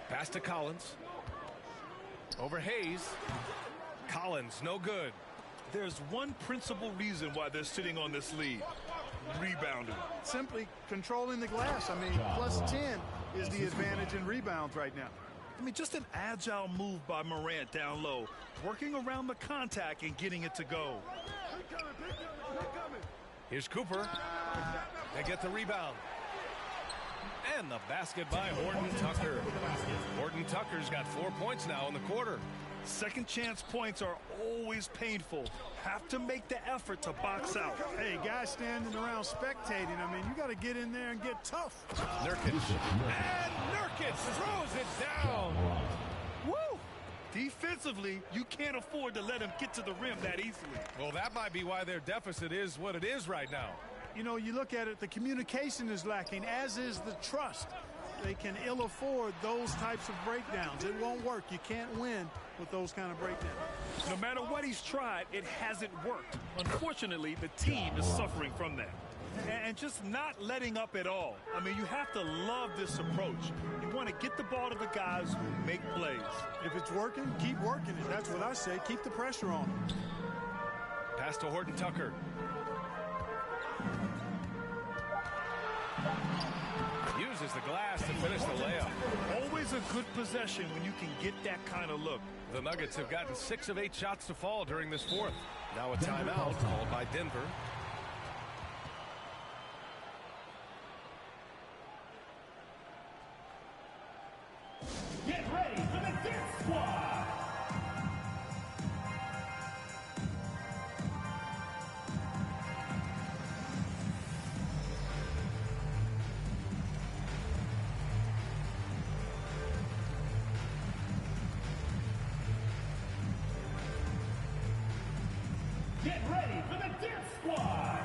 Speaker 11: Pass to Collins. Over Hayes. Collins, no good.
Speaker 12: There's one principal reason why they're sitting on this lead. Rebounding.
Speaker 20: Simply controlling the glass. I mean, plus 10 is the advantage in rebounds right now.
Speaker 12: I mean, just an agile move by Morant down low, working around the contact and getting it to go.
Speaker 11: Here's Cooper. They get the rebound. And the basket by Horton Tucker. Horton Tucker's got 4 points now in the quarter.
Speaker 12: Second chance points are always painful. Have to make the effort to box out.
Speaker 20: Hey, guys standing around spectating, I mean, you got to get in there and get tough.
Speaker 11: Nurkic. And Nurkic throws it down.
Speaker 12: Woo! Defensively, you can't afford to let him get to the rim that easily.
Speaker 11: Well, that might be why their deficit is what it is right now.
Speaker 20: You know, you look at it, the communication is lacking, as is the trust. They can ill afford those types of breakdowns. It won't work. You can't win with those kind of breakdowns.
Speaker 12: No matter what he's tried, it hasn't worked. Unfortunately, the team is suffering from that. And just not letting up at all. I mean, you have to love this approach. You want to get the ball to the guys who make plays.
Speaker 20: If it's working, keep working it. That's what I say. Keep the pressure on them.
Speaker 11: Pass to Horton Tucker. Uses the glass to finish the layup.
Speaker 12: Always a good possession when you can get that kind of look.
Speaker 11: The Nuggets have gotten 6 of 8 shots to fall during this fourth. Now a timeout called by Denver.
Speaker 4: Get ready for the dance squad. Get ready for the dance squad.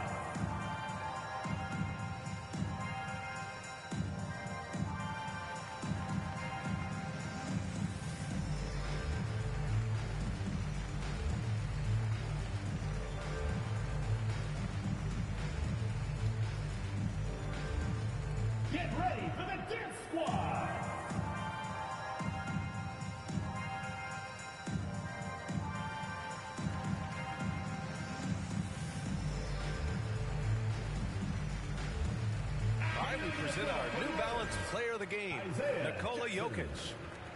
Speaker 4: Get ready for the dance squad.
Speaker 11: We present our New Balance Player of the Game, Nikola Jokic.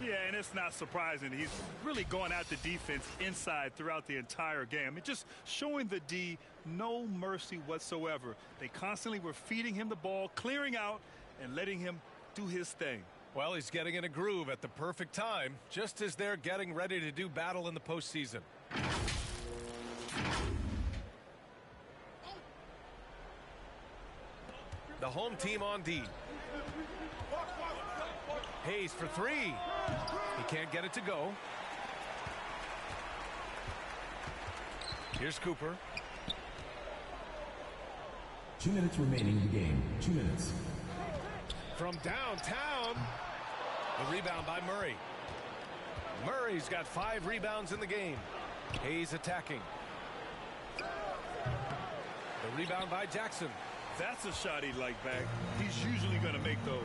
Speaker 12: Yeah, and it's not surprising. He's really going after defense inside throughout the entire game. I mean, just showing the D no mercy whatsoever. They constantly were feeding him the ball, clearing out, and letting him do his thing.
Speaker 11: Well, he's getting in a groove at the perfect time, just as they're getting ready to do battle in the postseason. The home team on D. Hayes for three. He can't get it to go. Here's Cooper.
Speaker 4: 2 minutes remaining in the game. 2 minutes.
Speaker 11: From downtown. The rebound by Murray. Murray's got 5 rebounds in the game. Hayes attacking. The rebound by Jackson.
Speaker 12: That's a shot he'd like back. He's usually going to make those.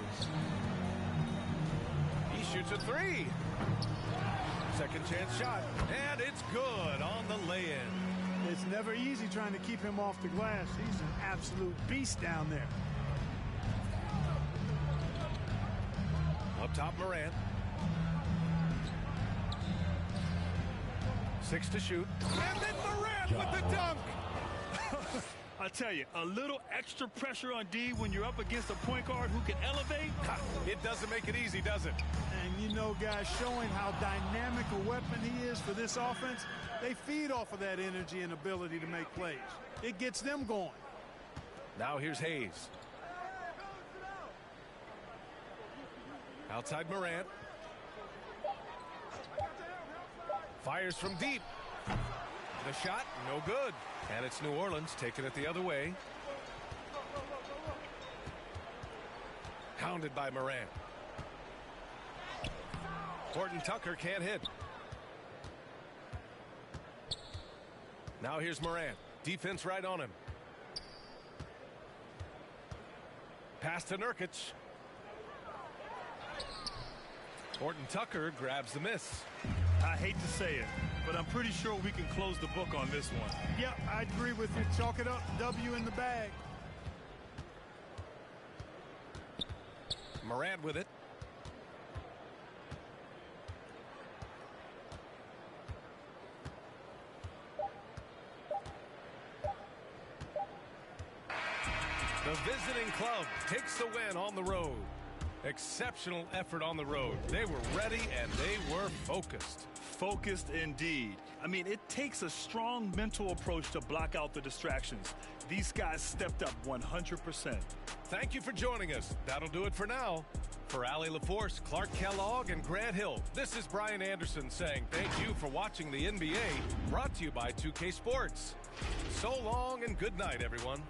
Speaker 11: He shoots a 3. Second chance shot. And it's good on the lay-in.
Speaker 20: It's never easy trying to keep him off the glass. He's an absolute beast down there.
Speaker 11: Up top, Morant. 6 to shoot. And then Morant with the dunk.
Speaker 12: I tell you, a little extra pressure on D when you're up against a point guard who can elevate.
Speaker 11: It doesn't make it easy, does it?
Speaker 20: And you know, guys, showing how dynamic a weapon he is for this offense, they feed off of that energy and ability to make plays. It gets them going.
Speaker 11: Now here's Hayes. Outside Morant. Fires from deep. The shot, no good. And it's New Orleans taking it the other way. Hounded by Morant. Horton Tucker can't hit. Now here's Morant. Defense right on him. Pass to Nurkic. Horton Tucker grabs the miss.
Speaker 12: I hate to say it, but I'm pretty sure we can close the book on this one.
Speaker 20: Yeah, I agree with you. Chalk it up. W in the bag.
Speaker 11: Morant with it. The visiting club takes the win on the road. Exceptional effort on the road. They were ready and they were focused.
Speaker 12: Focused indeed. I mean, it takes a strong mental approach to block out the distractions. These guys stepped up 100%.
Speaker 11: Thank you for joining us. That'll do it for now. For Allie LaForce, Clark Kellogg, and Grant Hill, this is Brian Anderson saying thank you for watching the NBA, brought to you by 2K Sports. So long and good night, everyone.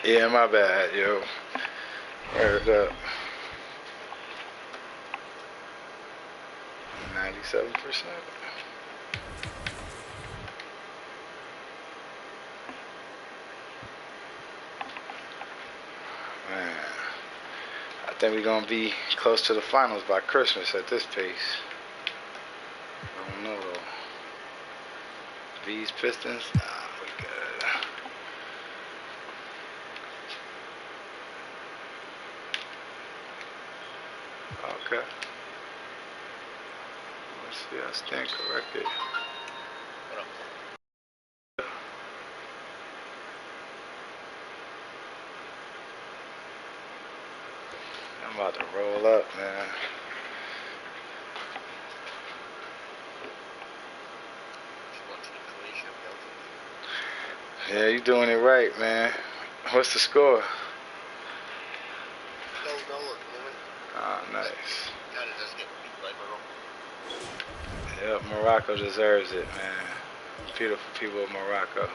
Speaker 16: Yeah, my bad, yo. Word up. 97%. Man, I think we're gonna be close to the finals by Christmas at this pace. I don't know though. V's Pistons, nah, we good. Okay. Let's see, I stand corrected. I'm about to roll up, man. Yeah, you doing it right, man. What's the score? Oh, nice. Yep, Morocco deserves it, man. Beautiful people of Morocco.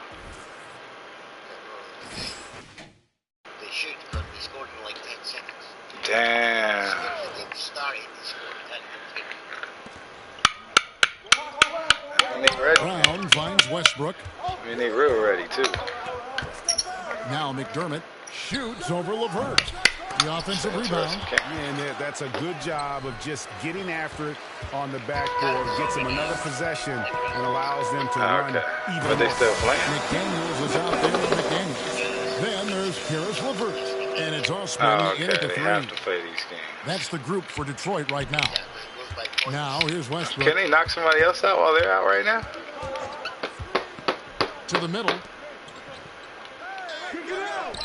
Speaker 13: They should, because they scored in like 10 seconds.
Speaker 16: Damn.
Speaker 1: Brown finds Westbrook.
Speaker 16: I mean, they real ready, too.
Speaker 1: Now McDermott shoots over LeVert. The offensive rebound.
Speaker 19: And that's a good job of just getting after it on the backboard. Gets them another possession and allows them to run even
Speaker 16: But they still playing.
Speaker 1: McDaniels is out there with McDaniels. Then there's Karis LeVert. And it's Osman in at the
Speaker 16: they
Speaker 1: three.
Speaker 16: have to play these games.
Speaker 1: That's the group for Detroit right now. Now here's Westbrook.
Speaker 16: Can they knock somebody else out while they're out right now?
Speaker 1: To the middle.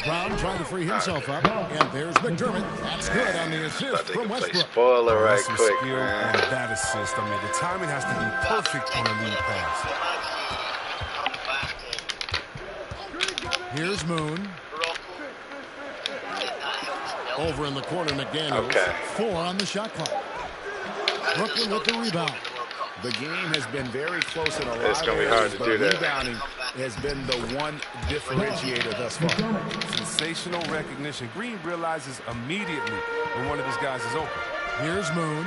Speaker 1: Brown trying to free himself up, and there's McDermott. That's good on the assist from Westbrook.
Speaker 16: Spoiler right
Speaker 11: Some
Speaker 16: quick,
Speaker 11: skill
Speaker 16: man.
Speaker 11: on that assist. I mean, the timing has to be perfect on a lead pass.
Speaker 1: Here's Moon. Over in the corner, McDaniels.
Speaker 16: Okay.
Speaker 1: 4 on the shot clock. Brooklyn with the rebound.
Speaker 19: The game has been very close in a lot
Speaker 16: It's going to be hard to do that.
Speaker 19: Rebounding has been the one differentiator thus far.
Speaker 11: Sensational recognition. Green realizes immediately when one of his guys is open.
Speaker 1: Here's Moon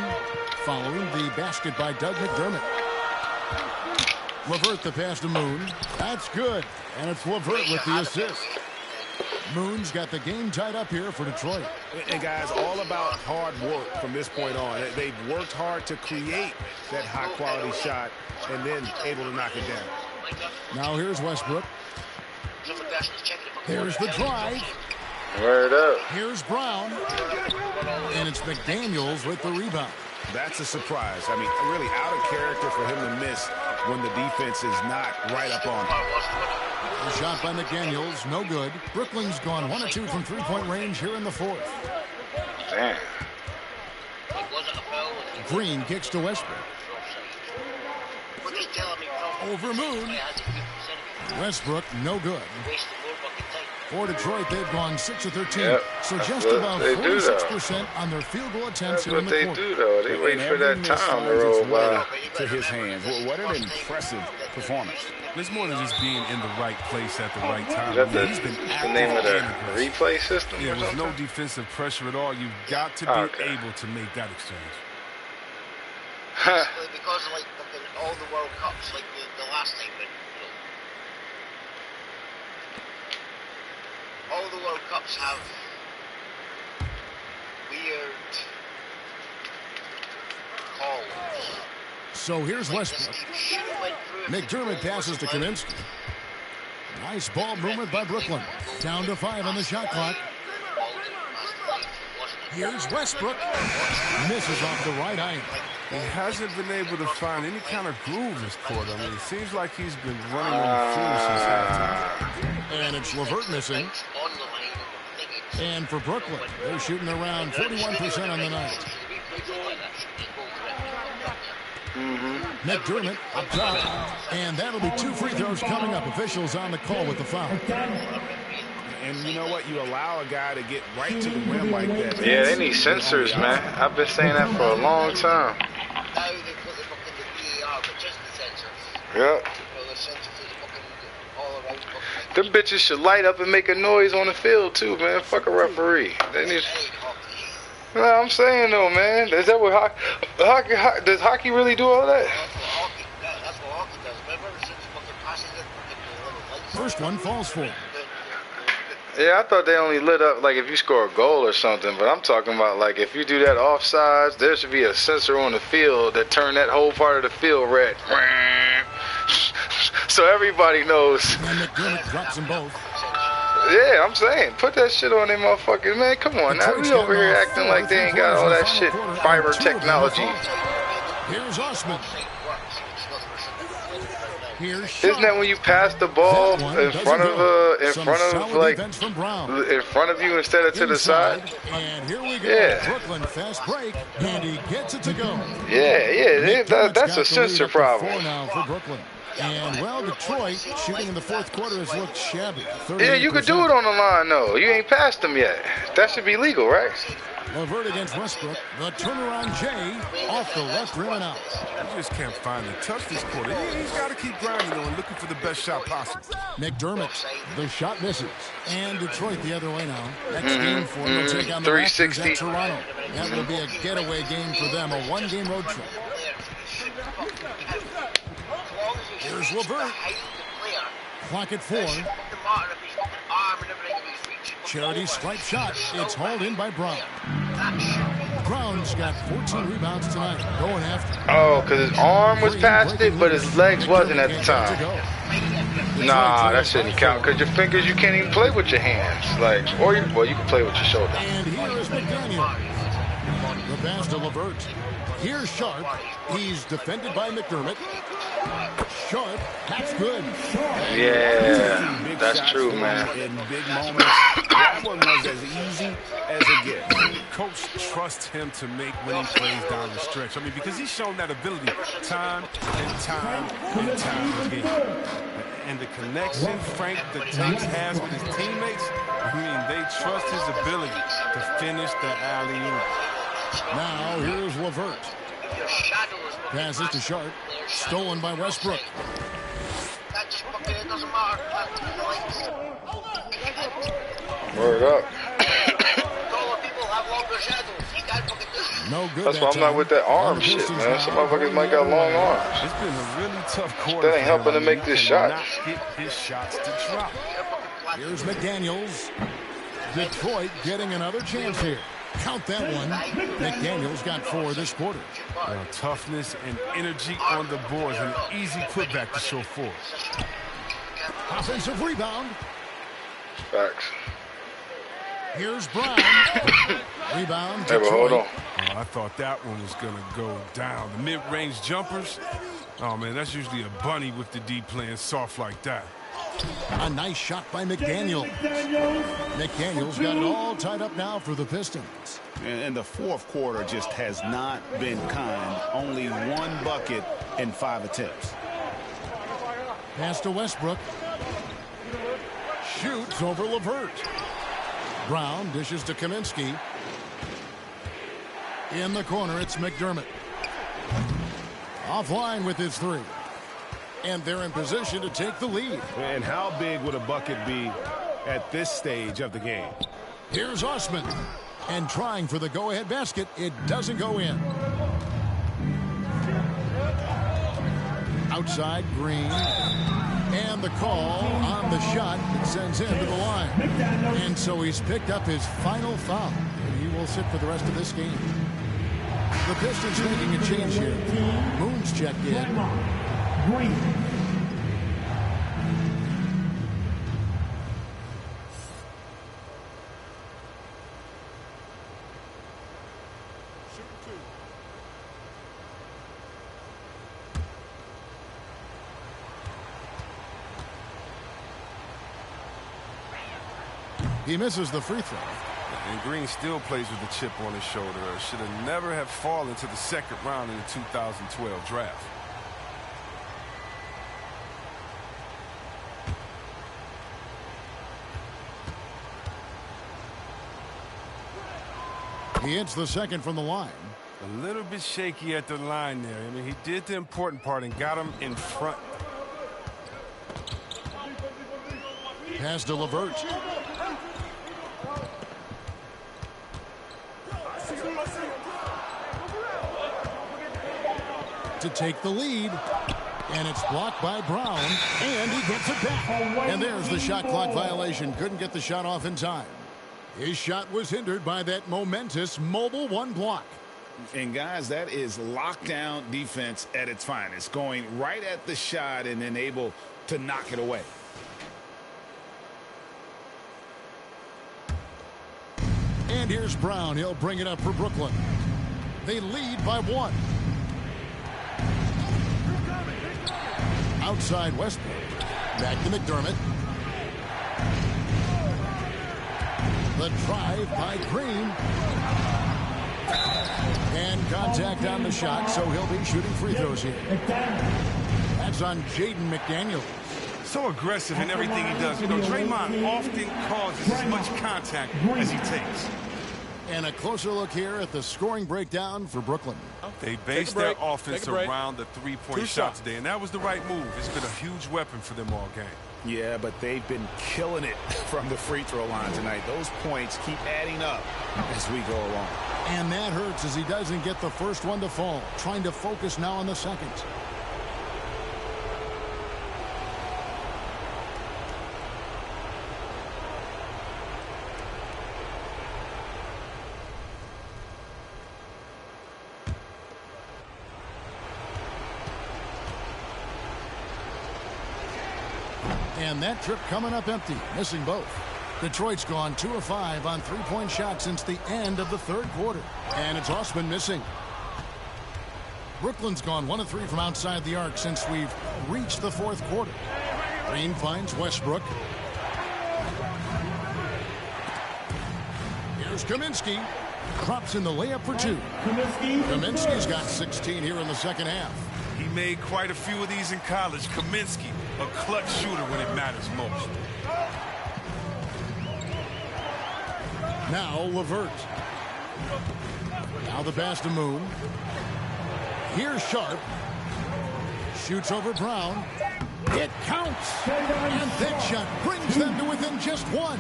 Speaker 1: following the basket by Doug McDermott. LeVert the pass to Moon. That's good. And it's LeVert with the assist. Moon's got the game tied up here for Detroit.
Speaker 19: And guys, all about hard work from this point on. They've worked hard to create that high-quality shot and then able to knock it down.
Speaker 1: Now here's Westbrook. Here's the drive.
Speaker 16: Word up.
Speaker 1: Here's Brown. And it's McDaniels with the rebound.
Speaker 19: That's a surprise. I mean, really out of character for him to miss when the defense is not right up on him.
Speaker 1: The shot by McDaniels, no good. Brooklyn's gone 1 of 2 from three-point range here in the fourth.
Speaker 16: Damn.
Speaker 1: Green kicks to Westbrook. Over Moon. Westbrook, no good. For Detroit, they've gone 6 of 13.
Speaker 16: Yep.
Speaker 1: So
Speaker 16: That's
Speaker 1: just
Speaker 16: what
Speaker 1: about
Speaker 16: they do,
Speaker 1: 46% on their field goal attempts
Speaker 16: That's
Speaker 1: here in
Speaker 16: what
Speaker 1: the
Speaker 16: they
Speaker 1: quarter.
Speaker 16: do, though. They wait for that time to roll by.
Speaker 19: To his hands. Well, what an impressive performance.
Speaker 11: It's more than just being in the right place at the right time.
Speaker 16: Is that
Speaker 11: He's been
Speaker 16: the name of the replay system?
Speaker 11: Yeah,
Speaker 16: or
Speaker 11: with
Speaker 16: something?
Speaker 11: no defensive pressure at all, you've got to be able to make that exchange.
Speaker 13: Basically, because of like fucking all the World Cups, like the last time, but all the World Cups have weird calls.
Speaker 1: So here's Westbrook. McDermott passes to Kaminsky. Nice ball movement by Brooklyn. Down to 5 on the shot clock. Here's Westbrook. Misses off the right eye.
Speaker 11: He hasn't been able to find any kind of groove this quarter. I mean, it seems like he's been running on the fumes since halftime.
Speaker 1: And it's LeVert missing. And for Brooklyn, they're shooting around 41% on the night. McDermott up top. And that'll be 2 free throws coming up. Officials on the call with the foul.
Speaker 19: And you know what? You allow a guy to get right to the rim like that.
Speaker 16: Yeah, they need sensors, man. I've been saying that for a long time.
Speaker 13: Now they put the fucking VAR, but just the sensors.
Speaker 16: Yep.
Speaker 13: The sensors is fucking all around fucking
Speaker 16: Them bitches should light up and make a noise on the field too, man. Fuck a referee. They need. No, I'm saying though, man. Is that what hockey does hockey really do all that?
Speaker 1: First one falls for him.
Speaker 16: Yeah, I thought they only lit up like if you score a goal or something, but I'm talking about like if you do that offsides, there should be a sensor on the field that turn that whole part of the field red. So everybody knows.
Speaker 1: And McDermott drops them both.
Speaker 16: Yeah, I'm saying, put that shit on them motherfuckers, man. Come on, now we over here acting like they ain't got all that shit, fiber technology.
Speaker 1: Here's Osman.
Speaker 16: Isn't that when you pass the ball in front of you instead of to the side?
Speaker 1: And here we go.
Speaker 16: Yeah.
Speaker 1: Brooklyn fast break, and he gets it to go.
Speaker 16: Yeah, that's a sensor problem.
Speaker 1: Now for Brooklyn. And, well, Detroit shooting in the fourth quarter has looked shabby.
Speaker 16: Yeah, you could do it on the line, though. You ain't passed them yet. That should be legal, right?
Speaker 1: LeVert against Westbrook. The turnaround Jay off the left rim and out.
Speaker 19: He just can't find the touch this quarter. He's got to keep grinding on looking for the best shot possible.
Speaker 1: McDermott, the shot misses. And Detroit the other way now. Next game for them will take on the Raptors at Toronto. That will be a getaway game for them, a one-game road trip. Here's LeVert. Clock at 4. Charity stripe shot. It's hauled in by Brown. Brown's got 14 rebounds tonight. Going after.
Speaker 16: Oh, because his arm was past it, but his legs wasn't at the time. Nah, that shouldn't count. Because your fingers, you can't even play with your hands. Well, you can play with your shoulder.
Speaker 1: And here is McDaniel. The pass to LeVert. Here's Sharp. He's defended by McDermott. Sharp, that's good.
Speaker 16: Yeah, that's true, man.
Speaker 19: In big moments, that one was as easy as it gets. Coach trusts him to make winning plays down the stretch. I mean, because he's shown that ability time and time and time again. And the connection Frank the Tank has with his teammates, I mean, they trust his ability to finish the alley-oop.
Speaker 1: Now, here's LeVert. Passes to Sharp. Stolen by Westbrook.
Speaker 16: Word up.
Speaker 1: No good.
Speaker 16: That's why I'm not with that arm shit, man. Some motherfuckers might got long arms.
Speaker 19: It's been a really tough quarter.
Speaker 16: That ain't helping to make this shot.
Speaker 19: Not get his shots to drop.
Speaker 1: Here's McDaniels. Detroit getting another chance here. Count that one. McDaniels got 4 this quarter.
Speaker 19: Toughness and energy on the boards. An easy putback to show for.
Speaker 1: Offensive rebound.
Speaker 16: Facts.
Speaker 1: Here's Brown. Rebound.
Speaker 16: Hey, hold on.
Speaker 19: Oh, I thought that one was going to go down. The mid-range jumpers. Oh, man, that's usually a bunny with the D playing soft like that.
Speaker 1: A nice shot by McDaniel. McDaniel's got it all tied up now for the Pistons.
Speaker 14: And the fourth quarter just has not been kind. Only 1 bucket in 5 attempts.
Speaker 1: Pass to Westbrook. Shoots over LeVert. Brown dishes to Kaminsky. In the corner, it's McDermott. Offline with his 3. And they're in position to take the lead.
Speaker 19: And how big would a bucket be at this stage of the game?
Speaker 1: Here's Osman. And trying for the go-ahead basket. It doesn't go in. Outside, Green. And the call on the shot that sends him to the line. And so he's picked up his final foul. And he will sit for the rest of this game. The Pistons making a change here. Moon's checked in. Green. He misses the free throw.
Speaker 19: And Green still plays with a chip on his shoulder. Should have never have fallen to the second round in the 2012 draft.
Speaker 1: He hits the second from the line.
Speaker 19: A little bit shaky at the line there. I mean, he did the important part and got him in front.
Speaker 1: Pass to Levert. To take the lead. And it's blocked by Brown. And he gets it back. And there's the shot clock violation. Couldn't get the shot off in time. His shot was hindered by that momentous mobile one block.
Speaker 14: And, guys, that is lockdown defense at its finest. Going right at the shot and then able to knock it away.
Speaker 1: And here's Brown. He'll bring it up for Brooklyn. They lead by 1. Outside Westbrook. Back to McDermott. The drive by Green. And contact on the shot, so he'll be shooting free throws here. That's on Jaden McDaniels.
Speaker 19: So aggressive in everything he does. You know, Draymond often causes as much contact as he takes.
Speaker 1: And a closer look here at the scoring breakdown for Brooklyn.
Speaker 19: They based their offense around the three-point shot today, and that was the right move. It's been a huge weapon for them all game.
Speaker 14: Yeah, but they've been killing it from the free throw line tonight. Those points keep adding up as we go along.
Speaker 1: And that hurts as he doesn't get the first one to fall. Trying to focus now on the second. And that trip coming up empty, missing both. Detroit's gone 2 of 5 on three-point shots since the end of the third quarter. And it's Osman missing. Brooklyn's gone 1 of 3 from outside the arc since we've reached the fourth quarter. Green finds Westbrook. Here's Kaminsky. Drops in the layup for 2. Kaminsky's got 16 here in the second half.
Speaker 19: He made quite a few of these in college. Kaminsky, a clutch shooter when it matters most.
Speaker 1: Now Levert. Now the pass to Moon. Here's Sharp. Shoots over Brown. It counts. And that shot brings them to within just 1.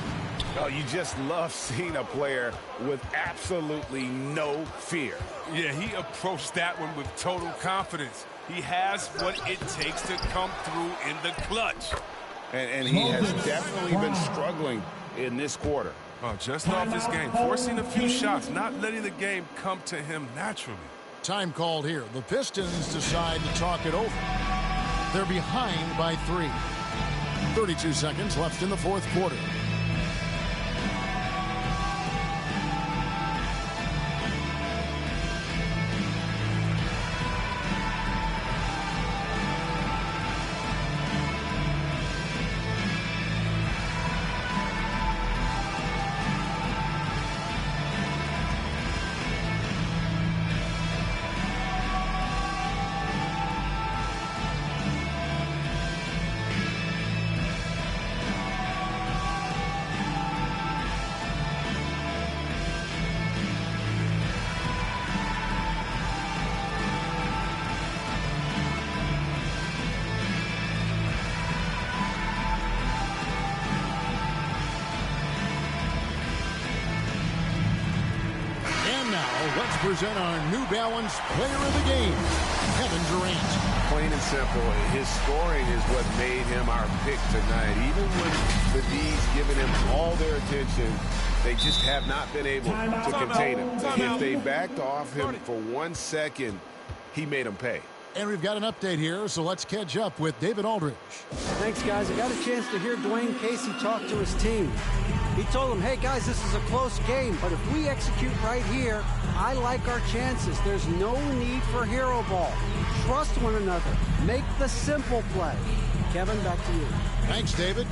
Speaker 14: Oh, you just love seeing a player with absolutely no fear.
Speaker 19: Yeah, he approached that one with total confidence. He has what it takes to come through in the clutch.
Speaker 14: And he has definitely been struggling in this quarter.
Speaker 19: Oh, just off this game, forcing a few shots, not letting the game come to him naturally.
Speaker 1: Time called here. The Pistons decide to talk it over. They're behind by 3. 32 seconds left in the fourth quarter. Let's present our New Balance player of the game, Kevin Durant.
Speaker 10: Plain and simple, his scoring is what made him our pick tonight. Even with the D's giving him all their attention, they just have not been able to contain him. If they backed off him for 1 second, he made them pay.
Speaker 1: And we've got an update here, so let's catch up with David Aldridge.
Speaker 6: Thanks, guys. I got a chance to hear Dwayne Casey talk to his team. He told them, hey, guys, this is a close game, but if we execute right here, I like our chances. There's no need for hero ball. Trust one another. Make the simple play. Kevin, back to you.
Speaker 1: Thanks, David.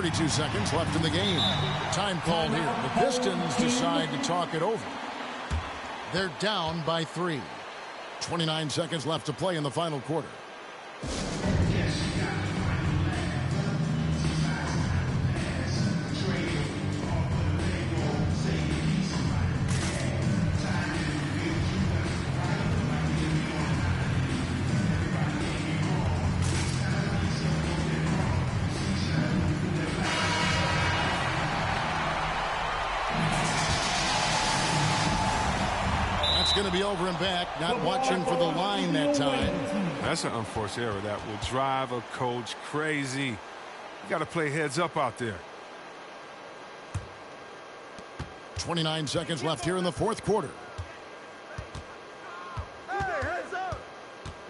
Speaker 1: 32 seconds left in the game. Time called here. The Pistons decide to talk it over. They're down by 3. 29 seconds left to play in the final quarter. Going to be over and back, not watching for the line that time.
Speaker 19: That's an unforced error that will drive a coach crazy. You got to play heads up out there.
Speaker 1: 29 seconds left here in the fourth quarter.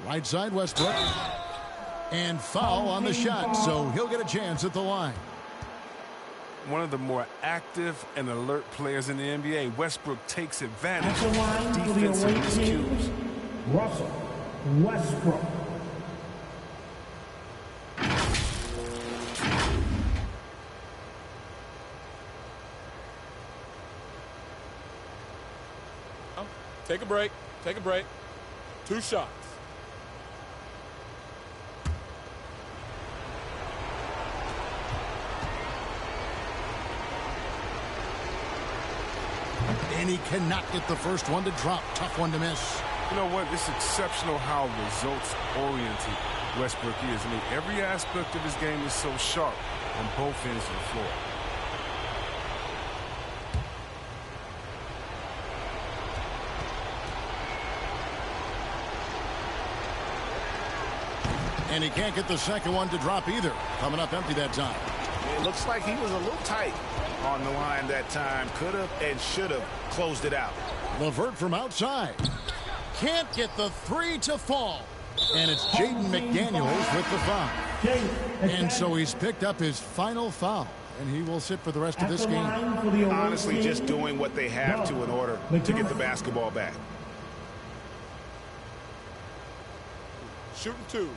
Speaker 1: Right side, Westbrook. And foul on the shot, so he'll get a chance at the line.
Speaker 19: One of the more active and alert players in the NBA, Westbrook takes advantage of defensive miscues.
Speaker 4: Russell Westbrook.
Speaker 22: Take a break. Take a break. 2 shots.
Speaker 1: And he cannot get the first one to drop. Tough one to miss.
Speaker 19: You know what? It's exceptional how results-oriented Westbrook is. I mean, every aspect of his game is so sharp on both ends of the floor.
Speaker 1: And he can't get the second one to drop either. Coming up empty that time.
Speaker 14: It looks like he was a little tight on the line that time. Could have and should have closed it out.
Speaker 1: LeVert from outside. Can't get the 3 to fall. And it's Jaden McDaniels with the foul. And so he's picked up his final foul. And he will sit for the rest of this game.
Speaker 14: Honestly, just doing what they have to in order to get the basketball back.
Speaker 22: Shooting 2.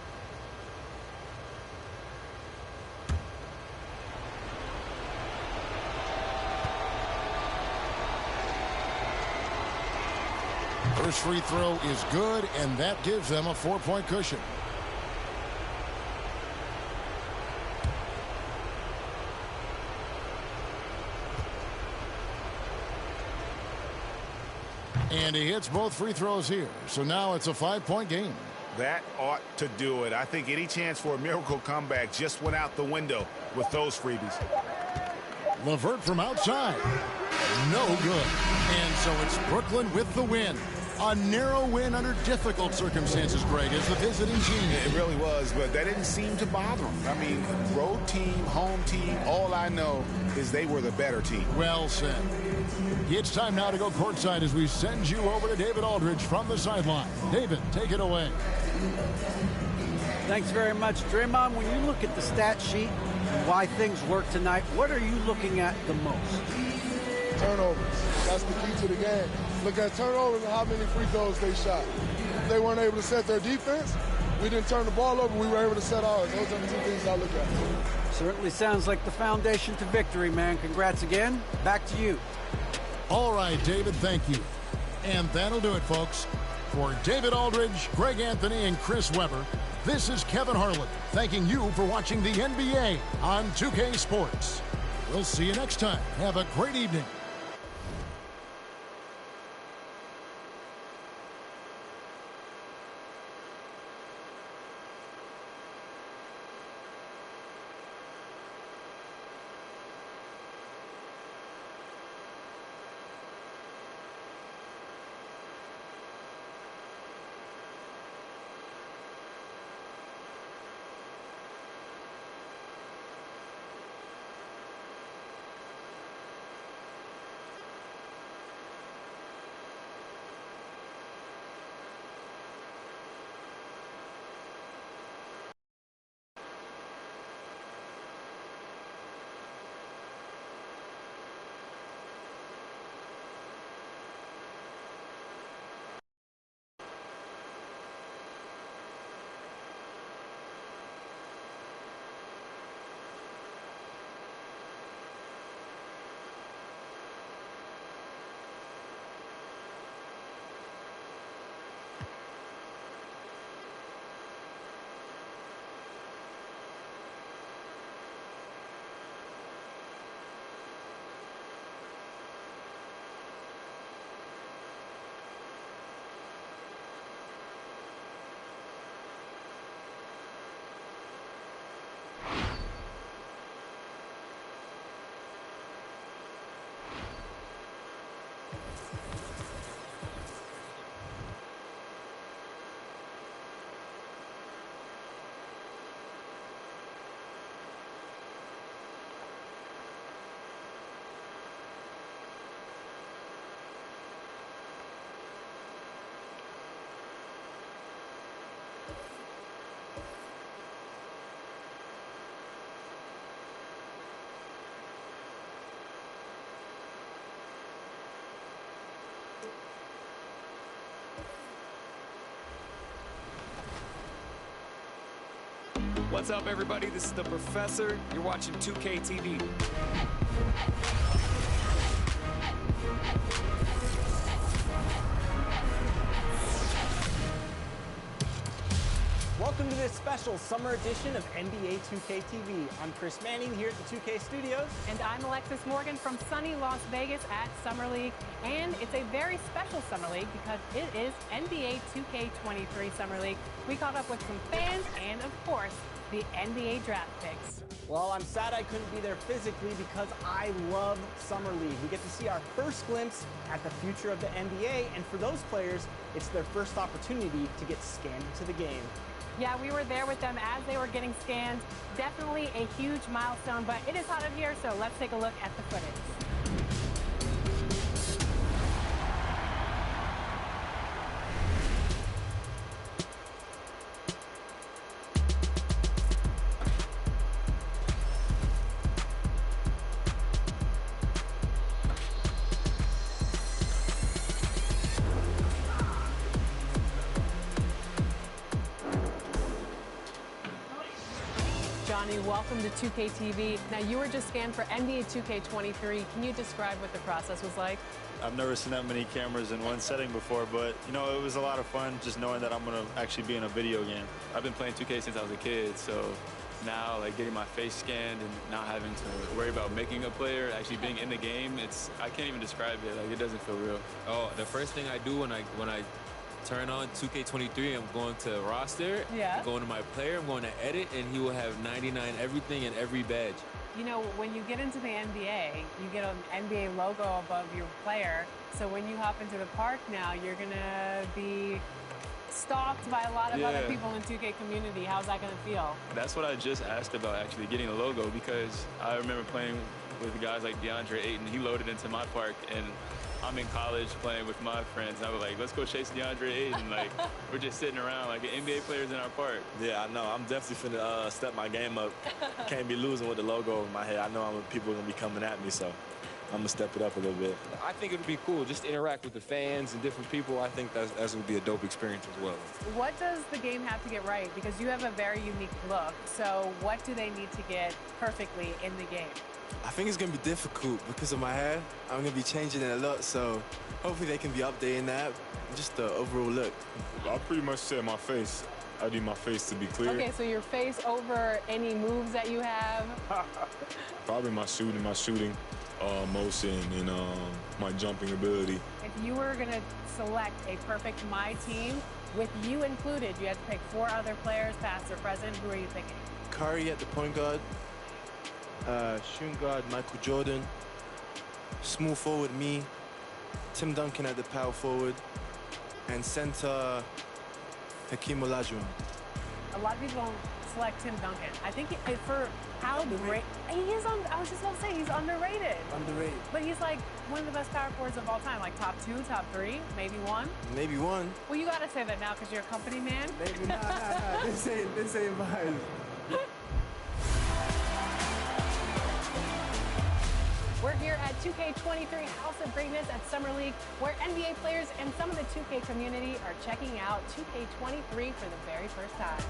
Speaker 1: First free throw is good, and that gives them a 4-point cushion. And he hits both free throws here. So now it's a 5-point game.
Speaker 14: That ought to do it. I think any chance for a miracle comeback just went out the window with those freebies.
Speaker 1: LeVert from outside. No good. And so it's Brooklyn with the win. A narrow win under difficult circumstances, Greg, as the visiting team.
Speaker 14: It really was, but that didn't seem to bother them. I mean, road team, home team, all I know is they were the better team.
Speaker 1: Well said. It's time now to go courtside as we send you over to David Aldridge from the sideline. David, take it away.
Speaker 6: Thanks very much, Draymond. When you look at the stat sheet, why things work tonight, what are you looking at the most?
Speaker 21: Turnovers. That's the key to the game. Look at turnovers and how many free throws they shot. They weren't able to set their defense. We didn't turn the ball over. We were able to set ours. Those are the 2 things I look at.
Speaker 6: Certainly sounds like the foundation to victory, man. Congrats again. Back to you.
Speaker 1: All right, David, thank you. And that'll do it, folks. For David Aldridge, Greg Anthony, and Chris Webber, this is Kevin Harlan thanking you for watching the NBA on 2K Sports. We'll see you next time. Have a great evening.
Speaker 9: What's up, everybody? This is the Professor. You're watching 2K TV.
Speaker 15: Welcome to this special summer edition of NBA 2K TV. I'm Chris Manning here at the 2K Studios.
Speaker 23: And I'm Alexis Morgan from sunny Las Vegas at Summer League. And it's a very special Summer League because it is NBA 2K23 Summer League. We caught up with some fans and, of course, the NBA draft picks.
Speaker 15: Well, I'm sad I couldn't be there physically because I love Summer League. We get to see our first glimpse at the future of the NBA, and for those players, it's their first opportunity to get scanned into the game.
Speaker 23: Yeah, we were there with them as they were getting scanned. Definitely a huge milestone, but it is hot in here, so let's take a look at the footage. Johnny, welcome to 2K TV. Now, you were just scanned for NBA 2K23. Can you describe what the process was like?
Speaker 24: I've never seen that many cameras in one setting before, but, you know, it was a lot of fun just knowing that I'm going to actually be in a video game.
Speaker 25: I've been playing 2K since I was a kid, so now, like, getting my face scanned and not having to worry about making a player, actually being in the game, I can't even describe it. Like, it doesn't feel real.
Speaker 26: Oh, the first thing I do when I turn on 2K23, I'm going to roster,
Speaker 23: yeah.
Speaker 26: I'm going to my player, I'm going to edit, and he will have 99 everything and every badge.
Speaker 23: You know, when you get into the NBA, you get an NBA logo above your player, so when you hop into the park now, you're going to be stalked by a lot of other people in the 2K community. How's that going to feel?
Speaker 25: That's what I just asked about, actually, getting a logo, because I remember playing with guys like DeAndre Ayton. He loaded into my park, and I'm in college playing with my friends. And I was like, let's go chase DeAndre Ayton. Like, we're just sitting around like NBA players in our park.
Speaker 24: Yeah, I know. I'm definitely finna step my game up. Can't be losing with the logo over my head. I know people are gonna be coming at me, so I'm gonna step it up a little bit.
Speaker 17: I think it would be cool just to interact with the fans and different people. I think that's would be a dope experience as well.
Speaker 23: What does the game have to get right? Because you have a very unique look. So what do they need to get perfectly in the game?
Speaker 27: I think it's going to be difficult because of my hair. I'm going to be changing it a lot, so hopefully they can be updating that. Just the overall look.
Speaker 2: I pretty much said my face. I need my face to be clear.
Speaker 23: Okay, so your face over any moves that you have?
Speaker 2: Probably my shooting motion, and my jumping ability.
Speaker 23: If you were going to select a perfect My Team, with you included, you had to pick 4 other players, past or present. Who are you picking?
Speaker 27: Curry at the point guard. Shooting guard, Michael Jordan. Small forward, me. Tim Duncan at the power forward. And center, Hakeem Olajuwon.
Speaker 23: A lot of people don't select Tim Duncan. I think for how great he is, I was just going to say, he's underrated.
Speaker 27: Underrated.
Speaker 23: But he's like one of the best power forwards of all time, like top 2, top 3, maybe 1.
Speaker 27: Maybe 1.
Speaker 23: Well, you got to say that now because you're a company man.
Speaker 27: Maybe nah. This ain't mine.
Speaker 23: We're here at 2K23 House of Greatness at Summer League, where NBA players and some of the 2K community are checking out 2K23 for the very first time.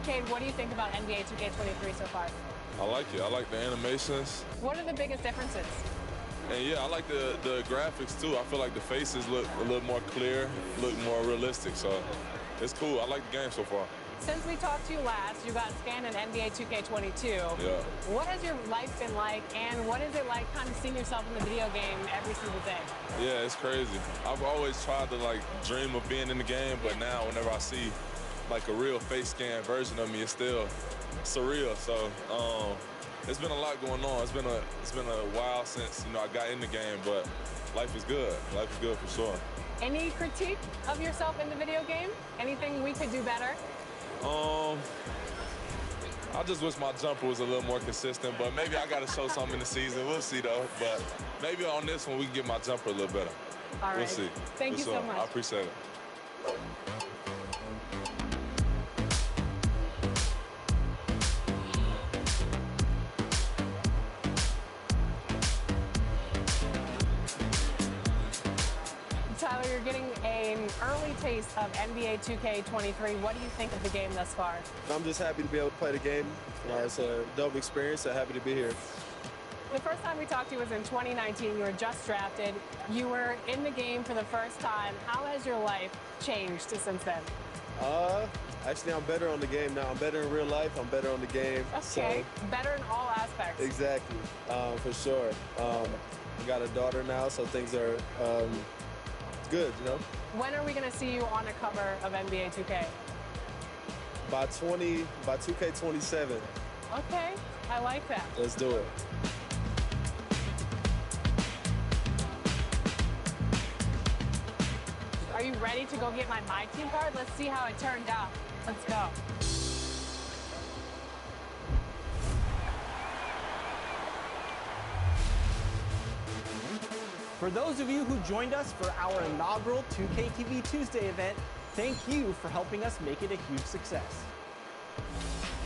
Speaker 23: Cade, what do you think about NBA 2K23 so far?
Speaker 2: I like it. I like the animations.
Speaker 23: What are the biggest differences?
Speaker 2: And yeah, I like the graphics too. I feel like the faces look a little more clear, look more realistic. So it's cool. I like the game so far.
Speaker 23: Since we talked to you last, you got scanned in NBA 2K22.
Speaker 2: Yeah.
Speaker 23: What has your life been like, and what is it like kind of seeing yourself in the video game every single day?
Speaker 2: Yeah, it's crazy. I've always tried to like dream of being in the game, but now whenever I see like a real face scan version of me, it's still surreal. So it's been a lot going on. It's been a while since I got in the game, but life is good. Life is good for sure.
Speaker 23: Any critique of yourself in the video game? Anything we could do better?
Speaker 2: I just wish my jumper was a little more consistent, but maybe I got to show something in the season. We'll see though. But maybe on this one we can get my jumper a little better.
Speaker 23: All right.
Speaker 2: We'll see.
Speaker 23: Thank you so much.
Speaker 2: I appreciate it.
Speaker 23: Tyler, you're getting an early taste of NBA 2K23. What do you think of the game thus far?
Speaker 27: I'm just happy to be able to play the game. It's a dope experience, so happy to be here.
Speaker 23: The first time we talked to you was in 2019. You were just drafted. You were in the game for the first time. How has your life changed since then?
Speaker 27: Actually, I'm better on the game now. I'm better in real life. I'm better on the game.
Speaker 23: Okay, so, better in all aspects.
Speaker 27: Exactly, for sure. I got a daughter now, so things are good, you know?
Speaker 23: When are we going to see you on a cover of NBA 2K?
Speaker 27: By 2K27.
Speaker 23: Okay, I like that.
Speaker 27: Let's do it.
Speaker 23: Are you ready to go get my Team card? Let's see how it turned out. Let's go.
Speaker 15: For those of you who joined us for our inaugural 2K TV Tuesday event, thank you for helping us make it a huge success.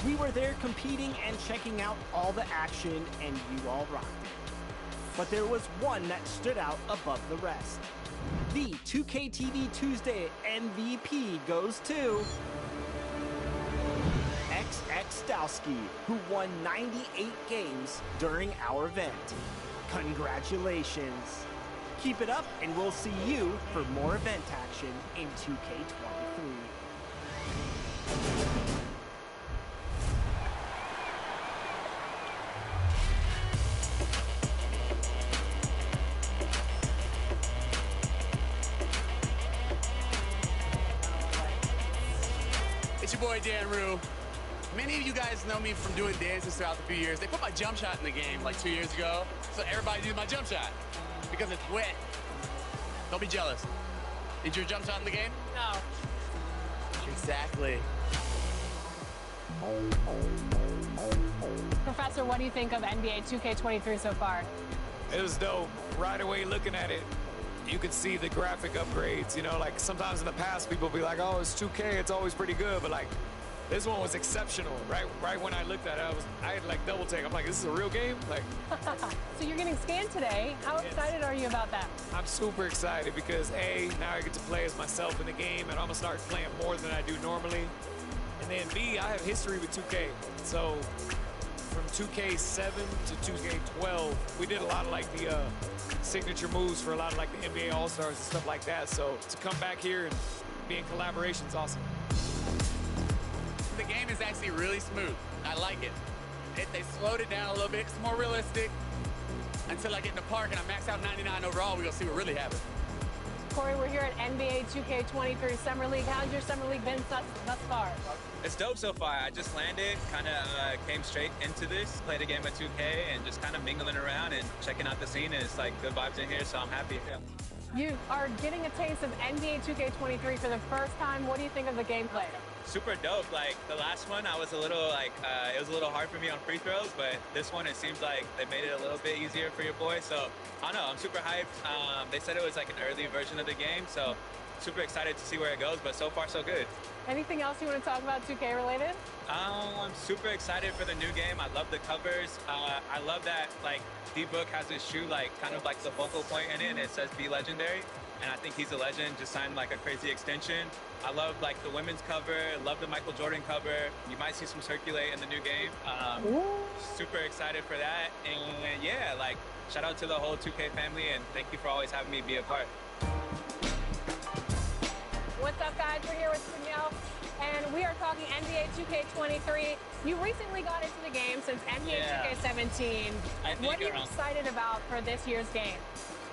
Speaker 15: We were there competing and checking out all the action, and you all rocked it. But there was one that stood out above the rest. The 2K TV Tuesday MVP goes to XX Stowski, who won 98 games during our event. Congratulations. Keep it up, and we'll see you for more event action in 2K23.
Speaker 3: It's your boy Dan Rue. Many of you guys know me from doing dances throughout the few years. They put my jump shot in the game like 2 years ago, so everybody uses my jump shot because it's wet. Don't be jealous. Did your jump shot in the game?
Speaker 23: No.
Speaker 3: Exactly.
Speaker 23: Professor, what do you think of NBA 2K23 so far?
Speaker 9: It was dope. Right away looking at it, you could see the graphic upgrades. You know, like sometimes in the past people be like, oh, it's 2K, it's always pretty good, but like this one was exceptional. Right when I looked at it, I had like double take. I'm like, this is a real game? Like.
Speaker 23: So you're getting scanned today. How excited are you about that?
Speaker 9: I'm super excited because A, now I get to play as myself in the game, and I'm gonna start playing more than I do normally. And then B, I have history with 2K. So from 2K7 to 2K12, we did a lot of like the signature moves for a lot of like the NBA All-Stars and stuff like that. So to come back here and be in collaboration is awesome.
Speaker 3: The game is actually really smooth. I like it. They slowed it down a little bit. It's more realistic. Until I get in the park and I max out 99 overall, we're gonna see what really happens.
Speaker 23: Corey, we're here at NBA 2K23 Summer League. How's your Summer League been thus far?
Speaker 5: It's dope so far. I just landed, kind of came straight into this, played a game of 2K, and just kind of mingling around and checking out the scene. And it's like good vibes in here, so I'm happy. Yeah.
Speaker 23: You are getting a taste of NBA 2K23 for the first time. What do you think of the gameplay?
Speaker 5: Super dope. Like the last one, I was a little like, it was a little hard for me on free throws, but this one, it seems like they made it a little bit easier for your boy. So I don't know, I'm super hyped. They said it was like an early version of the game, so super excited to see where it goes, but so far so good.
Speaker 23: Anything else you want to talk about 2K related?
Speaker 5: I'm super excited for the new game. I love the covers. I love that like D-Book has his shoe like kind of like the focal point in it, and it says Be Legendary. And I think he's a legend, just signed like a crazy extension. I love like the women's cover, love the Michael Jordan cover. You might see some circulate in the new game. Super excited for that. And yeah, like shout out to the whole 2K family, and thank you for always having me be a part.
Speaker 23: What's up, guys? We're here with Danielle, and we are talking NBA 2K23. You recently got into the game since NBA 2K17. What are you excited about for this year's game?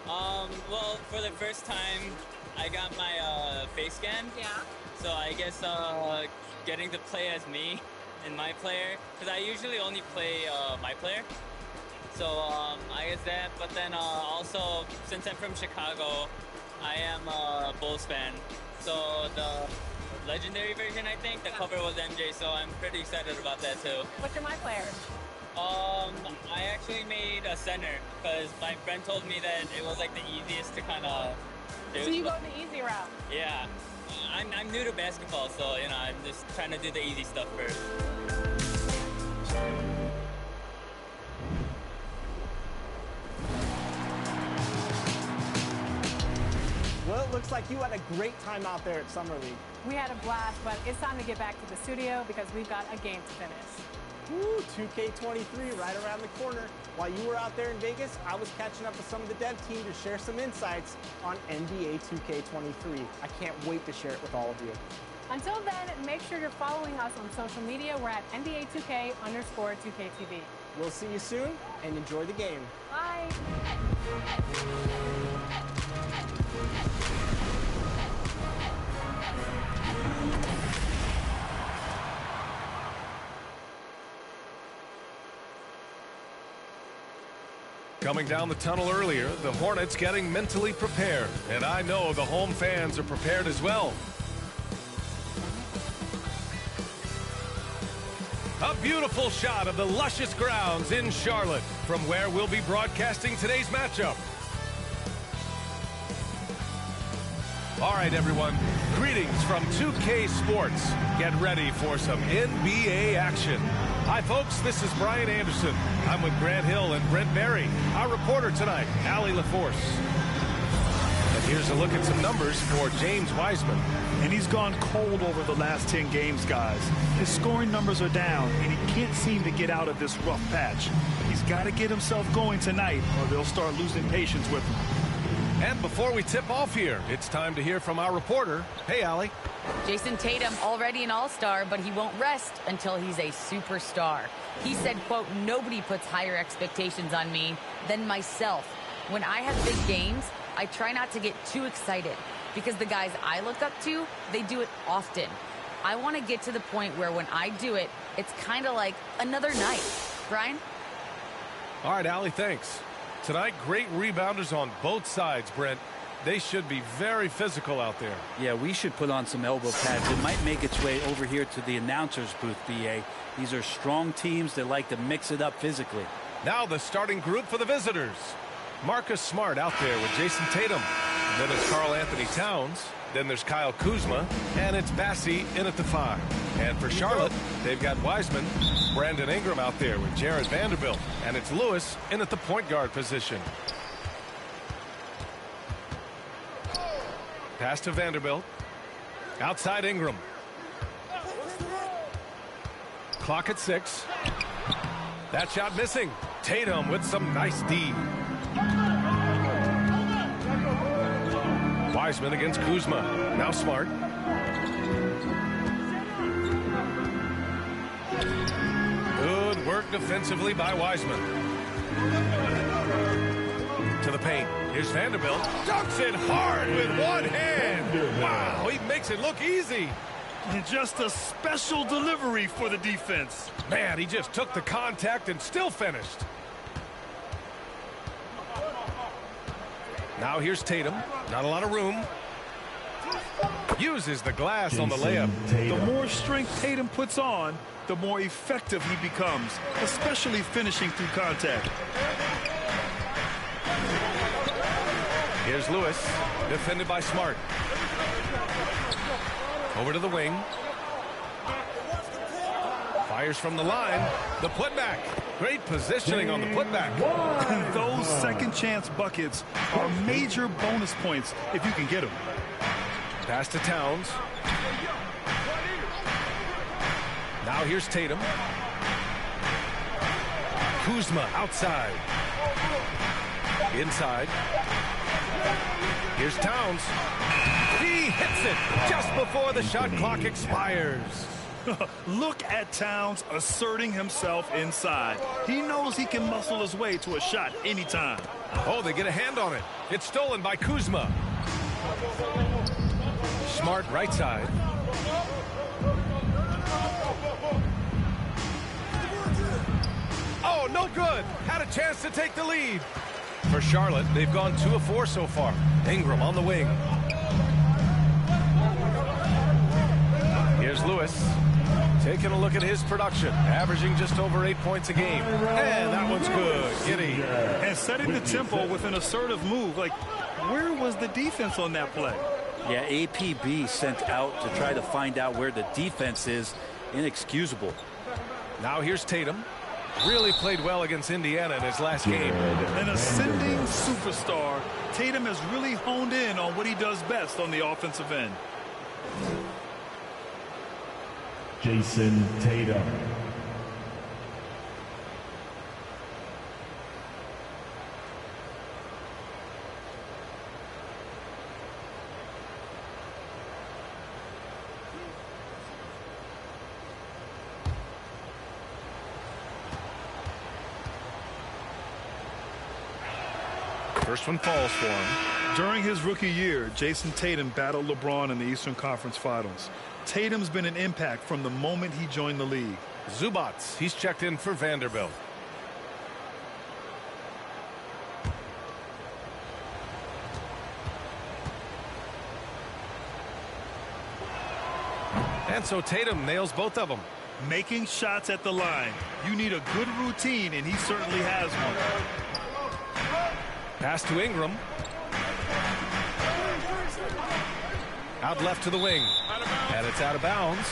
Speaker 7: Well, for the first time, I got my face scan.
Speaker 23: Yeah.
Speaker 7: So I guess getting to play as me and my player, because I usually only play my player. So I guess that, but then also, since I'm from Chicago, I am a Bulls fan. So the legendary version, I think, the cover was MJ, so I'm pretty excited about that too.
Speaker 23: What's your my player?
Speaker 7: I actually made a center because my friend told me that it was like the easiest to kind of do.
Speaker 23: So you go the easy route?
Speaker 7: Yeah. I'm new to basketball, so you know, I'm just trying to do the easy stuff first.
Speaker 15: Well, it looks like you had a great time out there at Summer League.
Speaker 23: We had a blast, but it's time to get back to the studio because we've got a game to finish.
Speaker 15: Woo, 2K23 right around the corner. While you were out there in Vegas, I was catching up with some of the dev team to share some insights on NBA 2K23. I can't wait to share it with all of you.
Speaker 23: Until then, make sure you're following us on social media. We're at NBA2K_2KTV.
Speaker 15: We'll see you soon, and enjoy the game.
Speaker 23: Bye.
Speaker 8: Coming down the tunnel earlier, the Hornets getting mentally prepared. And I know the home fans are prepared as well. A beautiful shot of the luscious grounds in Charlotte, from where we'll be broadcasting today's matchup. All right, everyone. Greetings from 2K Sports. Get ready for some NBA action. Hi, folks. This is Brian Anderson. I'm with Grant Hill and Brent Berry. Our reporter tonight, Allie LaForce. And here's a look at some numbers for James Wiseman.
Speaker 11: And he's gone cold over the last 10 games, guys. His scoring numbers are down, and he can't seem to get out of this rough patch. He's got to get himself going tonight, or they'll start losing patience with him.
Speaker 8: And before we tip off here, it's time to hear from our reporter. Hey, Allie.
Speaker 12: Jason Tatum already an all-star, but he won't rest until he's a superstar. He said, quote, "Nobody puts higher expectations on me than myself. When I have big games, I try not to get too excited because the guys I look up to, they do it often. I want to get to the point where when I do it, it's kind of like another night." Brian?
Speaker 8: All right, Allie, thanks. Tonight, great rebounders on both sides, Brent. They should be very physical out there.
Speaker 13: Yeah, we should put on some elbow pads. It might make its way over here to the announcer's booth, BA. These are strong teams that like to mix it up physically.
Speaker 8: Now the starting group for the visitors. Marcus Smart out there with Jason Tatum. Then it's Karl Anthony Towns. Then there's Kyle Kuzma. And it's Bassie in at the 5. And for Charlotte, they've got Wiseman, Brandon Ingram out there with Jared Vanderbilt. And it's Lewis in at the point guard position. Pass to Vanderbilt. Outside Ingram. Clock at 6. That shot missing. Tatum with some nice D. Wiseman against Kuzma. Now Smart. Good work defensively by Wiseman. To the paint. Here's Vanderbilt. Dunks it hard with one hand. Wow, he makes it look easy.
Speaker 11: And just a special delivery for the defense.
Speaker 8: Man, he just took the contact and still finished. Now here's Tatum. Not a lot of room. Uses the glass on the layup.
Speaker 11: The more strength Tatum puts on, the more effective he becomes, especially finishing through contact.
Speaker 8: Here's Lewis, defended by Smart. Over to the wing. Fires from the line. The putback. Great positioning on the putback.
Speaker 11: And those second chance buckets are major bonus points if you can get them.
Speaker 8: Pass to Towns. Now here's Tatum. Kuzma outside. Inside. Here's Towns. He hits it just before the shot clock expires.
Speaker 11: Look at Towns asserting himself inside. He knows he can muscle his way to a shot anytime.
Speaker 8: Oh, they get a hand on it. It's stolen by Kuzma. Smart right side. Oh, no good. Had a chance to take the lead. For Charlotte, they've gone 2 of 4 so far. Ingram on the wing. Here's Lewis. Taking a look at his production, averaging just over 8 points a game. And that one's good. Giddy.
Speaker 11: And setting the tempo with an assertive move. Like, where was the defense on that play?
Speaker 13: Yeah, APB sent out to try to find out where the defense is. Inexcusable.
Speaker 8: Now here's Tatum. Really played well against Indiana in his last game.
Speaker 11: An ascending superstar, Tatum has really honed in on what he does best on the offensive end.
Speaker 4: Jason Tatum.
Speaker 8: First one falls for him.
Speaker 11: During his rookie year, Jason Tatum battled LeBron in the Eastern Conference Finals. Tatum's been an impact from the moment he joined the league.
Speaker 8: Zubats, he's checked in for Vanderbilt. And so Tatum nails both of them.
Speaker 11: Making shots at the line. You need a good routine, and he certainly has one.
Speaker 8: Pass to Ingram. Out left to the wing. And it's out of bounds.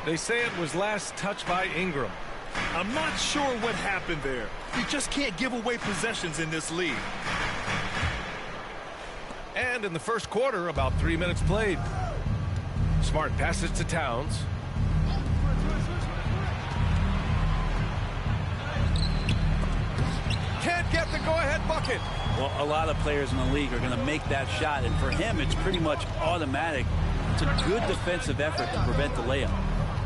Speaker 8: They say it was last touched by Ingram.
Speaker 11: I'm not sure what happened there. You just can't give away possessions in this league.
Speaker 8: And in the first quarter, about 3 minutes played. Smart passes to Towns. Can't get the go-ahead bucket.
Speaker 13: Well, a lot of players in the league are going to make that shot, and for him, it's pretty much automatic. It's a good defensive effort to prevent the layup.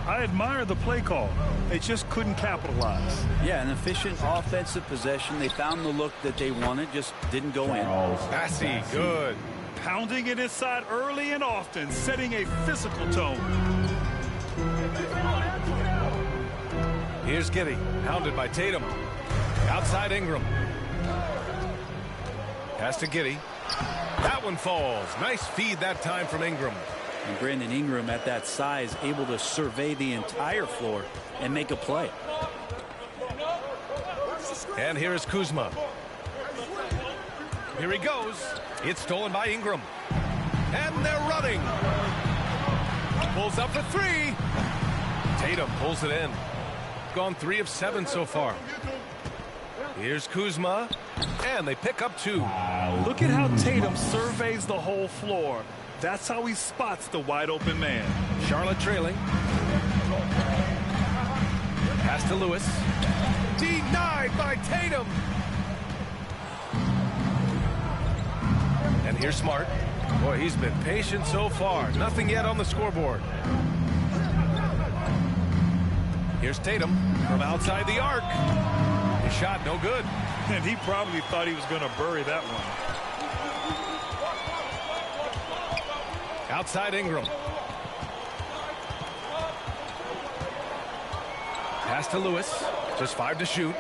Speaker 11: I admire the play call. They just couldn't capitalize.
Speaker 13: Yeah, an efficient offensive possession. They found the look that they wanted, just didn't go in.
Speaker 8: Passy, good.
Speaker 11: Pounding it inside early and often, setting a physical tone.
Speaker 8: Here's Giddey, hounded by Tatum. Outside Ingram. Pass to Giddey. That one falls. Nice feed that time from Ingram.
Speaker 13: And Brandon Ingram at that size, able to survey the entire floor and make a play.
Speaker 8: And here is Kuzma. Here he goes. It's stolen by Ingram. And they're running. Pulls up for three. Tatum pulls it in. Gone 3 of 7 so far. Here's Kuzma. And they pick up 2.
Speaker 11: Look at how Tatum surveys the whole floor. That's how he spots the wide open man.
Speaker 8: Charlotte trailing. Pass to Lewis. Denied by Tatum. And here's Smart. Boy, he's been patient so far. Nothing yet on the scoreboard. Here's Tatum from outside the arc. His shot no good.
Speaker 11: And he probably thought he was going to bury that one.
Speaker 8: Outside Ingram. Pass to Lewis. Just 5 to shoot.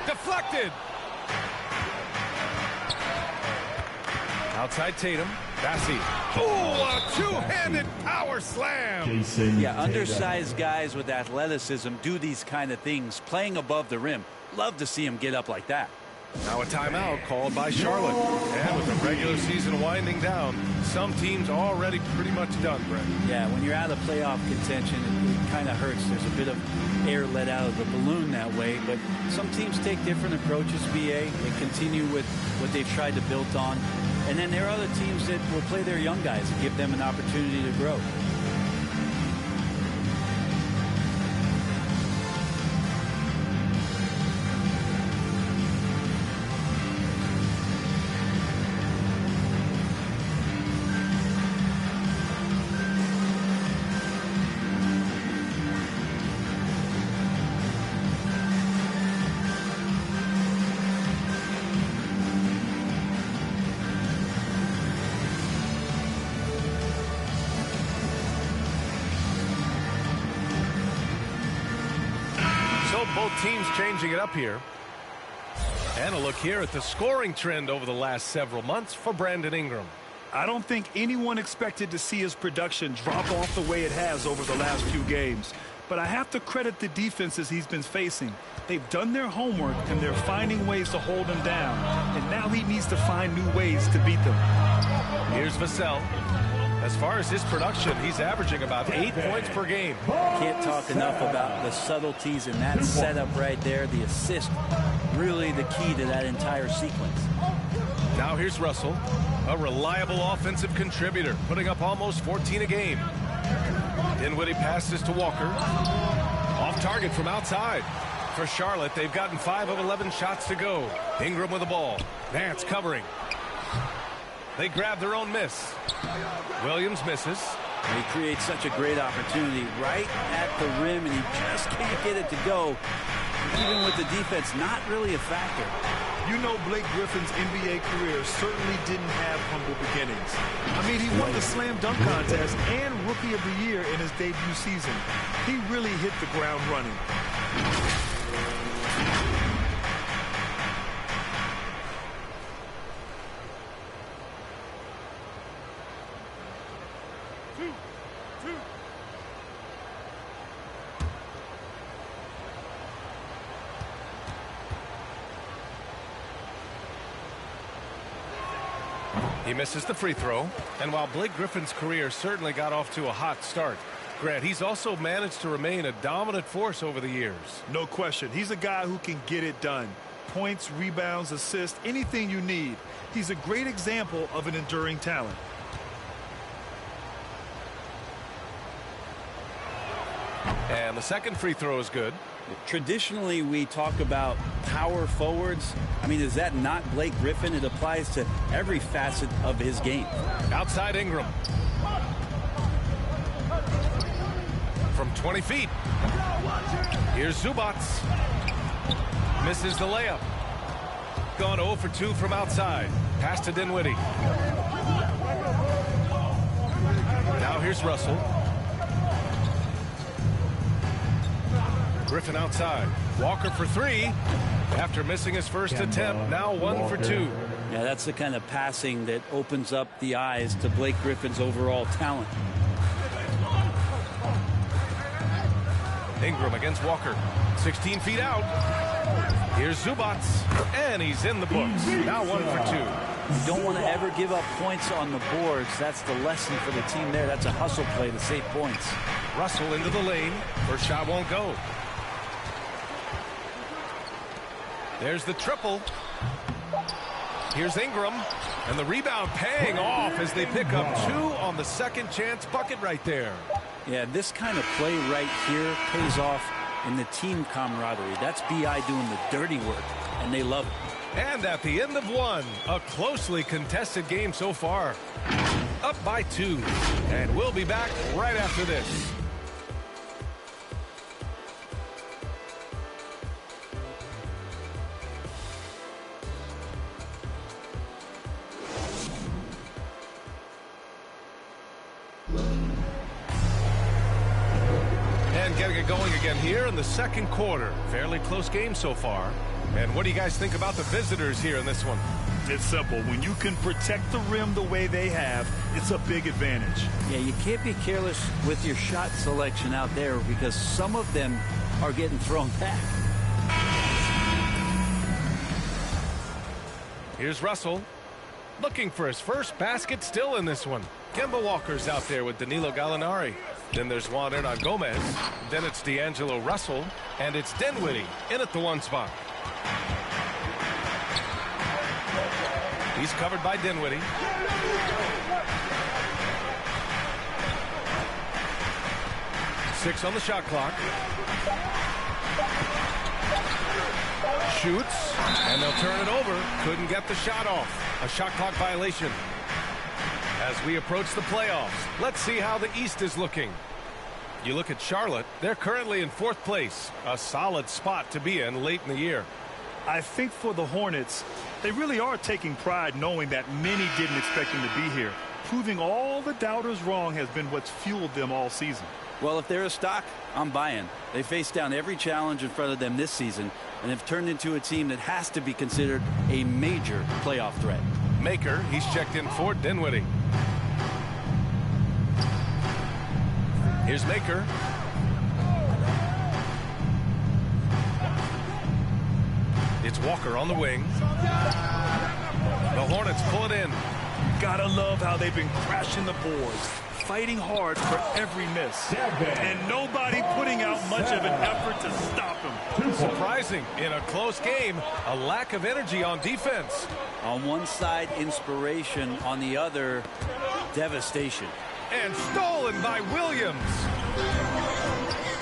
Speaker 8: Deflected. Outside Tatum. Bassey. Oh, a two-handed power slam.
Speaker 13: Yeah, undersized guys with athleticism do these kind of things, playing above the rim. Love to see him get up like that.
Speaker 8: Now a timeout called by Charlotte. And with the regular season winding down, some teams already pretty much done, Brent.
Speaker 13: Yeah, when you're out of playoff contention, it kind of hurts. There's a bit of air let out of the balloon that way. But some teams take different approaches, BA. They continue with what they've tried to build on. And then there are other teams that will play their young guys and give them an opportunity to grow.
Speaker 8: Both teams changing it up here. And a look here at the scoring trend over the last several months for Brandon Ingram.
Speaker 11: I don't think anyone expected to see his production drop off the way it has over the last few games. But I have to credit the defenses he's been facing. They've done their homework, and they're finding ways to hold him down. And now he needs to find new ways to beat them.
Speaker 8: Here's Vassell. As far as his production, he's averaging about 8 points per game.
Speaker 13: Can't talk enough about the subtleties in that setup right there. The assist, really the key to that entire sequence.
Speaker 8: Now here's Russell, a reliable offensive contributor, putting up almost 14 a game. Dinwiddie passes to Walker. Off target from outside. For Charlotte, they've gotten 5 of 11 shots to go. Ingram with the ball. Nance covering. They grab their own miss. Williams misses.
Speaker 13: He creates such a great opportunity right at the rim, and he just can't get it to go. Even with the defense not really a factor.
Speaker 11: You know, Blake Griffin's NBA career certainly didn't have humble beginnings. I mean, he won the slam dunk contest and Rookie of the Year in his debut season. He really hit the ground running.
Speaker 8: He misses the free throw. And while Blake Griffin's career certainly got off to a hot start, Grant, he's also managed to remain a dominant force over the years.
Speaker 11: No question. He's a guy who can get it done. Points, rebounds, assists, anything you need. He's a great example of an enduring talent.
Speaker 8: And the second free throw is good.
Speaker 13: Traditionally, we talk about power forwards. I mean, is that not Blake Griffin? It applies to every facet of his game.
Speaker 8: Outside Ingram. From 20 feet. Here's Zubac. Misses the layup. Gone 0 for 2 from outside. Pass to Dinwiddie. Now here's Russell. Griffin outside. Walker for 3. After missing his first attempt, now 1 for 2.
Speaker 13: Yeah, that's the kind of passing that opens up the eyes to Blake Griffin's overall talent.
Speaker 8: Ingram against Walker. 16 feet out. Here's Zubac. And he's in the books. Now 1 for 2.
Speaker 13: You don't want to ever give up points on the boards. That's the lesson for the team there. That's a hustle play to save points.
Speaker 8: Russell into the lane. First shot won't go. There's the triple. Here's Ingram. And the rebound paying off as they pick up 2 on the second chance bucket right there.
Speaker 13: Yeah, this kind of play right here pays off in the team camaraderie. That's B.I. doing the dirty work, and they love it.
Speaker 8: And at the end of 1, a closely contested game so far. Up by 2. And we'll be back right after this. And getting it going again here in the second quarter. Fairly close game so far. And what do you guys think about the visitors here in this one?
Speaker 11: It's simple. When you can protect the rim the way they have, it's a big advantage.
Speaker 13: Yeah, you can't be careless with your shot selection out there because some of them are getting thrown back.
Speaker 8: Here's Russell. Looking for his first basket still in this one. Kemba Walker's out there with Danilo Gallinari. Then there's Juan Hernan Gomez. Then it's D'Angelo Russell. And it's Dinwiddie in at the 1 spot. He's covered by Dinwiddie. Six on the shot clock. Shoots, and they'll turn it over. Couldn't get the shot off. A shot clock violation. As we approach the playoffs, let's see how the East is looking. You look at Charlotte, they're currently in 4th place. A solid spot to be in late in the year.
Speaker 11: I think for the Hornets, they really are taking pride knowing that many didn't expect them to be here. Proving all the doubters wrong has been what's fueled them all season.
Speaker 13: Well, if they're a stock, I'm buying. They faced down every challenge in front of them this season and have turned into a team that has to be considered a major playoff threat.
Speaker 8: Maker, he's checked in for Dinwiddie. Here's Maker. It's Walker on the wing. The Hornets pull it in.
Speaker 11: Gotta love how they've been crashing the boards, fighting hard for every miss. And nobody putting out much of an effort to stop them.
Speaker 8: Surprising in a close game, a lack of energy on defense.
Speaker 13: On one side, inspiration. On the other, devastation.
Speaker 8: And stolen by Williams.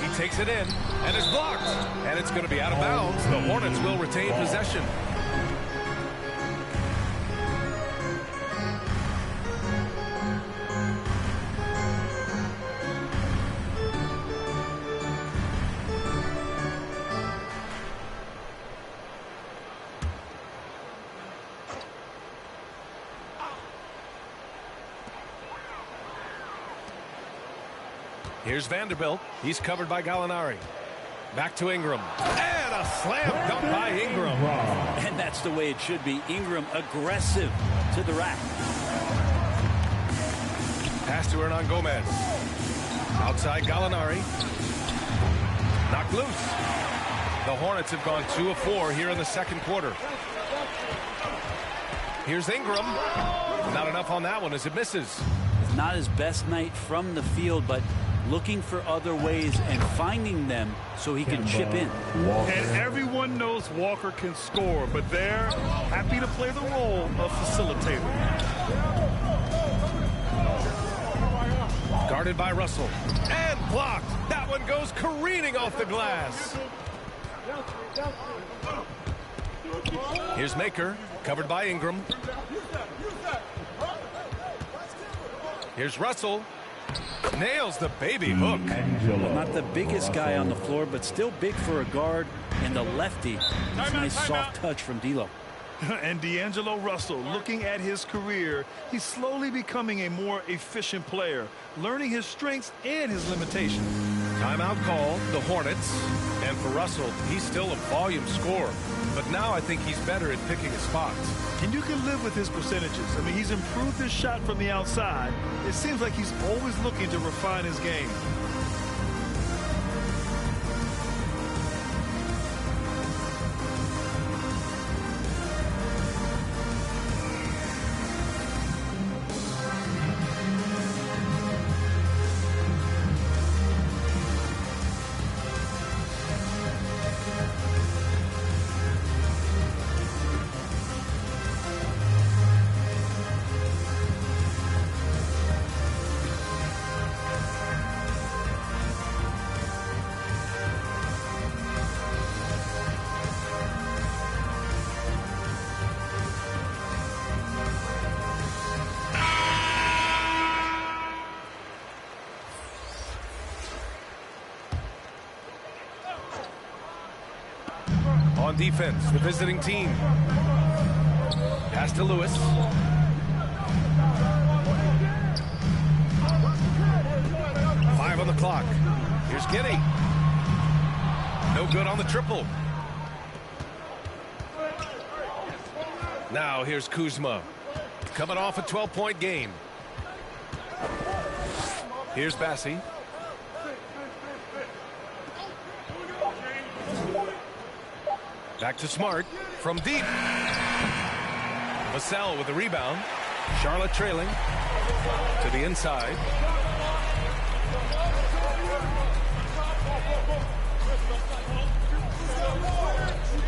Speaker 8: He takes it in and is blocked. And it's going to be out of bounds. The Hornets will retain possession. Here's Vanderbilt. He's covered by Gallinari. Back to Ingram. And a slam dunk by Ingram.
Speaker 13: And that's the way it should be. Ingram aggressive to the rack.
Speaker 8: Pass to Hernan Gomez. Outside Gallinari. Knocked loose. The Hornets have gone 2 of 4 here in the second quarter. Here's Ingram. Not enough on that one as it misses.
Speaker 13: It's not his best night from the field, but looking for other ways and finding them so he can chip in.
Speaker 11: And everyone knows Walker can score, but they're happy to play the role of facilitator.
Speaker 8: Guarded by Russell. And blocked. That one goes careening off the glass. Here's Maker. Covered by Ingram. Here's Russell. Nails the baby hook.
Speaker 13: Not the biggest guy on the floor, but still big for a guard. And the lefty. It's a nice soft touch from D'Lo.
Speaker 11: And D'Angelo Russell, looking at his career, he's slowly becoming a more efficient player, learning his strengths and his limitations.
Speaker 8: Timeout call, the Hornets. And for Russell, he's still a volume scorer. But now I think he's better at picking his spots.
Speaker 11: And you can live with his percentages. I mean, he's improved his shot from the outside. It seems like he's always looking to refine his game.
Speaker 8: On defense, the visiting team. Pass to Lewis. Five on the clock. Here's Giddey. No good on the triple. Now here's Kuzma. Coming off a 12-point game. Here's Bassi. Back to Smart from deep. Vassell with the rebound. Charlotte trailing to the inside.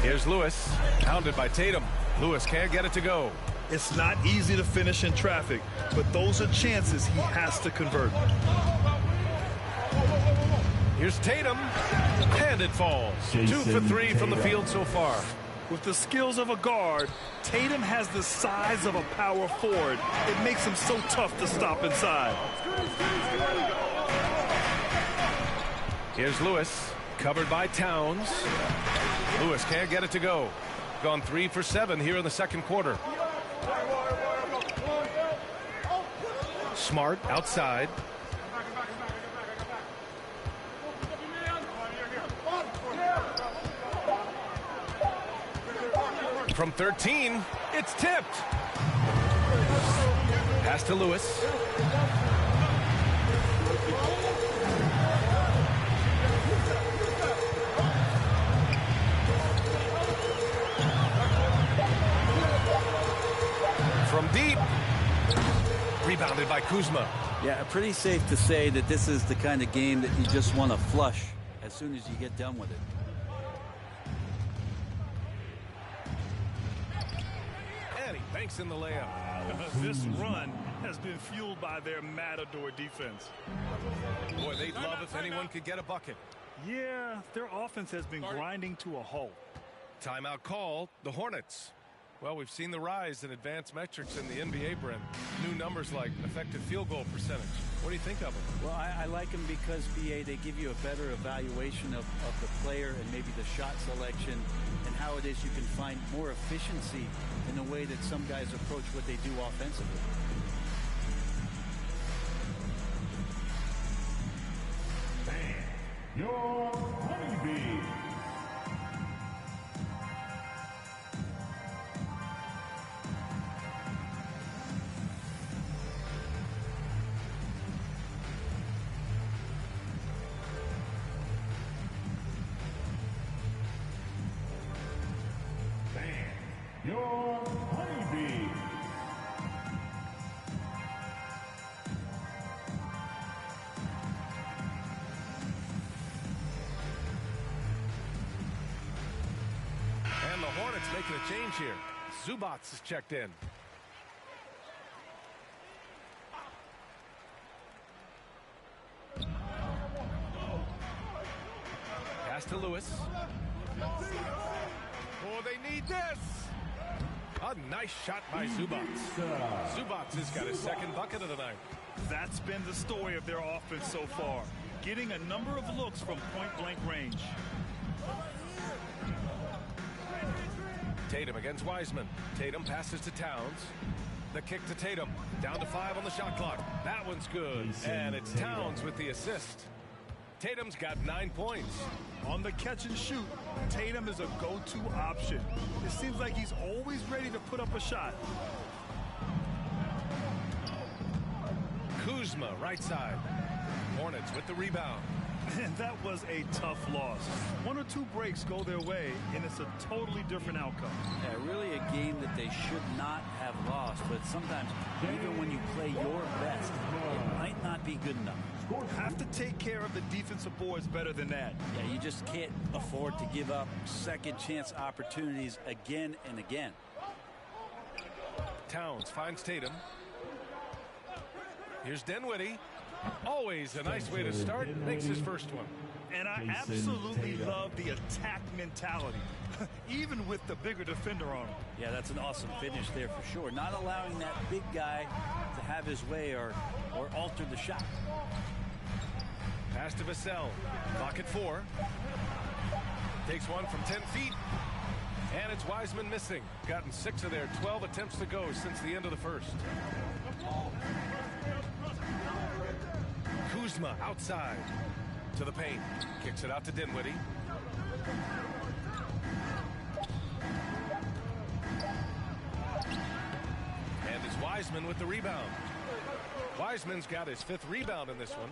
Speaker 8: Here's Lewis, pounded by Tatum. Lewis can't get it to go.
Speaker 11: It's not easy to finish in traffic, but those are chances he has to convert.
Speaker 8: Here's Tatum, and it falls. 2 for 3 from the field so far.
Speaker 11: With the skills of a guard, Tatum has the size of a power forward. It makes him so tough to stop inside.
Speaker 8: Here's Lewis, covered by Towns. Lewis can't get it to go. Gone 3 for 7 here in the second quarter. Smart outside. From 13, it's tipped. Pass to Lewis. From deep, Rebounded by Kuzma.
Speaker 13: Yeah, pretty safe to say that this is the kind of game that you just want to flush as soon as you get done with it.
Speaker 8: And he banks in the layup.
Speaker 11: This run has been fueled by their Matador defense.
Speaker 8: Boy, they'd love if anyone could get a bucket.
Speaker 11: Yeah, their offense has been grinding to a halt.
Speaker 8: Timeout called, the Hornets. Well, we've seen the rise in advanced metrics in the NBA, Brent. New numbers like effective field goal percentage. What do you think of them?
Speaker 13: Well, I like them because, BA, they give you a better evaluation of the player and maybe the shot selection and how it is you can find more efficiency in the way that some guys approach what they do offensively.
Speaker 4: Your honeybee. Your honeybee.
Speaker 8: And the Hornets making a change here. Zubats is checked in. Pass to Lewis. Oh, they need this. A nice shot by Zubats. Zubats has got his second bucket of the night.
Speaker 11: That's been the story of their offense so far, getting a number of looks from point-blank range.
Speaker 8: Tatum against Wiseman. Tatum passes to Towns. The kick to Tatum. Down to 5 on the shot clock. That one's good. And it's Towns with the assist. Tatum's got 9 points.
Speaker 11: On the catch and shoot, Tatum is a go-to option. It seems like he's always ready to put up a shot.
Speaker 8: Kuzma, right side. Hornets with the rebound.
Speaker 11: And that was a tough loss. 1 or 2 breaks go their way, and it's a totally different outcome.
Speaker 13: Yeah, really a game that they should not have lost, but sometimes, even when you play your best, it might not be good enough.
Speaker 11: Have to take care of the defensive boards better than that.
Speaker 13: Yeah, you just can't afford to give up second chance opportunities again and again.
Speaker 8: Towns finds Tatum. Here's Dinwiddie. Always a nice way to start. Makes his first one.
Speaker 11: And I absolutely love the attack mentality, even with the bigger defender on him.
Speaker 13: Yeah, that's an awesome finish there for sure. Not allowing that big guy to have his way or alter the shot.
Speaker 8: Pass to Vassell. Clock at 4. Takes one from 10 feet. And it's Wiseman missing. Gotten 6 of their 12 attempts to go since the end of the first. Kuzma outside to the paint. Kicks it out to Dinwiddie. And it's Wiseman with the rebound. Wiseman's got his 5th rebound in this one.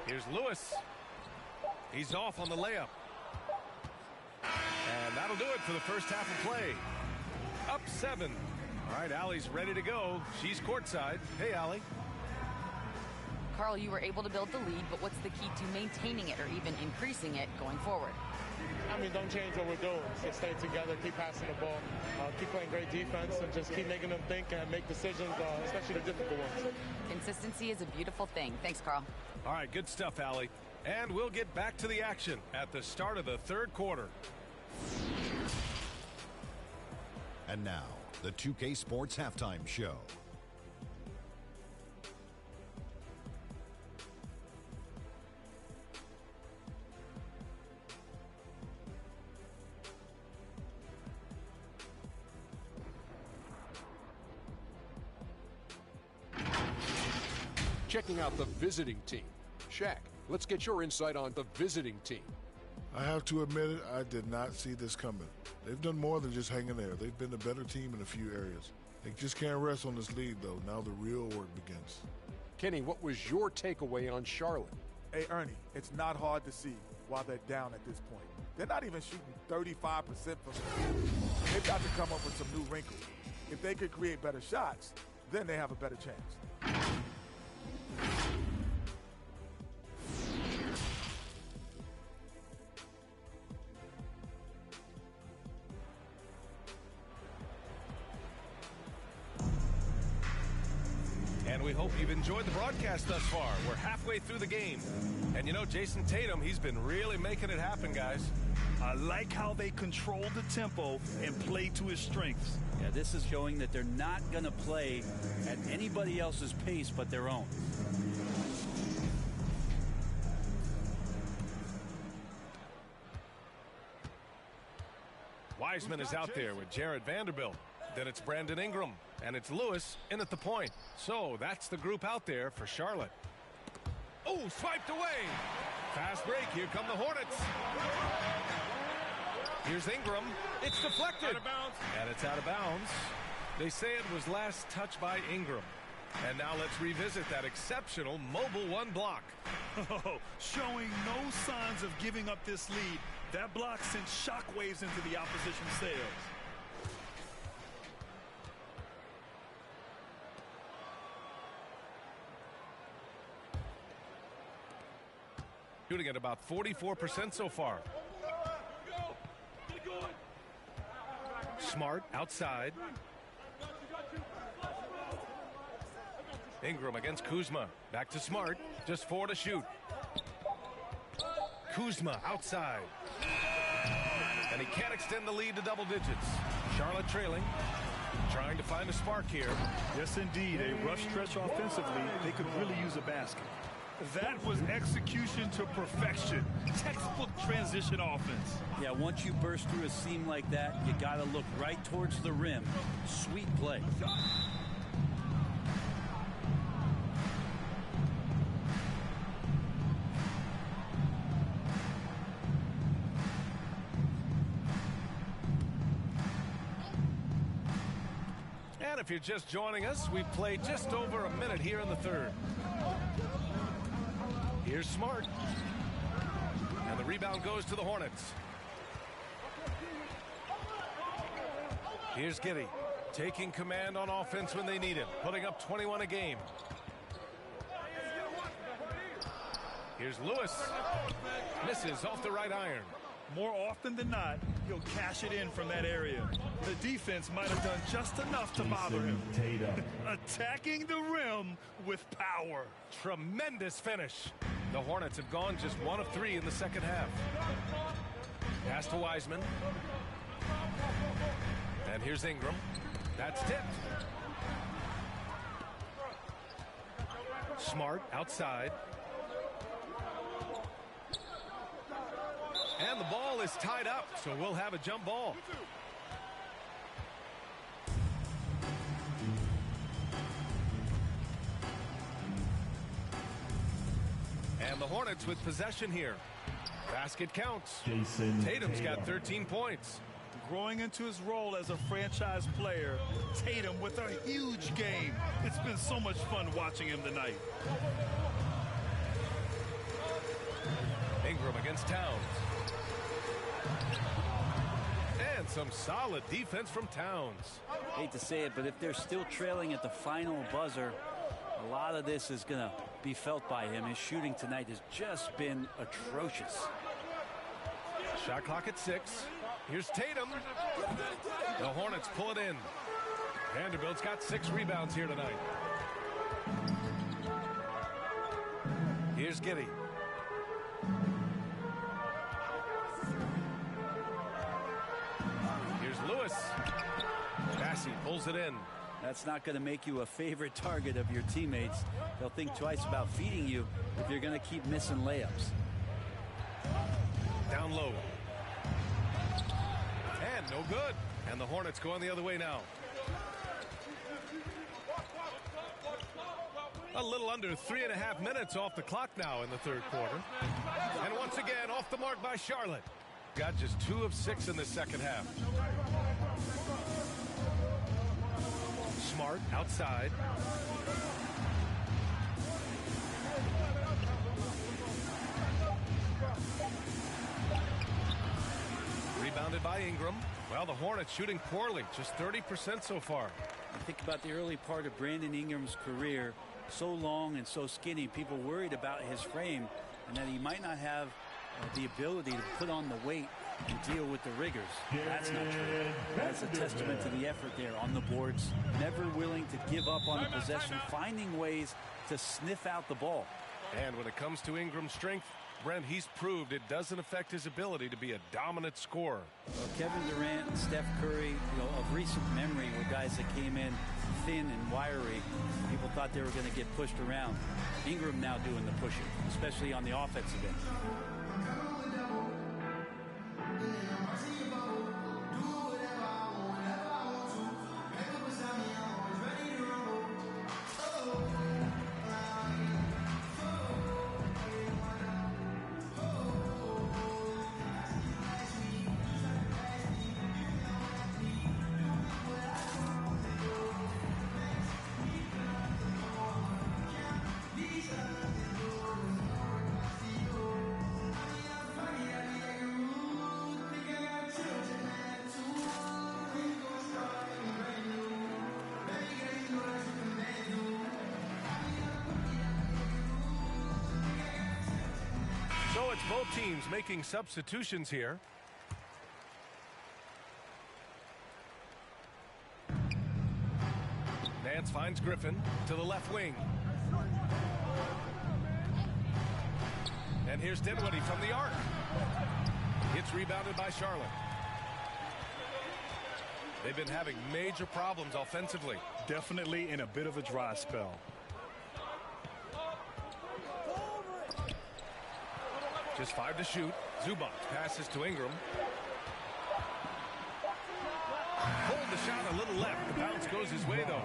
Speaker 8: Here's Lewis. He's off on the layup. And that'll do it for the first half of play. Up 7. All right, Allie's ready to go. She's courtside. Hey, Allie.
Speaker 12: Carl, you were able to build the lead, but what's the key to maintaining it or even increasing it going forward?
Speaker 10: I mean, don't change what we're doing. Just stay together, keep passing the ball, keep playing great defense, and just keep making them think and make decisions, especially the difficult ones.
Speaker 12: Consistency is a beautiful thing. Thanks, Carl.
Speaker 8: All right, good stuff, Allie. And we'll get back to the action at the start of the 3rd quarter.
Speaker 14: And now, the 2K Sports Halftime Show.
Speaker 16: Checking out the visiting team. Shaq, let's get your insight on the visiting team.
Speaker 21: I have to admit it, I did not see this coming. They've done more than just hanging there. They've been the better team in a few areas. They just can't rest on this lead, though. Now the real work begins.
Speaker 16: Kenny, what was your takeaway on Charlotte?
Speaker 18: Hey, Ernie, it's not hard to see why they're down at this point. They're not even shooting 35% from the field. They've got to come up with some new wrinkles. If they could create better shots, then they have a better chance.
Speaker 8: And we hope you've enjoyed the broadcast thus far. We're halfway through the game. And you know, Jason Tatum, he's been really making it happen, guys.
Speaker 11: I like how they control the tempo and play to his strengths.
Speaker 13: Yeah, this is showing that they're not going to play at anybody else's pace but their own.
Speaker 8: Wiseman is out there with Jared Vanderbilt. Then it's Brandon Ingram, and it's Lewis in at the point. So that's the group out there for Charlotte. Oh, swiped away. Fast break. Here come the Hornets. Here's Ingram. It's deflected. Out of bounds. And it's out of bounds. They say it was last touched by Ingram. And now let's revisit that exceptional mobile one block.
Speaker 11: Showing no signs of giving up this lead. That block sent shockwaves into the opposition's sails.
Speaker 8: Shooting at about 44% so far. Smart outside. Ingram against Kuzma. Back to Smart. Just 4 to shoot. Kuzma outside. And he can't extend the lead to double digits. Charlotte trailing. Trying to find a spark here.
Speaker 11: Yes, indeed. A rough stretch offensively. They could really use a basket. That was execution to perfection. Textbook transition offense.
Speaker 13: Yeah, once you burst through a seam like that, you got to look right towards the rim. Sweet play.
Speaker 8: And if you're just joining us, we've played just over a minute here in the third. Here's Smart. And the rebound goes to the Hornets. Here's Giddey, taking command on offense when they need it, putting up 21 a game. Here's Lewis. Misses off the right iron.
Speaker 11: More often than not, he'll cash it in from that area. The defense might have done just enough to bother him. Attacking the rim with power.
Speaker 8: Tremendous finish. The Hornets have gone just 1 of 3 in the second half. Pass to Wiseman. And here's Ingram. That's tipped. Smart outside. And the ball is tied up, so we'll have a jump ball. And the Hornets with possession here. Basket counts. Tatum's got 13 points.
Speaker 11: Growing into his role as a franchise player, Tatum with a huge game. It's been so much fun watching him tonight.
Speaker 8: Ingram against Towns. And some solid defense from Towns.
Speaker 13: Hate to say it, but if they're still trailing at the final buzzer, a lot of this is going to be felt by him. His shooting tonight has just been atrocious.
Speaker 8: Shot clock at 6. Here's Tatum. The Hornets pull it in. Vanderbilt's got 6 rebounds here tonight. Here's Giddey. Here's Lewis. Massey pulls it in.
Speaker 13: That's not going to make you a favorite target of your teammates. They'll think twice about feeding you if you're going to keep missing layups.
Speaker 8: Down low. And no good. And the Hornets going the other way now. A little under 3.5 minutes off the clock now in the third quarter. And once again, off the mark by Charlotte. Got just 2 of 6 in the second half. Smart outside. Rebounded by Ingram. Well, the Hornets shooting poorly, just 30% so far.
Speaker 13: I think about the early part of Brandon Ingram's career, so long and so skinny, people worried about his frame and that he might not have the ability to put on the weight and deal with the rigors. That's not true. That's a testament to the effort there on the boards. Never willing to give up on a possession, finding ways to sniff out the ball.
Speaker 8: And when it comes to Ingram's strength, Brent, he's proved it doesn't affect his ability to be a dominant scorer.
Speaker 13: Well, Kevin Durant and Steph Curry, of recent memory, were guys that came in thin and wiry. People thought they were going to get pushed around. Ingram now doing the pushing, especially on the offensive end.
Speaker 8: So it's both teams making substitutions here. Nance finds Griffin to the left wing. And here's Dinwiddie from the arc. It's rebounded by Charlotte. They've been having major problems offensively.
Speaker 11: Definitely in a bit of a dry spell.
Speaker 8: Just 5 to shoot. Zubac passes to Ingram. Hold the shot a little left. The bounce goes his way, though.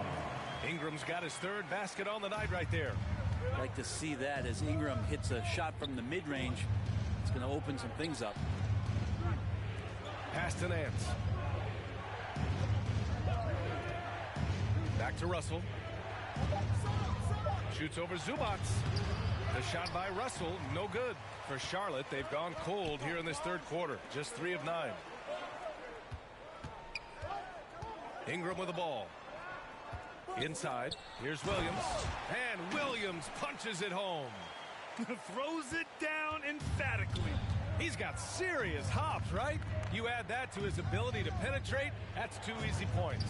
Speaker 8: Ingram's got his third basket on the night right there.
Speaker 13: I'd like to see that as Ingram hits a shot from the mid-range. It's going to open some things up.
Speaker 8: Pass to Nance. Back to Russell. Shoots over Zubac. The shot by Russell, no good. For Charlotte, they've gone cold here in this third quarter. Just 3 of 9. Ingram with the ball. Inside, here's Williams. And Williams punches it home.
Speaker 11: Throws it down emphatically.
Speaker 8: He's got serious hops, right? You add that to his ability to penetrate, that's 2 easy points.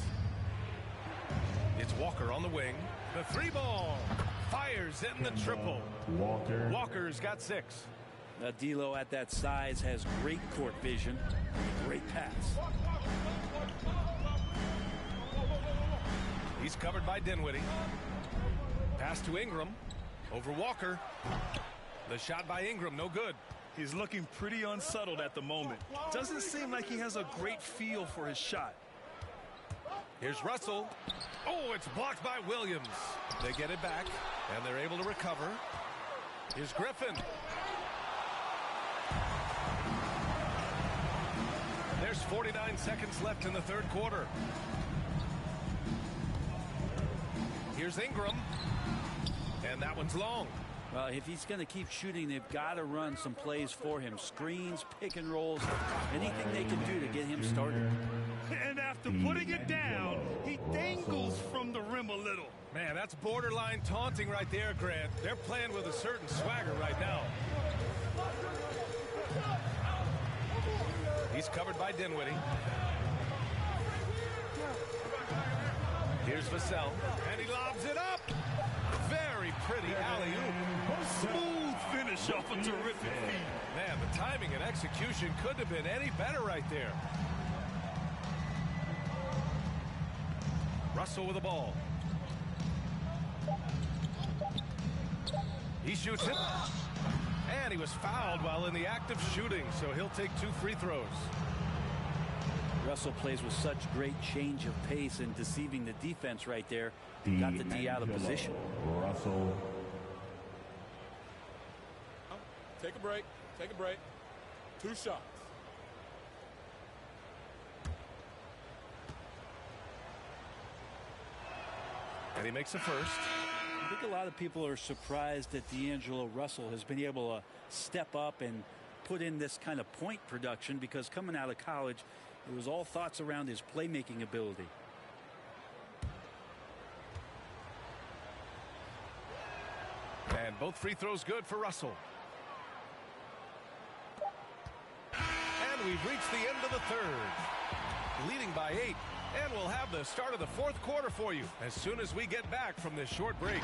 Speaker 8: It's Walker on the wing. The 3-ball. Fires in the triple. Walker's got 6.
Speaker 13: D'Lo at that size has great court vision. Great pass.
Speaker 8: He's covered by Dinwiddie. Pass to Ingram. Over Walker. The shot by Ingram, no good.
Speaker 11: He's looking pretty unsettled at the moment. Doesn't seem like he has a great feel for his shot.
Speaker 8: Here's Russell. Oh, it's blocked by Williams. They get it back, and they're able to recover. Here's Griffin. There's 49 seconds left in the third quarter. Here's Ingram. And that one's long.
Speaker 13: Well, if he's going to keep shooting, they've got to run some plays for him. Screens, pick and rolls, anything they can do to get him started.
Speaker 11: And after putting it down, he dangles from the rim a little.
Speaker 8: Man, that's borderline taunting right there, Grant. They're playing with a certain swagger right now. He's covered by Dinwiddie. Here's Vassell, and he lobs it up. Very pretty alley-oop.
Speaker 11: Smooth finish off a terrific feed.
Speaker 8: Man, the timing and execution couldn't have been any better right there. Russell with the ball. He shoots it. And he was fouled while in the act of shooting, so he'll take 2 free throws.
Speaker 13: Russell plays with such great change of pace and deceiving the defense right there. Got the D out of position.
Speaker 4: Russell.
Speaker 1: Take a break. Take a break. 2 shots.
Speaker 8: And he makes a first.
Speaker 13: I think a lot of people are surprised that D'Angelo Russell has been able to step up and put in this kind of point production, because coming out of college, It was all thoughts around his playmaking ability.
Speaker 8: And both free throws good for Russell. And we've reached the end of the third. Leading by 8. And we'll have the start of the fourth quarter for you as soon as we get back from this short break.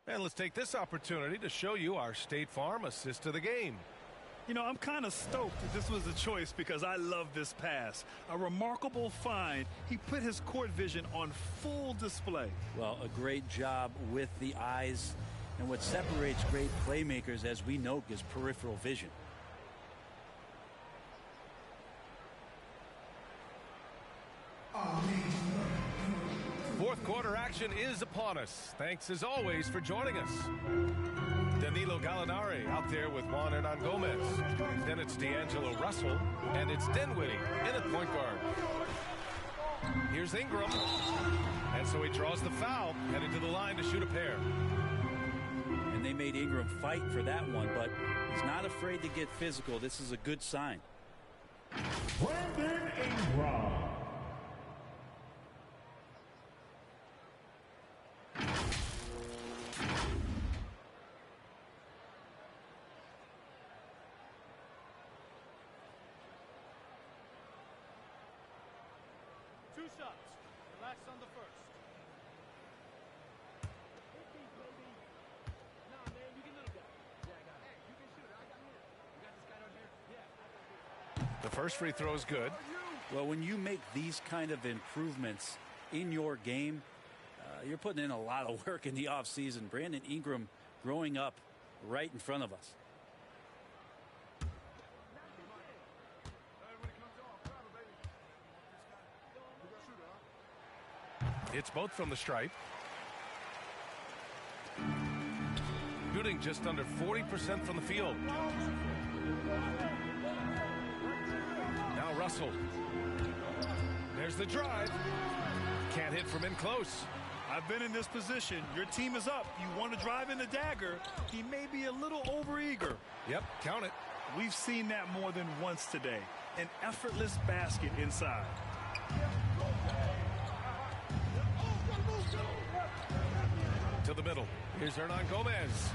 Speaker 8: And let's take this opportunity to show you our State Farm assist of the game.
Speaker 11: You know, I'm kind of stoked that this was a choice because I love this pass. A remarkable find. He put his court vision on full display.
Speaker 13: Well, a great job with the eyes. And what separates great playmakers, as we know, is peripheral vision.
Speaker 8: Fourth quarter action is upon us. Thanks as always for joining us. Danilo Gallinari out there with Juan Hernan Gomez. Then it's D'Angelo Russell, and it's Dinwiddie in at point guard. Here's Ingram, and so he draws the foul, headed to the line to shoot a pair.
Speaker 13: And they made Ingram fight for that one, but he's not afraid to get physical. This is a good sign.
Speaker 4: Brandon Ingram.
Speaker 11: Two shots. Relax on the first.
Speaker 8: The first free throw is good.
Speaker 13: Well, when you make these kind of improvements in your game, you're putting in a lot of work in the offseason. Brandon Ingram growing up right in front of us.
Speaker 8: It's both from the stripe. Shooting just under 40% from the field. Now Russell. There's the drive. Can't hit from in close.
Speaker 11: I've been in this position. Your team is up. You want to drive in the dagger. He may be a little overeager.
Speaker 8: Yep, count it.
Speaker 11: We've seen that more than once today. An effortless basket inside.
Speaker 8: To the middle. Here's Hernan Gomez.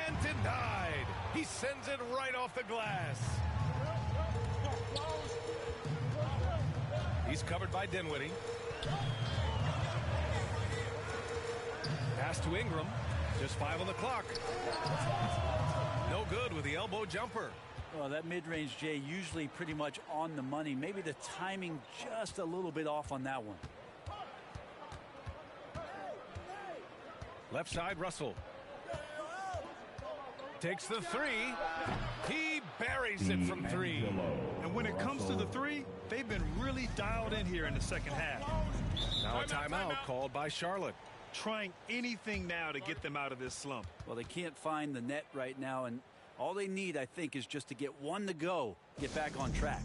Speaker 8: And denied. He sends it right off the glass. He's covered by Dinwiddie. Pass to Ingram. Just 5 on the clock. No good with the elbow jumper.
Speaker 13: Well, that mid-range, Jay, usually pretty much on the money. Maybe the timing just a little bit off on that one.
Speaker 8: Left side, Russell. Takes the three. He buries it from 3.
Speaker 11: And when it comes to the 3, they've been really dialed in here in the second half.
Speaker 8: Now a timeout called by Charlotte.
Speaker 11: Trying anything now to get them out of this slump.
Speaker 13: Well, they can't find the net right now, and all they need, I think, is just to get one to go, get back on track.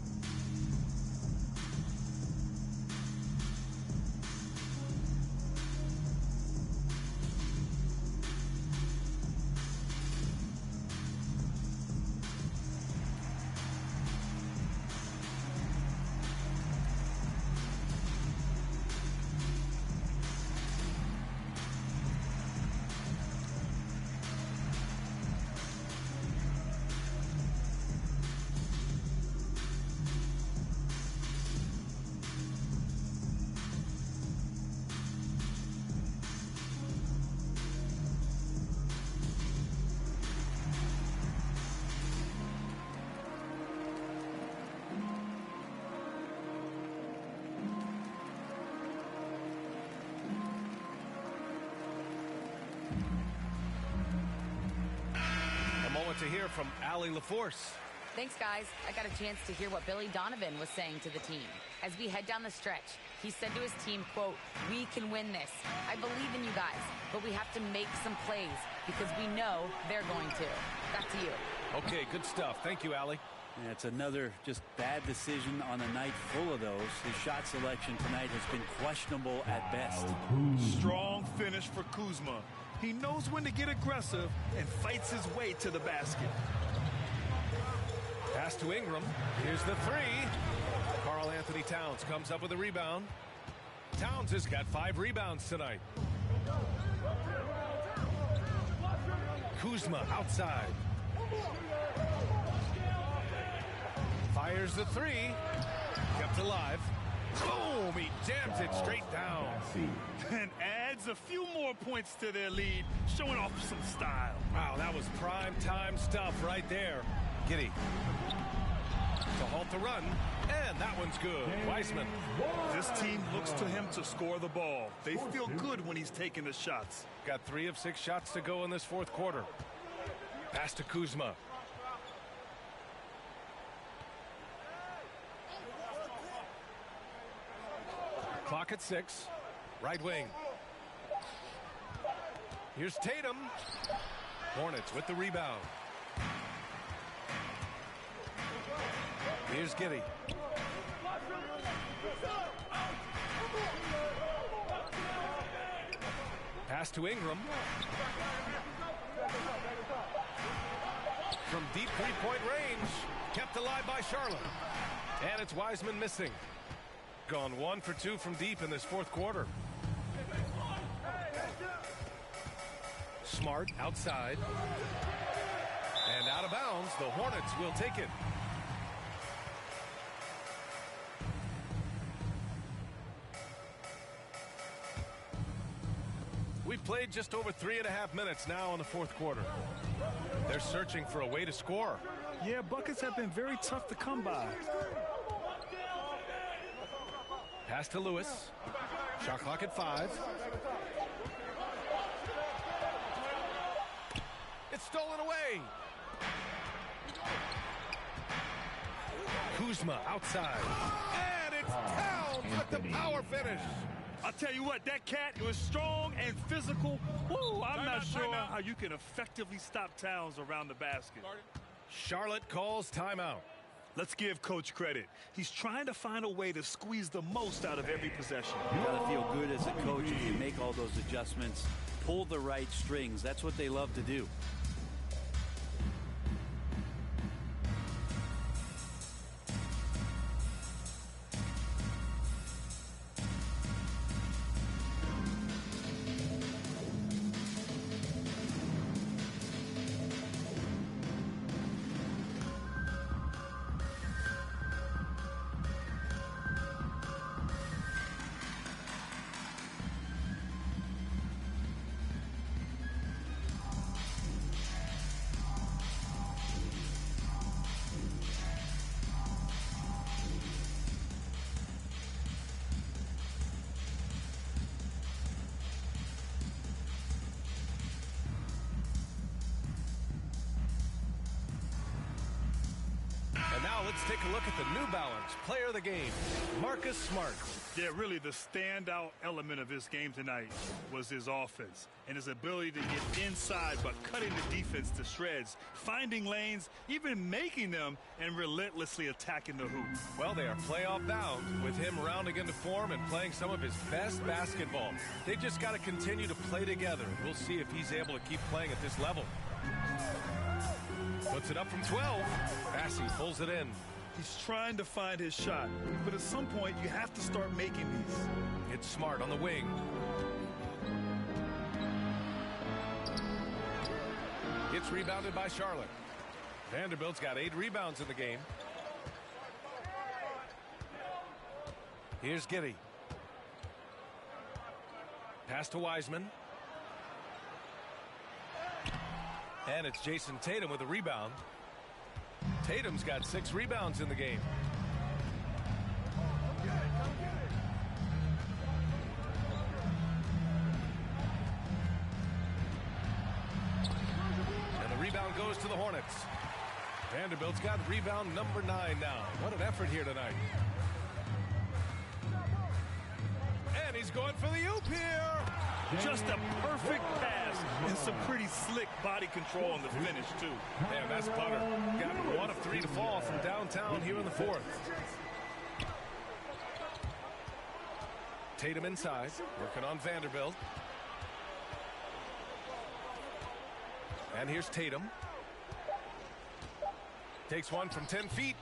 Speaker 8: To hear from Allie LaForce.
Speaker 12: Thanks, guys. I got a chance to hear what Billy Donovan was saying to the team. As we head down the stretch, he said to his team, quote, "We can win this. I believe in you guys, but we have to make some plays because we know they're going to." Back to you.
Speaker 8: Okay, good stuff. Thank you, Allie.
Speaker 13: Yeah, it's another just bad decision on a night full of those. His shot selection tonight has been questionable at best.
Speaker 11: Strong finish for Kuzma. He knows when to get aggressive and fights his way to the basket.
Speaker 8: Pass to Ingram. Here's the three. Karl Anthony Towns comes up with a rebound. Towns has got 5 rebounds tonight. Kuzma outside. Fires the three. Kept alive. Boom! He jams it straight down.
Speaker 11: And adds a few more points to their lead, showing off some style.
Speaker 8: Wow, that was prime time stuff right there. Giddey to halt the run, and that one's good. Wiseman.
Speaker 11: This team looks to him to score the ball. They feel good when he's taking the shots.
Speaker 8: Got 3 of 6 shots to go in this fourth quarter. Pass to Kuzma. Clock at 6. Right wing. Here's Tatum. Hornets with the rebound. Here's Giddey. Pass to Ingram. From deep three-point range. Kept alive by Charlotte. And it's Wiseman missing. Gone 1 for 2 from deep in this fourth quarter. Smart outside. And out of bounds. The Hornets will take it. We've played just over 3.5 minutes now in the fourth quarter. They're searching for a way to score.
Speaker 11: Yeah, buckets have been very tough to come by.
Speaker 8: Pass to Lewis. Shot clock at 5. It's stolen away. Kuzma outside. And it's Towns with the power finish.
Speaker 11: I'll tell you what, that cat was strong and physical. Woo, I'm not sure how you can effectively stop Towns around the basket.
Speaker 8: Charlotte calls timeout.
Speaker 11: Let's give Coach credit. He's trying to find a way to squeeze the most out of every possession.
Speaker 13: You got to feel good as a coach if you make all those adjustments, pull the right strings. That's what they love to do.
Speaker 8: Let's take a look at the New Balance player of the game, Marcus Smart.
Speaker 11: Yeah, really the standout element of his game tonight was his offense and his ability to get inside but cutting the defense to shreds, finding lanes, even making them, and relentlessly attacking the hoop.
Speaker 8: Well, they are playoff bound with him rounding into form and playing some of his best basketball. They just got to continue to play together. We'll see if he's able to keep playing at this level. Puts it up from 12. Massey pulls it in.
Speaker 11: He's trying to find his shot, but at some point you have to start making these.
Speaker 8: It's Smart on the wing. It's rebounded by Charlotte. Vanderbilt's got 8 rebounds in the game. Here's Giddey. Pass to Wiseman. And it's Jason Tatum with a rebound. Tatum's got 6 rebounds in the game. And the rebound goes to the Hornets. Vanderbilt's got rebound number 9 now. What an effort here tonight. going for the oop here.
Speaker 11: Just a perfect pass and some pretty slick body control on the finish, too.
Speaker 8: Man, that's putter. Got 1 of 3 to fall from downtown here in the 4th. Tatum inside, working on Vanderbilt. And here's Tatum. Takes one from 10 feet.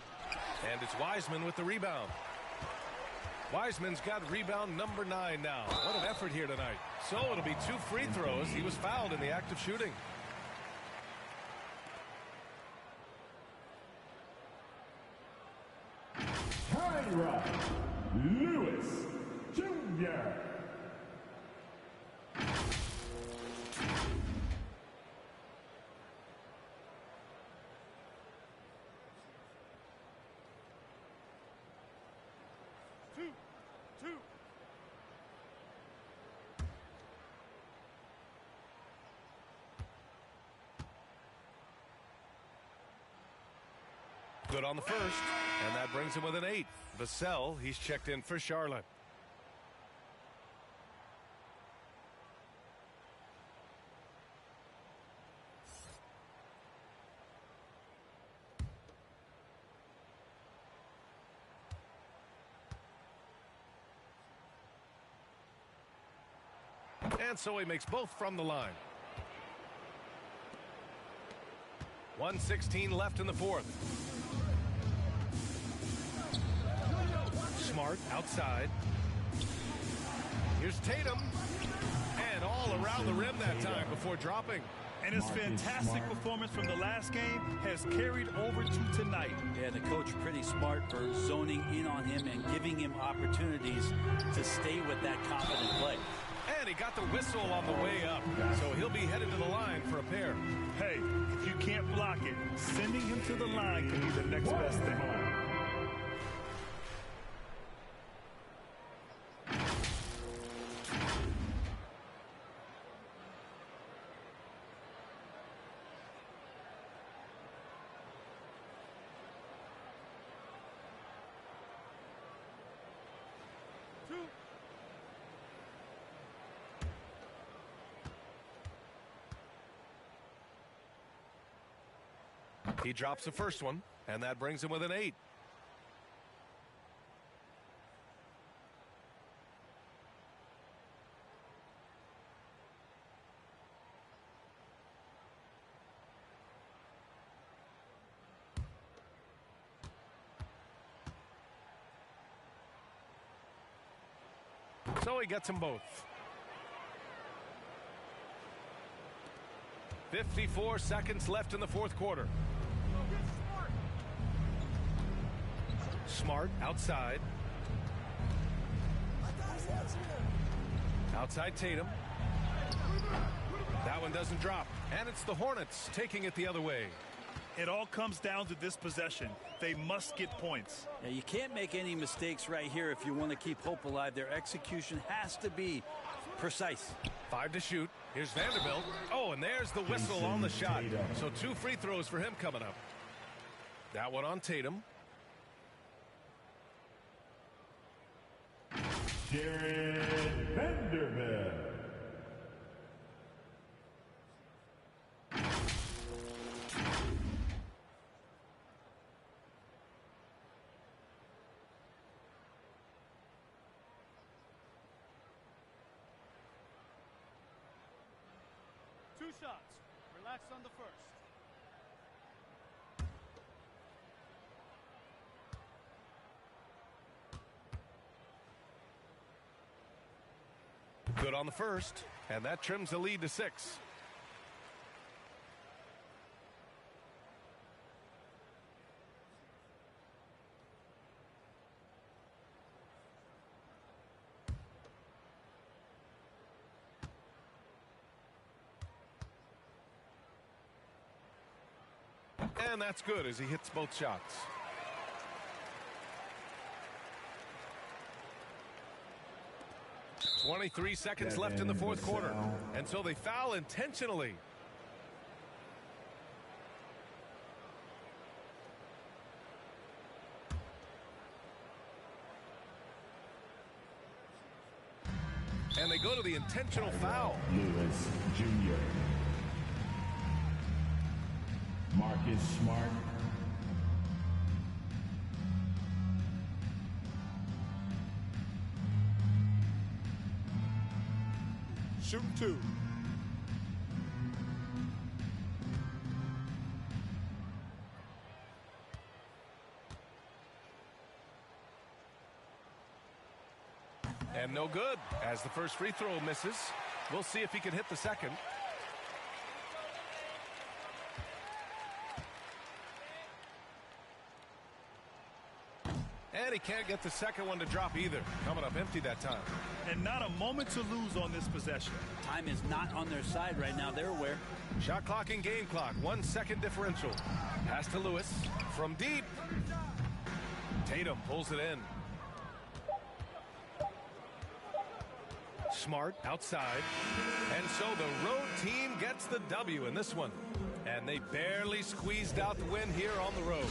Speaker 8: And it's Wiseman with the rebound. Wiseman's got rebound number 9 now. What an effort here tonight. So it'll be 2 free throws. He was fouled in the act of shooting.
Speaker 4: Tyra Lewis Jr.
Speaker 8: Good on the first, and that brings him with an 8. Vassell, he's checked in for Charlotte. And so he makes both from the line. 1:16 left in the 4th. Smart outside. Here's Tatum. And all around the rim that time before dropping.
Speaker 11: And his fantastic performance from the last game has carried over to tonight.
Speaker 13: Yeah, the coach pretty smart for zoning in on him and giving him opportunities to stay with that confident play.
Speaker 8: And he got the whistle on the way up. So he'll be headed to the line for a pair.
Speaker 11: Hey, if you can't block it, sending him to the line can be the next best thing.
Speaker 8: He drops the first one, and that brings him with an 8. So he gets them both. 54 seconds left in the 4th quarter. Smart outside. Outside Tatum. That one doesn't drop. And it's the Hornets taking it the other way.
Speaker 11: It all comes down to this possession. They must get points.
Speaker 13: Yeah, you can't make any mistakes right here if you want to keep hope alive. Their execution has to be precise.
Speaker 8: 5 to shoot. Here's Vanderbilt. Oh, and there's the whistle on the shot. So 2 free throws for him coming up. That one on Tatum.
Speaker 4: Jared Vanderbilt.
Speaker 6: Two shots. Relax on the first.
Speaker 8: Good on the first, and that trims the lead to 6. And that's good as he hits both shots. .23 seconds left in the 4th quarter. And so they foul intentionally. And they go to the intentional foul.
Speaker 4: Lewis Jr. Marcus Smart.
Speaker 18: Shooting 2.
Speaker 8: And no good, as the first free throw misses. We'll see if he can hit the second. And he can't get the second one to drop either. Coming up empty that time.
Speaker 11: And not a moment to lose on this possession.
Speaker 13: Time is not on their side right now. They're aware.
Speaker 8: Shot clock and game clock. 1 second differential. Pass to Lewis from deep. Tatum pulls it in. Smart outside. And so the road team gets the W in this one. And they barely squeezed out the win here on the road.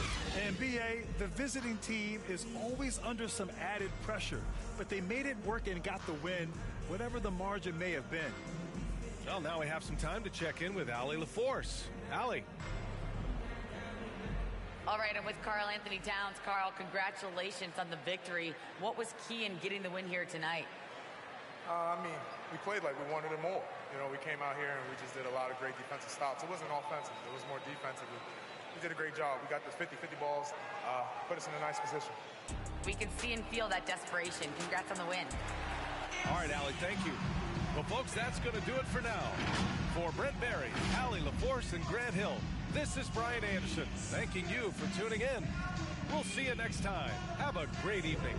Speaker 11: And BA, the visiting team is always under some added pressure, but they made it work and got the win, whatever the margin may have been.
Speaker 8: Well, now we have some time to check in with Allie LaForce. Allie.
Speaker 12: All right, I'm with Karl Anthony Towns. Karl, congratulations on the victory. What was key in getting the win here tonight?
Speaker 10: I mean, we played like we wanted it more. You know, we came out here and we just did a lot of great defensive stops. It wasn't offensive. It was more defensive. We did a great job. We got the 50-50 balls, put us in a nice position.
Speaker 12: We can see and feel that desperation. Congrats on the win.
Speaker 8: All right, Allie, thank you. Well, folks, that's going to do it for now. For Brent Barry, Allie LaForce, and Grant Hill, this is Brian Anderson, thanking you for tuning in. We'll see you next time. Have a great evening.